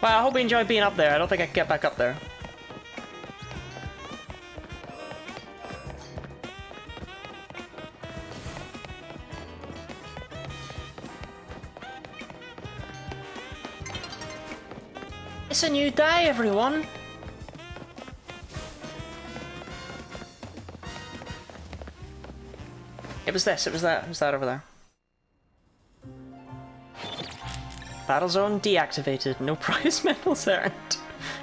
I hope you enjoyed being up there. I don't think I can get back up there. It's a new day, everyone! It was this, it was that over there. Battle zone deactivated, no prize medals earned.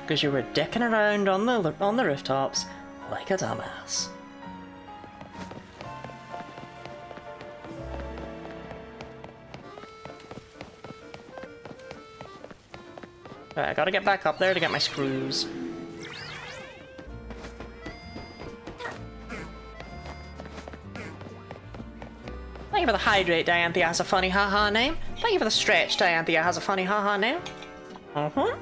Because you were dicking around on the rooftops like a dumbass. Alright, I gotta get back up there to get my screws. Thank you for the hydrate, Dianthia has a funny haha name. Thank you for the stretch, Dianthia has a funny haha name. Oh,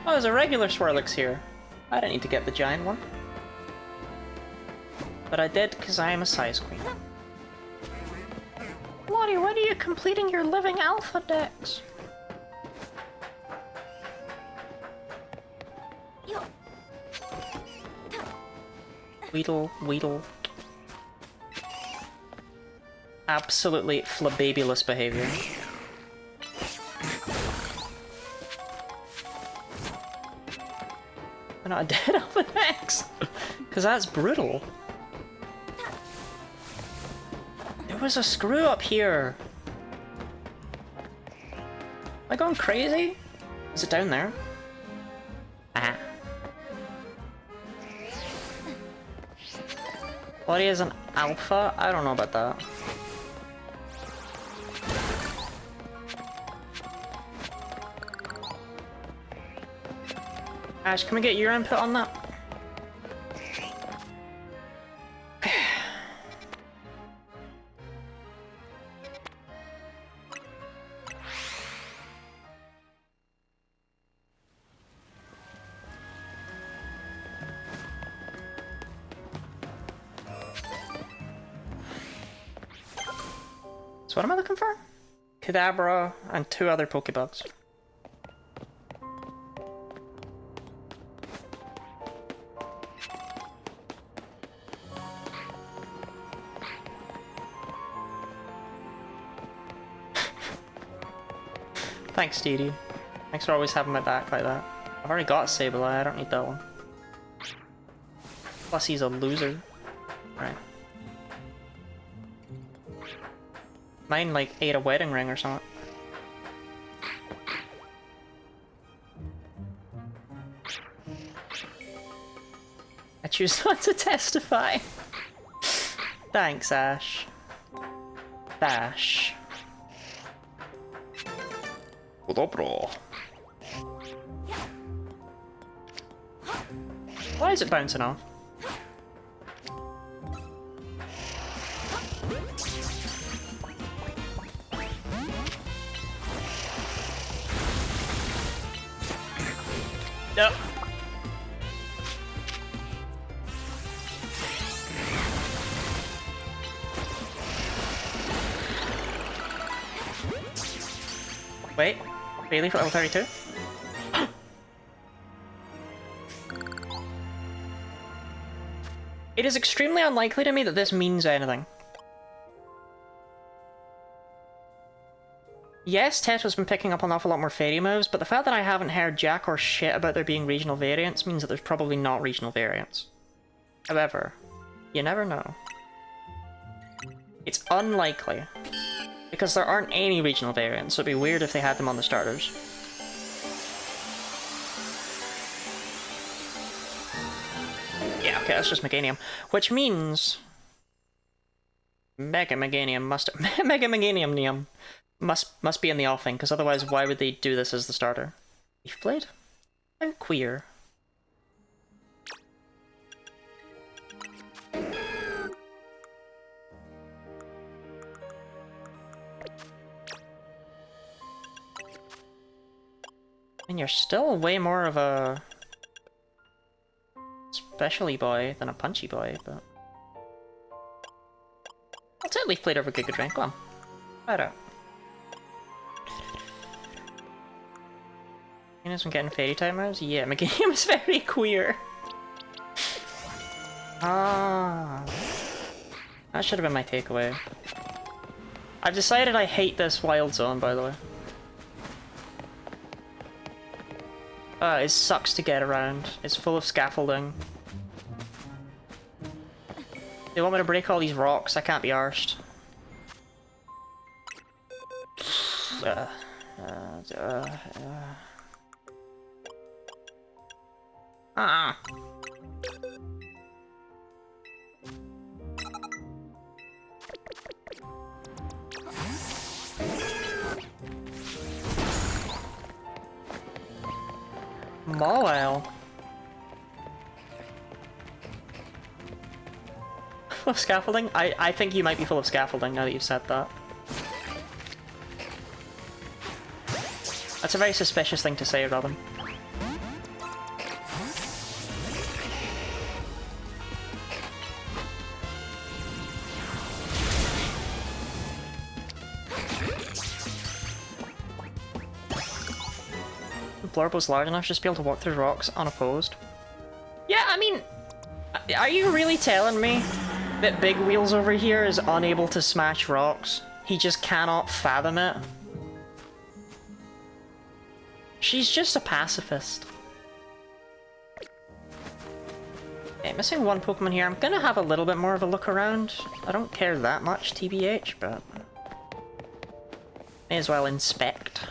there's a regular Swirlix here. I don't need to get the giant one. But I did because I am a size queen. Lottie, when are you completing your living alpha decks? Weedle, Weedle. Absolutely flababulous behavior. I'm not dead alpha decks! Because that's brutal. There was a screw up here. Am I going crazy? Is it down there? Ah. What is an alpha? I don't know about that. Ash, can we get your input on that? So what am I looking for? Kadabra and 2 other Pokebugs. Thanks, Dee. Thanks for always having my back like that. I've already got a Sableye, I don't need that one. Plus he's a loser. Right. Mine, like, ate a wedding ring or something. I choose not to testify. Thanks, Ash. Bash. Dobro. Why is it bouncing off? No. Wait, Bailey for level 32? It is extremely unlikely to me that this means anything. Yes, Tetra's been picking up an awful lot more fairy moves, but the fact that I haven't heard jack or shit about there being regional variants means that there's probably not regional variants. However, you never know. It's unlikely. Because there aren't any regional variants, so it'd be weird if they had them on the starters. Yeah, okay, that's just Meganium. Which means... Mega Meganium must be in the offing, because otherwise why would they do this as the starter? Leaf Blade? I'm queer. And you're still way more of a special-y boy than a punchy boy, but... I'll take Leaf Blade over Giga Drain, go on. Try it out. Meganium's been getting fairy type moves? Yeah, Meganium is very queer. Ah. That should have been my takeaway. I've decided I hate this wild zone, by the way. It sucks to get around. It's full of scaffolding. They want me to break all these rocks, I can't be arsed. Mawile. Full of scaffolding? I think you might be full of scaffolding now that you've said that. That's a very suspicious thing to say, Robin. The blurb was large enough just to be able to walk through rocks unopposed. Yeah, I mean, are you really telling me that Big Wheels over here is unable to smash rocks? He just cannot fathom it? She's just a pacifist. Okay, missing one Pokemon here. I'm gonna have a little bit more of a look around. I don't care that much, TBH, but may as well inspect.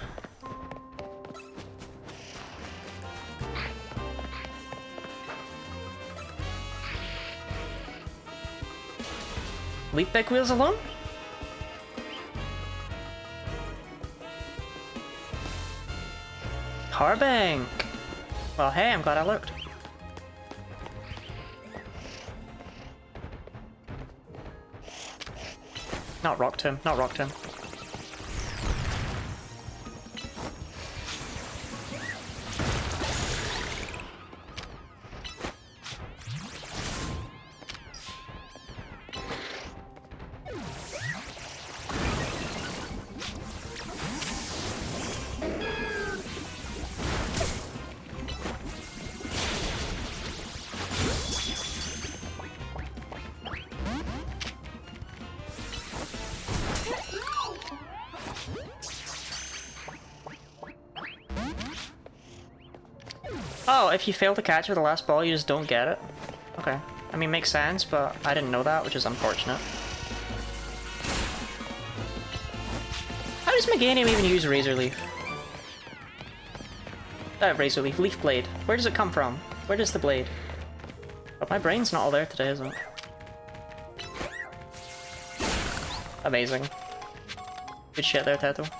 Leave Big Wheels alone? Carbank! Well, hey, I'm glad I looked. Not rocked him, not rocked him. Oh, if you fail to catch with the last ball, you just don't get it? Okay. I mean, makes sense, but I didn't know that, which is unfortunate. How does Meganium even use Razor Leaf? Razor Leaf. Leaf Blade. Where does it come from? Where does the blade? Oh, my brain's not all there today, is it? Amazing. Good shit there, Teto.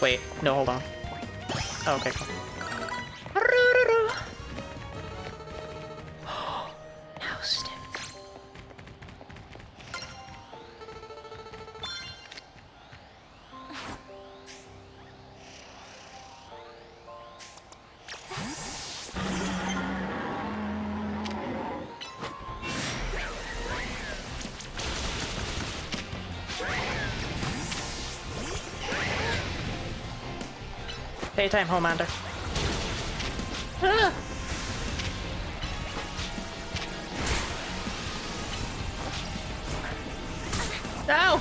Wait, no, hold on. Oh, okay, cool. Now stick. Daytime, Homelander. Ah! Ow!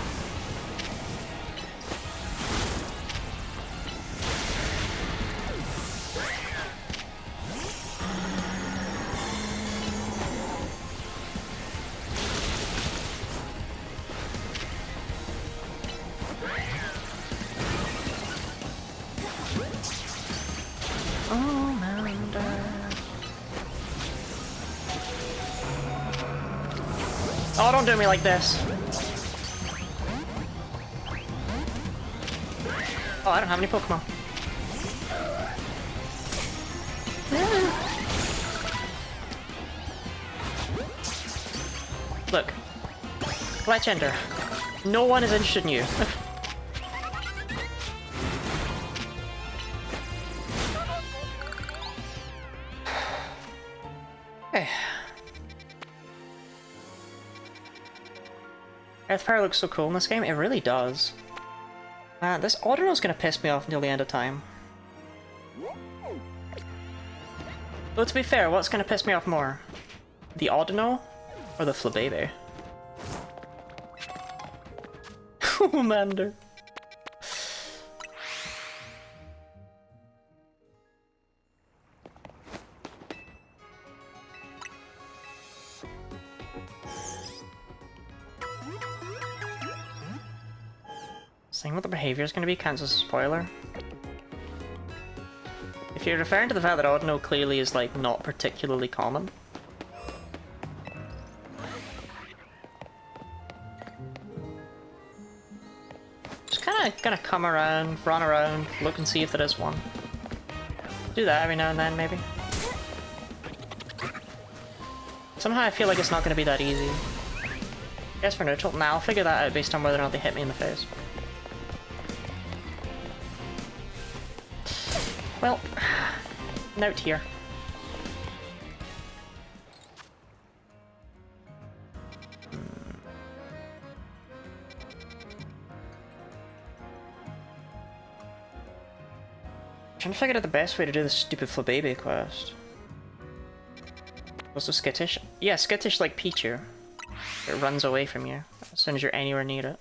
Oh, don't do me like this. Oh, I don't have any Pokemon. Look. Fletchender. No one is interested in you. Okay. Earth Power looks so cool in this game. It really does. This Audino's gonna piss me off until the end of time. Though to be fair, what's gonna piss me off more? The Audino or the Flabébé? Homelander. Saying what the behavior is going to be counts as a spoiler. If you're referring to the fact that Ordinal clearly is like not particularly common. Just kind of gonna come around, run around, look and see if there is one. Do that every now and then, maybe. Somehow I feel like it's not going to be that easy. Guess for neutral. Now I'll figure that out based on whether or not they hit me in the face. Well, note here. Trying to figure out the best way to do this stupid Flababy quest. Also skittish? Yeah, skittish like Pichu. It runs away from you as soon as you're anywhere near it.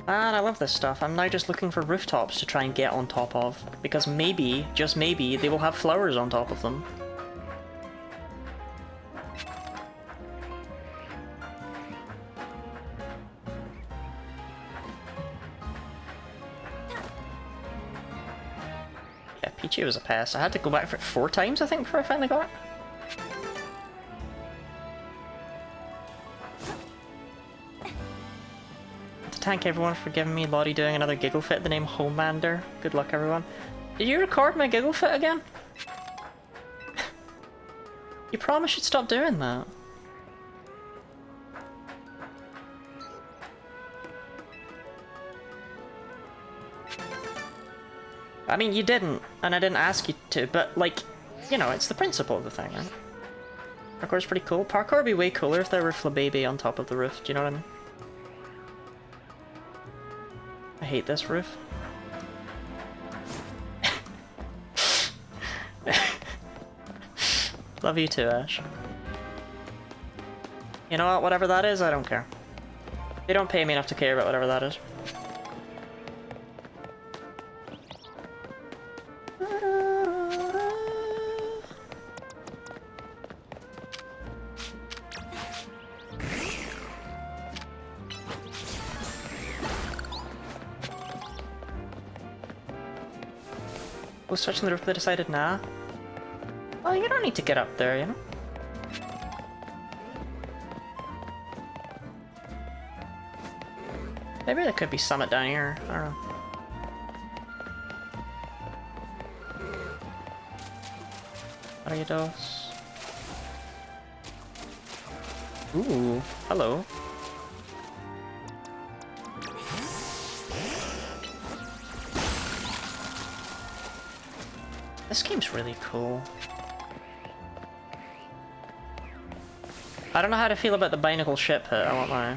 And I love this stuff. I'm now just looking for rooftops to try and get on top of. Because maybe, just maybe, they will have flowers on top of them. Yeah, Pichu was a pass. I had to go back for it 4 times, I think, before I finally got it. Thank everyone for giving me Lottie doing another giggle fit the name Homelander. Good luck, everyone. Did you record my giggle fit again? You promised you'd stop doing that. I mean, you didn't, and I didn't ask you to, but, like, you know, it's the principle of the thing, right? Parkour's pretty cool. Parkour would be way cooler if there were Flababy on top of the roof, do you know what I mean? I hate this roof. Love you too, Ash. You know what? Whatever that is, I don't care. They don't pay me enough to care about whatever that is. Was searching the roof, they decided, nah. Well, you don't need to get up there, you know? Maybe there could be summit down here, I don't know. Ariados. Ooh, hello. This game's really cool. I don't know how to feel about the Binacle ship hit, I won't lie.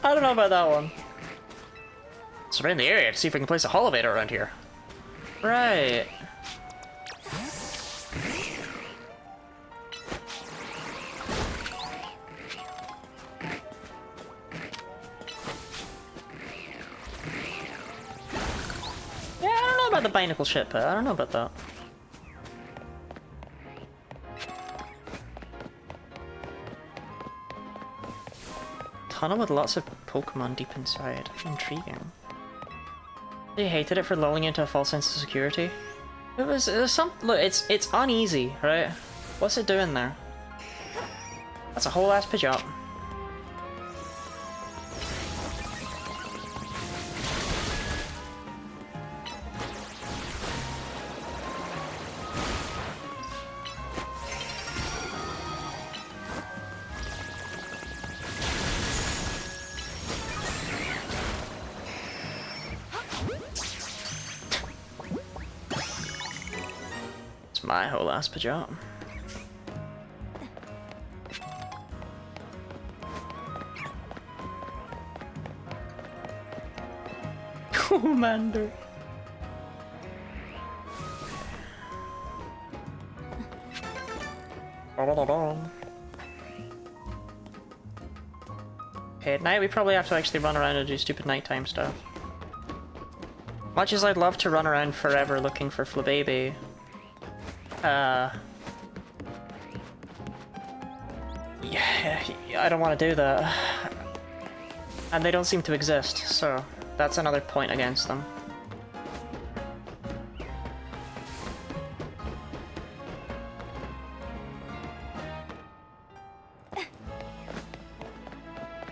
I don't know about that one. Surveying the area to see if we can place a holovator around here. Right. The Binacle ship, I don't know about that. Tunnel with lots of Pokemon deep inside. Intriguing. They hated it for lulling into a false sense of security. It was some. Look, it's uneasy, right? What's it doing there? That's a whole ass Pidgeot. My whole ass Pidgeot. Commander. Okay, at night we probably have to actually run around and do stupid nighttime stuff. Much as I'd love to run around forever looking for Flababy, yeah, I don't want to do that. And they don't seem to exist, so that's another point against them.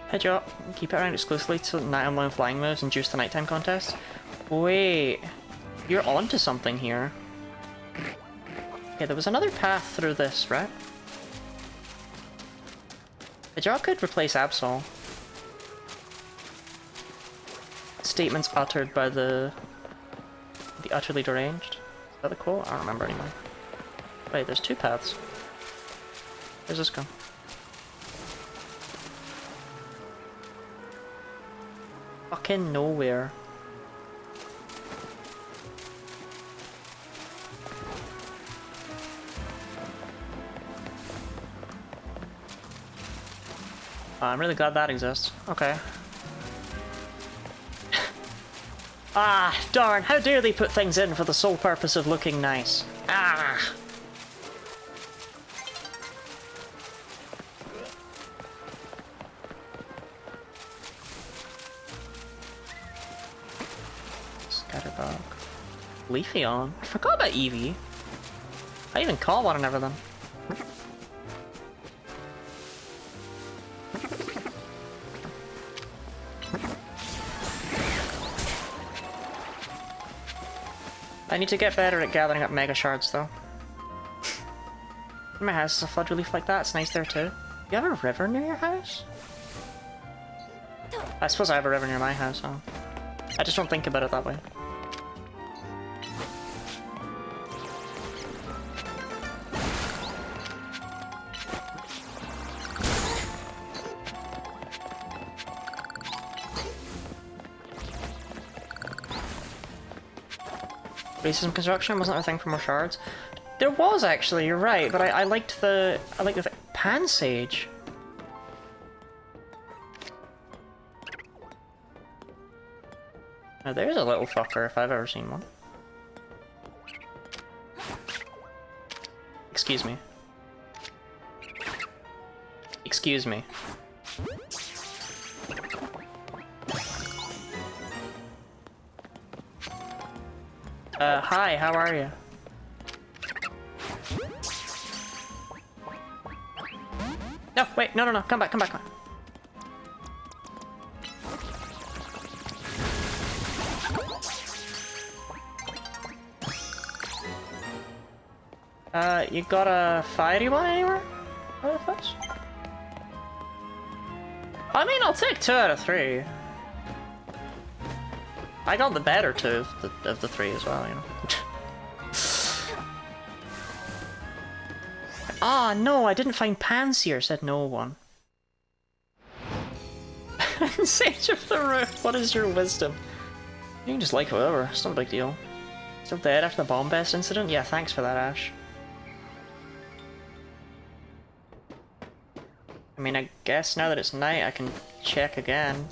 Hey Joe, keep it around exclusively to night online flying moves and juice the nighttime contest. Wait, you're onto something here. Okay, there was another path through this, right? The Joe could replace Absol. Statements uttered by the utterly deranged. Is that the quote? I don't remember anymore. Wait, there's two paths. Where's this go? Fucking nowhere. I'm really glad that exists. Okay. Ah, darn, how dare they put things in for the sole purpose of looking nice. Ah! Scatterbug. Leafeon? I forgot about Eevee. I even caught one and everything. I need to get better at gathering up Mega Shards, though. My house is a flood relief like that. It's nice there, too. You have a river near your house? I suppose I have a river near my house, huh? I just don't think about it that way. Racism construction wasn't a thing for more shards. There was actually, you're right, but I liked the Pan Sage. Now there's a little fucker if I've ever seen one. Excuse me. Excuse me. Hi, how are you? No, wait, no, come back, come back. You got a fiery one anywhere? I mean, I'll take 2 out of 3. I got the better 2 of the 3 as well, you know. Ah, no, I didn't find Panseer, said no one. Sage of the Roof, what is your wisdom? You can just like whatever, it's not a big deal. Still dead after the bomb best incident? Yeah, thanks for that, Ash. I mean, I guess now that it's night, I can check again.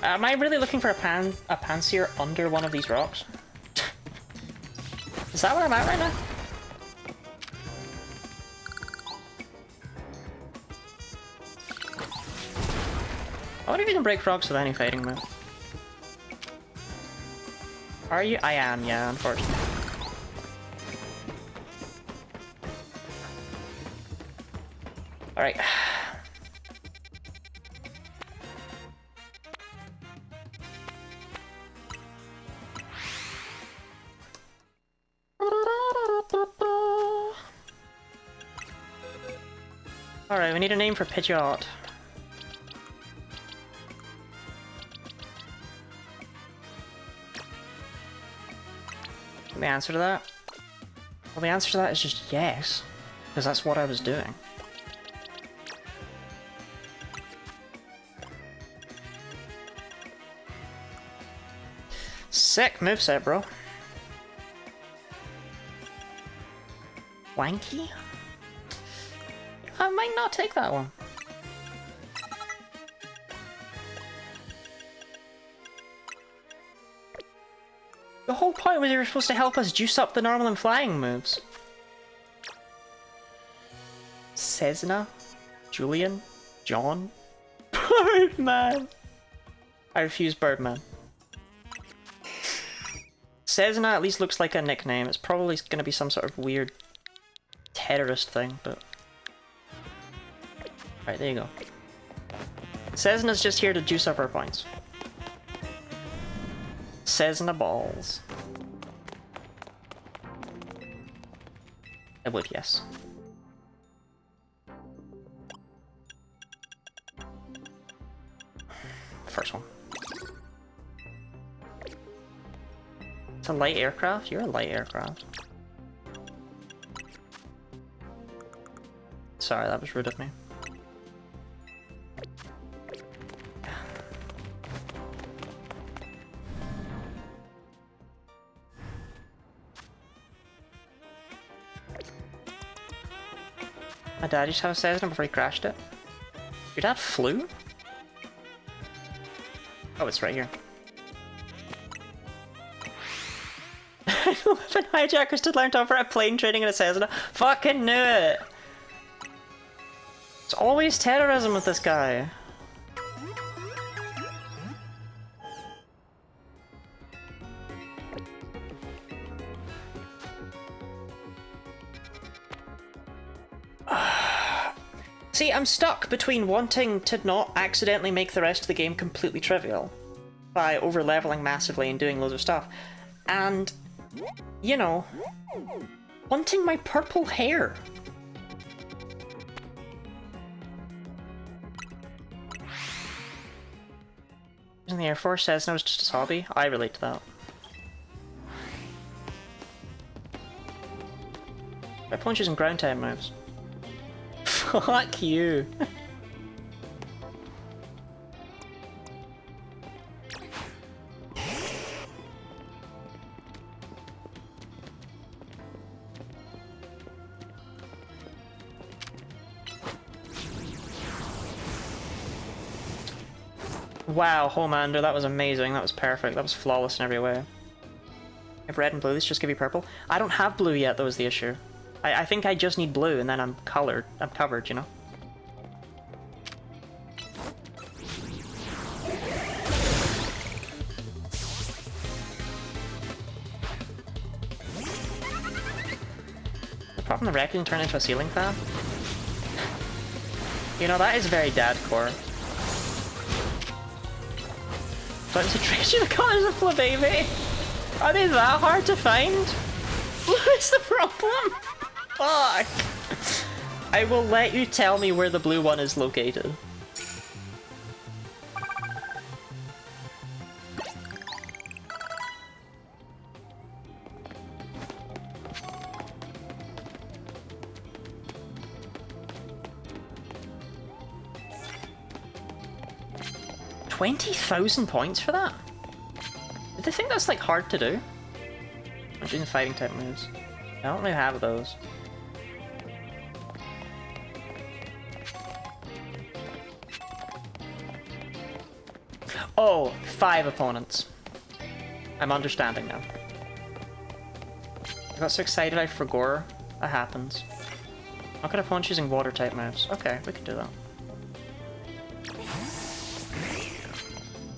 Am I really looking for a Panseer under one of these rocks? Is that where I'm at right now? I wonder if you can break rocks with any fighting move. Are you? I am, yeah, unfortunately. Alright. Alright, we need a name for Pidgeot. The answer to that? Well, the answer to that is just yes, because that's what I was doing. Sick moveset, bro. Wanky? I might not take that one. The whole point was you were supposed to help us juice up the normal and flying moves. Cesna? Julian? John? Birdman! I refuse Birdman. Cesna at least looks like a nickname. It's probably going to be some sort of weird terrorist thing, but... Right, there you go. Cesna's just here to juice up our points. Cesna balls. I would, yes. First one. It's a light aircraft? You're a light aircraft. Sorry, that was rude of me. My dad used to have a Cessna before he crashed it. Your dad flew? Oh, it's right here. I know if an hijackers to learn to offer a plane training in a Cessna. Fucking knew it! It's always terrorism with this guy. See, I'm stuck between wanting to not accidentally make the rest of the game completely trivial by over-leveling massively and doing loads of stuff, and, you know, wanting my purple hair. In the Air Force says no, it's just a hobby. I relate to that. My punches and ground type moves. Fuck you. Wow, Homelander, that was amazing. That was perfect. That was flawless in every way. If red and blue, let's just give you purple. I don't have blue yet, that was the issue. I think I just need blue and then I'm colored. I'm covered, you know? Apart from the wreck didn't turn into a ceiling fan. You know, that is very dad-core. Concentration colors of Flababy? Are they that hard to find? What's the problem? Fuck! I will let you tell me where the blue one is located. $20,000 points for that? Did they think that's like hard to do? I'm doing fighting type moves. I don't really have those. Oh, 5 opponents. I'm understanding now. I got so excited I forgot. That happens. How could opponents using water type moves? Okay, we can do that.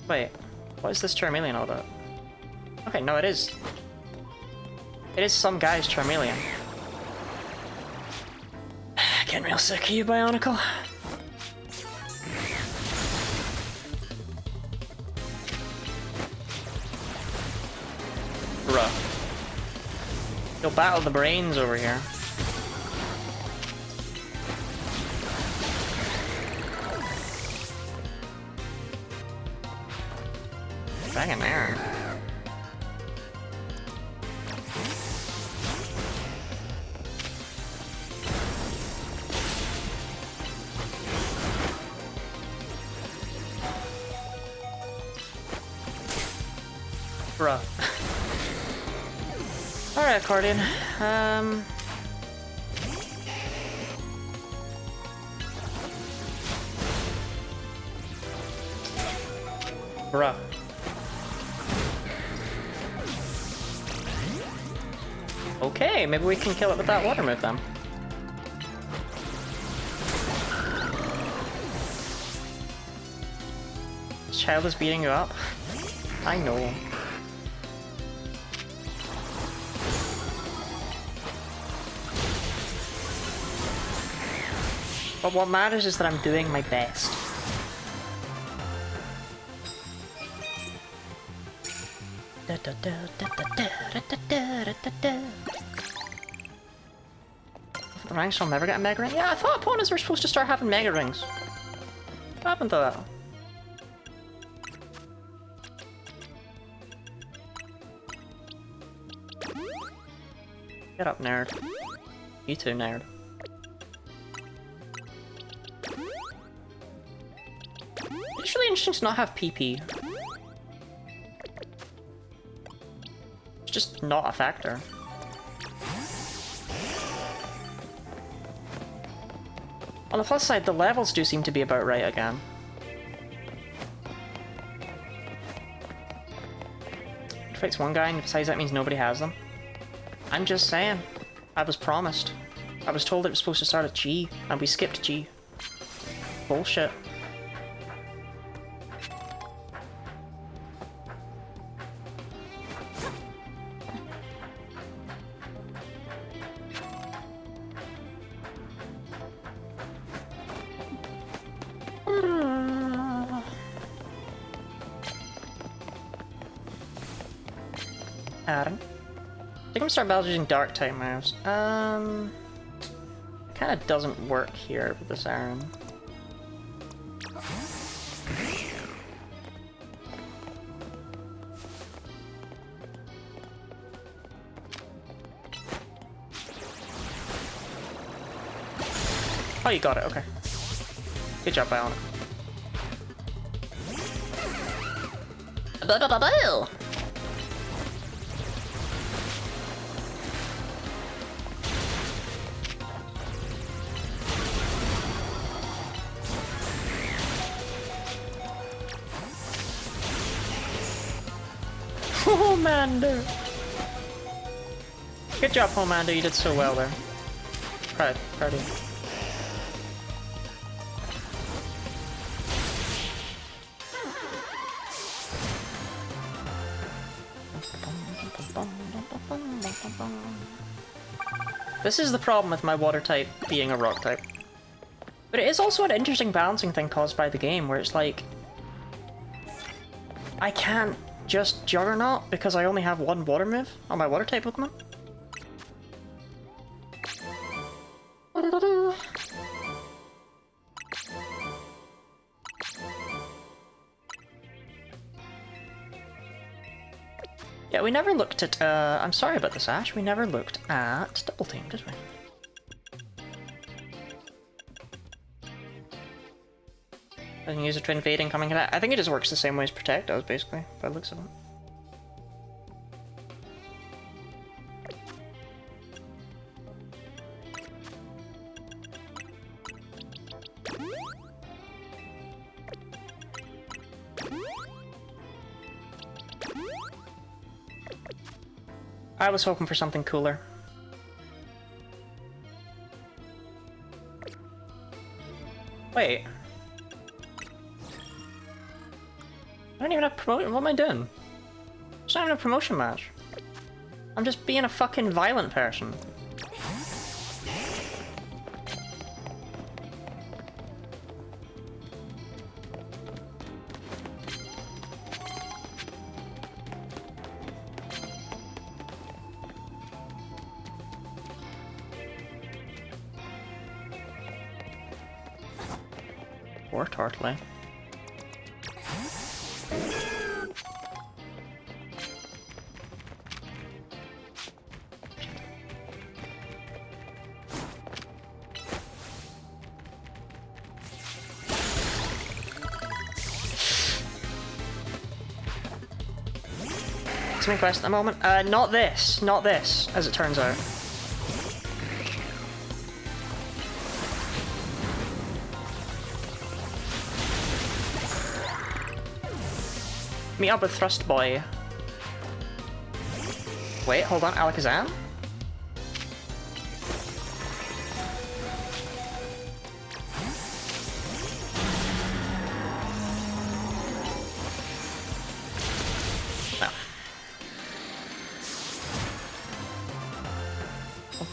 Wait, what is this Charmeleon all about? Okay, no, it is. It is some guy's Charmeleon. Getting real sick of you, Bionicle. Bruh. You'll battle the brains over here. Dragon there. Bruh. Alright, accordion. Bruh. Okay, maybe we can kill it with that water move then. This child is beating you up. I know. But what matters is that I'm doing my best. The ranks will never get a Mega Ring? Yeah, I thought opponents were supposed to start having Mega Rings. What happened to that? Get up, nerd. You too, nerd. It's really interesting to not have PP. It's just not a factor. On the plus side, the levels do seem to be about right again. It fights one guy, and besides that means nobody has them. I'm just saying. I was promised. I was told it was supposed to start at G, and we skipped G. Bullshit. Adam. I think I'm gonna start battles using dark type moves. Kinda doesn't work here with this Aaron. Oh, you got it, okay. Good job, Bionic. Homander! Good job, Homander, you did so well there. Proud of you. This is the problem with my water type being a rock type. But it is also an interesting balancing thing caused by the game, where it's like... I can't just Juggernaut because I only have one water move on my water type Pokemon. Yeah, we never looked at, I'm sorry about this, Ash, we never looked at Double Team, did we? I can use it to invade incoming attack. I think it just works the same way as Protect does, basically, by the looks of it. I was hoping for something cooler. Wait. I don't even have promotion. What am I doing? It's not even a promotion match. I'm just being a fucking violent person. Poor Tartley. What's my quest at the moment? Not this. Not this, as it turns out. Meet up with Thrust Boy. Wait, hold on, Alakazam? No.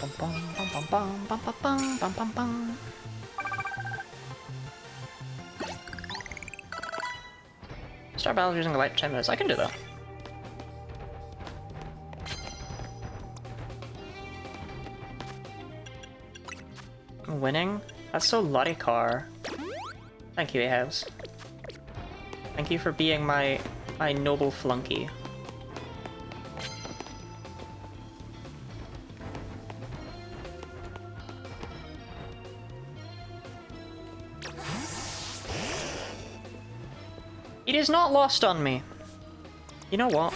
Bum, bum, bum, bum, bum, bum, bum, bum, bum, bum, bum. Start battles using a light for 10 minutes. I can do that. Winning? That's so Lottie-car. Thank you, A-House. Thank you for being my noble flunky. It is not lost on me. You know what?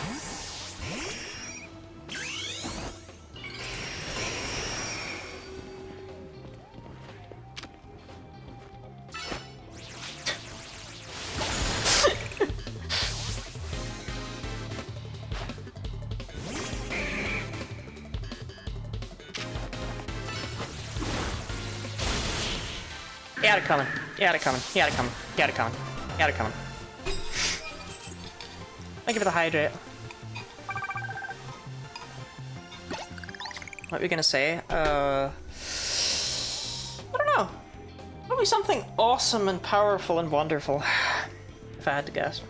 He had it coming. He had it coming. He had it coming. He had it coming. He had it coming. Thank you for the hydrate. What are we gonna say? I don't know. Probably something awesome and powerful and wonderful, if I had to guess.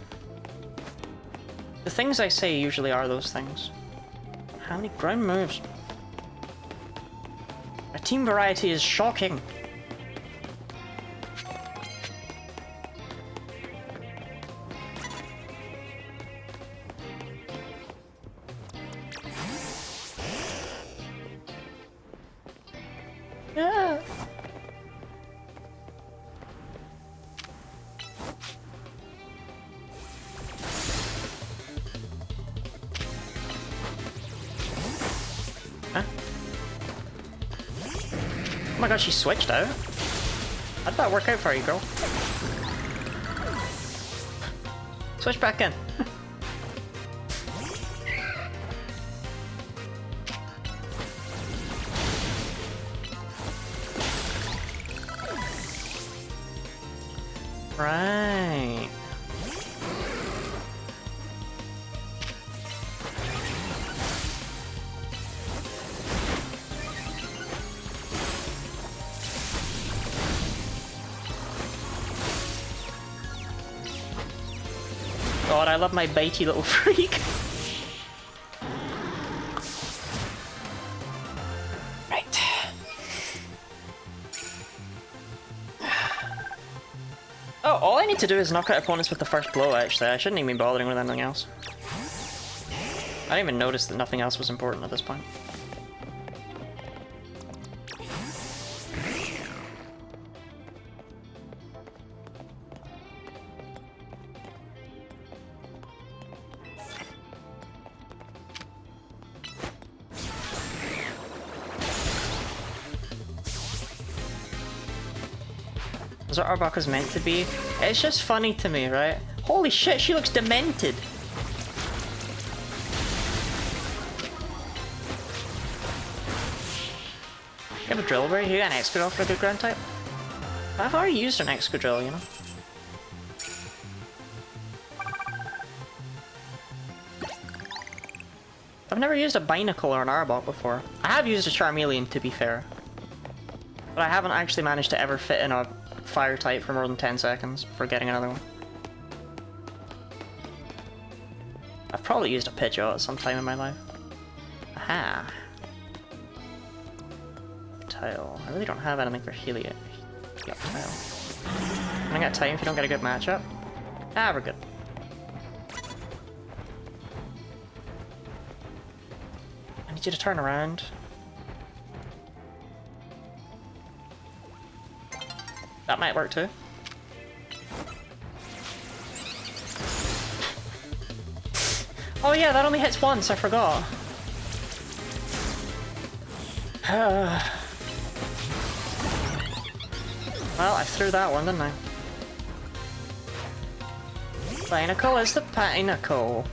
The things I say usually are those things. How many ground moves? Our team variety is shocking. Yeah. Huh? Oh my god, she switched out. How did that work out for you, girl? Switch back in. Right. God, I love my bitey little freak. Right. Oh, all I need to do is knock out opponents with the first blow, actually. I shouldn't even be bothering with anything else. I didn't even notice that nothing else was important at this point. Is what Arbok is meant to be? It's just funny to me, right? Holy shit, she looks demented! You have a drill break? You got an Excadrill for a good ground type? I've already used an Excadrill, you know? I've never used a Binacle or an Arbok before. I have used a Charmeleon, to be fair. But I haven't actually managed to ever fit in a fire type for more than 10 seconds before getting another one. I've probably used a Pidgeot at some time in my life. Aha! Tile. I really don't have anything for Heliot. Yep, Tile. I got time if you don't get a good matchup. Ah, we're good. I need you to turn around. That might work too. Oh yeah, that only hits once, I forgot. Well, I threw that one, didn't I? Pinnacle is the pinnacle.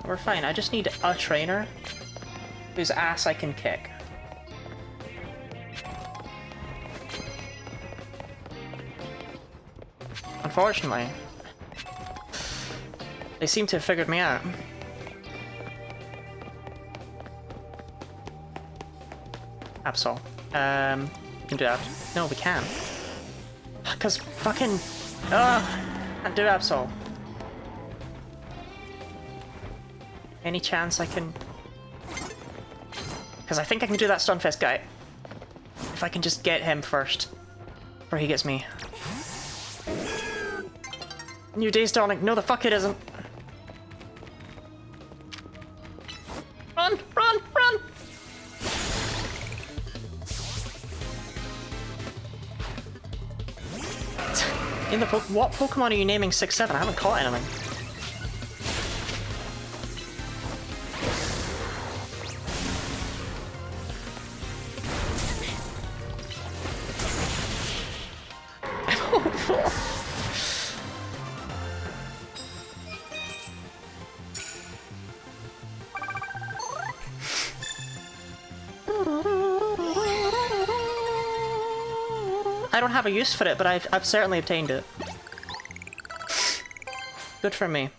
We're fine, I just need a trainer whose ass I can kick. Unfortunately, they seem to have figured me out. Absol. Can do that. No, we can. Because fucking... can't do Absol. Any chance I can... Because I think I can do that Stunfist guy. If I can just get him first. Before he gets me. New day's dawning. No, the fuck it isn't. Run! Run! Run! In the what Pokemon are you naming 6-7? I haven't caught anything. I don't have a use for it, but I've certainly obtained it. Good for me.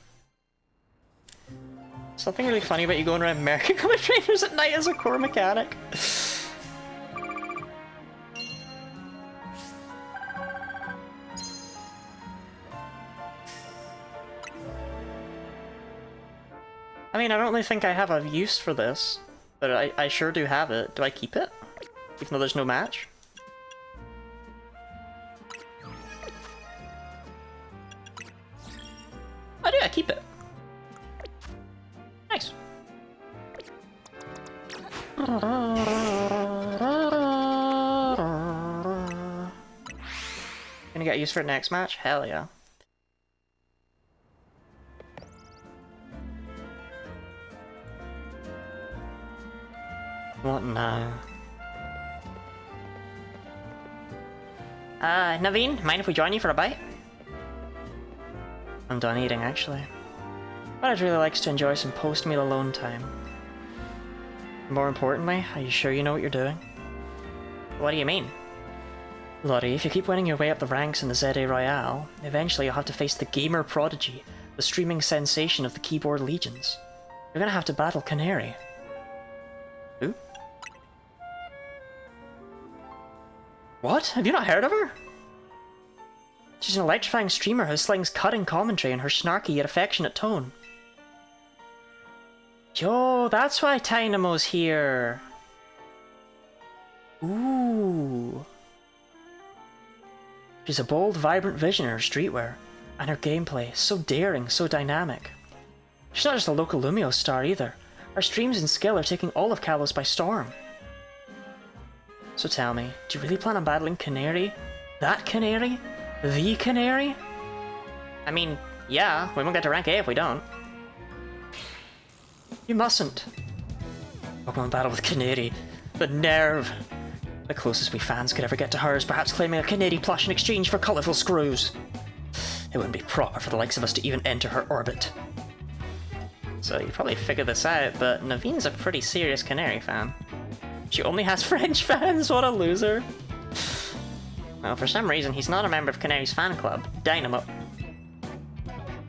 Something really funny about you going around marking other trainers at night as a core mechanic. I mean, I don't really think I have a use for this, but I sure do have it. Do I keep it? Even though there's no match? I do, I keep it. Nice. Gonna get used for it next match? Hell yeah. What now? Naveen, mind if we join you for a bite? I'm done eating, actually. But I'd really like to enjoy some post-meal alone time. More importantly, are you sure you know what you're doing? What do you mean? Lottie, if you keep winning your way up the ranks in the ZA Royale, eventually you'll have to face the gamer prodigy, the streaming sensation of the keyboard legions. You're gonna have to battle Canary. Who? What? Have you not heard of her? She's an electrifying streamer who slings cutting commentary in her snarky yet affectionate tone. Yo, that's why Dynamo's here. Ooh. She's a bold, vibrant vision in her streetwear, and her gameplay, so daring, so dynamic. She's not just a local Lumio star either. Her streams and skill are taking all of Kalos by storm. So tell me, do you really plan on battling Canary? That Canary? The Canary? I mean, yeah, we won't get to rank A if we don't. You mustn't. Pokemon battle with Canary. The nerve. The closest we fans could ever get to her is perhaps claiming a Canary plush in exchange for colourful screws. It wouldn't be proper for the likes of us to even enter her orbit. So you probably figured this out, but Naveen's a pretty serious Canary fan. She only has French fans, what a loser. Well, for some reason, he's not a member of Canary's fan club, Dynamo.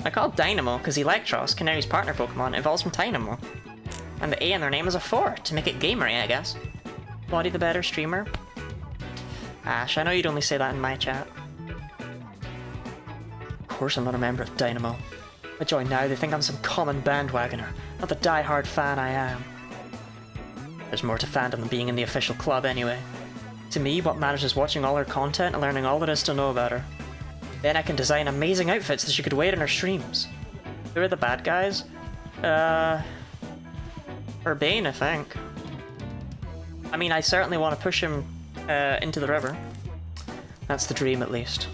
I call it Dynamo because Electros, Canary's partner Pokemon, evolves from Dynamo. And the A in their name is a 4, to make it gamery, I guess. Body the better streamer. Ash, I know you'd only say that in my chat. Of course I'm not a member of Dynamo. If I join now, they think I'm some common bandwagoner, not the die-hard fan I am. There's more to fandom than being in the official club anyway. To me, what matters is watching all her content and learning all there is to know about her. Then I can design amazing outfits that she could wear in her streams. Who are the bad guys? Urbane, I think. I mean, I certainly want to push him into the river. That's the dream, at least.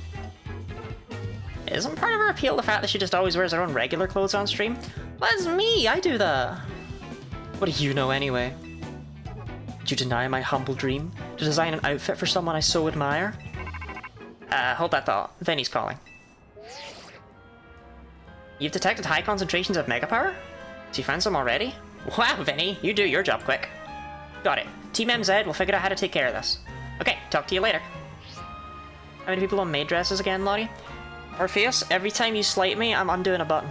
Isn't part of her appeal the fact that she just always wears her own regular clothes on stream? That's me! I do that! What do you know anyway? Did you deny my humble dream? To design an outfit for someone I so admire? Hold that thought. Vinny's calling. You've detected high concentrations of mega power? So you found some already? Wow, Vinny, you do your job quick. Got it. Team MZ will figure out how to take care of this. Okay, talk to you later. How many people on maid dresses again, Lottie? Orpheus, every time you slight me, I'm undoing a button.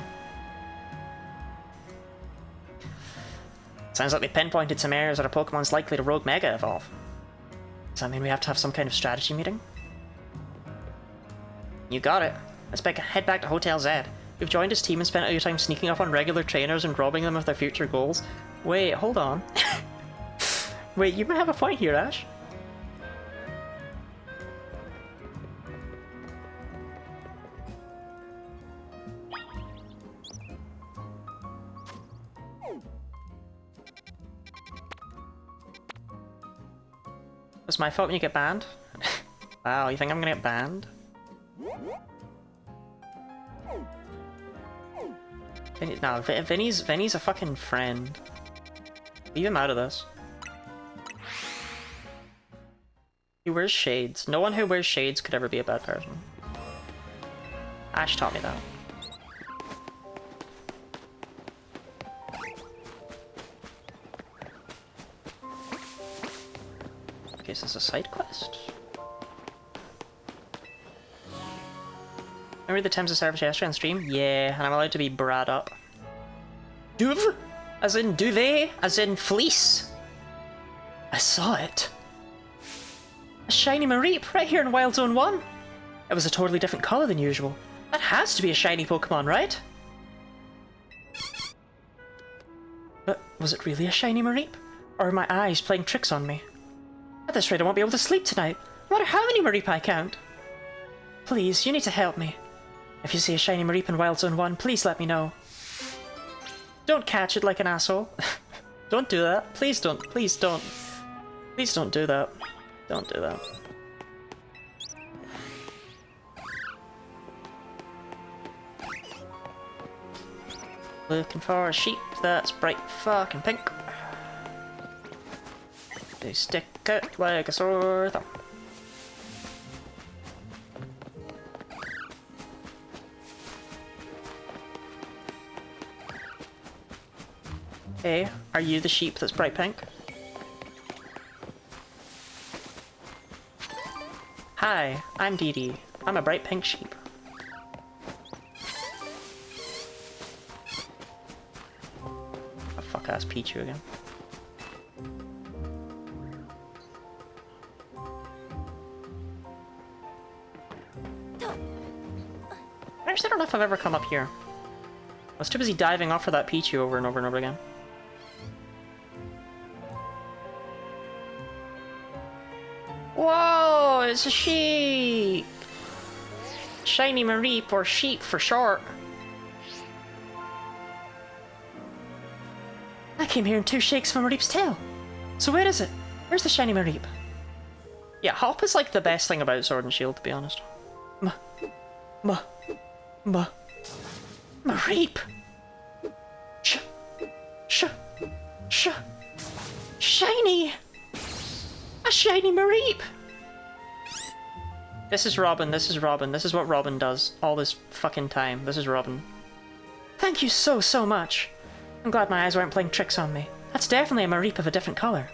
Sounds like they pinpointed some areas that a Pokemon's likely to rogue mega evolve. Does that mean we have to have some kind of strategy meeting? You got it. Let's head back to Hotel Z. You've joined his team and spent all your time sneaking up on regular trainers and robbing them of their future goals. Wait, hold on. Wait, you might have a point here, Ash. It's my fault when you get banned? Wow, you think I'm gonna get banned? No, Vinny's a fucking friend. Leave him out of this. He wears shades. No one who wears shades could ever be a bad person. Ash taught me that. Okay, so this is a side quest. Remember the Thames of Service yesterday on stream? Yeah, and I'm allowed to be brat up. Duve? As in duvet? As in fleece? I saw it. A shiny Mareep right here in Wild Zone 1. It was a totally different color than usual. That has to be a shiny Pokemon, right? But was it really a shiny Mareep? Or are my eyes playing tricks on me? At this rate I won't be able to sleep tonight, no matter how many Mareep I count. Please, you need to help me. If you see a shiny Mareep in Wild Zone 1, please let me know. Don't catch it like an asshole. Don't do that. Please don't. Please don't. Please don't do that. Don't do that. Looking for a sheep that's bright fucking pink. They stick out like a sore thumb. Hey, are you the sheep that's bright pink? Hi, I'm Dee Dee. I'm a bright pink sheep. A fuck-ass Pichu again. I actually don't know if I've ever come up here. I was too busy diving off for that Pichu over and over and over again. Whoa, it's a sheep! Shiny Mareep, or sheep for short. I came here in 2 shakes from Mareep's tail. So where is it? Where's the shiny Mareep? Yeah, Hop is like the best thing about Sword and Shield, to be honest. Mareep! Shiny! A shiny Mareep! This is Robin, this is Robin, this is what Robin does all this fucking time. This is Robin. Thank you so much. I'm glad my eyes weren't playing tricks on me. That's definitely a Mareep of a different colour.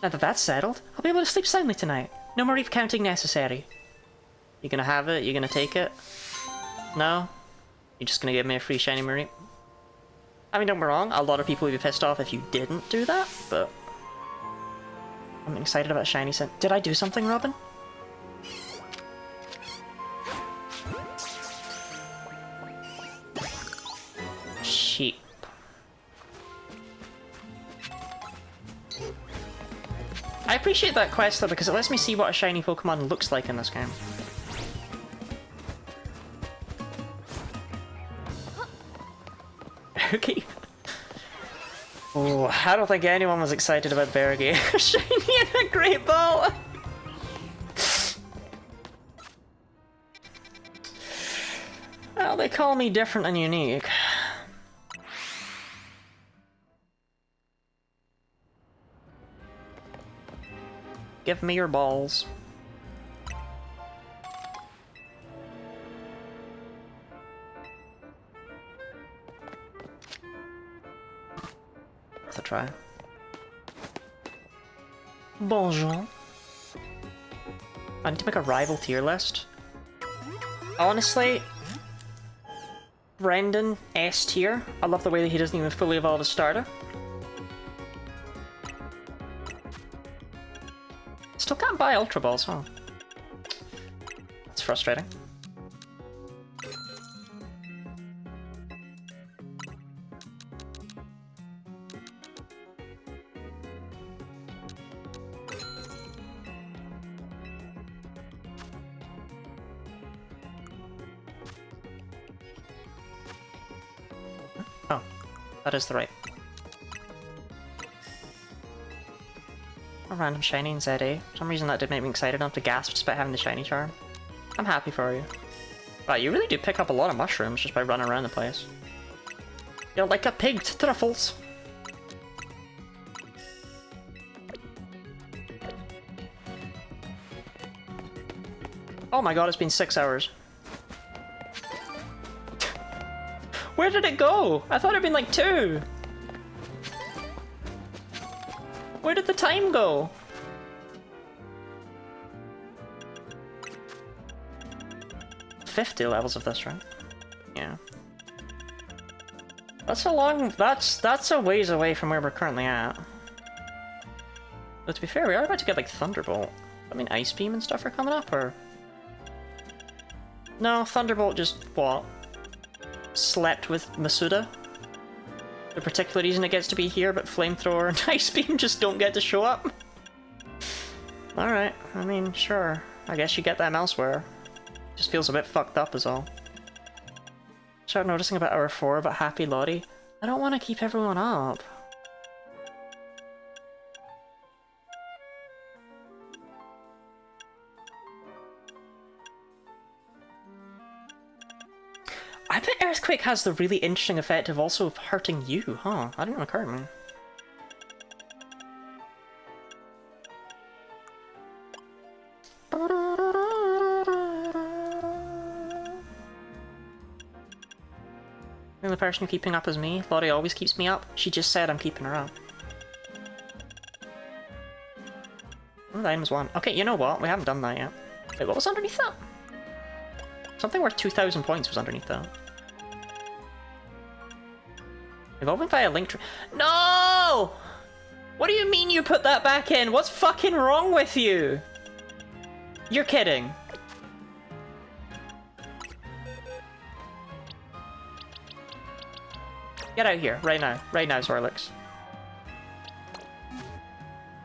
Now that that's settled, I'll be able to sleep soundly tonight. No Mareep counting necessary. You gonna have it? You gonna take it? No? You're just gonna give me a free shiny Mareep? I mean, don't get me wrong, a lot of people would be pissed off if you didn't do that, but I'm excited about shiny scent. Did I do something, Robin? Sheep. I appreciate that quest though, because it lets me see what a shiny Pokemon looks like in this game. Bergie. Oh, I don't think anyone was excited about Bergie. Shiny and a great ball! Well, they call me different and unique. Give me your balls. Worth a try. Bonjour. I need to make a rival tier list. Honestly, Brendan S tier. I love the way that he doesn't even fully evolve his starter. Still can't buy Ultra Balls, huh? That's frustrating. Oh, that is the right. A random shiny in ZA. For some reason that did make me excited enough to gasp just by having the shiny charm. I'm happy for you. Wow, you really do pick up a lot of mushrooms just by running around the place. You're like a pig to truffles. Oh my god, it's been 6 hours. Where did it go? I thought it'd been like 2. Where did the time go? $50 of this, right? Yeah. That's a long... That's a ways away from where we're currently at. But to be fair, we are about to get like Thunderbolt. I mean, Ice Beam and stuff are coming up, or... No, Thunderbolt just, what? Slept with Masuda? The particular reason it gets to be here, but Flamethrower and Ice Beam just don't get to show up? Alright, I mean, sure. I guess you get them elsewhere. Just feels a bit fucked up is all. Started noticing about hour 4 about Happy Lottie. I don't want to keep everyone up. I bet Earthquake has the really interesting effect of also hurting you, huh? That didn't occur to me. The only person keeping up is me. Lottie always keeps me up. She just said I'm keeping her up. Oh, the item's one. Okay, you know what? We haven't done that yet. Wait, what was underneath that? Something worth 2,000 points was underneath that. Evolving via link tree. No! What do you mean you put that back in? What's fucking wrong with you? You're kidding. Get out here, right now. Right now, Zorlix.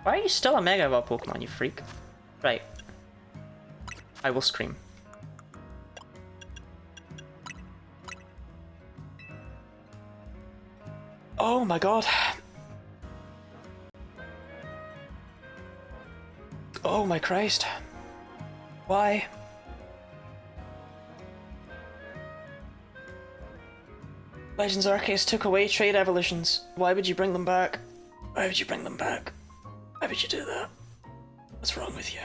Why are you still a Mega Evolved Pokemon, you freak? Right. I will scream. Oh my god. Oh my Christ. Why? Legends Arceus took away trade evolutions. Why would you bring them back? Why would you bring them back? Why would you do that? What's wrong with you?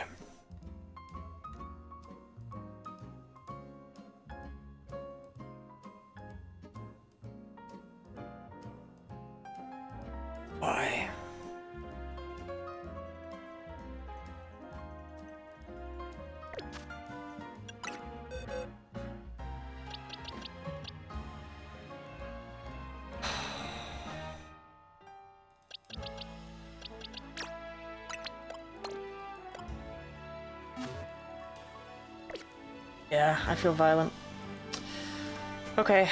Why? Yeah, I feel violent. Okay.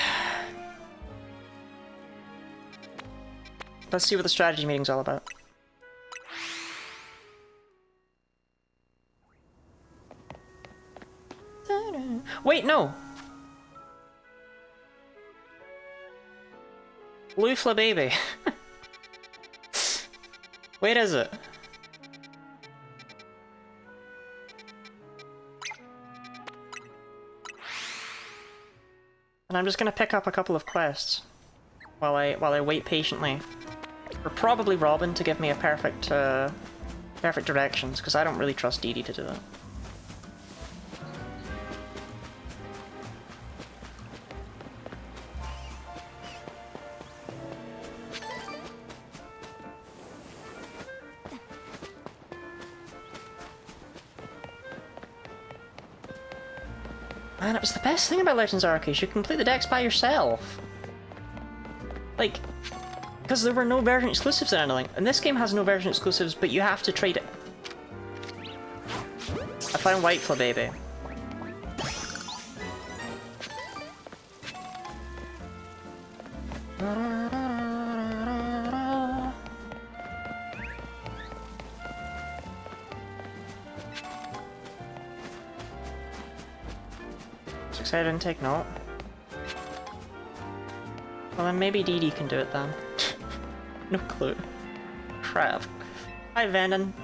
Let's see what the strategy meeting's all about. Wait, no! Loofla baby. Where is it? And I'm just gonna pick up a couple of quests while I wait patiently for probably Robin to give me a perfect perfect directions, because I don't really trust Dee Dee to do that. Man, it was the best thing about Legends Arceus. You can complete the decks by yourself. Like, because there were no version exclusives or anything. And this game has no version exclusives, but you have to trade it. I found Whitefla baby. I didn't take note. Well then maybe Dee Dee can do it then. No clue. Crap. Hi Venom.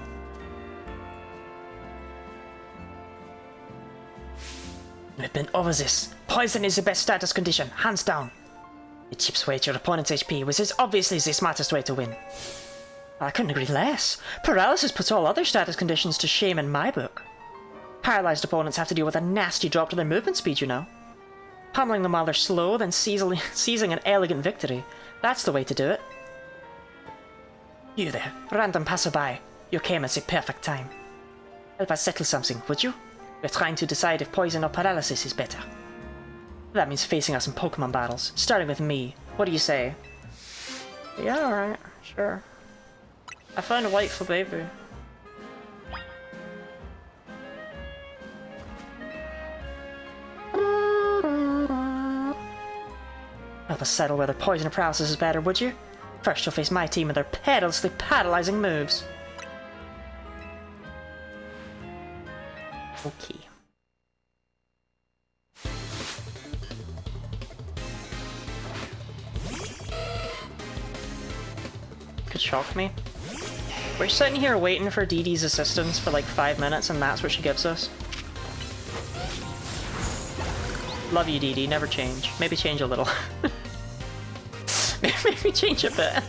We've been over this. Poison is the best status condition, hands down. It chips away at your opponent's HP, which is obviously the smartest way to win. I couldn't agree less. Paralysis puts all other status conditions to shame in my book. Paralyzed opponents have to deal with a nasty drop to their movement speed, you know. Pummeling them while they're slow, then seizing an elegant victory. That's the way to do it. You there, random passerby. You came at the perfect time. Help us settle something, would you? We're trying to decide if poison or paralysis is better. That means facing us in Pokémon battles, starting with me. What do you say? Yeah, alright, sure. I found a Whitefla baby. Help us settle whether poison or paralysis is better, would you? First you'll face my team with their pedalously paralyzing moves. Okay. Could shock me. We're sitting here waiting for Dee Dee's assistance for like 5 minutes and that's what she gives us. Love you, Dee Dee, never change. Maybe change a little. Maybe change a bit.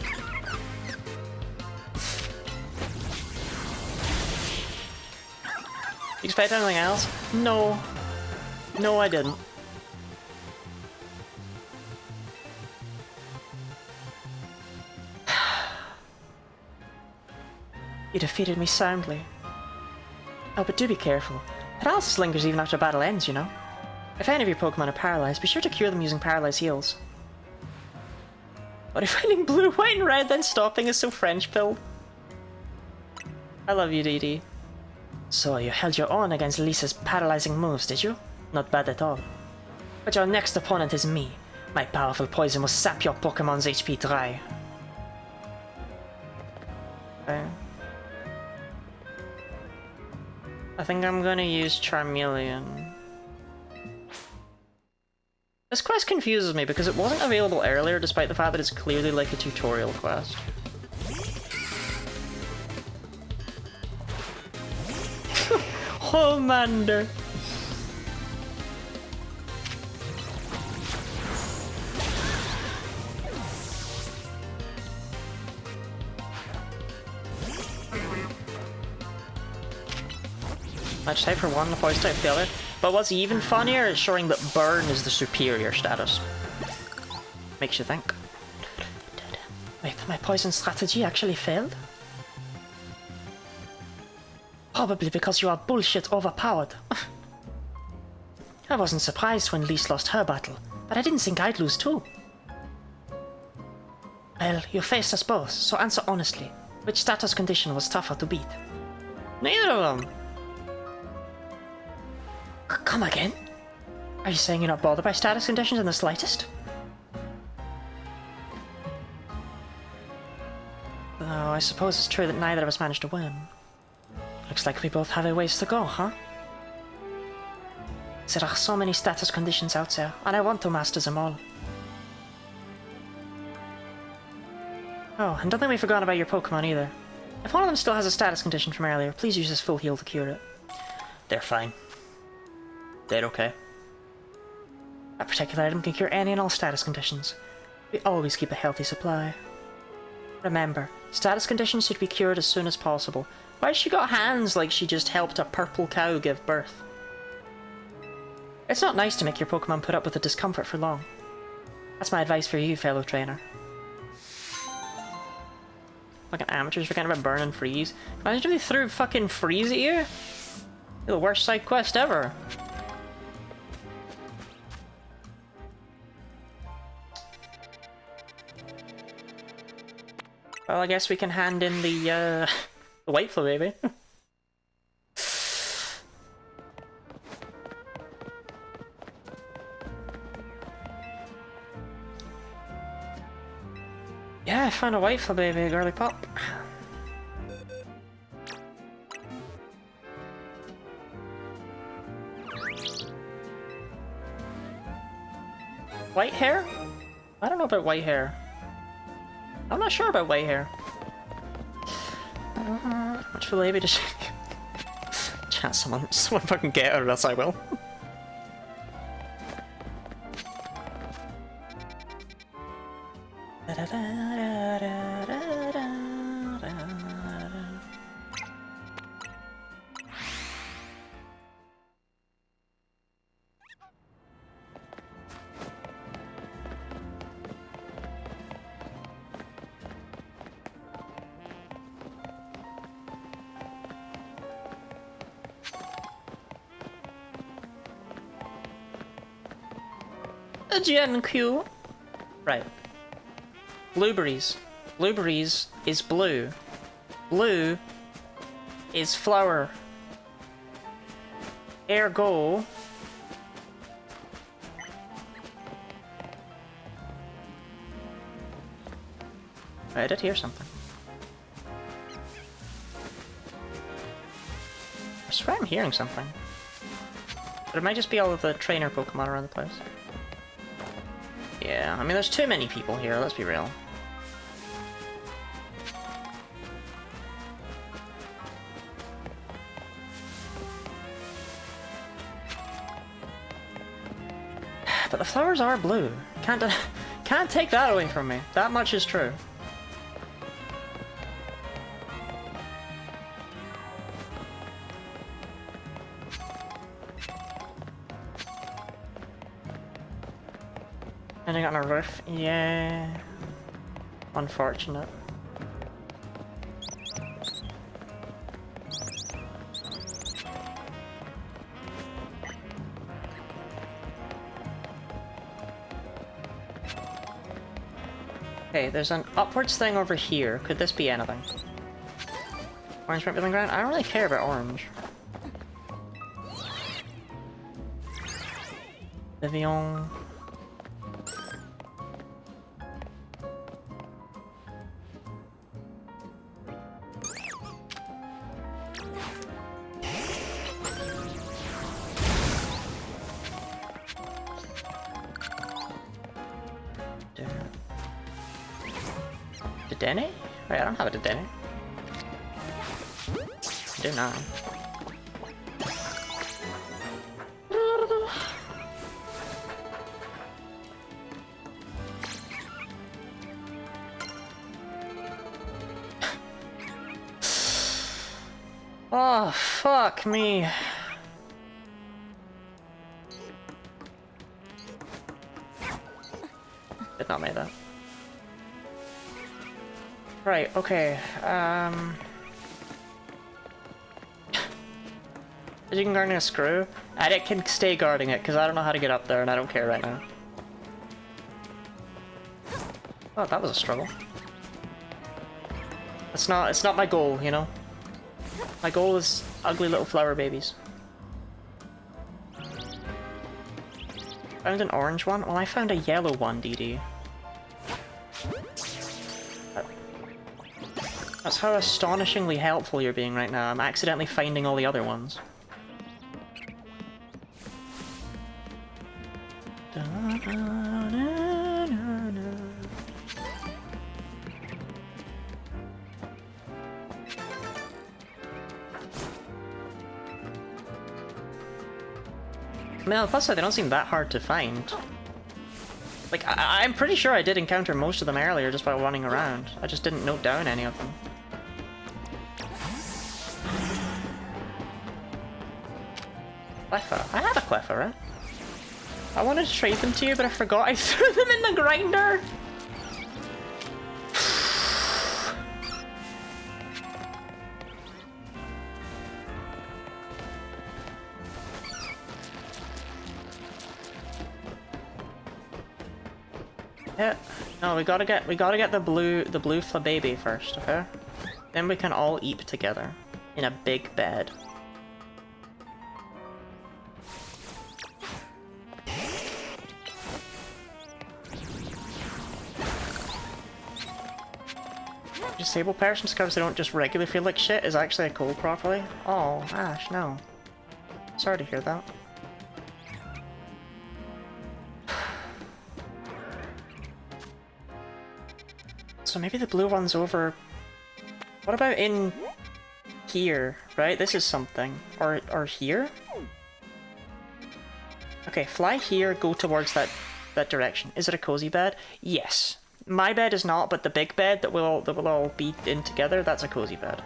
You expect anything else? No. No, I didn't. You defeated me soundly. Oh, but do be careful. Paralysis lingers even after battle ends, you know. If any of your Pokemon are paralyzed, be sure to cure them using Paralyze Heals. But if finding blue, white, and red, then stopping is so French-pilled. I love you, Dee Dee. So you held your own against Lisa's paralyzing moves, did you? Not bad at all. But your next opponent is me. My powerful poison will sap your Pokemon's HP dry. Okay. I think I'm gonna use Charmeleon. This quest confuses me because it wasn't available earlier despite the fact that it's clearly like a tutorial quest. Homander! Match type for one, the poison type for the other. But what's even funnier is showing that Burn is the superior status. Makes you think. Wait, my poison strategy actually failed? Probably because you are bullshit overpowered. I wasn't surprised when Lise lost her battle, but I didn't think I'd lose too. Well, you faced us both, so answer honestly. Which status condition was tougher to beat? Neither of them. Come again? Are you saying you're not bothered by status conditions in the slightest? Though I suppose it's true that neither of us managed to win. Looks like we both have a ways to go, huh? There are so many status conditions out there, and I want to master them all. Oh, and don't think we've forgotten about your Pokemon either. If one of them still has a status condition from earlier, please use this full heal to cure it. They're fine. They're okay. That particular item can cure any and all status conditions. We always keep a healthy supply. Remember, status conditions should be cured as soon as possible. Why has she got hands like she just helped a purple cow give birth? It's not nice to make your Pokemon put up with the discomfort for long. That's my advice for you, fellow trainer. Fucking amateurs forgetting about burning freeze. Imagine if they threw fucking freeze at you? You're the worst side quest ever. Well, I guess we can hand in the white baby. Yeah, I found a white baby, a girly pop. White hair? I don't know about white hair. I'm not sure about white hair. How much for baby does she... Chat, someone fucking get her, or else I will. A Gen Q. Right. Blueberries. Blueberries is blue. Blue is flower. Ergo. I did hear something. I swear I'm hearing something. But it might just be all of the trainer Pokemon around the place. Yeah, I mean, there's too many people here, let's be real. But the flowers are blue. Can't take that away from me. That much is true. Ending on a roof? Yeah. Unfortunate. Okay, there's an upwards thing over here. Could this be anything? Orange might be on the ground? I don't really care about orange. Vivian. Dedenne? Wait, I don't have a Dedenne. I do not. Oh, fuck me. Did not make that. Right, okay, you can guard a screw? And it can stay guarding it, because I don't know how to get up there, and I don't care right now. Oh, that was a struggle. It's not my goal, you know? My goal is ugly little flower babies. Found an orange one? Well, I found a yellow one, DD. That's how astonishingly helpful you're being right now. I'm accidentally finding all the other ones. No, plus they don't seem that hard to find. Like, I'm pretty sure I did encounter most of them earlier just by running around. I just didn't note down any of them. Cleffa. I had a Cleffa, right? I wanted to trade them to you, but I forgot I threw them in the grinder! Yeah. No, we gotta get the blue Flababy first, okay? Then we can all eat together in a big bed. Disabled person discovers they don't just regularly feel like shit is actually a cold properly. Oh, Ash, no. Sorry to hear that. So maybe the blue one's over... What about in... here, right? This is something. Or here? Okay, fly here, go towards that direction. Is it a cozy bed? Yes. My bed is not, but the big bed that will all be in together, that's a cozy bed.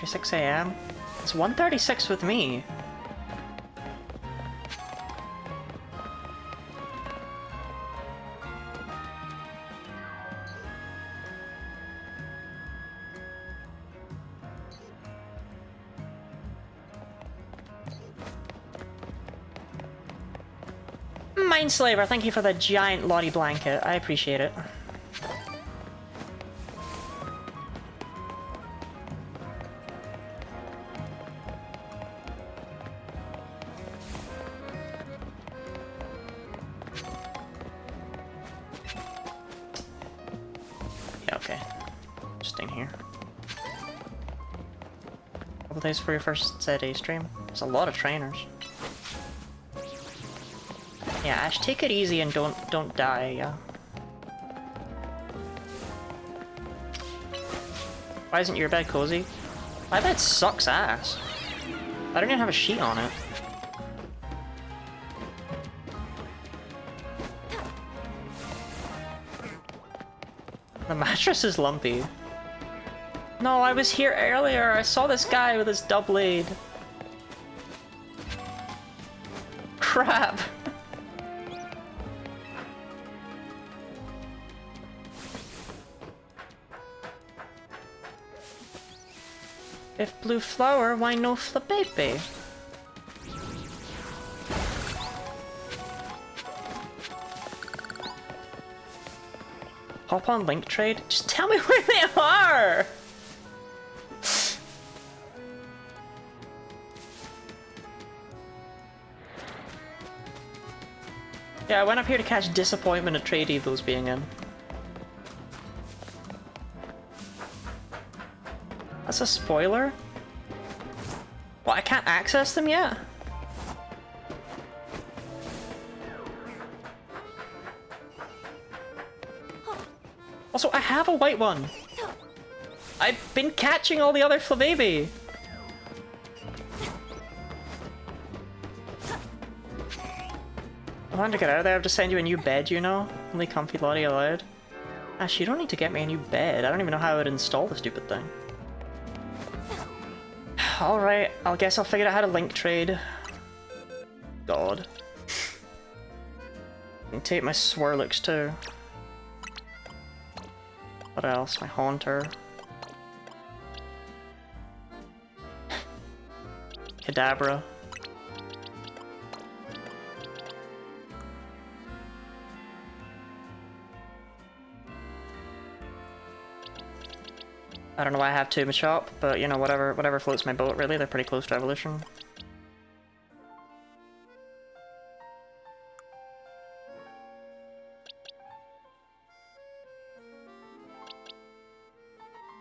It's 6 AM. It's 1:36 with me. Mindslaver, thank you for the giant Lottie blanket. I appreciate it. Yeah, okay. Just in here. Couple days for your first ZA stream. There's a lot of trainers. Yeah, Ash, take it easy and don't die, yeah. Why isn't your bed cozy? My bed sucks ass. I don't even have a sheet on it. The mattress is lumpy. No, I was here earlier. I saw this guy with his doublade. Crap. If blue flower, why no Flababy? Hop on link trade? Just tell me where they are! Yeah, I went up here to catch disappointment at trade evos being in. That's a spoiler? What, I can't access them yet? Also, I have a white one! I've been catching all the other Flababy! I wanted to get out of there, I've just sent you a new bed, you know? Only comfy Lottie allowed. Ash, you don't need to get me a new bed. I don't even know how I would install the stupid thing. Alright, I guess I'll figure out how to link trade. God. I can take my Swirlix too. What else? My Haunter. Kadabra. I don't know why I have two in the shop, but you know, whatever floats my boat really, they're pretty close to evolution.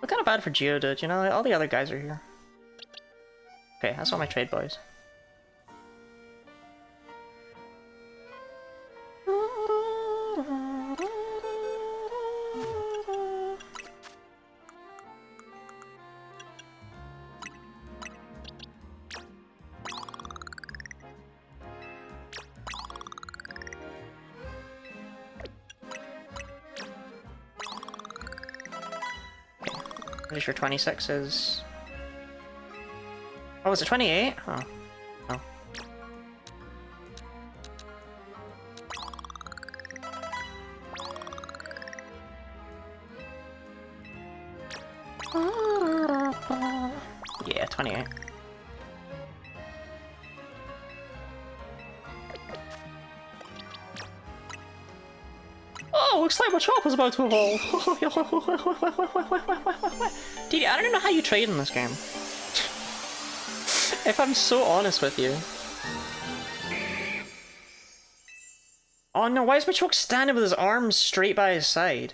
We're kind of bad for Geodude, you know, all the other guys are here. Okay, that's all my trade boys. Pretty sure 26 is... Oh, is it 28? Oh. Oh. Yeah, 28. Oh, looks like my chop is about to evolve. Didi, I don't know how you trade in this game. If I'm so honest with you. Oh no, why is Machoke standing with his arms straight by his side?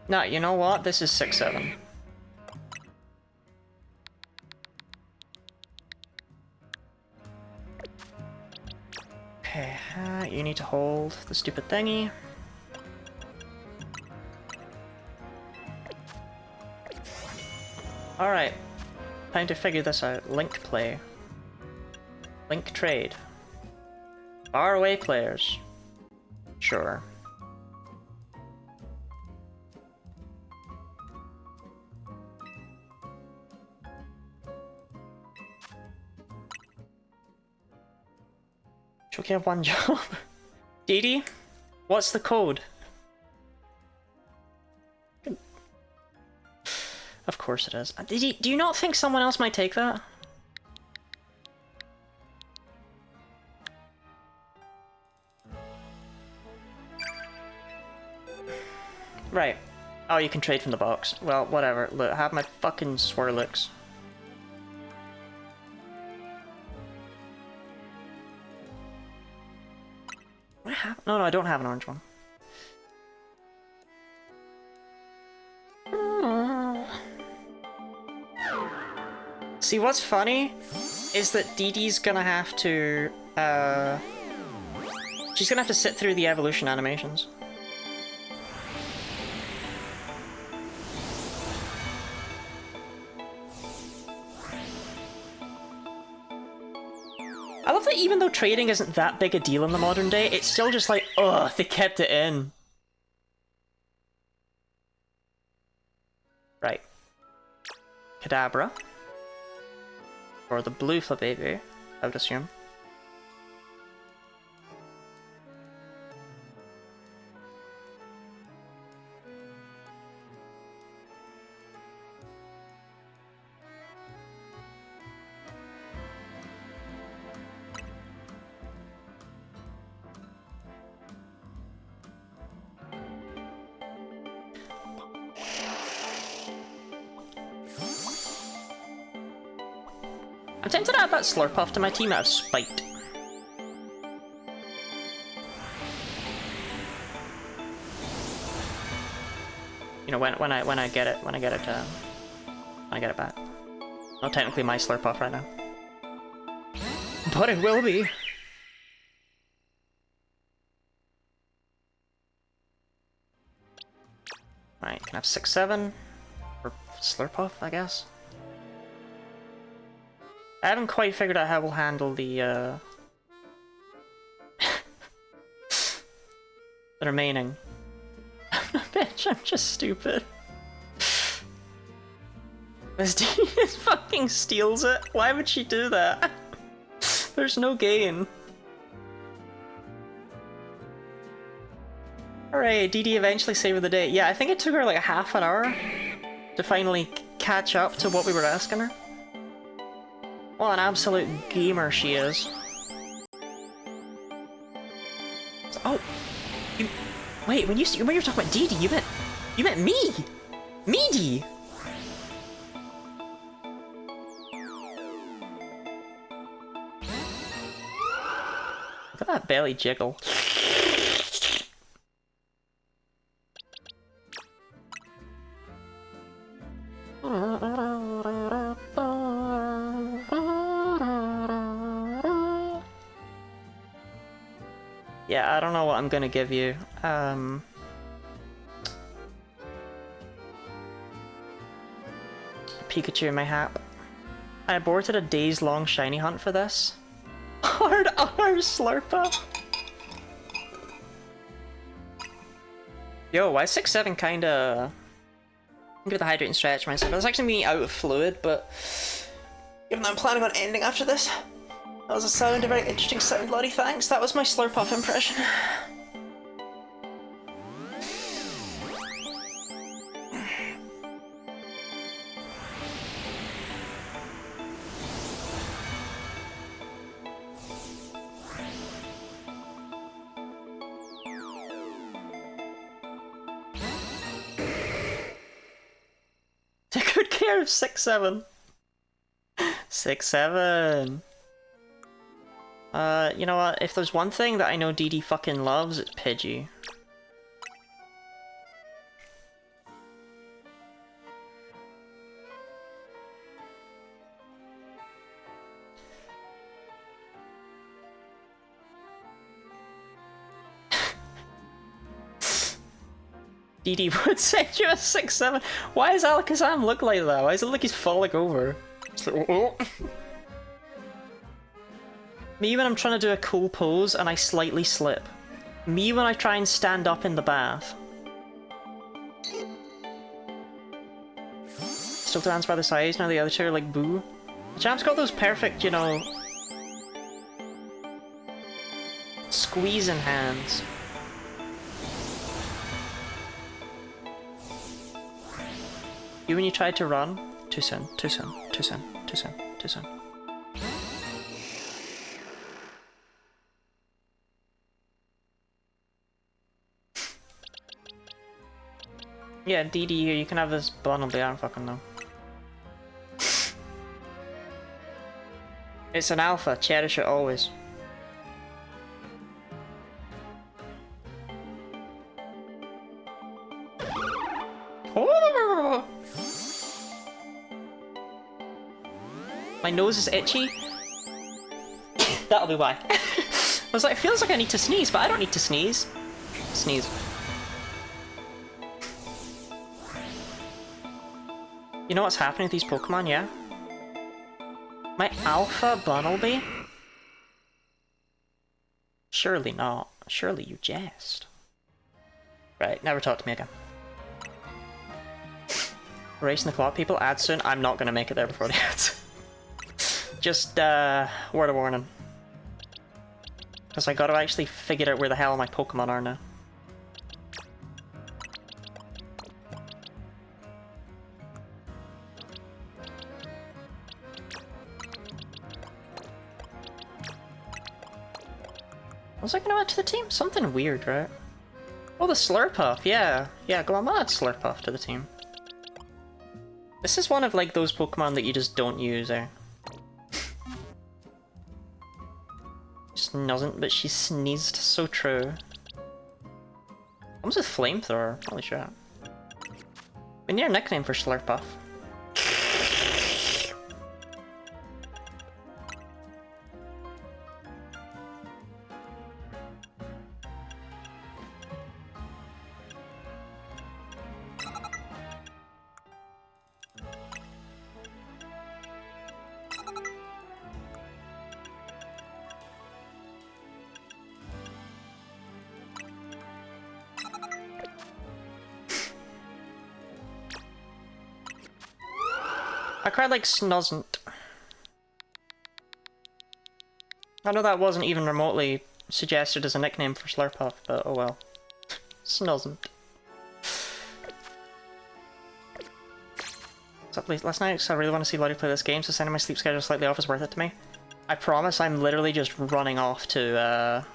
Nah, you know what? This is 6-7. Okay, you need to hold the stupid thingy. Alright, time to figure this out. Link play. Link trade. Far away players. Sure. Should we have one job? Didi, what's the code? Of course it is. Didi, do you not think someone else might take that? Right. Oh, you can trade from the box. Well, whatever. Look, have my fucking Swirlix. What happened? No, I don't have an orange one. See, what's funny is that Didi's gonna have to, she's gonna have to sit through the evolution animations. I love that even though trading isn't that big a deal in the modern day, it's still just like, ugh, they kept it in. Right. Kadabra. Or the blue Flabébé, I would assume. I'm tempted to add that Slurpuff to my team out of spite. You know, when I get it back. Not technically my Slurpuff right now, but it will be. Right, can I have 6-7 for Slurpuff, I guess. I haven't quite figured out how we'll handle the, the remaining. Bitch, I'm just stupid. This Didi fucking steals it. Why would she do that? There's no gain. Alright, Didi eventually saved the day. Yeah, I think it took her like a half an hour to finally catch up to what we were asking her. What an absolute gamer she is. Oh, wait. When you were talking about Didi, you meant me, Meaty. Look at that belly jiggle. Yeah, I don't know what I'm gonna give you. Pikachu in my hat. I aborted a days-long shiny hunt for this. Hard R Slurpuff. Yo, why is 6-7 kinda I'm gonna hydrate and stretch myself. I was actually being out of fluid, but given that I'm planning on ending after this, that was a very interesting sound, Lottie. Thanks. That was my Slurpuff impression. Take good care of 6-7. 6-7. You know what? If there's one thing that I know Dee Dee fucking loves, it's Pidgey. Dee Dee would send you a 6-7. Why does Alakazam look like that? Why does it look like he's falling over? It's like, oh. Me when I'm trying to do a cool pose and I slightly slip. Me when I try and stand up in the bath. Still two hands by the sides, now the other two are like boo. The champ's got those perfect, you know, squeezing hands. You when you tried to run? Too soon, too soon, too soon, too soon, too soon. Yeah, DD here, you can have this bundle, I don't fucking know. It's an alpha, cherish it always. Oh! My nose is itchy. That'll be why. I was like, it feels like I need to sneeze, but I don't need to sneeze. Sneeze. You know what's happening with these Pokemon, yeah? My Alpha Bunnelby? Surely not. Surely you jest. Right, never talk to me again. Racing the clock, people, ads soon. I'm not gonna make it there before the ads. Just, word of warning. Because I gotta actually figure out where the hell my Pokemon are now. What was I gonna add to the team? Something weird, right? Oh, the Slurpuff, yeah. Yeah, go on, I'll add Slurpuff to the team. This is one of, like, those Pokemon that you just don't use, eh? Just doesn't, but she sneezed. So true. Comes with Flamethrower, holy shit. We need a nickname for Slurpuff. I cried like Snozzant. I know that wasn't even remotely suggested as a nickname for Slurpuff, but oh well. Snozzant. What's up late last night? So I really want to see Lottie play this game, so sending my sleep schedule slightly off is worth it to me. I promise I'm literally just running off to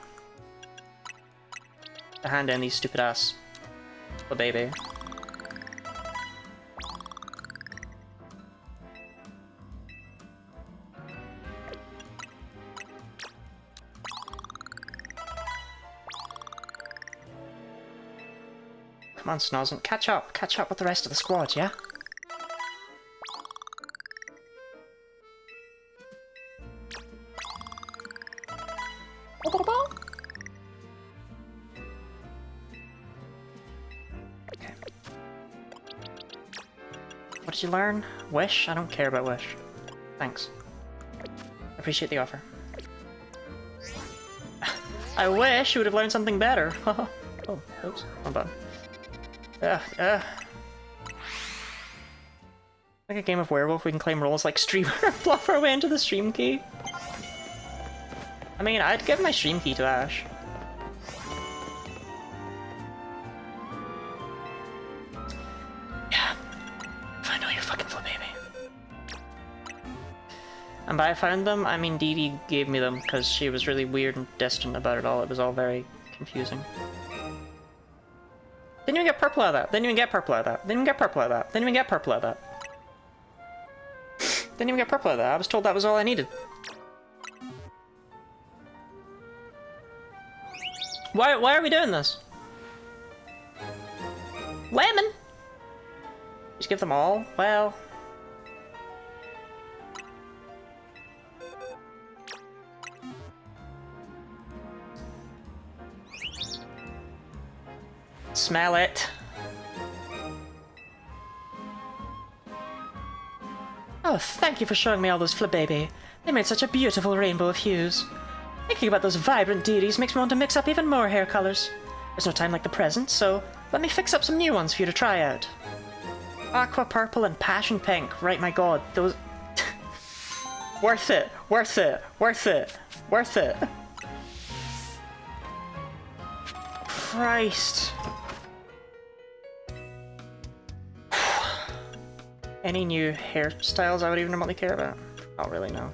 hand in these stupid ass baby. Come on, Snozzant, catch up with the rest of the squad, yeah? Okay. What did you learn? Wish? I don't care about Wish. Thanks. Appreciate the offer. I wish you would have learned something better. Oh, oops, I'm bad. Like a game of werewolf, we can claim roles like streamer and bluff our way into the stream key. I mean, I'd give my stream key to Ash. Yeah. Find all your fucking flip, baby. And by I found them, I mean Dee Dee gave me them because she was really weird and distant about it all. It was all very confusing. Didn't even get purple out of that. Didn't even get purple out of that. Didn't even get purple out of that. Didn't even get purple out of that. Didn't even get purple out of that. I was told that was all I needed. Why are we doing this? Lemon! Just give them all? Well... Smell it. Oh, thank you for showing me all those Flababy. They made such a beautiful rainbow of hues. Thinking about those vibrant deities makes me want to mix up even more hair colors. There's no time like the present, so let me fix up some new ones for you to try out. Aqua purple and passion pink. Right, my god, those... Worth it, worth it, worth it, worth it. Christ. Any new hairstyles I would even remotely care about? Not really, no.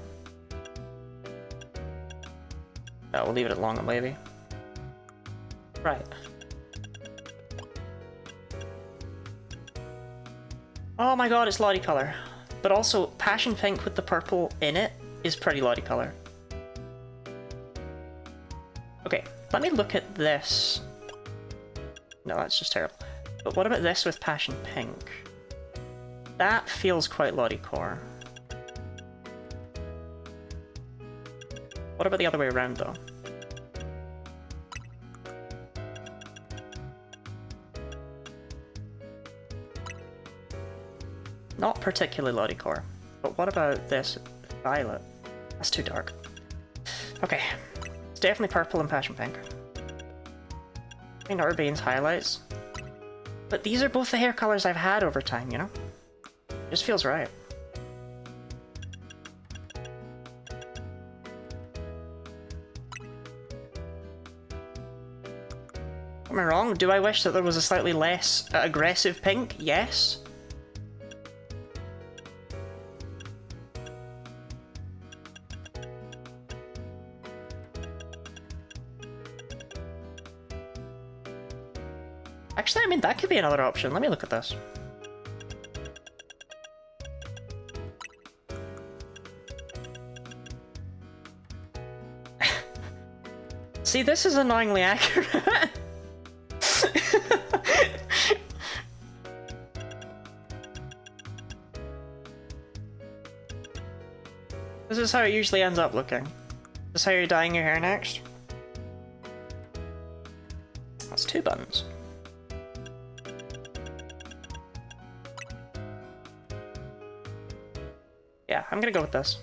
No, we'll leave it at long and wavy. Right. Oh my god, it's Lottie color. But also, passion pink with the purple in it is pretty Lottie color. Okay, let me look at this. No, that's just terrible. But what about this with passion pink? That feels quite Lottie core. What about the other way around, though? Not particularly Lottie core. But what about this violet? That's too dark. Okay. It's definitely purple and passion pink. I mean, Urbane's highlights. But these are both the hair colors I've had over time, you know? Just feels right. Am I wrong? Do I wish that there was a slightly less aggressive pink? Yes. Actually, I mean, that could be another option. Let me look at this. See, this is annoyingly accurate. This is how it usually ends up looking. This is how you're dyeing your hair next. That's 2 buttons. Yeah, I'm gonna go with this.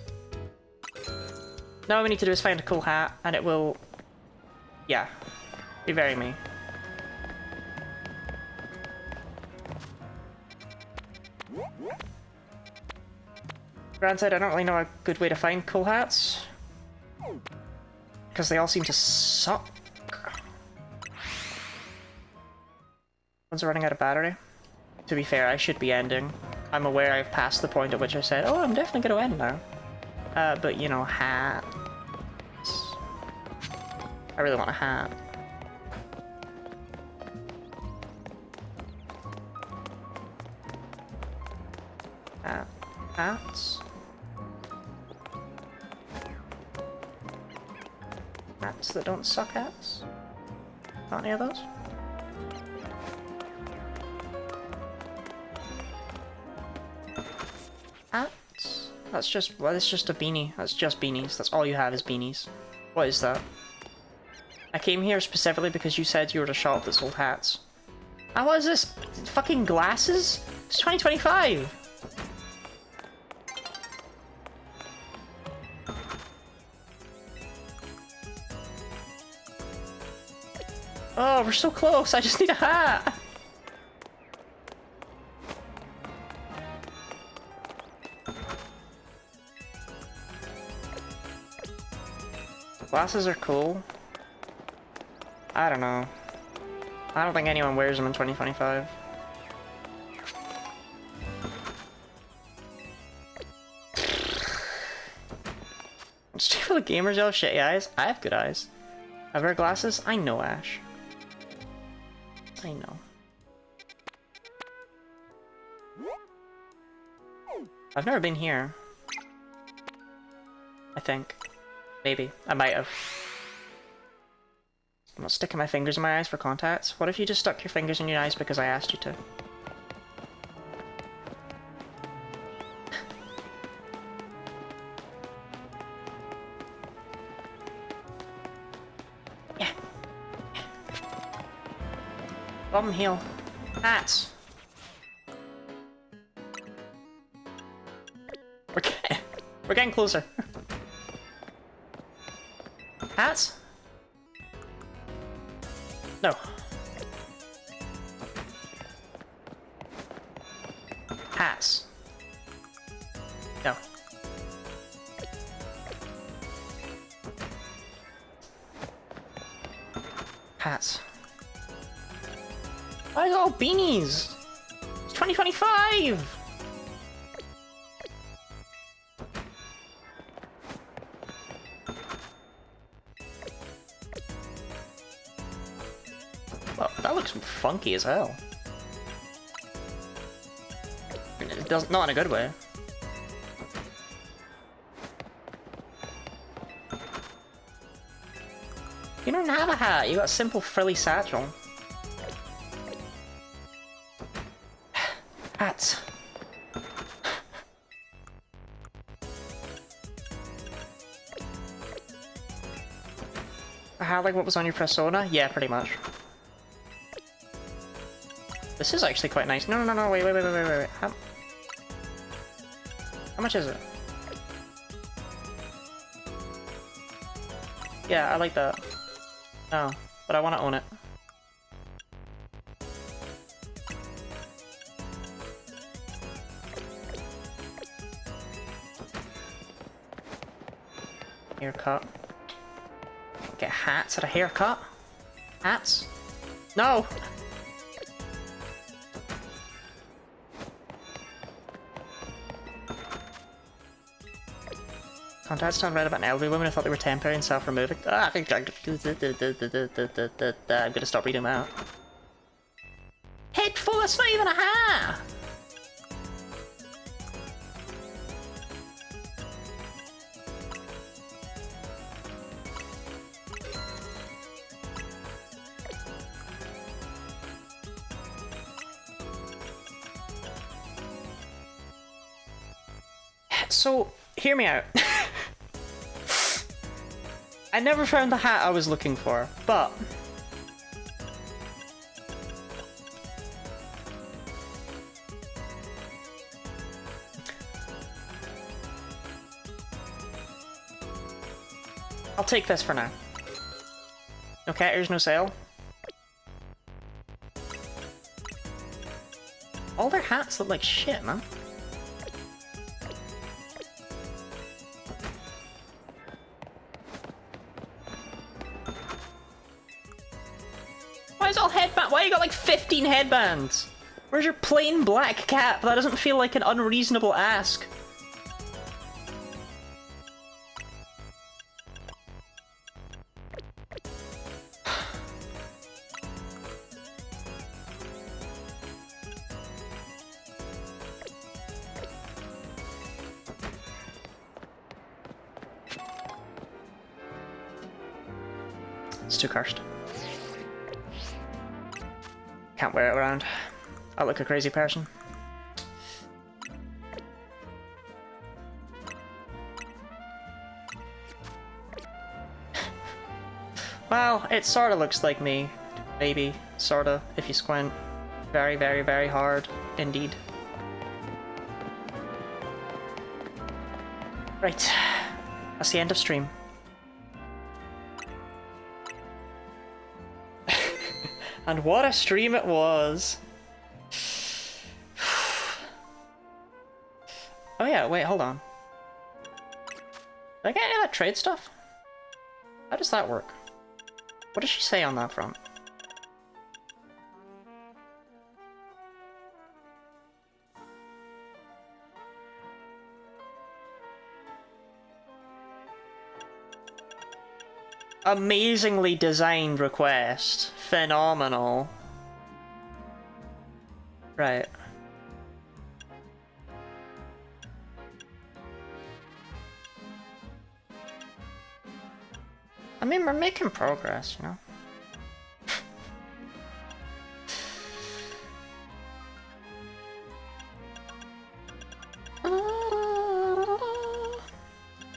Now all we need to do is find a cool hat, and it will... yeah, be very me. Granted, I don't really know a good way to find cool hats. Because they all seem to suck. One's running out of battery. To be fair, I should be ending. I'm aware I've passed the point at which I said, oh, I'm definitely going to end now. But, you know, hats. I really want a hat. Hats? Hats that don't suck hats? Not any of those? Hats? That's just, well, it's just a beanie. That's just beanies. That's all you have is beanies. What is that? I came here specifically because you said you were at a shop that sold hats. And what is this? Fucking glasses? It's 2025! Oh, we're so close! I just need a hat! Glasses are cool. I don't know. I don't think anyone wears them in 2025. Stupid gamers all have shitty eyes. I have good eyes. I wear glasses. I know, Ash. I know. I've never been here. I think. Maybe. I might have. I'm not sticking my fingers in my eyes for contacts. What if you just stuck your fingers in your eyes because I asked you to? Yeah. Bottom heel. Hats. We're getting closer. Hats? No. Hats. No. Hats. Why is it all beanies? It's 2025! Well, that looks funky as hell. It does, not in a good way. You don't have a hat, you got a simple frilly satchel. Hats. A hat like what was on your persona? Yeah, pretty much. This is actually quite nice. No, wait. How much is it? Yeah, I like that. Oh, but I want to own it. Haircut. Get hats at a haircut? Hats? No! Contacts sound right about an elderly woman. I thought they were temporary and self-removing. Ah, I'm gonna stop reading that. Head full, it's not even a hat! So, hear me out. I never found the hat I was looking for, but I'll take this for now. No caters, no sale. All their hats look like shit, man. Why is all headband? Why you got like 15 headbands? Where's your plain black cap? That doesn't feel like an unreasonable ask. It's too cursed. Can't wear it around. I look a crazy person. Well, it sorta looks like me. Maybe. Sorta, if you squint. Very, very, very hard. Indeed. Right. That's the end of stream. And what a stream it was! Oh yeah, wait, hold on. Did I get any of that trade stuff? How does that work? What does she say on that front? Amazingly designed request. Phenomenal. Right. I mean, we're making progress, you know?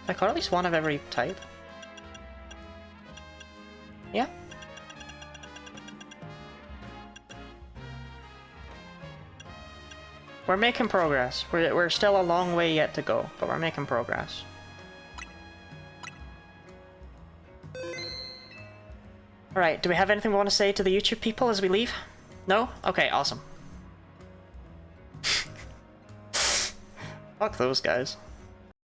I caught at least one of every type. Yeah. We're making progress. We're still a long way yet to go, but we're making progress. Alright, do we have anything we want to say to the YouTube people as we leave? No? Okay, awesome. Fuck those guys.